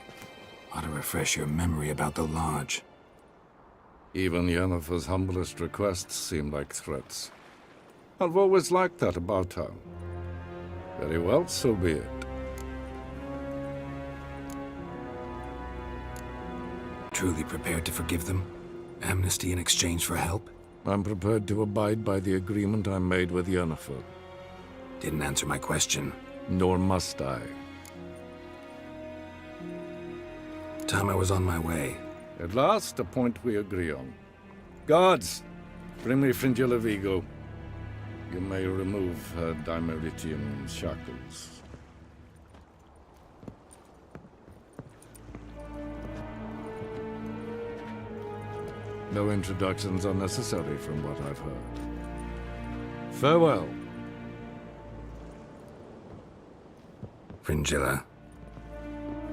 Ought to refresh your memory about the Lodge. Even Yennefer's humblest requests seem like threats. I've always liked that about her. Very well, so be it. Truly prepared to forgive them? Amnesty in exchange for help? I'm prepared to abide by the agreement I made with Yennefer. Didn't answer my question. Nor must I. Time I was on my way. At last, a point we agree on. Guards, bring me Fringilla Vigo. You may remove her Dimeritian shackles. No introductions are necessary from what I've heard. Farewell. Fringilla.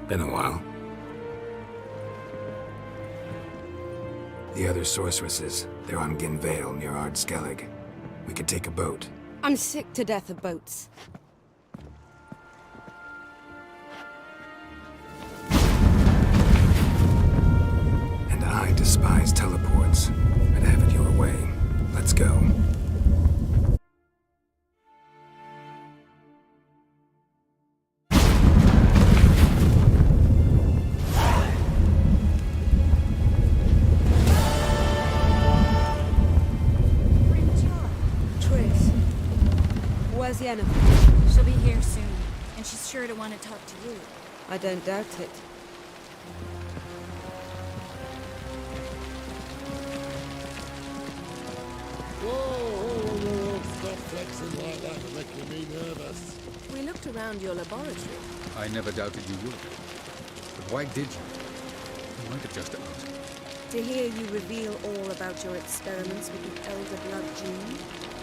Been a while. The other sorceresses, they're on Ginvale near Ard Skellig. We could take a boat. I'm sick to death of boats. And I despise teleports. I'd have it your way. Let's go. Where's Yennefer? She'll be here soon, and she's sure to want to talk to you. I don't doubt it. Whoa, stop flexing like that, you're making me nervous. We looked around your laboratory. I never doubted you would. But why did you? You might have just asked. To hear you reveal all about your experiments with the Elder Blood gene?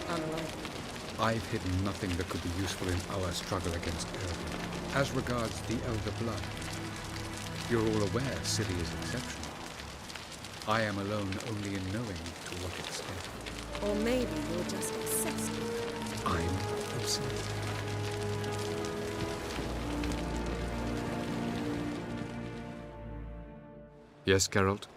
Unlikely. I've hidden nothing that could be useful in our struggle against Erebor. As regards the Elder Blood, you're all aware Ciri is exceptional. I am alone only in knowing to what extent. Or maybe you're just obsessed with it. I'm obsessed. Yes, Geralt?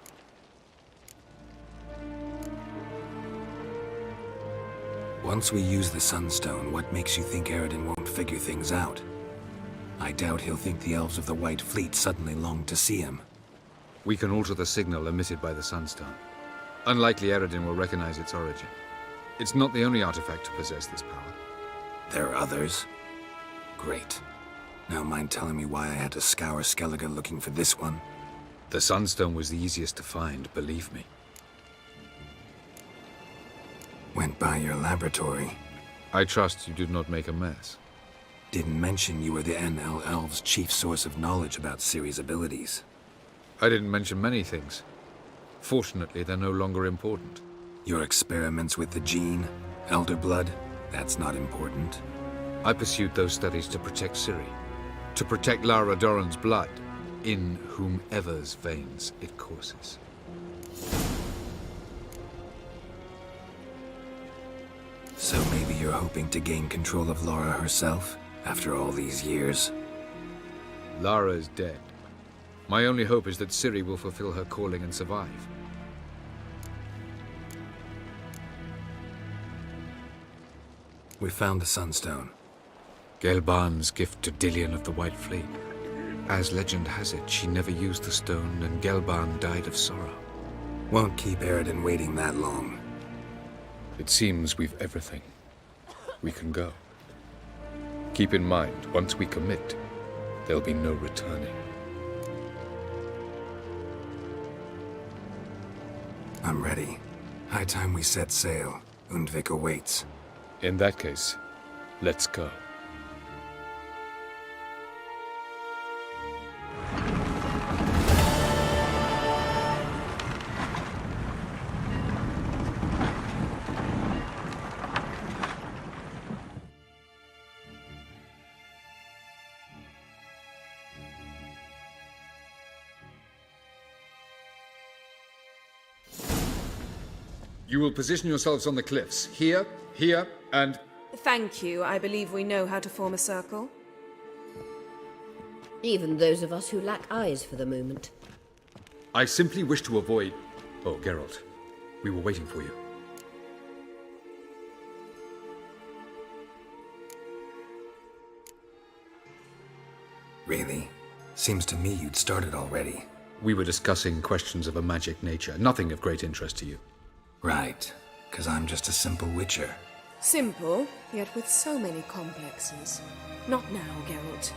Once we use the Sunstone, what makes you think Eredin won't figure things out? I doubt he'll think the elves of the White Fleet suddenly long to see him. We can alter the signal emitted by the Sunstone. Unlikely Eredin will recognize its origin. It's not the only artifact to possess this power. There are others? Great. Now mind telling me why I had to scour Skellige looking for this one? The Sunstone was the easiest to find, believe me. Went by your laboratory. I trust you did not make a mess. Didn't mention you were the NL Elves' chief source of knowledge about Ciri's abilities. I didn't mention many things. Fortunately, they're no longer important. Your experiments with the gene, Elder Blood, that's not important. I pursued those studies to protect Ciri. To protect Lara Dorren's blood, in whomever's veins it courses. So maybe you're hoping to gain control of Lara herself, after all these years? Lara is dead. My only hope is that Ciri will fulfill her calling and survive. We found the Sunstone. Gelban's gift to Dillion of the White Fleet. As legend has it, she never used the stone, and Gelban died of sorrow. Won't keep Eredin waiting that long. It seems we've everything. We can go. Keep in mind, once we commit, there'll be no returning. I'm ready. High time we set sail. Undvik awaits. In that case, let's go. You will position yourselves on the cliffs. Here, here, and... Thank you. I believe we know how to form a circle. Even those of us who lack eyes for the moment. I simply wish to avoid... Oh, Geralt. We were waiting for you. Really? Seems to me you'd started already. We were discussing questions of a magic nature, nothing of great interest to you. Right, because I'm just a simple witcher. Simple, yet with so many complexes. Not now, Geralt.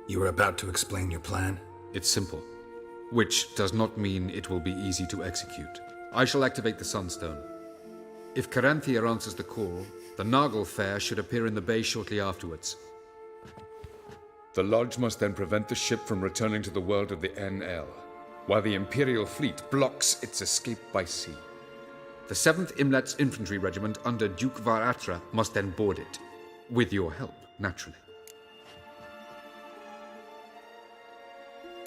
You were about to explain your plan? It's simple, which does not mean it will be easy to execute. I shall activate the Sunstone. If Caranthia answers the call, the Naglfar should appear in the bay shortly afterwards. The Lodge must then prevent the ship from returning to the world of the NL, while the Imperial fleet blocks its escape by sea. The 7th Imlet's Infantry Regiment under Duke Varatra must then board it, with your help, naturally.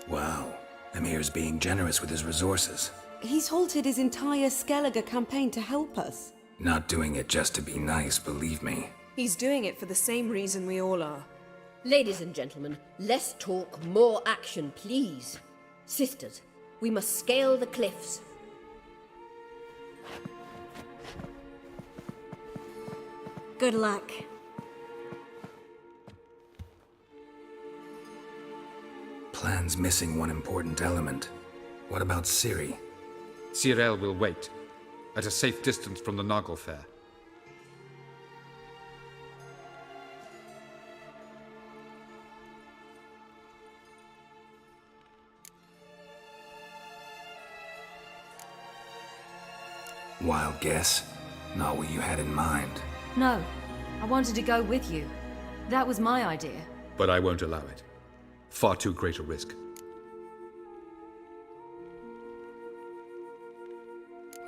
Wow, Emir's being generous with his resources. He's halted his entire Skellige campaign to help us. Not doing it just to be nice, believe me. He's doing it for the same reason we all are. Ladies and gentlemen, less talk, more action, please. Sisters, we must scale the cliffs. Good luck. Plan's missing one important element. What about Ciri? Cyril will wait, at a safe distance from the Naglfar. Wild guess? Not what you had in mind. No, I wanted to go with you. That was my idea. But I won't allow it. Far too great a risk.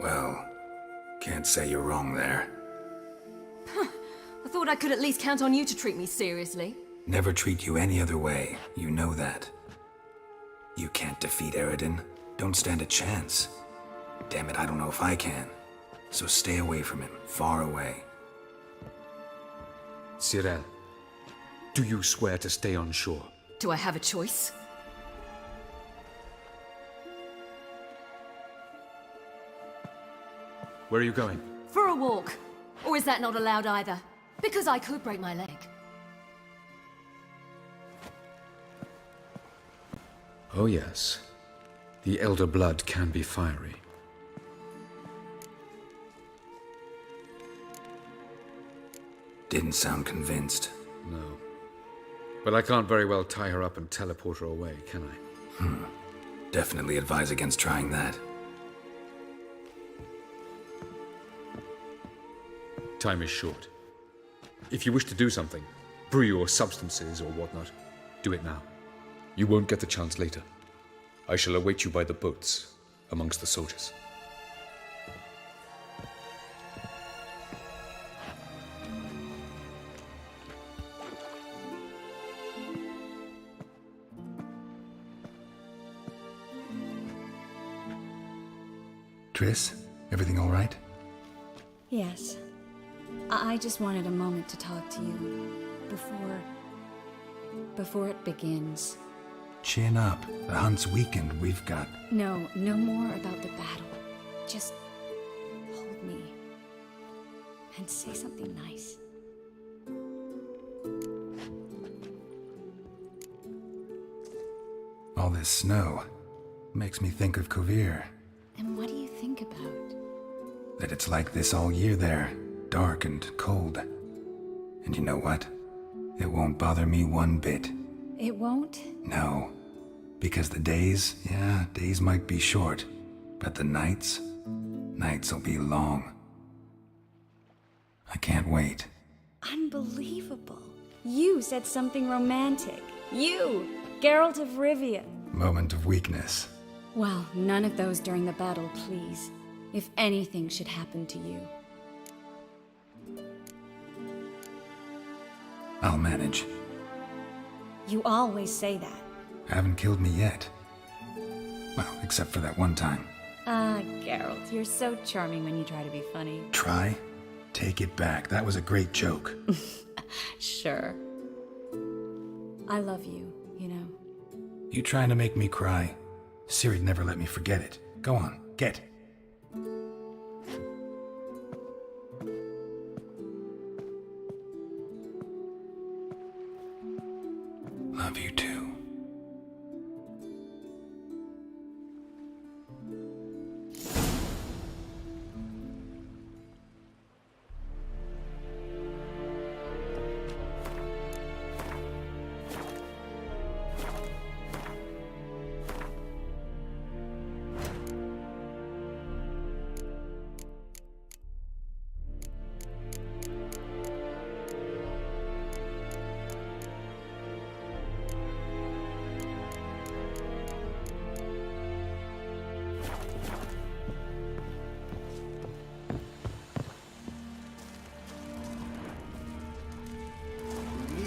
Well, can't say you're wrong there. I thought I could at least count on you to treat me seriously. Never treat you any other way. You know that. You can't defeat Eredin. Don't stand a chance. Damn it, I don't know if I can. So stay away from him. Far away. Cyril, do you swear to stay on shore? Do I have a choice? Where are you going? For a walk. Or is that not allowed either? Because I could break my leg. Oh yes. The Elder Blood can be fiery. Didn't sound convinced. No. But I can't very well tie her up and teleport her away, can I? Definitely advise against trying that. Time is short. If you wish to do something, brew your substances or whatnot, do it now. You won't get the chance later. I shall await you by the boats, amongst the soldiers. Triss, everything all right? Yes. I just wanted a moment to talk to you before it begins. Chin up. The hunt's weakened. We've got... No more about the battle. Just hold me and say something nice. All this snow makes me think of Kovir. And what do you think about? That it's like this all year there. Dark and cold. And you know what? It won't bother me one bit. It won't? No. Because the days might be short. But the nights will be long. I can't wait. Unbelievable. You said something romantic. You, Geralt of Rivia. Moment of weakness. Well, none of those during the battle, please. If anything should happen to you. I'll manage. You always say that. Haven't killed me yet. Well, except for that one time. Ah, Geralt, you're so charming when you try to be funny. Try? Take it back. That was a great joke. Sure. I love you, you know. You trying to make me cry? Ciri'd never let me forget it. Go on, get. Love you too.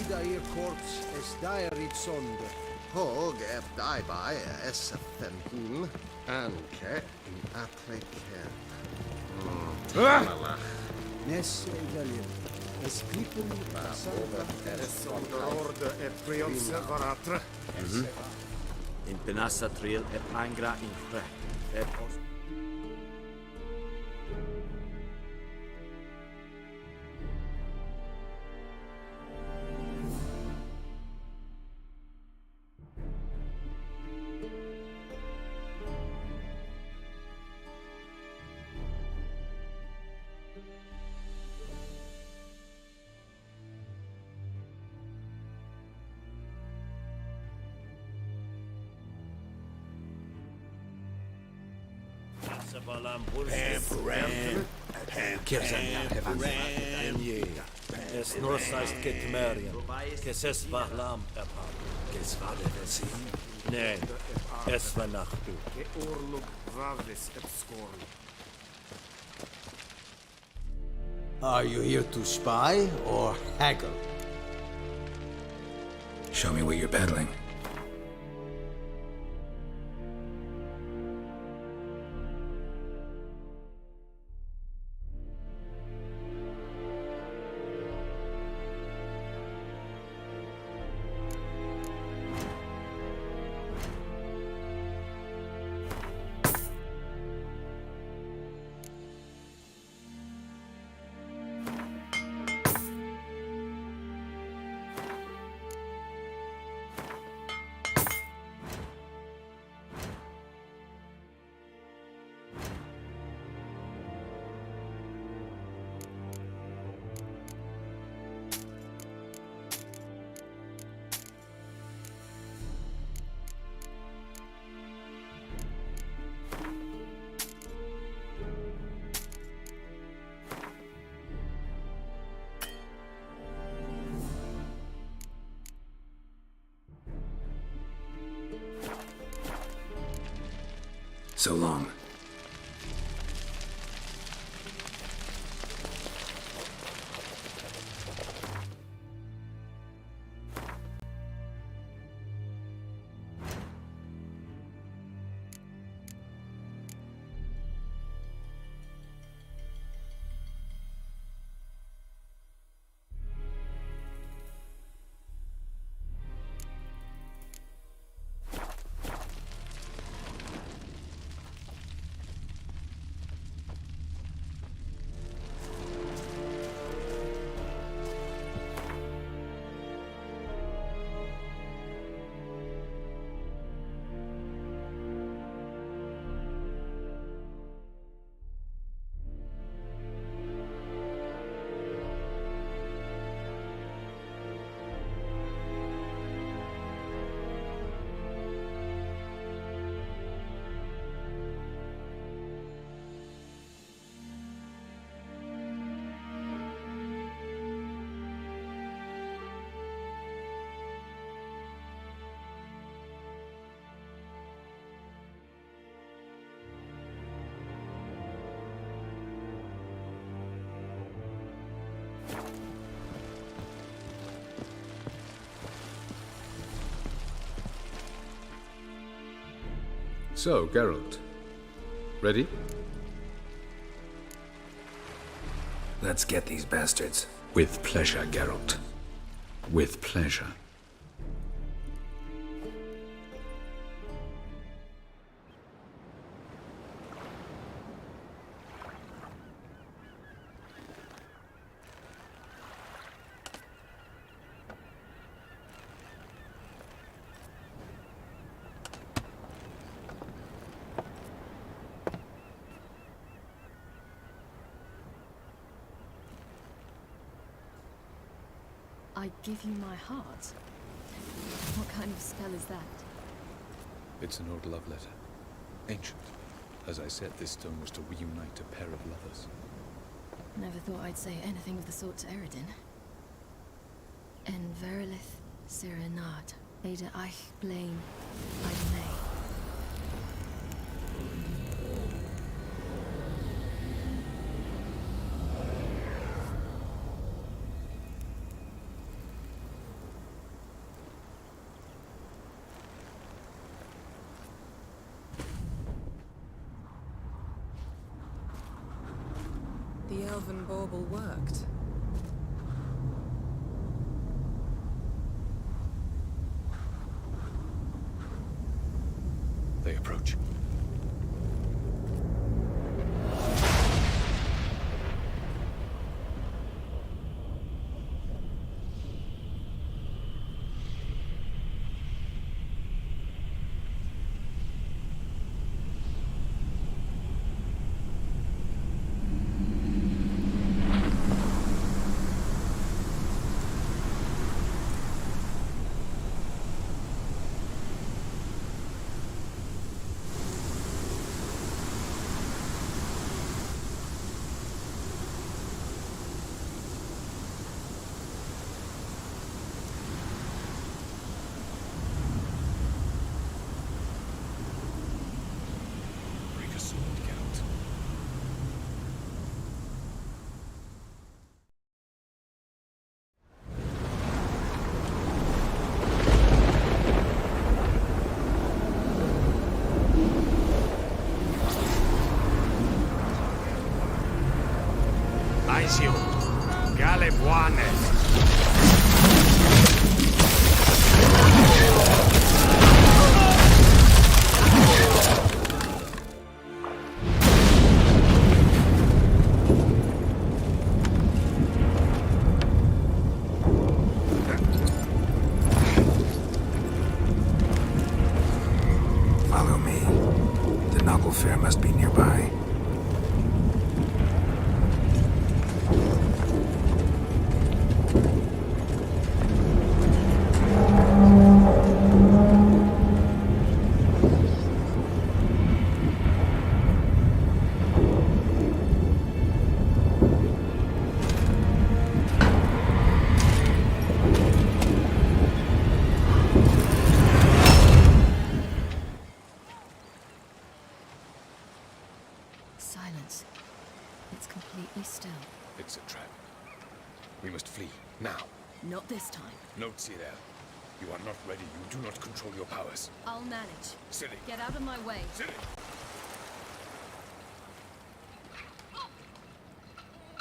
Dair korts es dairid sonde. Hog daibai S15 anke in apleken. Nesse Italien. Es klippen Orde priomse varatre. In Benassa Triel angra in Fre. Es nur seist Getmerian, kes es Vahlam Epa, kes Vadevesin. Nein, es war nach du. Are you here to spy or haggle? Show me what you're peddling. So long. So, Geralt. Ready? Let's get these bastards. With pleasure, Geralt. With pleasure. I give you my heart? What kind of spell is that? It's an old love letter. Ancient. As I said, this stone was to reunite a pair of lovers. Never thought I'd say anything of the sort to Eredin. En verilith serenad, Ada eich blaen, Idle. The elven bauble worked. They approach. advise you. Galebuanes. Follow me. The noble fair must be nearby. Silence. It's completely still. It's a trap. We must flee, now. Not this time. Note, Cyril. You are not ready. You do not control your powers. I'll manage. Silly. Get out of my way. Silly.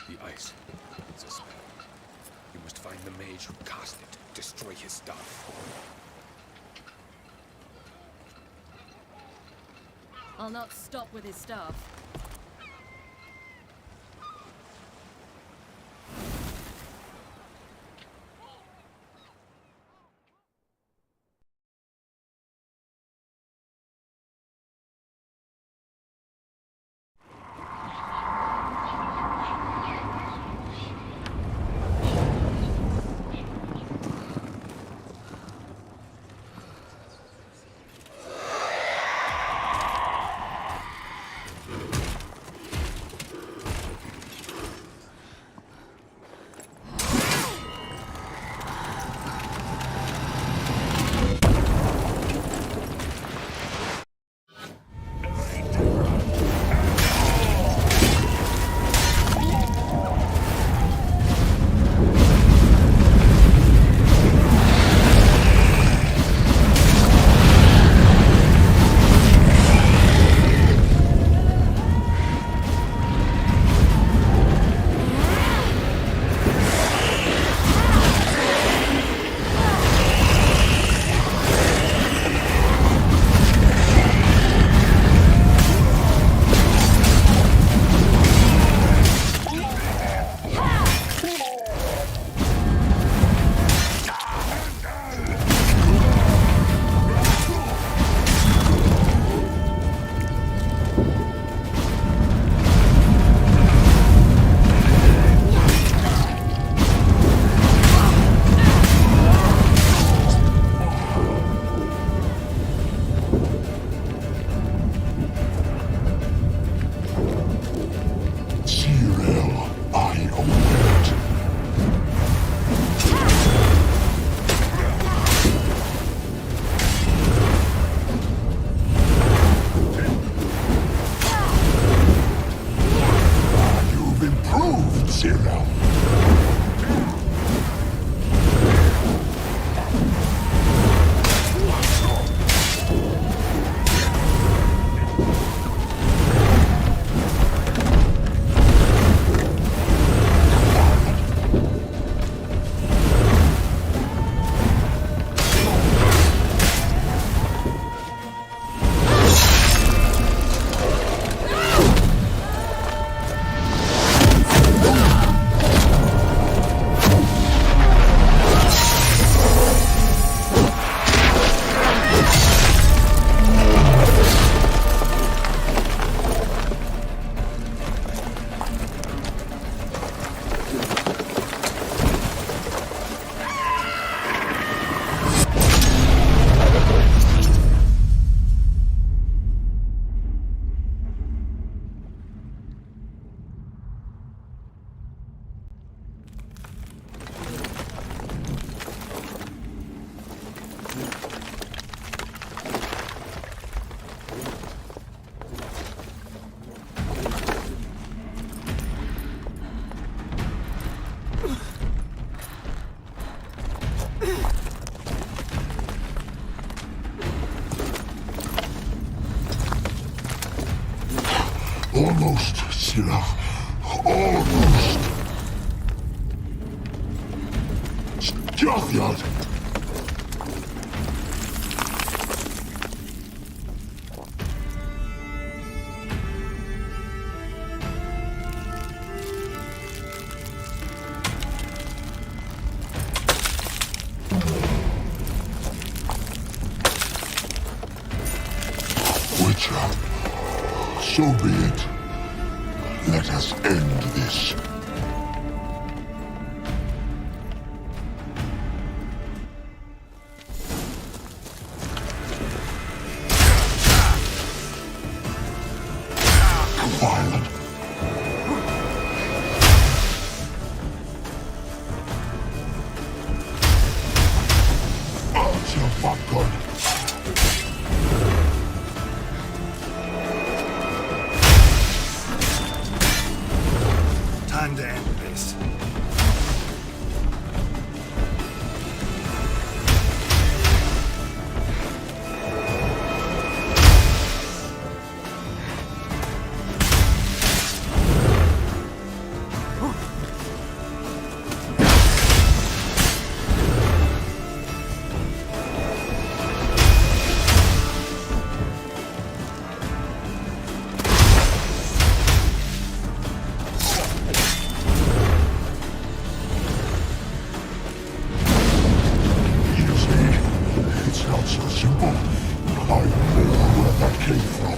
The ice. It's a spell. You must find the mage who cast it. Destroy his staff. I'll not stop with his staff. Almost, Sirach. Almost. Jothyard! Witcher, so be it. Let us end this. Violent. Archer Vodka. Time to end this. It's not so simple. I know where that came from.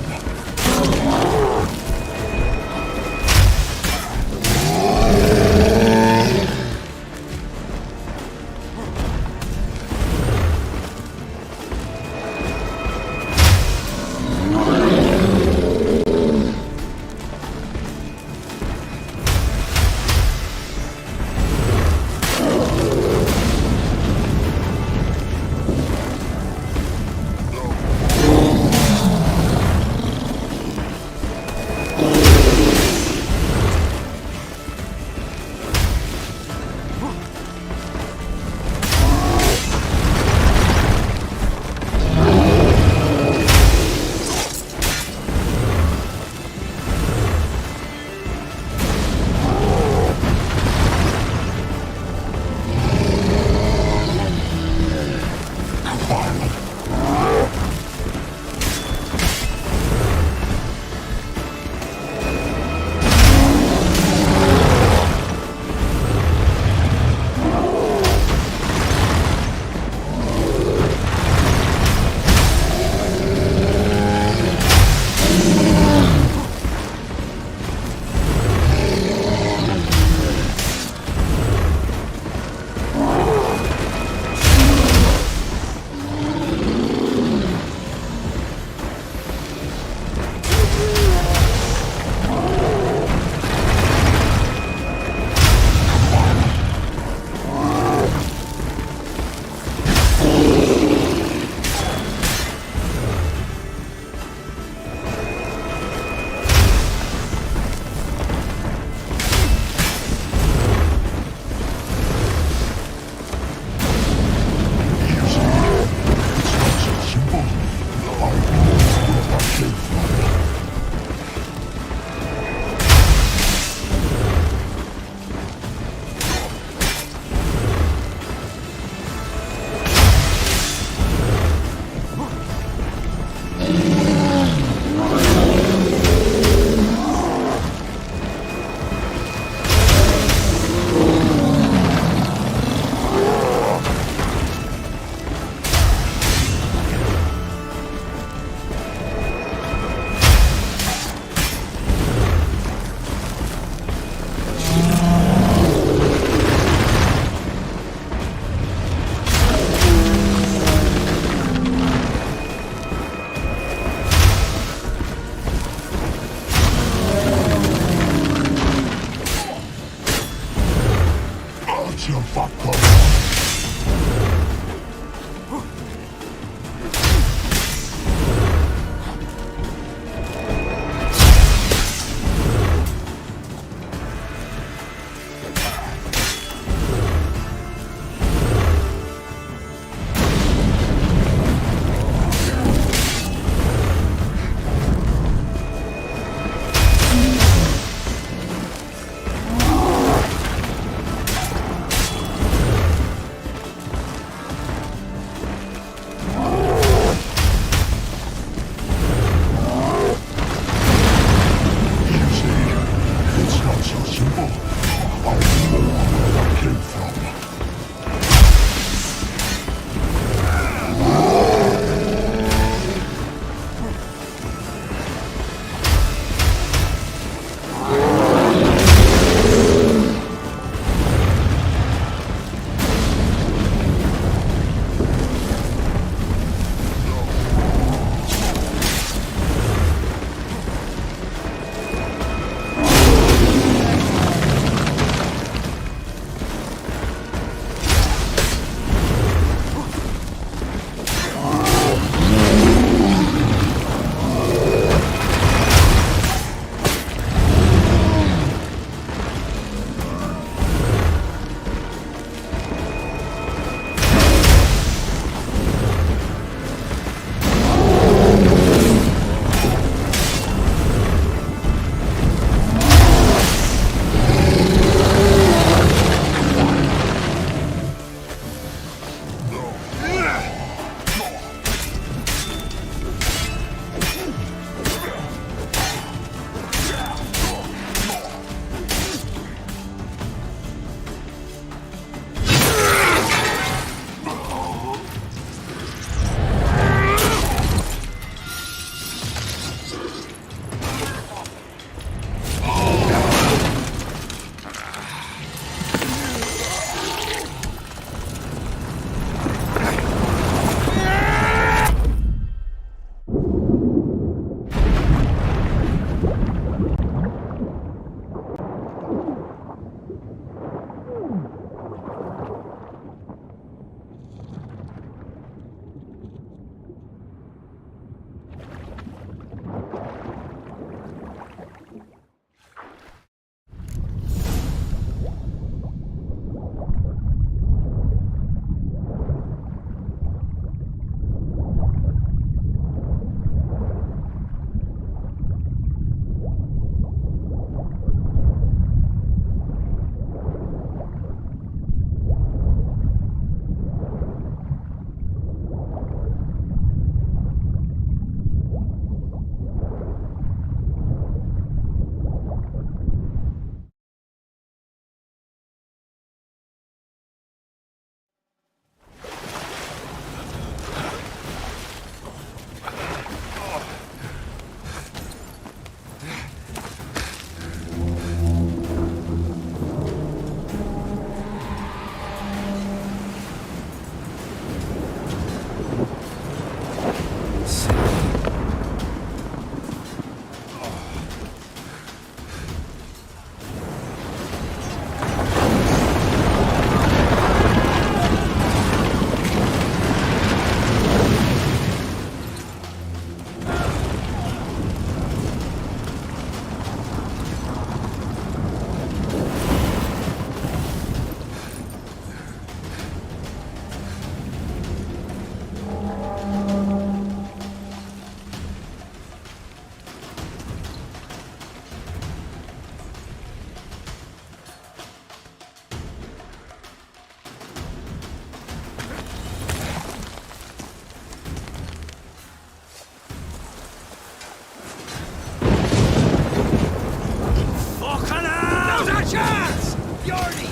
Yardy!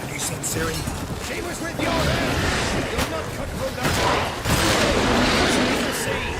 Have you seen Ciri? She was with your head! You'll not cut through that fight! What's there to see?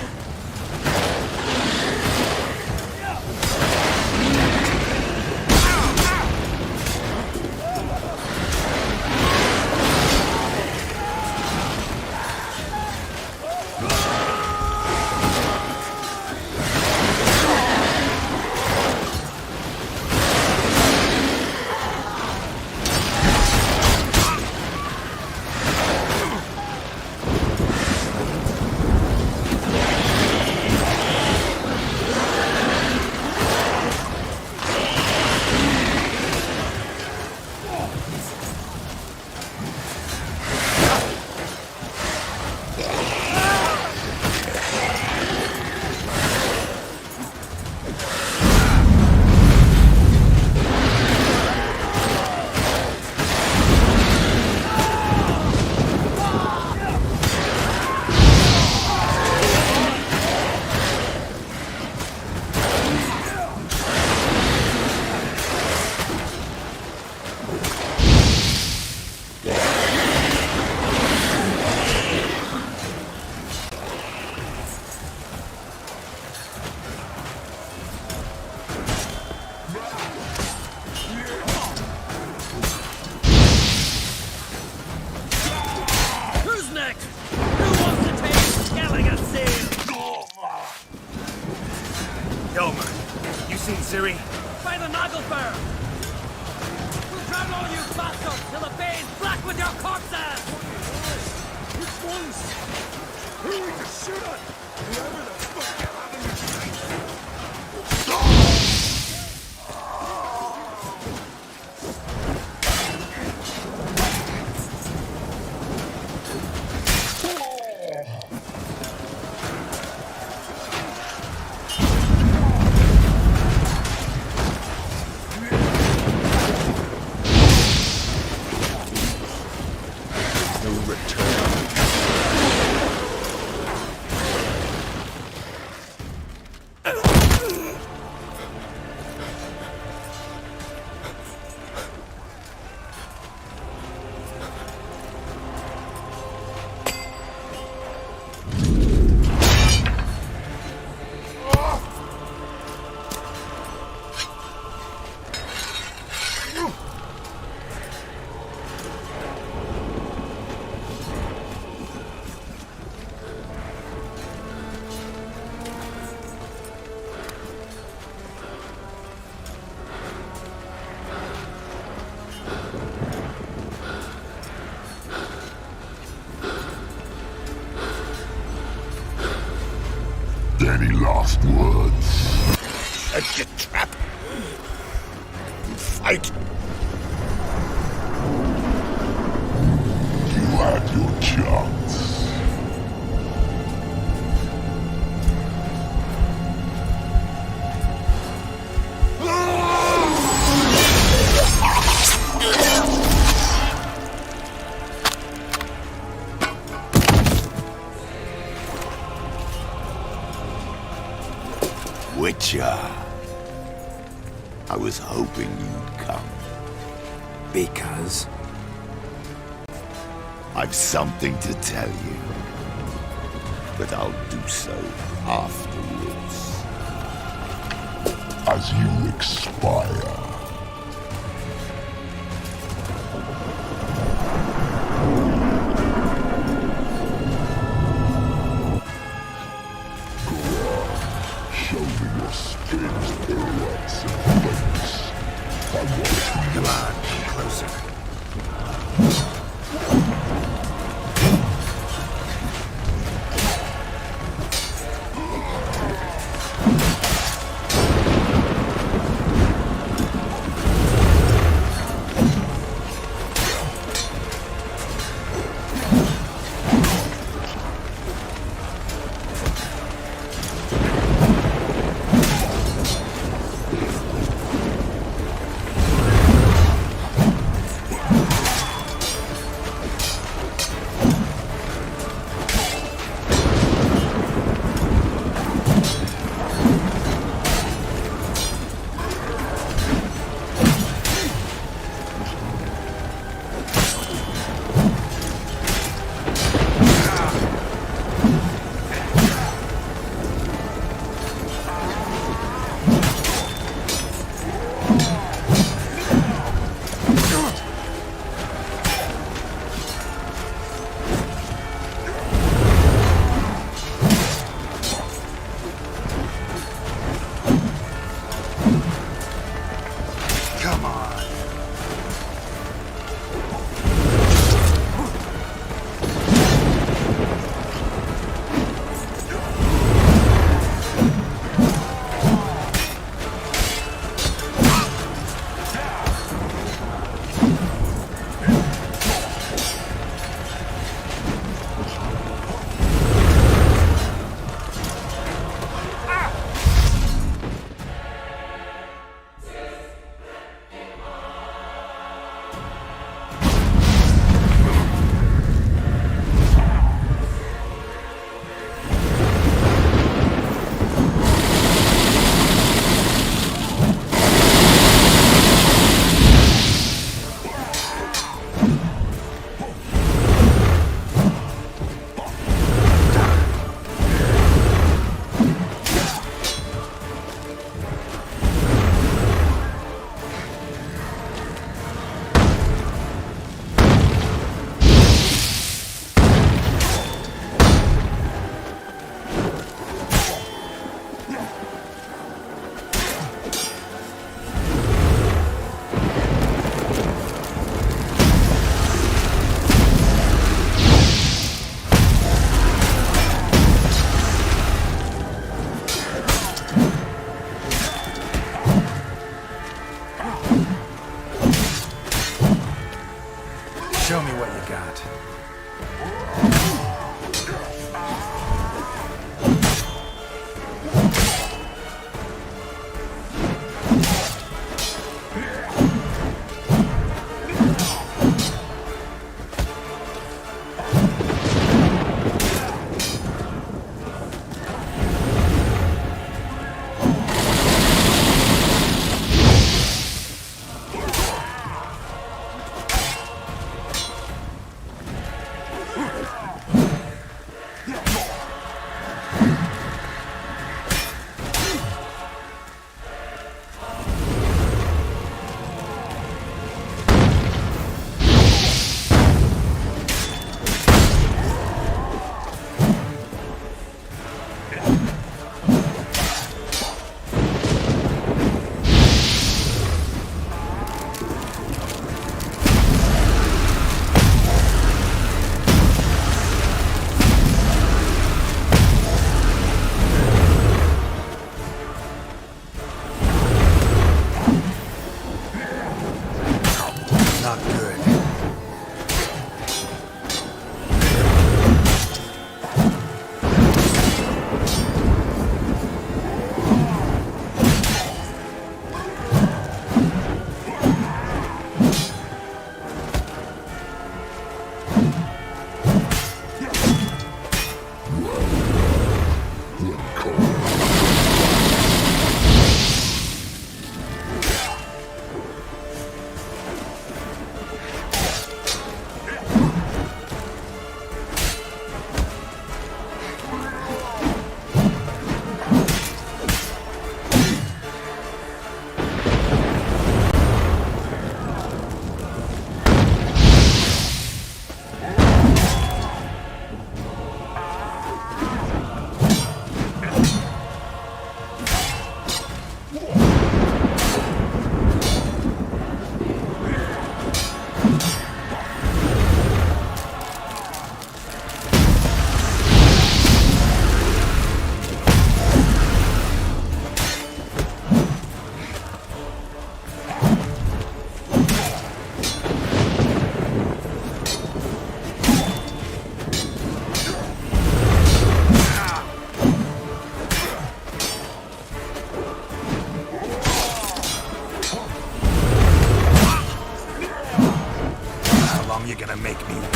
Ciri? By the Nagelfar! We'll drown all you bastards till the bay's black with your corpses! Which ones? Who are we to shoot at? Whoever the fuck you're having your Any last words? Set your trap. Fight. You had your chance. Witcher. I was hoping you'd come. Because? I've something to tell you. But I'll do so afterwards. As you expire. Show me your strange pirouettes and flips. I want to Come on, closer. Come on. Show me what you got. Not good. You're gonna make me wait.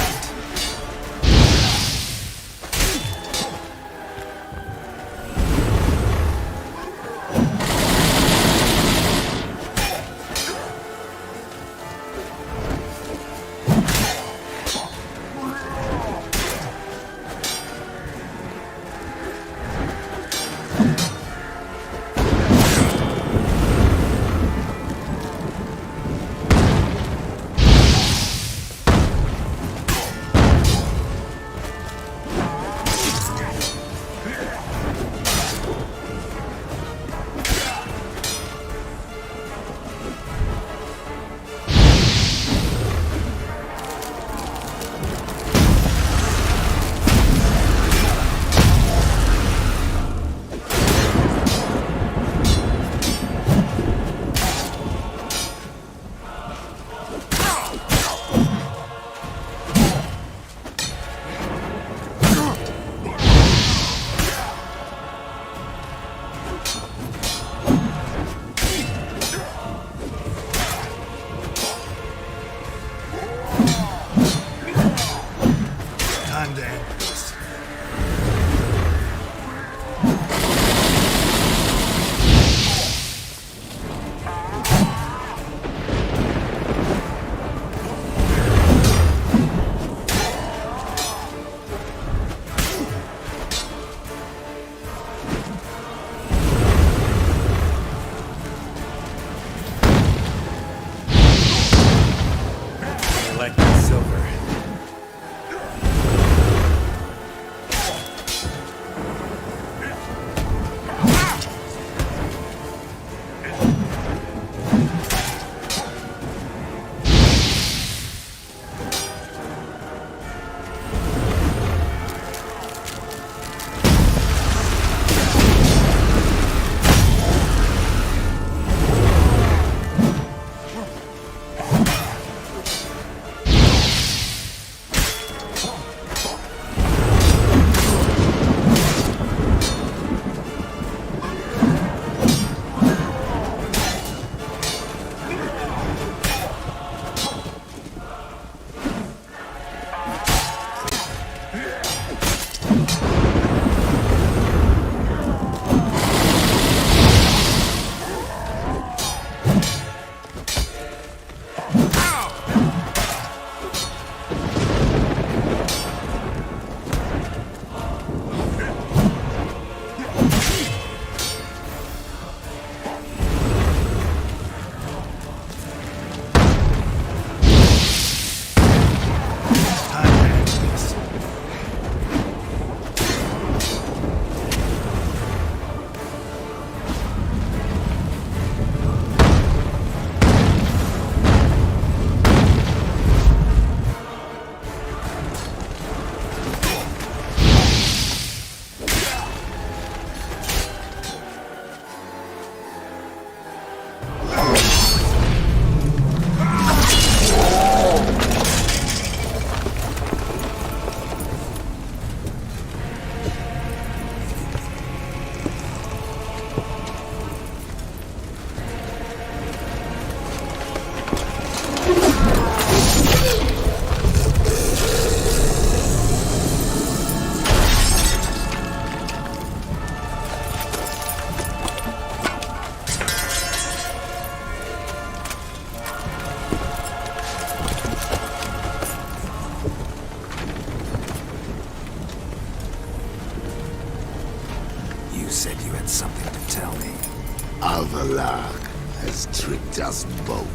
Avallac'h has tricked us both.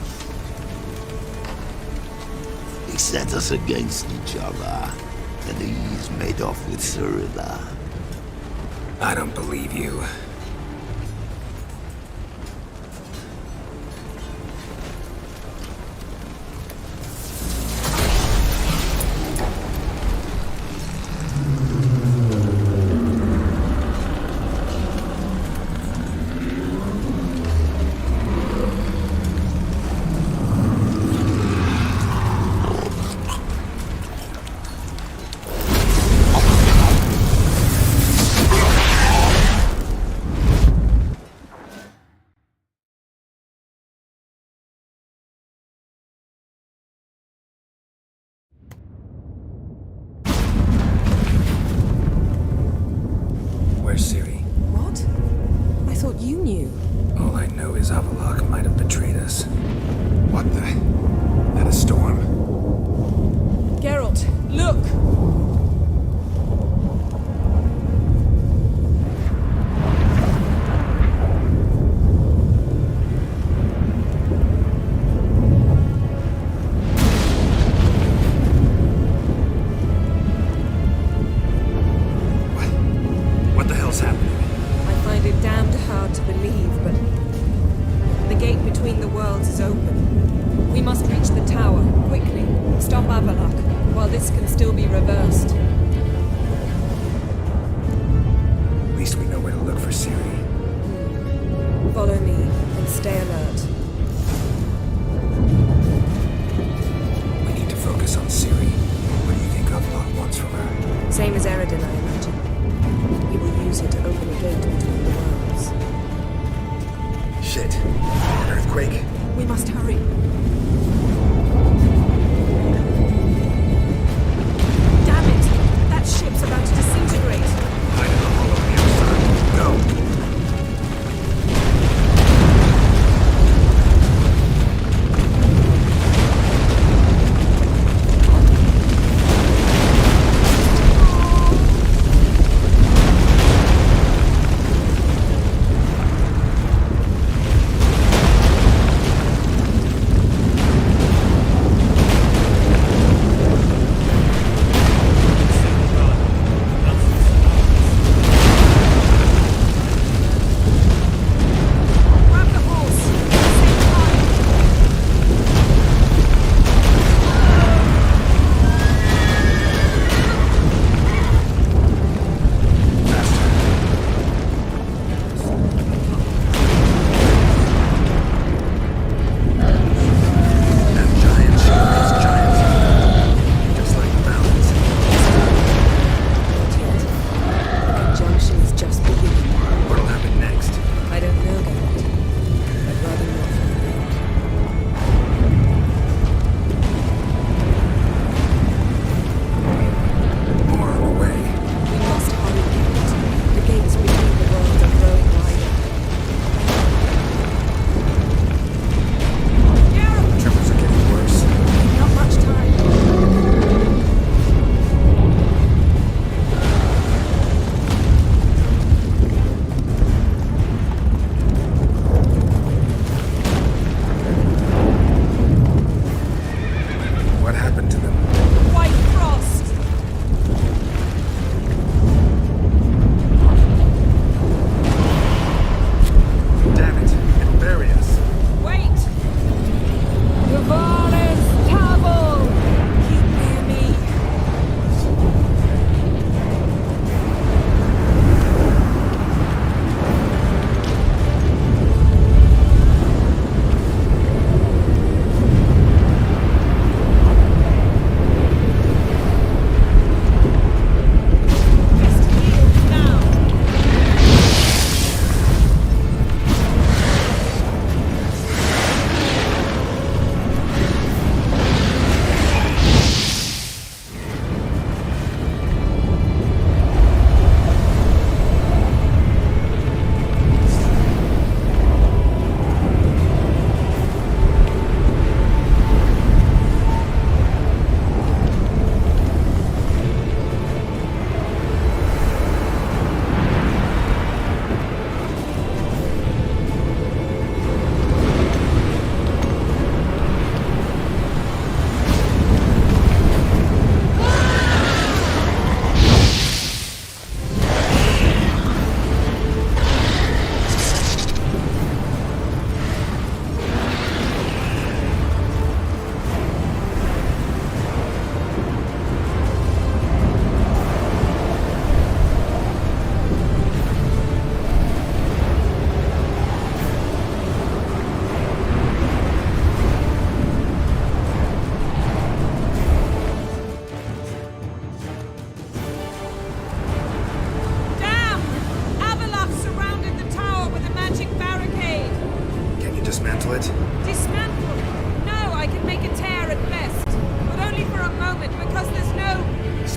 He set us against each other, and he's made off with Cirilla. I don't believe you. Where's Ciri? What? I thought you knew. All I know is Avallac'h might have betrayed us. What the? That a storm? Geralt, look! What the hell's happening? I find it damned hard to believe, but the gate between the worlds is open. We must reach the tower, quickly. Stop Avallac'h, while this can still be reversed. At least we know where to look for Ciri. Follow me, and stay alert. We need to focus on Ciri. What do you think Avallac'h wants from her? Same as Eredin, I imagine. He will use her to open a gate between the worlds. Shit. An earthquake? We must hurry. Damn it! That ship's about to disintegrate. Hide in the hollow on the outside. Go!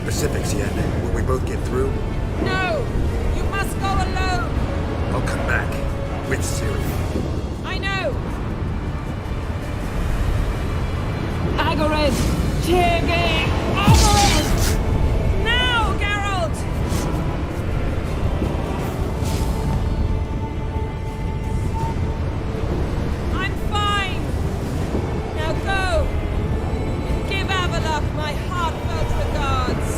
specifics yet. Will we both get through? No! You must go alone! I'll come back. With Ciri. I know! Hagrid! Tiggy! Hagrid! Now, Geralt! I'm fine! Now go! And give Avallac'h my heartfelt regards!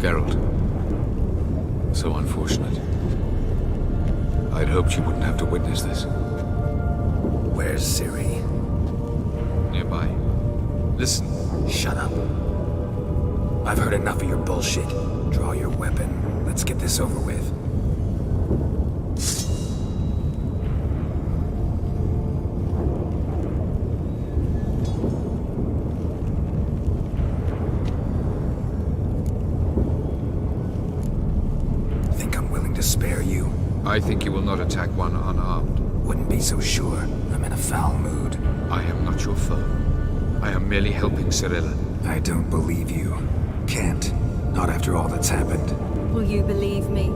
Geralt. So unfortunate. I'd hoped you wouldn't have to witness this. Where's Ciri? Nearby. Listen. Shut up. I've heard enough of your bullshit. Draw your weapon. Let's get this over with. Think I'm willing to spare you? I think you will not attack one unarmed. Wouldn't be so sure. I'm in a foul mood. I am not your foe. I am merely helping Cirilla. I don't believe you. Can't. Not after all that's happened. Will you believe me?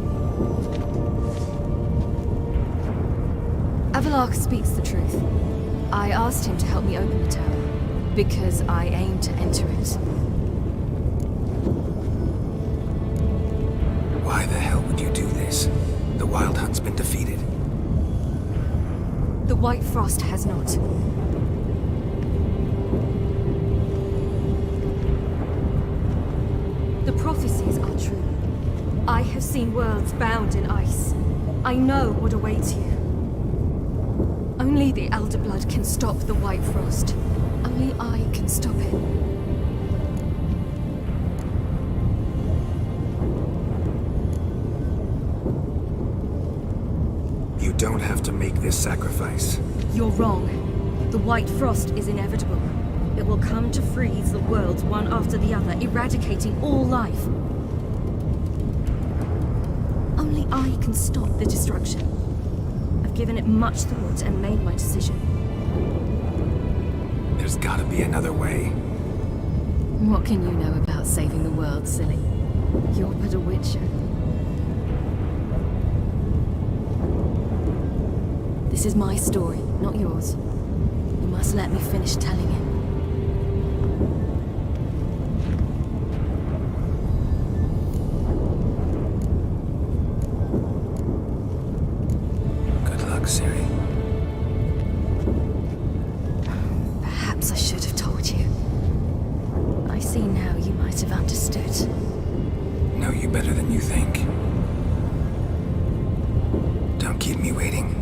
Avallac'h speaks the truth. I asked him to help me open the tower, because I aim to enter it. Why the hell would you do this? The Wild Hunt's been defeated. The White Frost has not. The prophecies are true. I have seen worlds bound in ice. I know what awaits you. Only the Elder Blood can stop the White Frost. Only I can stop it. You don't have to make this sacrifice. You're wrong. The White Frost is inevitable. It will come to freeze the worlds one after the other, eradicating all life. Only I can stop the destruction. I've given it much thought and made my decision. There's gotta be another way. What can you know about saving the world, silly? You're but a witcher. This is my story, not yours. You must let me finish telling it. Good luck, Ciri. Perhaps I should have told you. I see now you might have understood. Know you better than you think. Don't keep me waiting.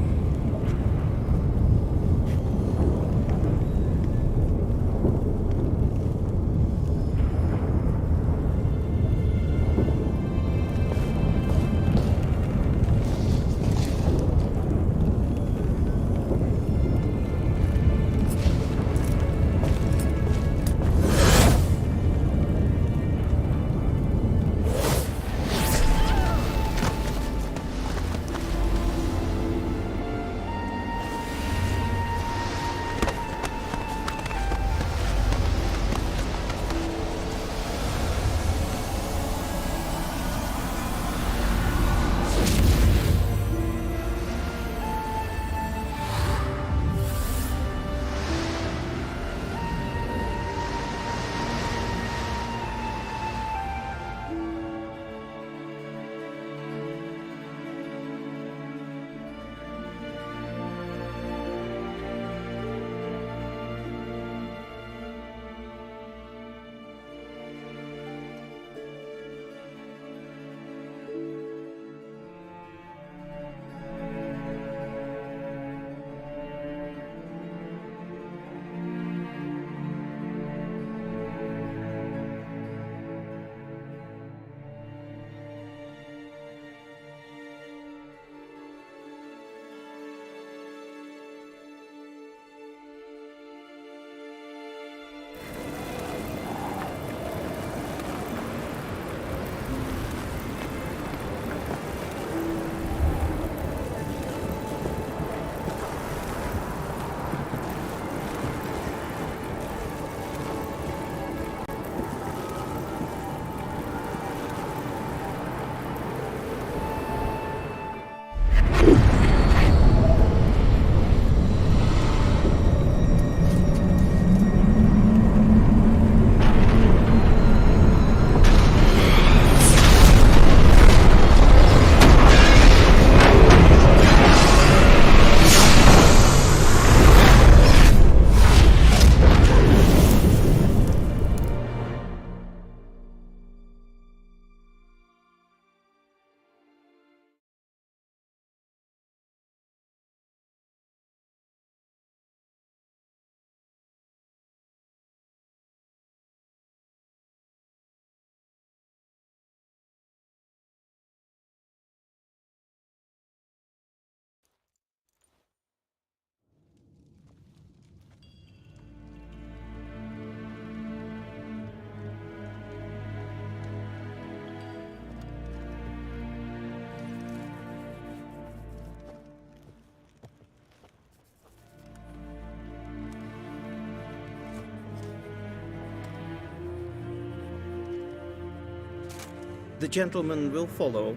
The gentleman will follow.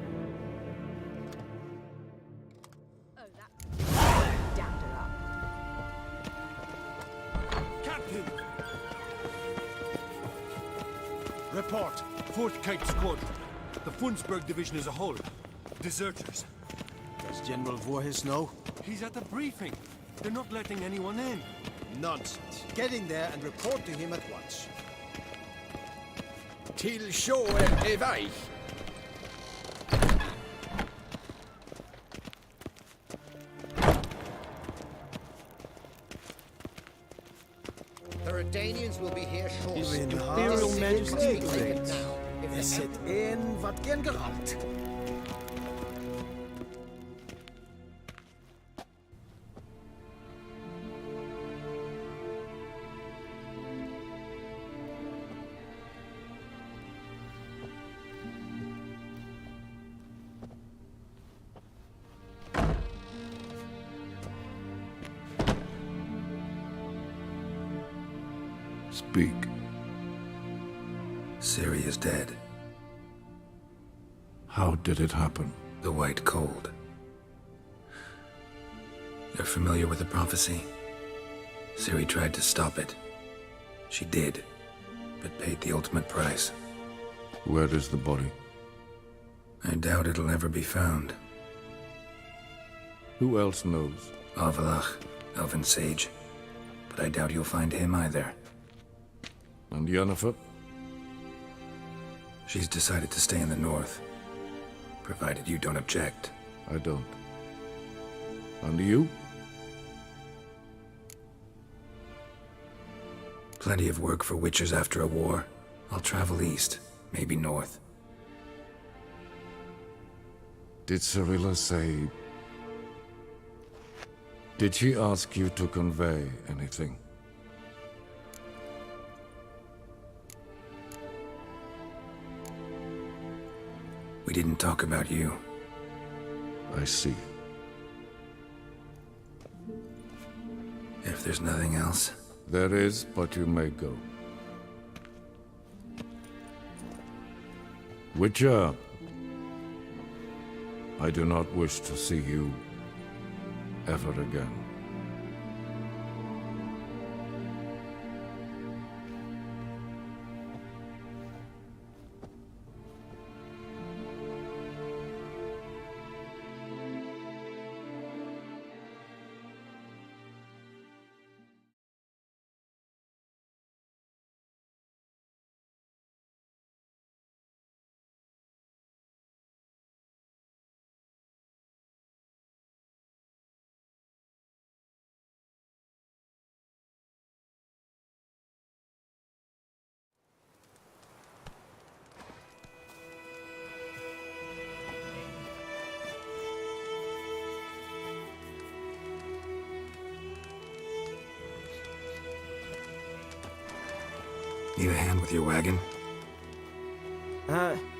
Captain! Report. 4th Kite Squadron. The Funsberg Division as a whole. Deserters. Does General Voorhis know? He's at the briefing. They're not letting anyone in. Nonsense. Get in there and report to him at once. Till show Evaich. The Redanians will be here shortly. His Imperial Majesty great. Es zit in wat gen gerand. Speak. Ciri is dead. How did it happen? The White Cold. You're familiar with the prophecy? Ciri tried to stop it. She did, but paid the ultimate price. Where is the body? I doubt it'll ever be found. Who else knows? Avalach, Elven Sage. But I doubt you'll find him either. And Yennefer? She's decided to stay in the north. Provided you don't object. I don't. And you? Plenty of work for witchers after a war. I'll travel east, maybe north. Did Cirilla say... Did she ask you to convey anything? We didn't talk about you. I see. If there's nothing else... There is, but you may go. Witcher, I do not wish to see you ever again. Need a hand with your wagon?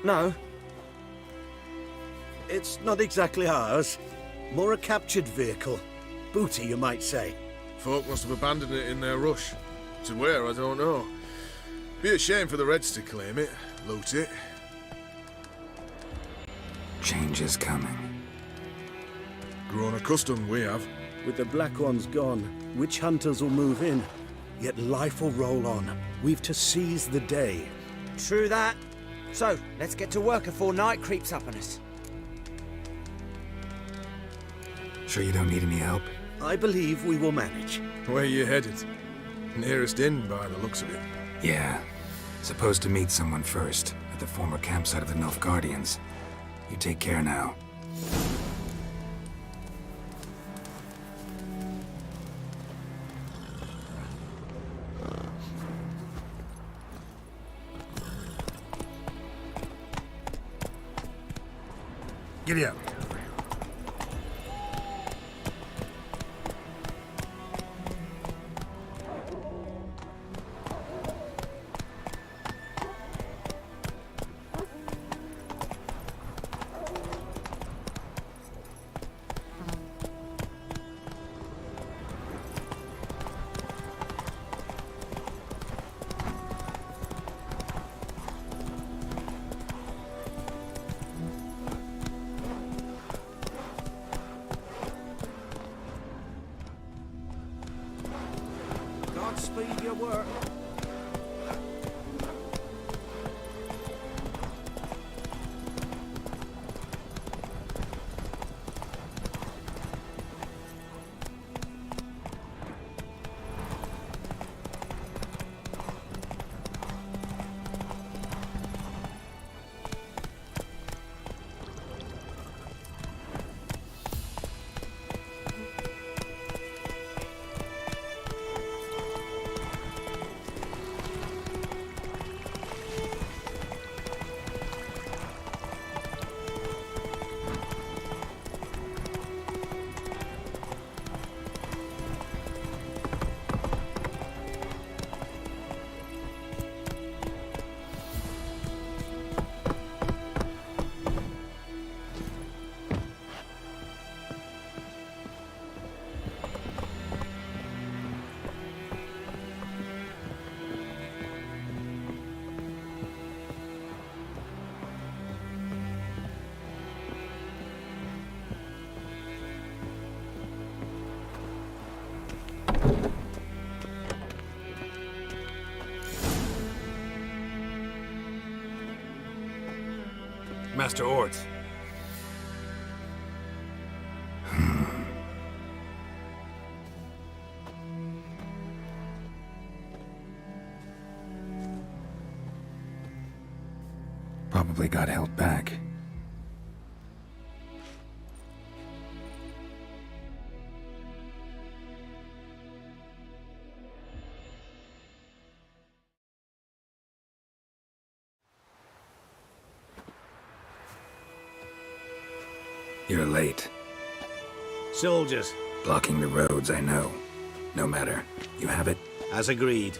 No. It's not exactly ours. More a captured vehicle. Booty, you might say. Folk must have abandoned it in their rush. To where, I don't know. Be a shame for the Reds to claim it, loot it. Change is coming. Grown accustomed, we have. With the Black Ones gone, witch hunters will move in. Yet life will roll on. We've to seize the day. True that. So, let's get to work before night creeps up on us. Sure you don't need any help? I believe we will manage. Where you headed? Nearest inn, by the looks of it. Yeah. Supposed to meet someone first, at the former campsite of the Nilfgaardians. You take care now. Giddy up. Speed your work. Master Ord. Probably got held back. You're late. Soldiers. Blocking the roads, I know. No matter. You have it? As agreed.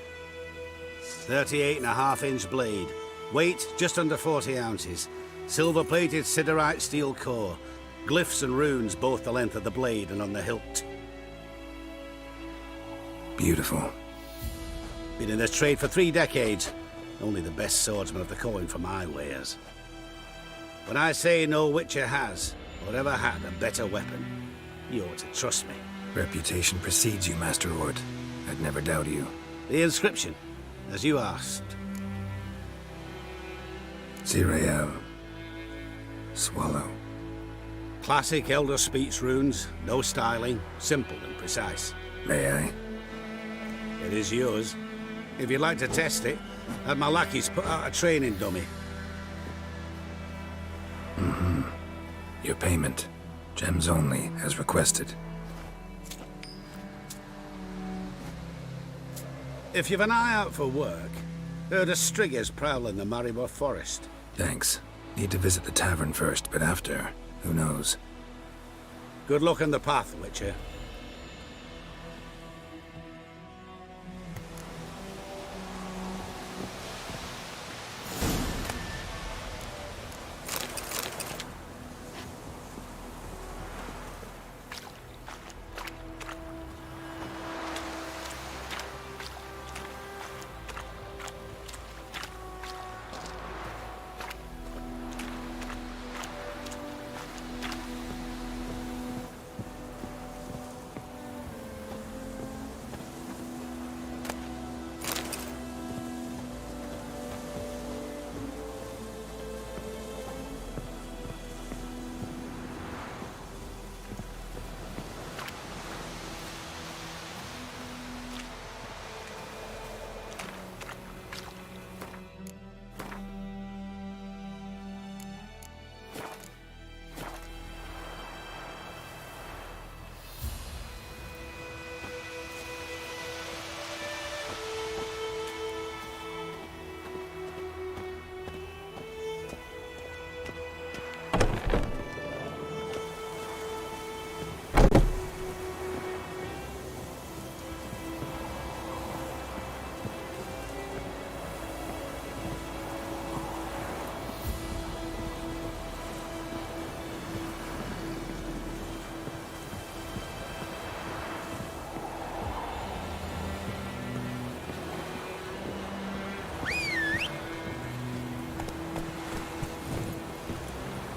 38.5-inch blade. Weight, just under 40 ounces. Silver-plated siderite steel core. Glyphs and runes both the length of the blade and on the hilt. Beautiful. Been in this trade for 3 decades. Only the best swordsman of the coin for my wares. When I say no Witcher has, or ever had, a better weapon, you ought to trust me. Reputation precedes you, Master Ord. I'd never doubt you. The inscription, as you asked. Zirael. Swallow. Classic Elder Speech runes, no styling, simple and precise. May I? It is yours. If you'd like to test it, have my lackeys put out a training dummy. Mm-hmm. Your payment. Gems only, as requested. If you've an eye out for work, heard of Striggers prowling the Maribor Forest. Thanks. Need to visit the tavern first, but after, who knows? Good luck on the path, Witcher.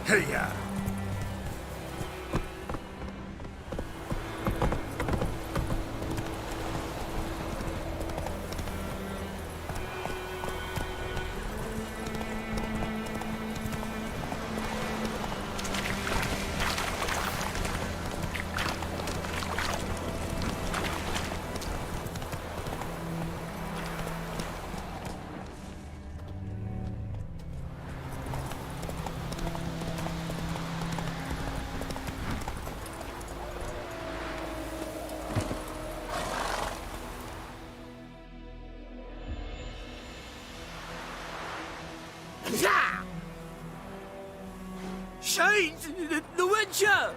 Hey-ya! The Witcher!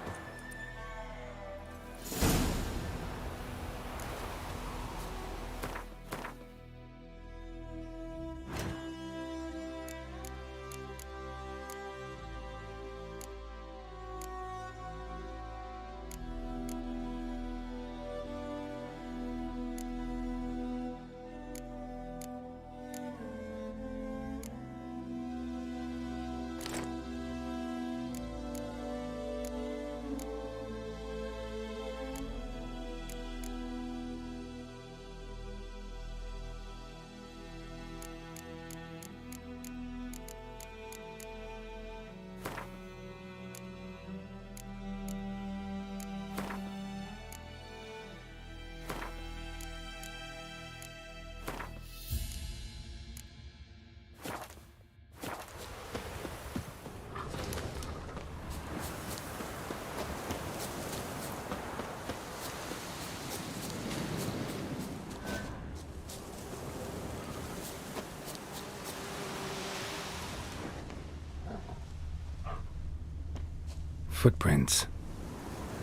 Footprints.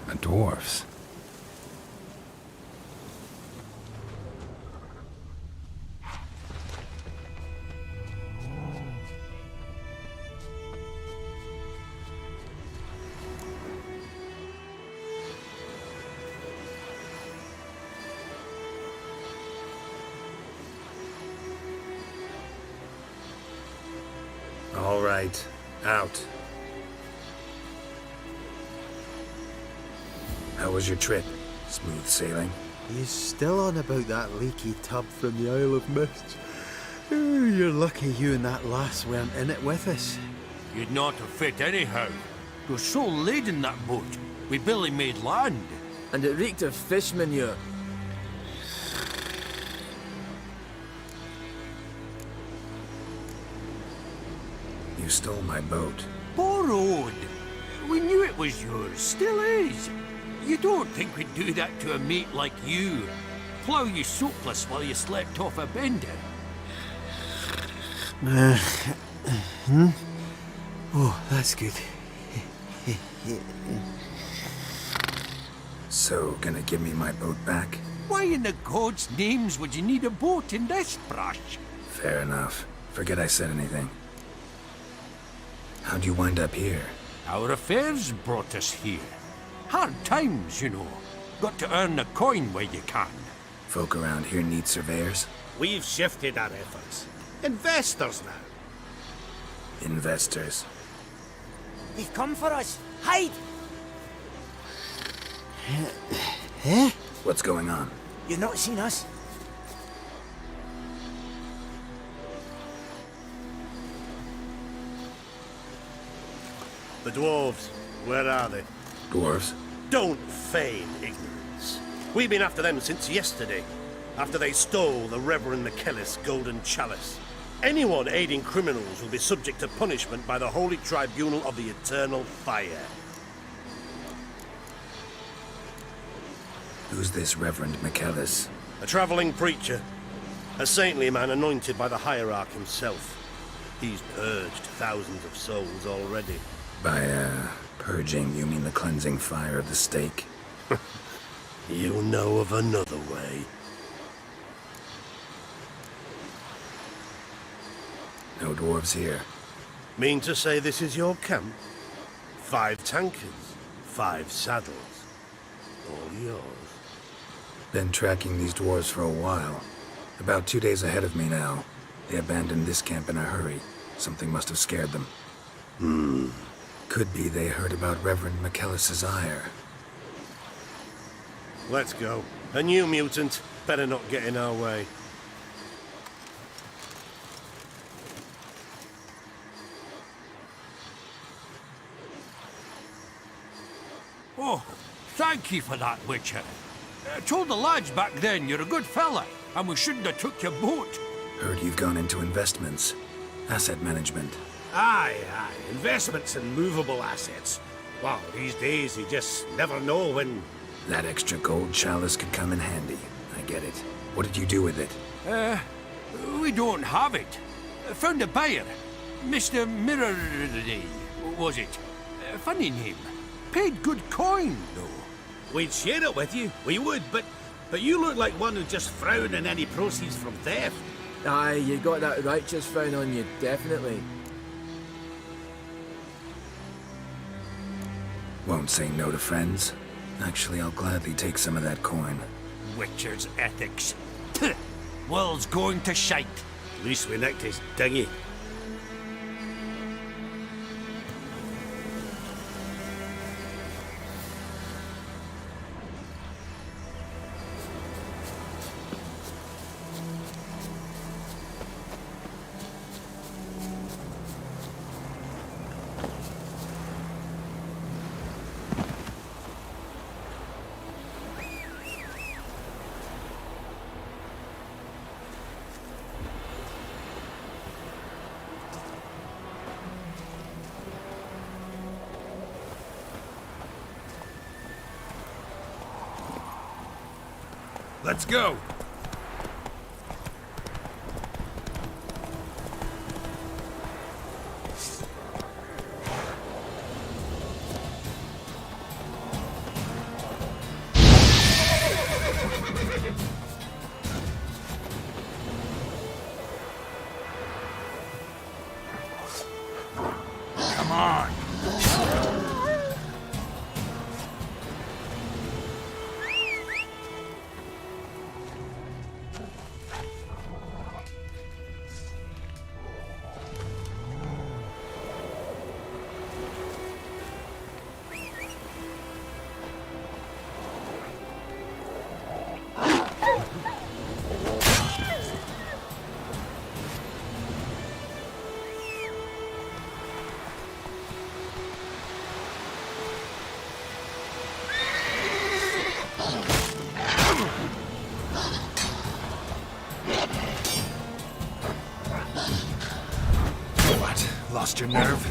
A dwarf's. All right, out. How was your trip? Smooth sailing? He's still on about that leaky tub from the Isle of Mist. Oh, you're lucky you and that lass weren't in it with us. You'd not have fit anyhow. You're so laden, that boat. We barely made land. And it reeked of fish manure. You stole my boat. Borrowed. We knew it was yours. Still is. You don't think we'd do that to a mate like you? Plough you soapless while you slept off a bender? Oh, that's good. So, gonna give me my boat back? Why in the gods' names would you need a boat in this brush? Fair enough. Forget I said anything. How'd you wind up here? Our affairs brought us here. Hard times, you know. Got to earn the coin where you can. Folk around here need surveyors? We've shifted our efforts. Investors now. Investors. They've come for us. Hide! Eh? What's going on? You've not seen us? The dwarves, where are they? Dwarves? Don't feign ignorance. We've been after them since yesterday, after they stole the Reverend McKellis' golden chalice. Anyone aiding criminals will be subject to punishment by the Holy Tribunal of the Eternal Fire. Who's this Reverend McKellis? A traveling preacher. A saintly man anointed by the Hierarch himself. He's purged thousands of souls already. By, purging, you mean the cleansing fire of the stake? You know of another way. No dwarves here. Mean to say this is your camp? 5 tankards, 5 saddles. All yours. Been tracking these dwarves for a while. About 2 days ahead of me now. They abandoned this camp in a hurry. Something must have scared them. Could be they heard about Reverend McKellis' ire. Let's go. A new mutant. Better not get in our way. Oh, thank you for that, Witcher. Told the lads back then you're a good fella, and we shouldn't have took your boat. Heard you've gone into investments. Asset management. Aye. Investments in movable assets. Wow, these days you just never know when... That extra gold chalice could come in handy. I get it. What did you do with it? We don't have it. Found a buyer. Mr. Mirror... was it? Funny name. Paid good coin, though. We'd share it with you. We would, but you look like one who just frowned on any proceeds from theft. Aye, you got that righteous frown on you, definitely. Won't say no to friends. Actually, I'll gladly take some of that coin. Witcher's ethics. World's going to shite. At least we nicked his dinghy. Let's go! Come on! Lost your nerve?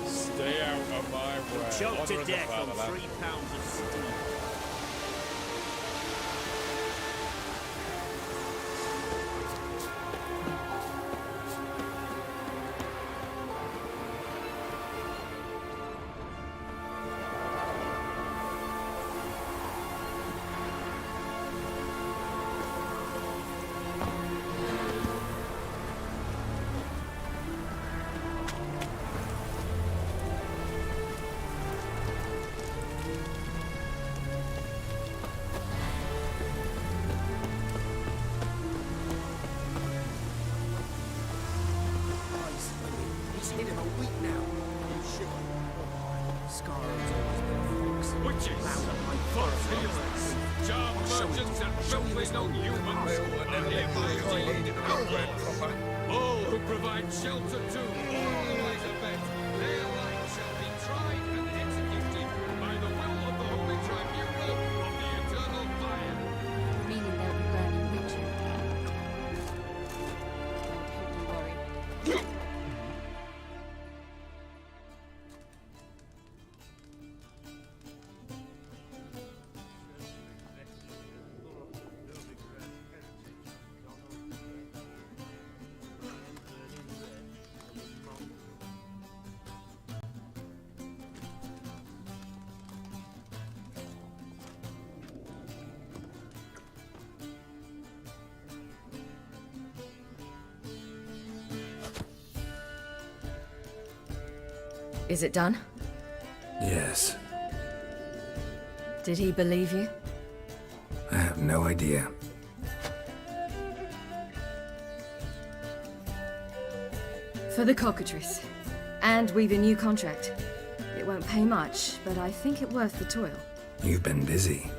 Stay out of my way. Choked to Honor of the death on fatherland. 3 pounds of steel. He's hit him a week now. Witches, false healers, charm merchants and filthy on humans, and all who provide shelter to all otherwise abet, their lives shall be tried and executed by the will of the Holy Tribunal of the Eternal Fire. Meaning they'll be burning Witcher. Don't you worry. Is it done? Yes. Did he believe you? have no idea. For the cockatrice. And we've a new contract. It won't pay much, but I think it worth the toil. You've been busy.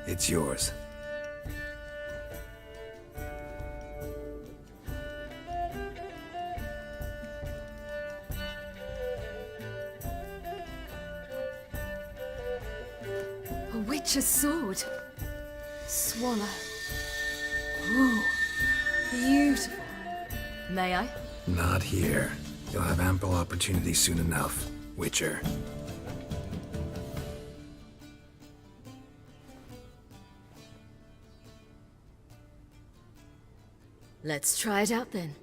It's yours. A witch's sword. Swallow. Ooh, beautiful. May I? Not here. You'll have ample opportunity soon enough, Witcher. Let's try it out then.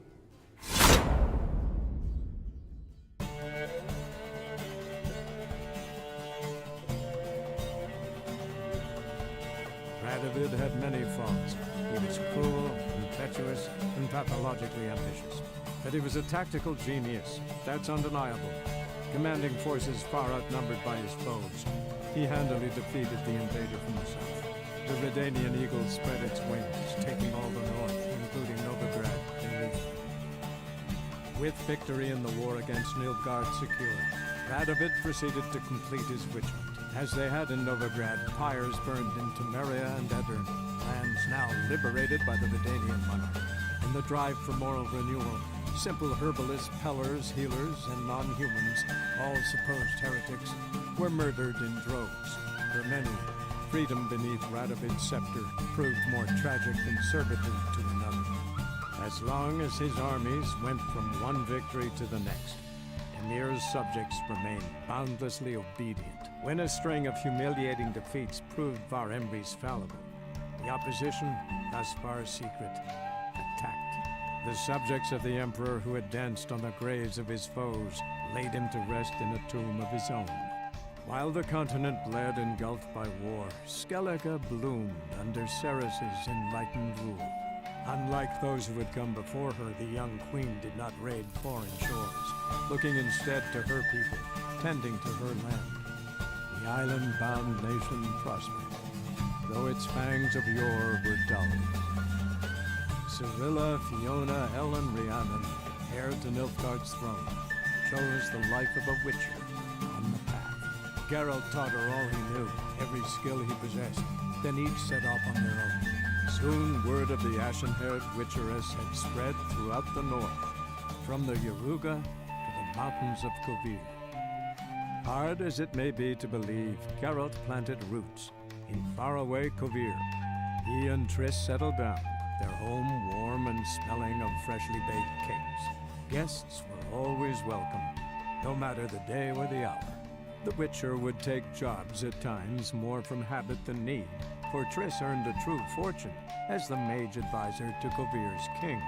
Radovid had many faults. He was cruel, impetuous, and pathologically ambitious. But he was a tactical genius, that's undeniable. Commanding forces far outnumbered by his foes, he handily defeated the invader from the south. The Redanian eagle spread its wings, taking all the north, including Novigrad and Leaf. With victory in the war against Nilfgaard secured, Radovid proceeded to complete his witch hunt. As they had in Novigrad, pyres burned in Temeria and Edirn, lands now liberated by the Redanian monarch. In the drive for moral renewal, simple herbalists, pellers, healers, and non-humans, all supposed heretics, were murdered in droves. For many, freedom beneath Radovid's scepter proved more tragic than servitude to another. As long as his armies went from one victory to the next, Emir's subjects remained boundlessly obedient. When a string of humiliating defeats proved Var Emreis fallible, the opposition, thus far secret, attacked. The subjects of the Emperor who had danced on the graves of his foes laid him to rest in a tomb of his own. While the continent bled engulfed by war, Skellige bloomed under Ceres's enlightened rule. Unlike those who had come before her, the young queen did not raid foreign shores, looking instead to her people, tending to her land. The island-bound nation prospered, though its fangs of yore were dulled. Cirilla, Fiona, Ellen, Rhiannon, heir to Nilfgaard's throne, chose the life of a witcher on the path. Geralt taught her all he knew, every skill he possessed, then each set off on their own. Soon word of the ashen-haired witcheress had spread throughout the north, from the Yaruga to the mountains of Kovir. Hard as it may be to believe, Geralt planted roots in faraway Kovir. He and Triss settled down, their home warm and smelling of freshly baked cakes. Guests were always welcome, no matter the day or the hour. The Witcher would take jobs at times more from habit than need, for Triss earned a true fortune as the mage advisor to Kovir's king,